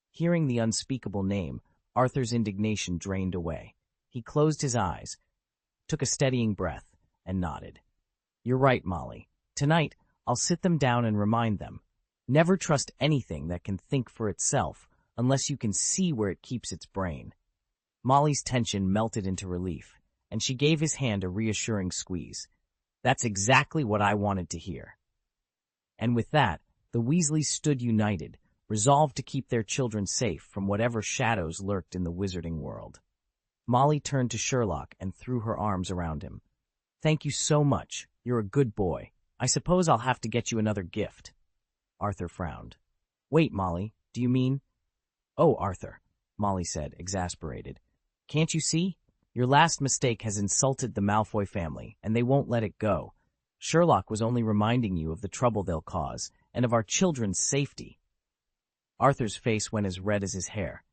Hearing the unspeakable name, Arthur's indignation drained away. He closed his eyes, took a steadying breath, and nodded. "You're right, Molly. Tonight, I'll sit them down and remind them. Never trust anything that can think for itself unless you can see where it keeps its brain." Molly's tension melted into relief, and she gave his hand a reassuring squeeze. "That's exactly what I wanted to hear." And with that, the Weasleys stood united, resolved to keep their children safe from whatever shadows lurked in the wizarding world. Molly turned to Sherlock and threw her arms around him. "Thank you so much. You're a good boy. I suppose I'll have to get you another gift." Arthur frowned. "Wait, Molly, do you mean—" "Oh, Arthur," Molly said, exasperated. "Can't you see? Your last mistake has insulted the Malfoy family, and they won't let it go. Sherlock was only reminding you of the trouble they'll cause, and of our children's safety." Arthur's face went as red as his hair.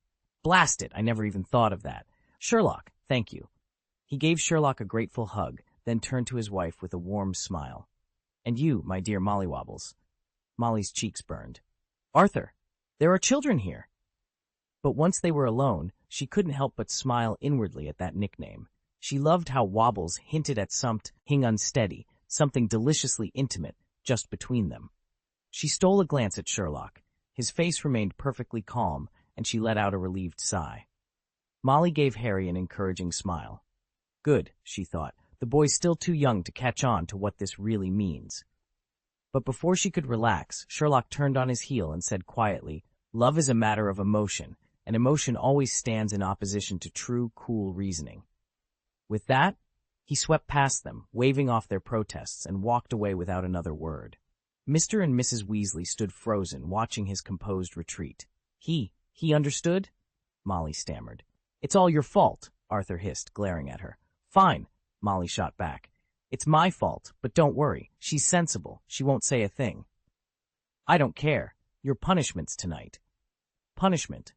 "Blast it, I never even thought of that. Sherlock, thank you." He gave Sherlock a grateful hug, then turned to his wife with a warm smile. "And you, my dear Mollywobbles." Molly's cheeks burned. "Arthur, there are children here." But once they were alone, she couldn't help but smile inwardly at that nickname. She loved how Wobbles hinted at something unsteady, something deliciously intimate, just between them. She stole a glance at Sherlock. His face remained perfectly calm, and she let out a relieved sigh. Molly gave Harry an encouraging smile. Good, she thought. The boy's still too young to catch on to what this really means. But before she could relax, Sherlock turned on his heel and said quietly, "Love is a matter of emotion, and emotion always stands in opposition to true, cool reasoning." With that, he swept past them, waving off their protests, and walked away without another word. Mr. and Mrs. Weasley stood frozen, watching his composed retreat. He understood?" Molly stammered. "It's all your fault," Arthur hissed, glaring at her. "Fine," Molly shot back. "It's my fault, but don't worry. She's sensible. She won't say a thing." "I don't care. Your punishment's tonight." "Punishment?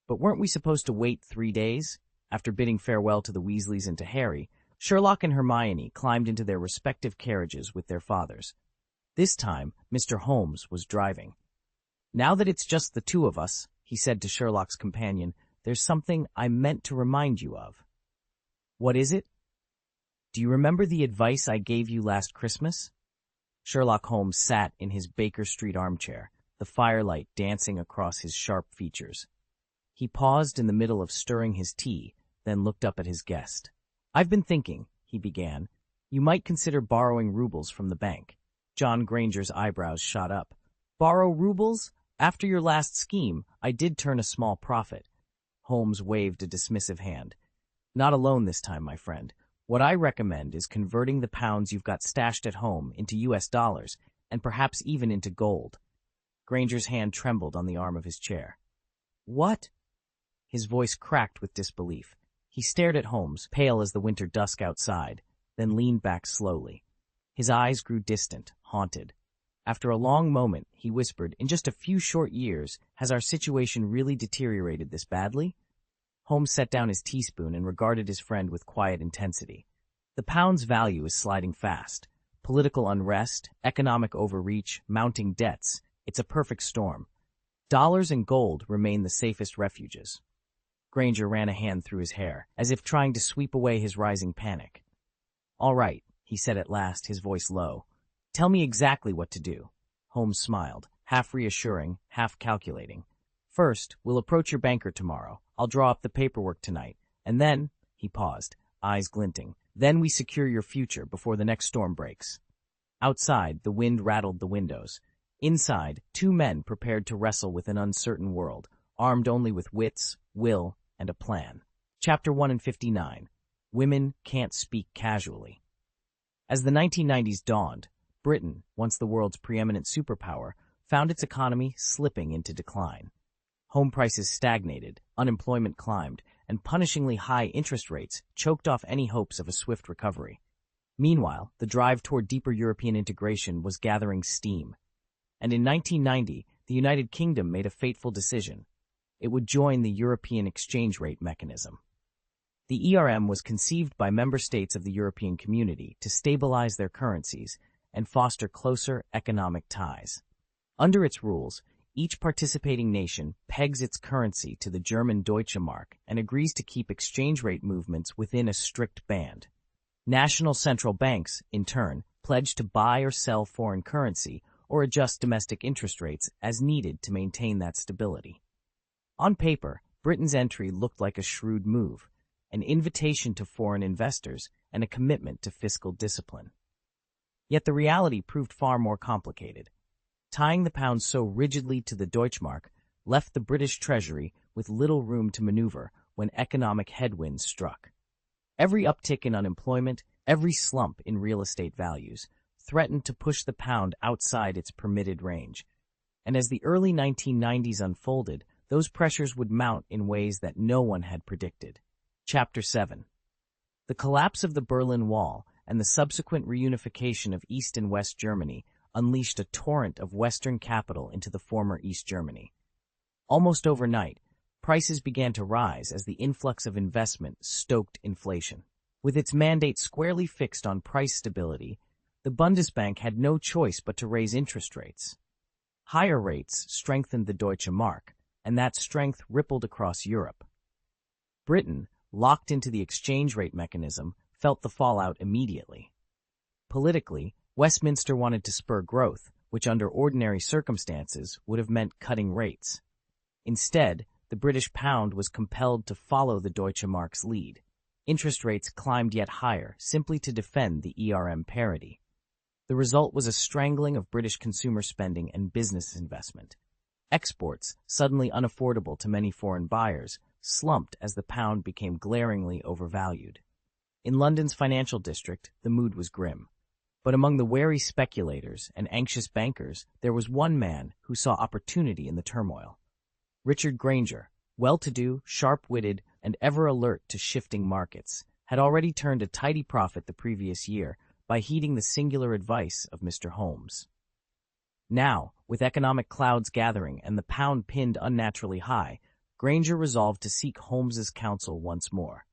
But weren't we supposed to wait 3 days?" After bidding farewell to the Weasleys and to Harry, Sherlock and Hermione climbed into their respective carriages with their fathers. This time, Mr. Holmes was driving. "Now that it's just the two of us," he said to Sherlock's companion, "there's something I meant to remind you of." "What is it?" "Do you remember the advice I gave you last Christmas?" Sherlock Holmes sat in his Baker Street armchair, the firelight dancing across his sharp features. He paused in the middle of stirring his tea, then looked up at his guest. "I've been thinking," he began, "you might consider borrowing rubles from the bank." John Granger's eyebrows shot up. "Borrow rubles? After your last scheme, I did turn a small profit." Holmes waved a dismissive hand. "Not alone this time, my friend. What I recommend is converting the pounds you've got stashed at home into US dollars, and perhaps even into gold." Granger's hand trembled on the arm of his chair. "What?" His voice cracked with disbelief. He stared at Holmes, pale as the winter dusk outside, then leaned back slowly. His eyes grew distant, haunted. After a long moment, he whispered, "In just a few short years, has our situation really deteriorated this badly?" Holmes set down his teaspoon and regarded his friend with quiet intensity. "The pound's value is sliding fast. Political unrest, economic overreach, mounting debts. It's a perfect storm. Dollars and gold remain the safest refuges." Granger ran a hand through his hair, as if trying to sweep away his rising panic. "All right," he said at last, his voice low. Tell me exactly what to do. Holmes smiled, half reassuring, half calculating. First, we'll approach your banker tomorrow. I'll draw up the paperwork tonight. And then, he paused, eyes glinting, then we secure your future before the next storm breaks. Outside, the wind rattled the windows. Inside, two men prepared to wrestle with an uncertain world, armed only with wits, will, and a plan. Chapter 159. Women Can't Speak Casually. As the 1990s dawned, Britain, once the world's preeminent superpower, found its economy slipping into decline. Home prices stagnated, unemployment climbed, and punishingly high interest rates choked off any hopes of a swift recovery. Meanwhile, the drive toward deeper European integration was gathering steam. And in 1990, the United Kingdom made a fateful decision. It would join the European exchange rate mechanism. The ERM was conceived by member states of the European community to stabilize their currencies and foster closer economic ties. Under its rules, each participating nation pegs its currency to the German Deutsche Mark and agrees to keep exchange rate movements within a strict band. National central banks, in turn, pledge to buy or sell foreign currency or adjust domestic interest rates as needed to maintain that stability. On paper, Britain's entry looked like a shrewd move, an invitation to foreign investors and a commitment to fiscal discipline. Yet the reality proved far more complicated. Tying the pound so rigidly to the Deutschmark left the British Treasury with little room to maneuver when economic headwinds struck. Every uptick in unemployment, every slump in real estate values, threatened to push the pound outside its permitted range. And as the early 1990s unfolded, those pressures would mount in ways that no one had predicted. Chapter 7. The collapse of the Berlin Wall and the subsequent reunification of East and West Germany unleashed a torrent of Western capital into the former East Germany. Almost overnight, prices began to rise as the influx of investment stoked inflation. With its mandate squarely fixed on price stability, the Bundesbank had no choice but to raise interest rates. Higher rates strengthened the Deutsche Mark, and that strength rippled across Europe. Britain, locked into the exchange rate mechanism, felt the fallout immediately. Politically, Westminster wanted to spur growth, which under ordinary circumstances would have meant cutting rates. Instead, the British pound was compelled to follow the Deutsche Mark's lead. Interest rates climbed yet higher, simply to defend the ERM parity. The result was a strangling of British consumer spending and business investment. Exports, suddenly unaffordable to many foreign buyers, slumped as the pound became glaringly overvalued. In London's financial district, the mood was grim. But among the wary speculators and anxious bankers, there was one man who saw opportunity in the turmoil. Richard Granger, well-to-do, sharp-witted, and ever alert to shifting markets, had already turned a tidy profit the previous year by heeding the singular advice of Mr. Holmes. Now, with economic clouds gathering and the pound pinned unnaturally high, Granger resolved to seek Holmes's counsel once more.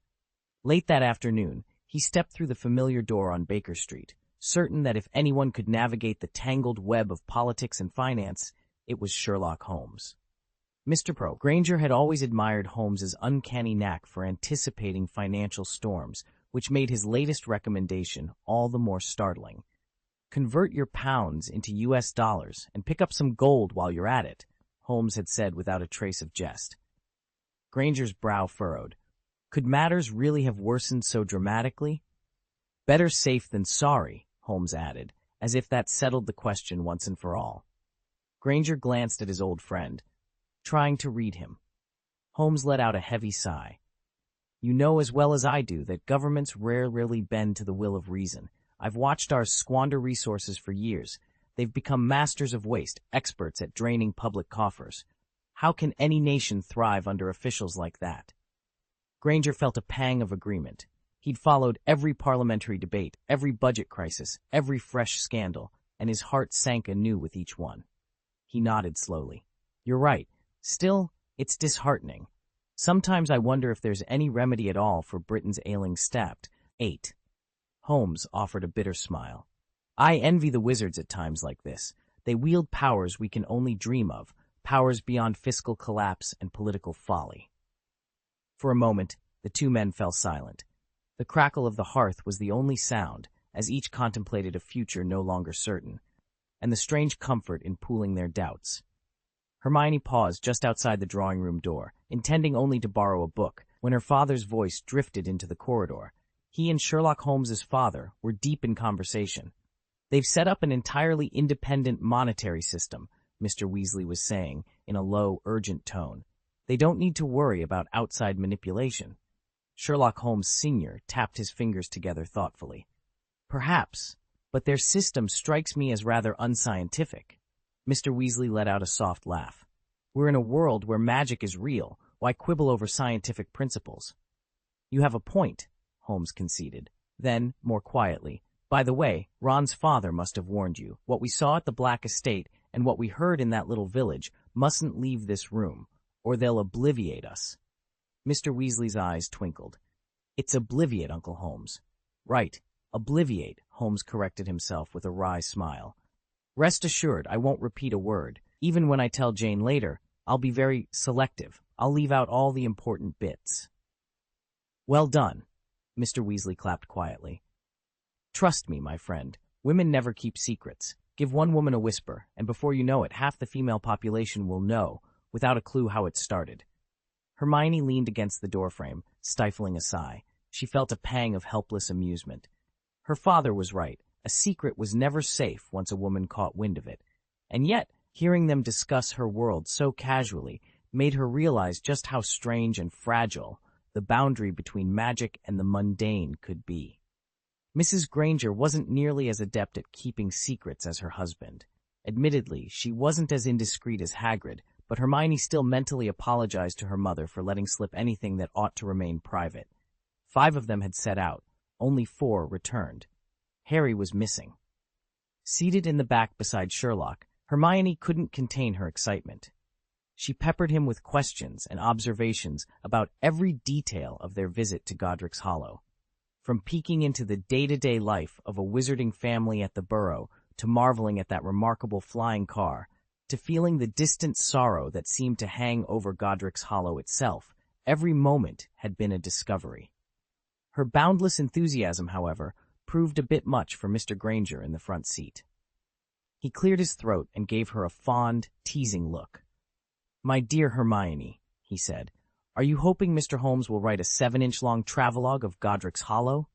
Late that afternoon, he stepped through the familiar door on Baker Street, certain that if anyone could navigate the tangled web of politics and finance, it was Sherlock Holmes. Mr. Pro, Granger had always admired Holmes's uncanny knack for anticipating financial storms, which made his latest recommendation all the more startling. Convert your pounds into US dollars and pick up some gold while you're at it, Holmes had said without a trace of jest. Granger's brow furrowed. Could matters really have worsened so dramatically? Better safe than sorry, Holmes added, as if that settled the question once and for all. Granger glanced at his old friend, trying to read him. Holmes let out a heavy sigh. You know as well as I do that governments rarely bend to the will of reason. I've watched ours squander resources for years. They've become masters of waste, experts at draining public coffers. How can any nation thrive under officials like that? Granger felt a pang of agreement. He'd followed every parliamentary debate, every budget crisis, every fresh scandal, and his heart sank anew with each one. He nodded slowly. You're right. Still, it's disheartening. Sometimes I wonder if there's any remedy at all for Britain's ailing state. 8. Holmes offered a bitter smile. I envy the wizards at times like this. They wield powers we can only dream of, powers beyond fiscal collapse and political folly. For a moment, the two men fell silent. The crackle of the hearth was the only sound, as each contemplated a future no longer certain, and the strange comfort in pooling their doubts. Hermione paused just outside the drawing-room door, intending only to borrow a book, when her father's voice drifted into the corridor. He and Sherlock Holmes's father were deep in conversation. "They've set up an entirely independent monetary system," Mr. Weasley was saying in a low, urgent tone. "They don't need to worry about outside manipulation." Sherlock Holmes Sr. tapped his fingers together thoughtfully. "Perhaps, but their system strikes me as rather unscientific." Mr. Weasley let out a soft laugh. "We're in a world where magic is real. Why quibble over scientific principles?" "You have a point," Holmes conceded. Then, more quietly, "By the way, Ron's father must have warned you. What we saw at the Black Estate and what we heard in that little village mustn't leave this room, or they'll obliviate us." Mr. Weasley's eyes twinkled. "It's obliviate, Uncle Holmes." "Right, obliviate," Holmes corrected himself with a wry smile. "Rest assured, I won't repeat a word. Even when I tell Jane later, I'll be very selective. I'll leave out all the important bits." "Well done," Mr. Weasley clapped quietly. "Trust me, my friend, women never keep secrets. Give one woman a whisper, and before you know it, half the female population will know, without a clue how it started." Hermione leaned against the doorframe, stifling a sigh. She felt a pang of helpless amusement. Her father was right. A secret was never safe once a woman caught wind of it. And yet, hearing them discuss her world so casually made her realize just how strange and fragile the boundary between magic and the mundane could be. Mrs. Granger wasn't nearly as adept at keeping secrets as her husband. Admittedly, she wasn't as indiscreet as Hagrid, but Hermione still mentally apologized to her mother for letting slip anything that ought to remain private. 5 of them had set out. Only 4 returned. Harry was missing. Seated in the back beside Sherlock, Hermione couldn't contain her excitement. She peppered him with questions and observations about every detail of their visit to Godric's Hollow. From peeking into the day-to-day life of a wizarding family at the Burrow, to marveling at that remarkable flying car, to feeling the distant sorrow that seemed to hang over Godric's Hollow itself, every moment had been a discovery. Her boundless enthusiasm, however, proved a bit much for Mr. Granger in the front seat. He cleared his throat and gave her a fond, teasing look. "My dear Hermione," he said, "are you hoping Mr. Holmes will write a 7-inch-long travelogue of Godric's Hollow?"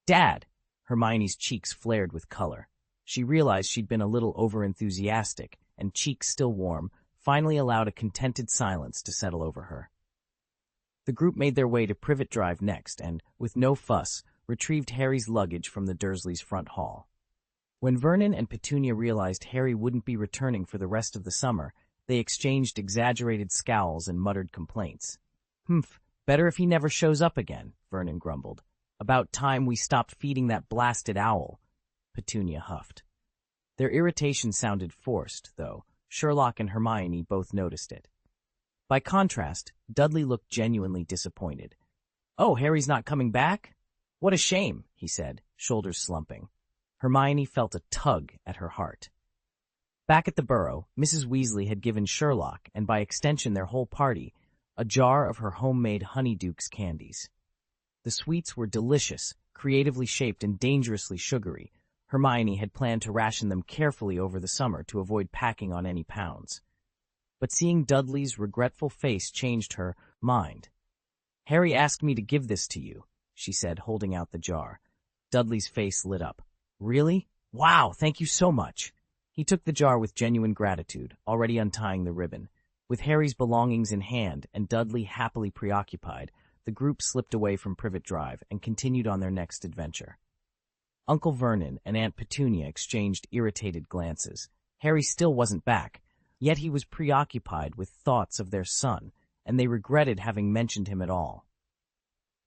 "Dad!" Hermione's cheeks flared with color. She realized she'd been a little over-enthusiastic, and cheeks still warm, finally allowed a contented silence to settle over her. The group made their way to Privet Drive next and, with no fuss, retrieved Harry's luggage from the Dursleys' front hall. When Vernon and Petunia realized Harry wouldn't be returning for the rest of the summer, they exchanged exaggerated scowls and muttered complaints. "Humph, better if he never shows up again," Vernon grumbled. "About time we stopped feeding that blasted owl," Petunia huffed. Their irritation sounded forced, though. Sherlock and Hermione both noticed it. By contrast, Dudley looked genuinely disappointed. "Oh, Harry's not coming back? What a shame," he said, shoulders slumping. Hermione felt a tug at her heart. Back at the Burrow, Mrs. Weasley had given Sherlock, and by extension their whole party, a jar of her homemade Honeydukes candies. The sweets were delicious, creatively shaped and dangerously sugary. Hermione had planned to ration them carefully over the summer to avoid packing on any pounds. But seeing Dudley's regretful face changed her mind. "Harry asked me to give this to you," she said, holding out the jar. Dudley's face lit up. "Really? Wow, thank you so much." He took the jar with genuine gratitude, already untying the ribbon. With Harry's belongings in hand and Dudley happily preoccupied, the group slipped away from Privet Drive and continued on their next adventure. Uncle Vernon and Aunt Petunia exchanged irritated glances. Harry still wasn't back, yet he was preoccupied with thoughts of their son, and they regretted having mentioned him at all.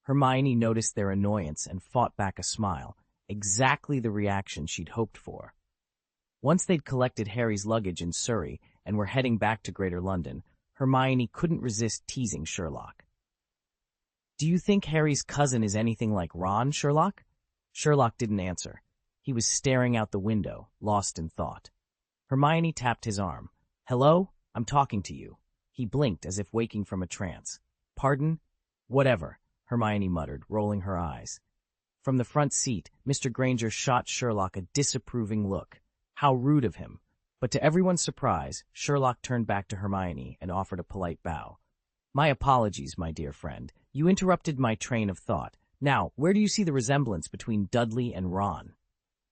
Hermione noticed their annoyance and fought back a smile, exactly the reaction she'd hoped for. Once they'd collected Harry's luggage in Surrey and were heading back to Greater London, Hermione couldn't resist teasing Sherlock. "Do you think Harry's cousin is anything like Ron, Sherlock?" Sherlock didn't answer. He was staring out the window, lost in thought. Hermione tapped his arm. "Hello? I'm talking to you." He blinked as if waking from a trance. "Pardon?" "Whatever," Hermione muttered, rolling her eyes. From the front seat, Mr. Granger shot Sherlock a disapproving look. How rude of him. But to everyone's surprise, Sherlock turned back to Hermione and offered a polite bow. My apologies, my dear friend. You interrupted my train of thought. Now, where do you see the resemblance between Dudley and Ron?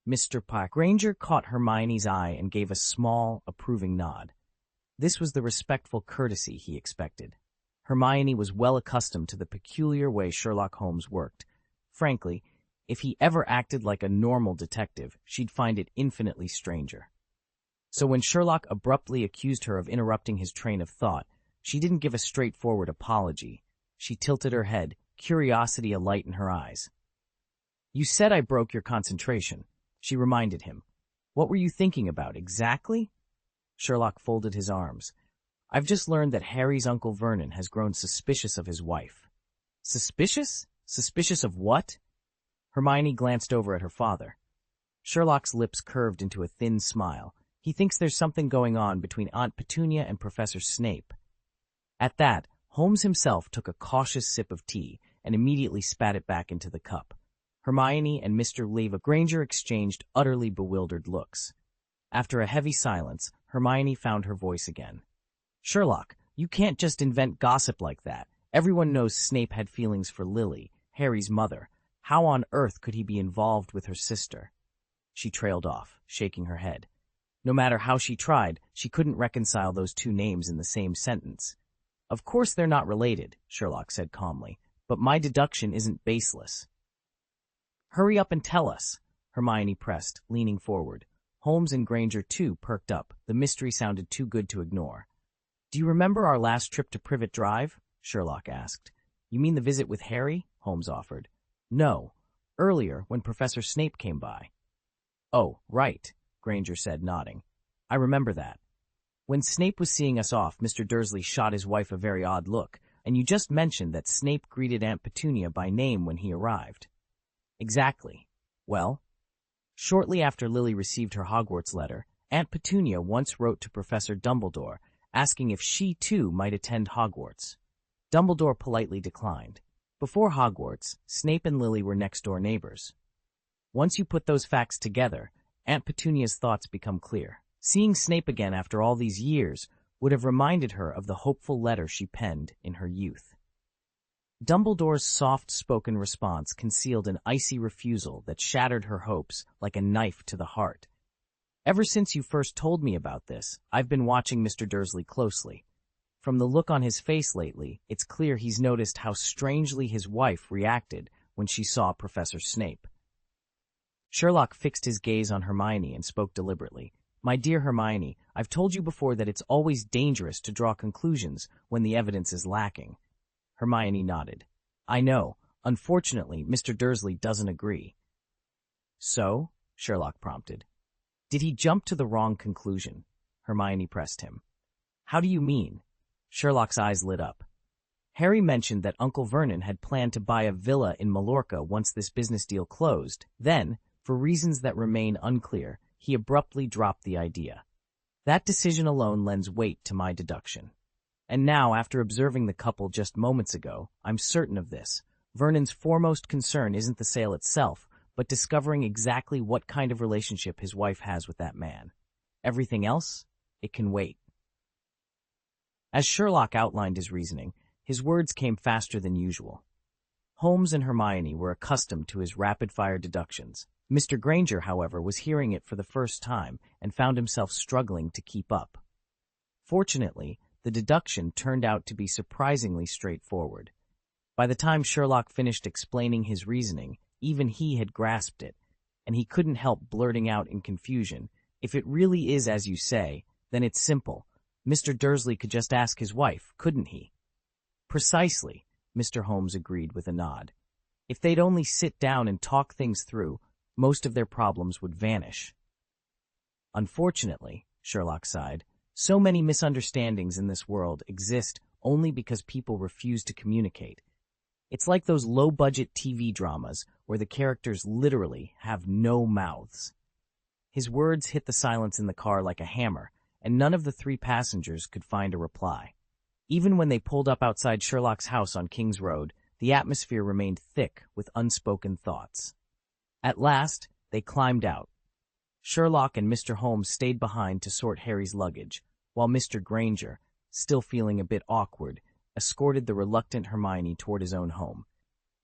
Mr. Granger caught Hermione's eye and gave a small, approving nod. This was the respectful courtesy he expected. Hermione was well accustomed to the peculiar way Sherlock Holmes worked. Frankly, if he ever acted like a normal detective, she'd find it infinitely stranger. So when Sherlock abruptly accused her of interrupting his train of thought, she didn't give a straightforward apology. She tilted her head, curiosity alight in her eyes. You said I broke your concentration, she reminded him. What were you thinking about, exactly? Sherlock folded his arms. I've just learned that Harry's Uncle Vernon has grown suspicious of his wife. Suspicious? Suspicious of what? Hermione glanced over at her father. Sherlock's lips curved into a thin smile. He thinks there's something going on between Aunt Petunia and Professor Snape. At that, Holmes himself took a cautious sip of tea and immediately spat it back into the cup. Hermione and Mr. Granger exchanged utterly bewildered looks. After a heavy silence, Hermione found her voice again. Sherlock, you can't just invent gossip like that. Everyone knows Snape had feelings for Lily, Harry's mother. How on earth could he be involved with her sister? She trailed off, shaking her head. No matter how she tried, she couldn't reconcile those two names in the same sentence. Of course they're not related, Sherlock said calmly, but my deduction isn't baseless. Hurry up and tell us, Hermione pressed, leaning forward. Holmes and Granger, too, perked up. The mystery sounded too good to ignore. Do you remember our last trip to Privet Drive? Sherlock asked. You mean the visit with Harry? Holmes offered. No, earlier when Professor Snape came by. Oh, right, Granger said, nodding. I remember that. When Snape was seeing us off, Mr. Dursley shot his wife a very odd look, and you just mentioned that Snape greeted Aunt Petunia by name when he arrived. Exactly. Well, shortly after Lily received her Hogwarts letter, Aunt Petunia once wrote to Professor Dumbledore, asking if she too might attend Hogwarts. Dumbledore politely declined. Before Hogwarts, Snape and Lily were next-door neighbors. Once you put those facts together, Aunt Petunia's thoughts become clear. Seeing Snape again after all these years would have reminded her of the hopeful letter she penned in her youth. Dumbledore's soft-spoken response concealed an icy refusal that shattered her hopes like a knife to the heart. Ever since you first told me about this, I've been watching Mr. Dursley closely. From the look on his face lately, it's clear he's noticed how strangely his wife reacted when she saw Professor Snape. Sherlock fixed his gaze on Hermione and spoke deliberately. My dear Hermione, I've told you before that it's always dangerous to draw conclusions when the evidence is lacking. Hermione nodded. I know. Unfortunately, Mr. Dursley doesn't agree. So? Sherlock prompted. Did he jump to the wrong conclusion? Hermione pressed him. How do you mean? Sherlock's eyes lit up. Harry mentioned that Uncle Vernon had planned to buy a villa in Mallorca once this business deal closed. Then, for reasons that remain unclear, he abruptly dropped the idea. That decision alone lends weight to my deduction. And now, after observing the couple just moments ago, I'm certain of this. Vernon's foremost concern isn't the sale itself, but discovering exactly what kind of relationship his wife has with that man. Everything else? It can wait. As Sherlock outlined his reasoning, his words came faster than usual. Holmes and Hermione were accustomed to his rapid-fire deductions. Mr. Granger, however, was hearing it for the first time and found himself struggling to keep up. Fortunately, the deduction turned out to be surprisingly straightforward. By the time Sherlock finished explaining his reasoning, even he had grasped it, and he couldn't help blurting out in confusion, if it really is as you say, then it's simple. Mr. Dursley could just ask his wife, couldn't he? Precisely, Mr. Holmes agreed with a nod. If they'd only sit down and talk things through, most of their problems would vanish. Unfortunately, Sherlock sighed, so many misunderstandings in this world exist only because people refuse to communicate. It's like those low-budget TV dramas where the characters literally have no mouths. His words hit the silence in the car like a hammer, and none of the three passengers could find a reply. Even when they pulled up outside Sherlock's house on King's Road, the atmosphere remained thick with unspoken thoughts. At last, they climbed out. Sherlock and Mr. Holmes stayed behind to sort Harry's luggage, while Mr. Granger, still feeling a bit awkward, escorted the reluctant Hermione toward his own home.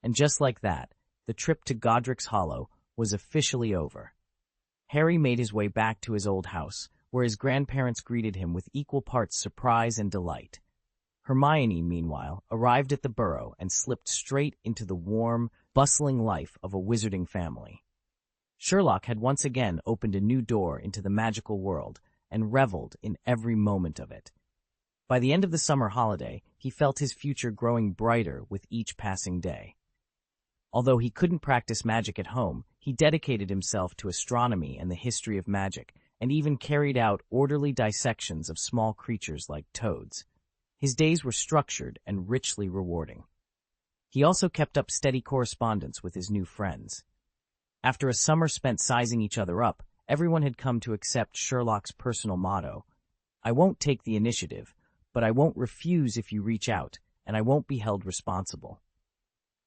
And just like that, the trip to Godric's Hollow was officially over. Harry made his way back to his old house, where his grandparents greeted him with equal parts surprise and delight. Hermione, meanwhile, arrived at the burrow and slipped straight into the warm, bustling life of a wizarding family. Sherlock had once again opened a new door into the magical world and reveled in every moment of it. By the end of the summer holiday, he felt his future growing brighter with each passing day. Although he couldn't practice magic at home, he dedicated himself to astronomy and the history of magic, and even carried out orderly dissections of small creatures like toads. His days were structured and richly rewarding. He also kept up steady correspondence with his new friends. After a summer spent sizing each other up, everyone had come to accept Sherlock's personal motto: "I won't take the initiative, but I won't refuse if you reach out, and I won't be held responsible."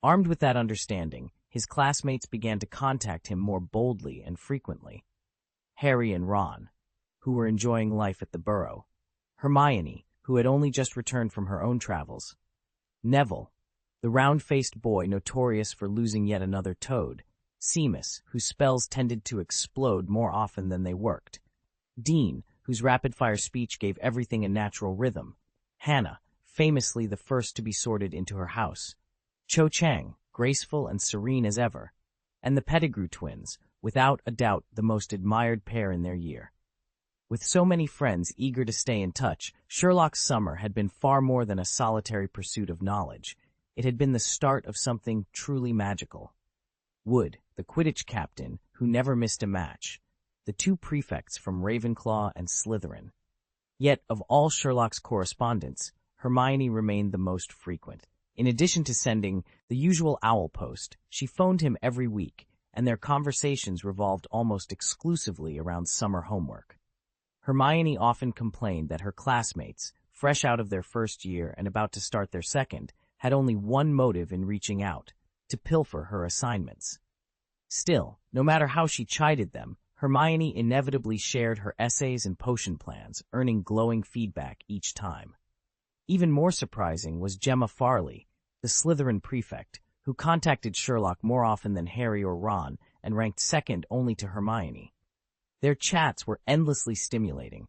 Armed with that understanding, his classmates began to contact him more boldly and frequently. Harry and Ron, who were enjoying life at the burrow; Hermione, who had only just returned from her own travels; Neville, the round-faced boy notorious for losing yet another toad; Seamus, whose spells tended to explode more often than they worked; Dean, whose rapid-fire speech gave everything a natural rhythm; Hannah, famously the first to be sorted into her house; Cho Chang, graceful and serene as ever; and the Pettigrew twins, without a doubt the most admired pair in their year. With so many friends eager to stay in touch, Sherlock's summer had been far more than a solitary pursuit of knowledge. It had been the start of something truly magical. Wood, the Quidditch captain, who never missed a match; the two prefects from Ravenclaw and Slytherin. Yet, of all Sherlock's correspondence, Hermione remained the most frequent. In addition to sending the usual owl post, she phoned him every week, and their conversations revolved almost exclusively around summer homework. Hermione often complained that her classmates, fresh out of their first year and about to start their second, had only one motive in reaching out: to pilfer her assignments. Still, no matter how she chided them, Hermione inevitably shared her essays and potion plans, earning glowing feedback each time. Even more surprising was Gemma Farley, the Slytherin prefect, who contacted Sherlock more often than Harry or Ron and ranked second only to Hermione. Their chats were endlessly stimulating.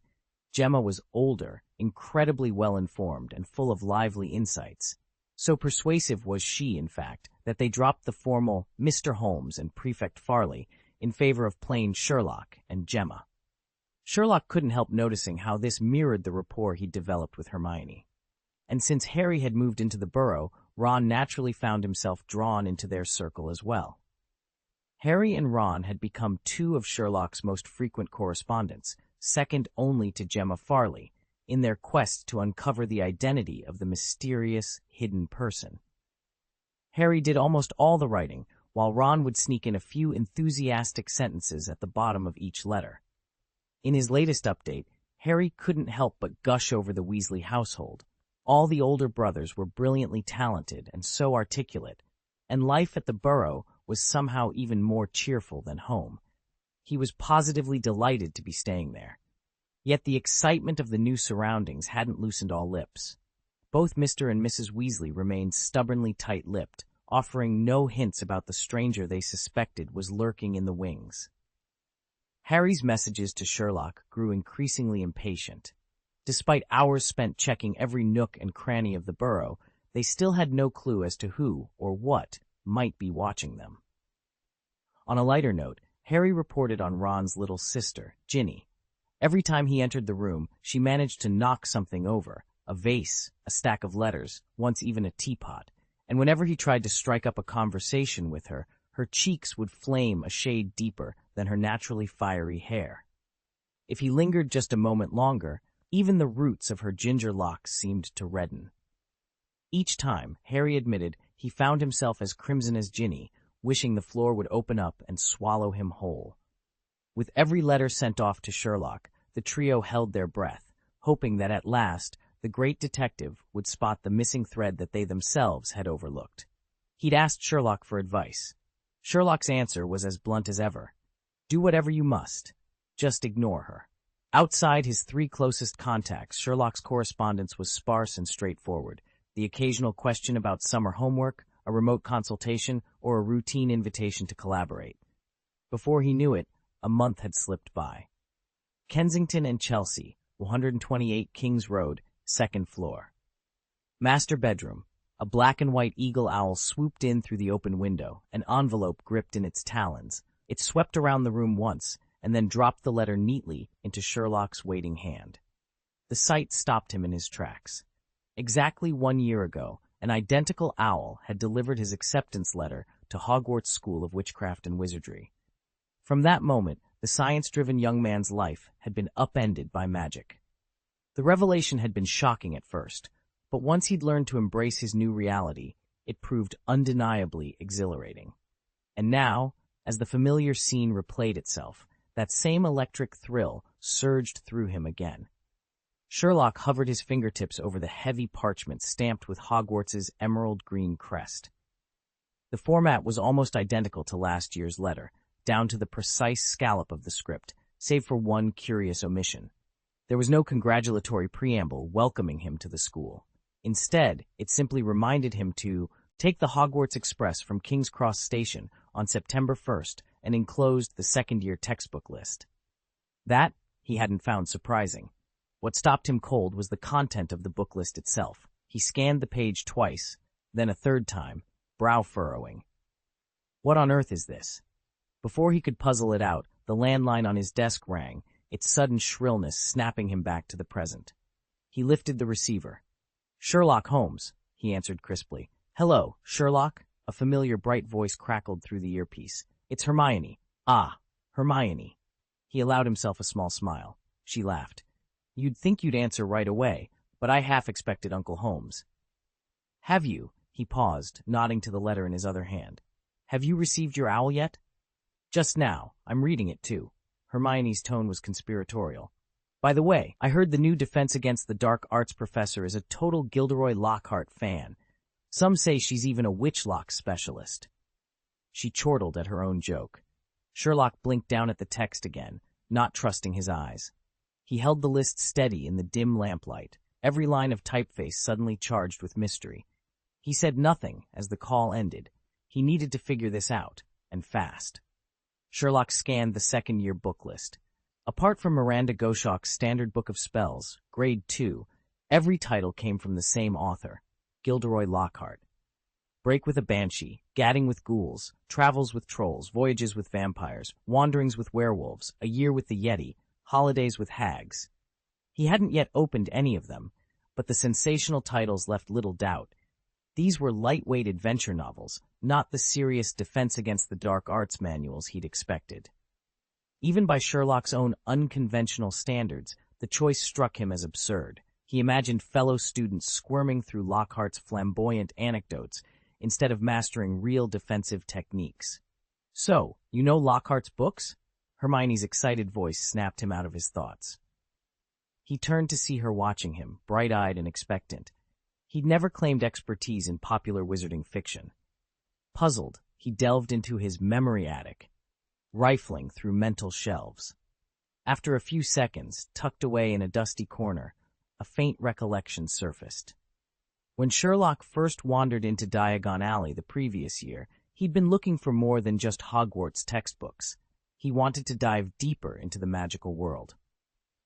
Gemma was older, incredibly well-informed, and full of lively insights. So persuasive was she, in fact, that they dropped the formal Mr. Holmes and Prefect Farley in favor of plain Sherlock and Gemma. Sherlock couldn't help noticing how this mirrored the rapport he'd developed with Hermione. And since Harry had moved into the burrow, Ron naturally found himself drawn into their circle as well. Harry and Ron had become two of Sherlock's most frequent correspondents, second only to Gemma Farley, in their quest to uncover the identity of the mysterious, hidden person. Harry did almost all the writing, while Ron would sneak in a few enthusiastic sentences at the bottom of each letter. In his latest update, Harry couldn't help but gush over the Weasley household. All the older brothers were brilliantly talented and so articulate, and life at the burrow was somehow even more cheerful than home. He was positively delighted to be staying there. Yet the excitement of the new surroundings hadn't loosened all lips. Both Mr. and Mrs. Weasley remained stubbornly tight-lipped, offering no hints about the stranger they suspected was lurking in the wings. Harry's messages to Sherlock grew increasingly impatient. Despite hours spent checking every nook and cranny of the burrow, they still had no clue as to who or what might be watching them. On a lighter note, Harry reported on Ron's little sister, Ginny. Every time he entered the room, she managed to knock something over: a vase, a stack of letters, once even a teapot. And whenever he tried to strike up a conversation with her, her cheeks would flame a shade deeper than her naturally fiery hair. If he lingered just a moment longer, even the roots of her ginger locks seemed to redden. Each time, Harry admitted, he found himself as crimson as Ginny, wishing the floor would open up and swallow him whole. With every letter sent off to Sherlock, the trio held their breath, hoping that at last the great detective would spot the missing thread that they themselves had overlooked. He'd asked Sherlock for advice. Sherlock's answer was as blunt as ever. Do whatever you must. Just ignore her. Outside his three closest contacts, Sherlock's correspondence was sparse and straightforward. The occasional question about summer homework, a remote consultation, or a routine invitation to collaborate. Before he knew it, a month had slipped by. Kensington and Chelsea, 128 Kings Road, second floor. Master bedroom. A black and white eagle owl swooped in through the open window, an envelope gripped in its talons. It swept around the room once, and then dropped the letter neatly into Sherlock's waiting hand. The sight stopped him in his tracks. Exactly 1 year ago, an identical owl had delivered his acceptance letter to Hogwarts School of Witchcraft and Wizardry. From that moment, the science-driven young man's life had been upended by magic. The revelation had been shocking at first, but once he'd learned to embrace his new reality, it proved undeniably exhilarating. And now, as the familiar scene replayed itself, that same electric thrill surged through him again. Sherlock hovered his fingertips over the heavy parchment stamped with Hogwarts's emerald green crest. The format was almost identical to last year's letter, down to the precise scallop of the script, save for one curious omission. There was no congratulatory preamble welcoming him to the school. Instead, it simply reminded him to take the Hogwarts Express from King's Cross Station on September 1st and enclosed the second-year textbook list. That he hadn't found surprising. What stopped him cold was the content of the book list itself. He scanned the page twice, then a third time, brow furrowing. What on earth is this? Before he could puzzle it out, the landline on his desk rang, its sudden shrillness snapping him back to the present. He lifted the receiver. Sherlock Holmes, he answered crisply. Hello, Sherlock? A familiar bright voice crackled through the earpiece. It's Hermione. Ah, Hermione. He allowed himself a small smile. She laughed. You'd think you'd answer right away, but I half expected Uncle Holmes. Have you? He paused, nodding to the letter in his other hand. Have you received your owl yet? Just now. I'm reading it, too. Hermione's tone was conspiratorial. By the way, I heard the new Defense Against the Dark Arts professor is a total Gilderoy Lockhart fan. Some say she's even a witchlock specialist. She chortled at her own joke. Sherlock blinked down at the text again, not trusting his eyes. He held the list steady in the dim lamplight, every line of typeface suddenly charged with mystery. He said nothing as the call ended. He needed to figure this out, and fast. Sherlock scanned the second-year book list. Apart from Miranda Goshawk's Standard Book of Spells, Grade 2, every title came from the same author, Gilderoy Lockhart. Break with a Banshee, Gadding with Ghouls, Travels with Trolls, Voyages with Vampires, Wanderings with Werewolves, A Year with the Yeti, Holidays with Hags. He hadn't yet opened any of them, but the sensational titles left little doubt. These were lightweight adventure novels, not the serious Defense Against the Dark Arts manuals he'd expected. Even by Sherlock's own unconventional standards, the choice struck him as absurd. He imagined fellow students squirming through Lockhart's flamboyant anecdotes instead of mastering real defensive techniques. So, you know Lockhart's books? Hermione's excited voice snapped him out of his thoughts. He turned to see her watching him, bright-eyed and expectant. He'd never claimed expertise in popular wizarding fiction. Puzzled, he delved into his memory attic, rifling through mental shelves. After a few seconds, tucked away in a dusty corner, a faint recollection surfaced. When Sherlock first wandered into Diagon Alley the previous year, he'd been looking for more than just Hogwarts textbooks. He wanted to dive deeper into the magical world.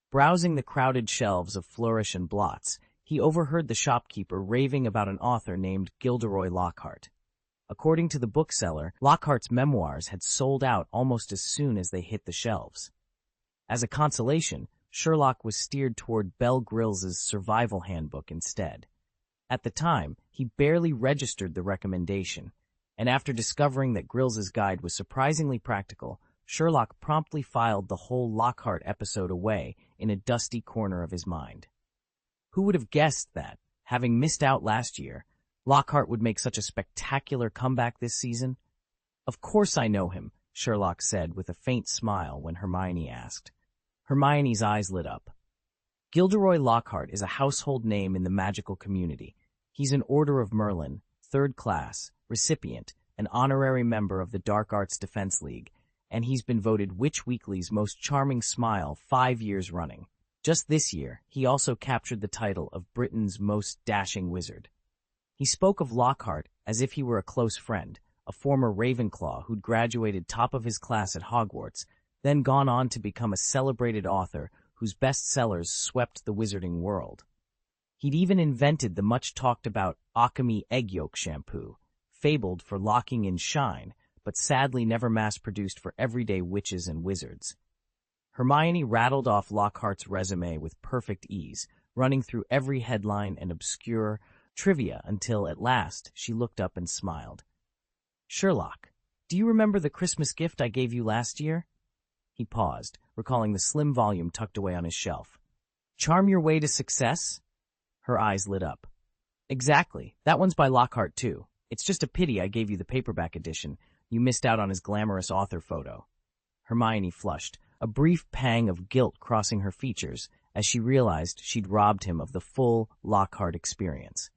Browsing the crowded shelves of Flourish and Blots, he overheard the shopkeeper raving about an author named Gilderoy Lockhart. According to the bookseller, Lockhart's memoirs had sold out almost as soon as they hit the shelves. As a consolation, Sherlock was steered toward Bear Grylls' survival handbook instead. At the time, he barely registered the recommendation, and after discovering that Grylls' guide was surprisingly practical, Sherlock promptly filed the whole Lockhart episode away in a dusty corner of his mind. Who would have guessed that, having missed out last year, Lockhart would make such a spectacular comeback this season? Of course I know him, Sherlock said with a faint smile when Hermione asked. Hermione's eyes lit up. Gilderoy Lockhart is a household name in the magical community. He's an Order of Merlin, 3rd class, recipient, an honorary member of the Dark Arts Defense League, and he's been voted Witch Weekly's most charming smile 5 years running. Just this year, he also captured the title of Britain's most dashing wizard. He spoke of Lockhart as if he were a close friend, a former Ravenclaw who'd graduated top of his class at Hogwarts, then gone on to become a celebrated author whose bestsellers swept the wizarding world. He'd even invented the much-talked-about Alchemy egg yolk shampoo, fabled for locking in shine, but sadly never mass-produced for everyday witches and wizards. Hermione rattled off Lockhart's resume with perfect ease, running through every headline and obscure trivia until, at last, she looked up and smiled. "Sherlock, do you remember the Christmas gift I gave you last year?" He paused, recalling the slim volume tucked away on his shelf. "Charm Your Way to Success?" Her eyes lit up. "Exactly. That one's by Lockhart, too. It's just a pity I gave you the paperback edition. You missed out on his glamorous author photo." Hermione flushed, a brief pang of guilt crossing her features as she realized she'd robbed him of the full Lockhart experience.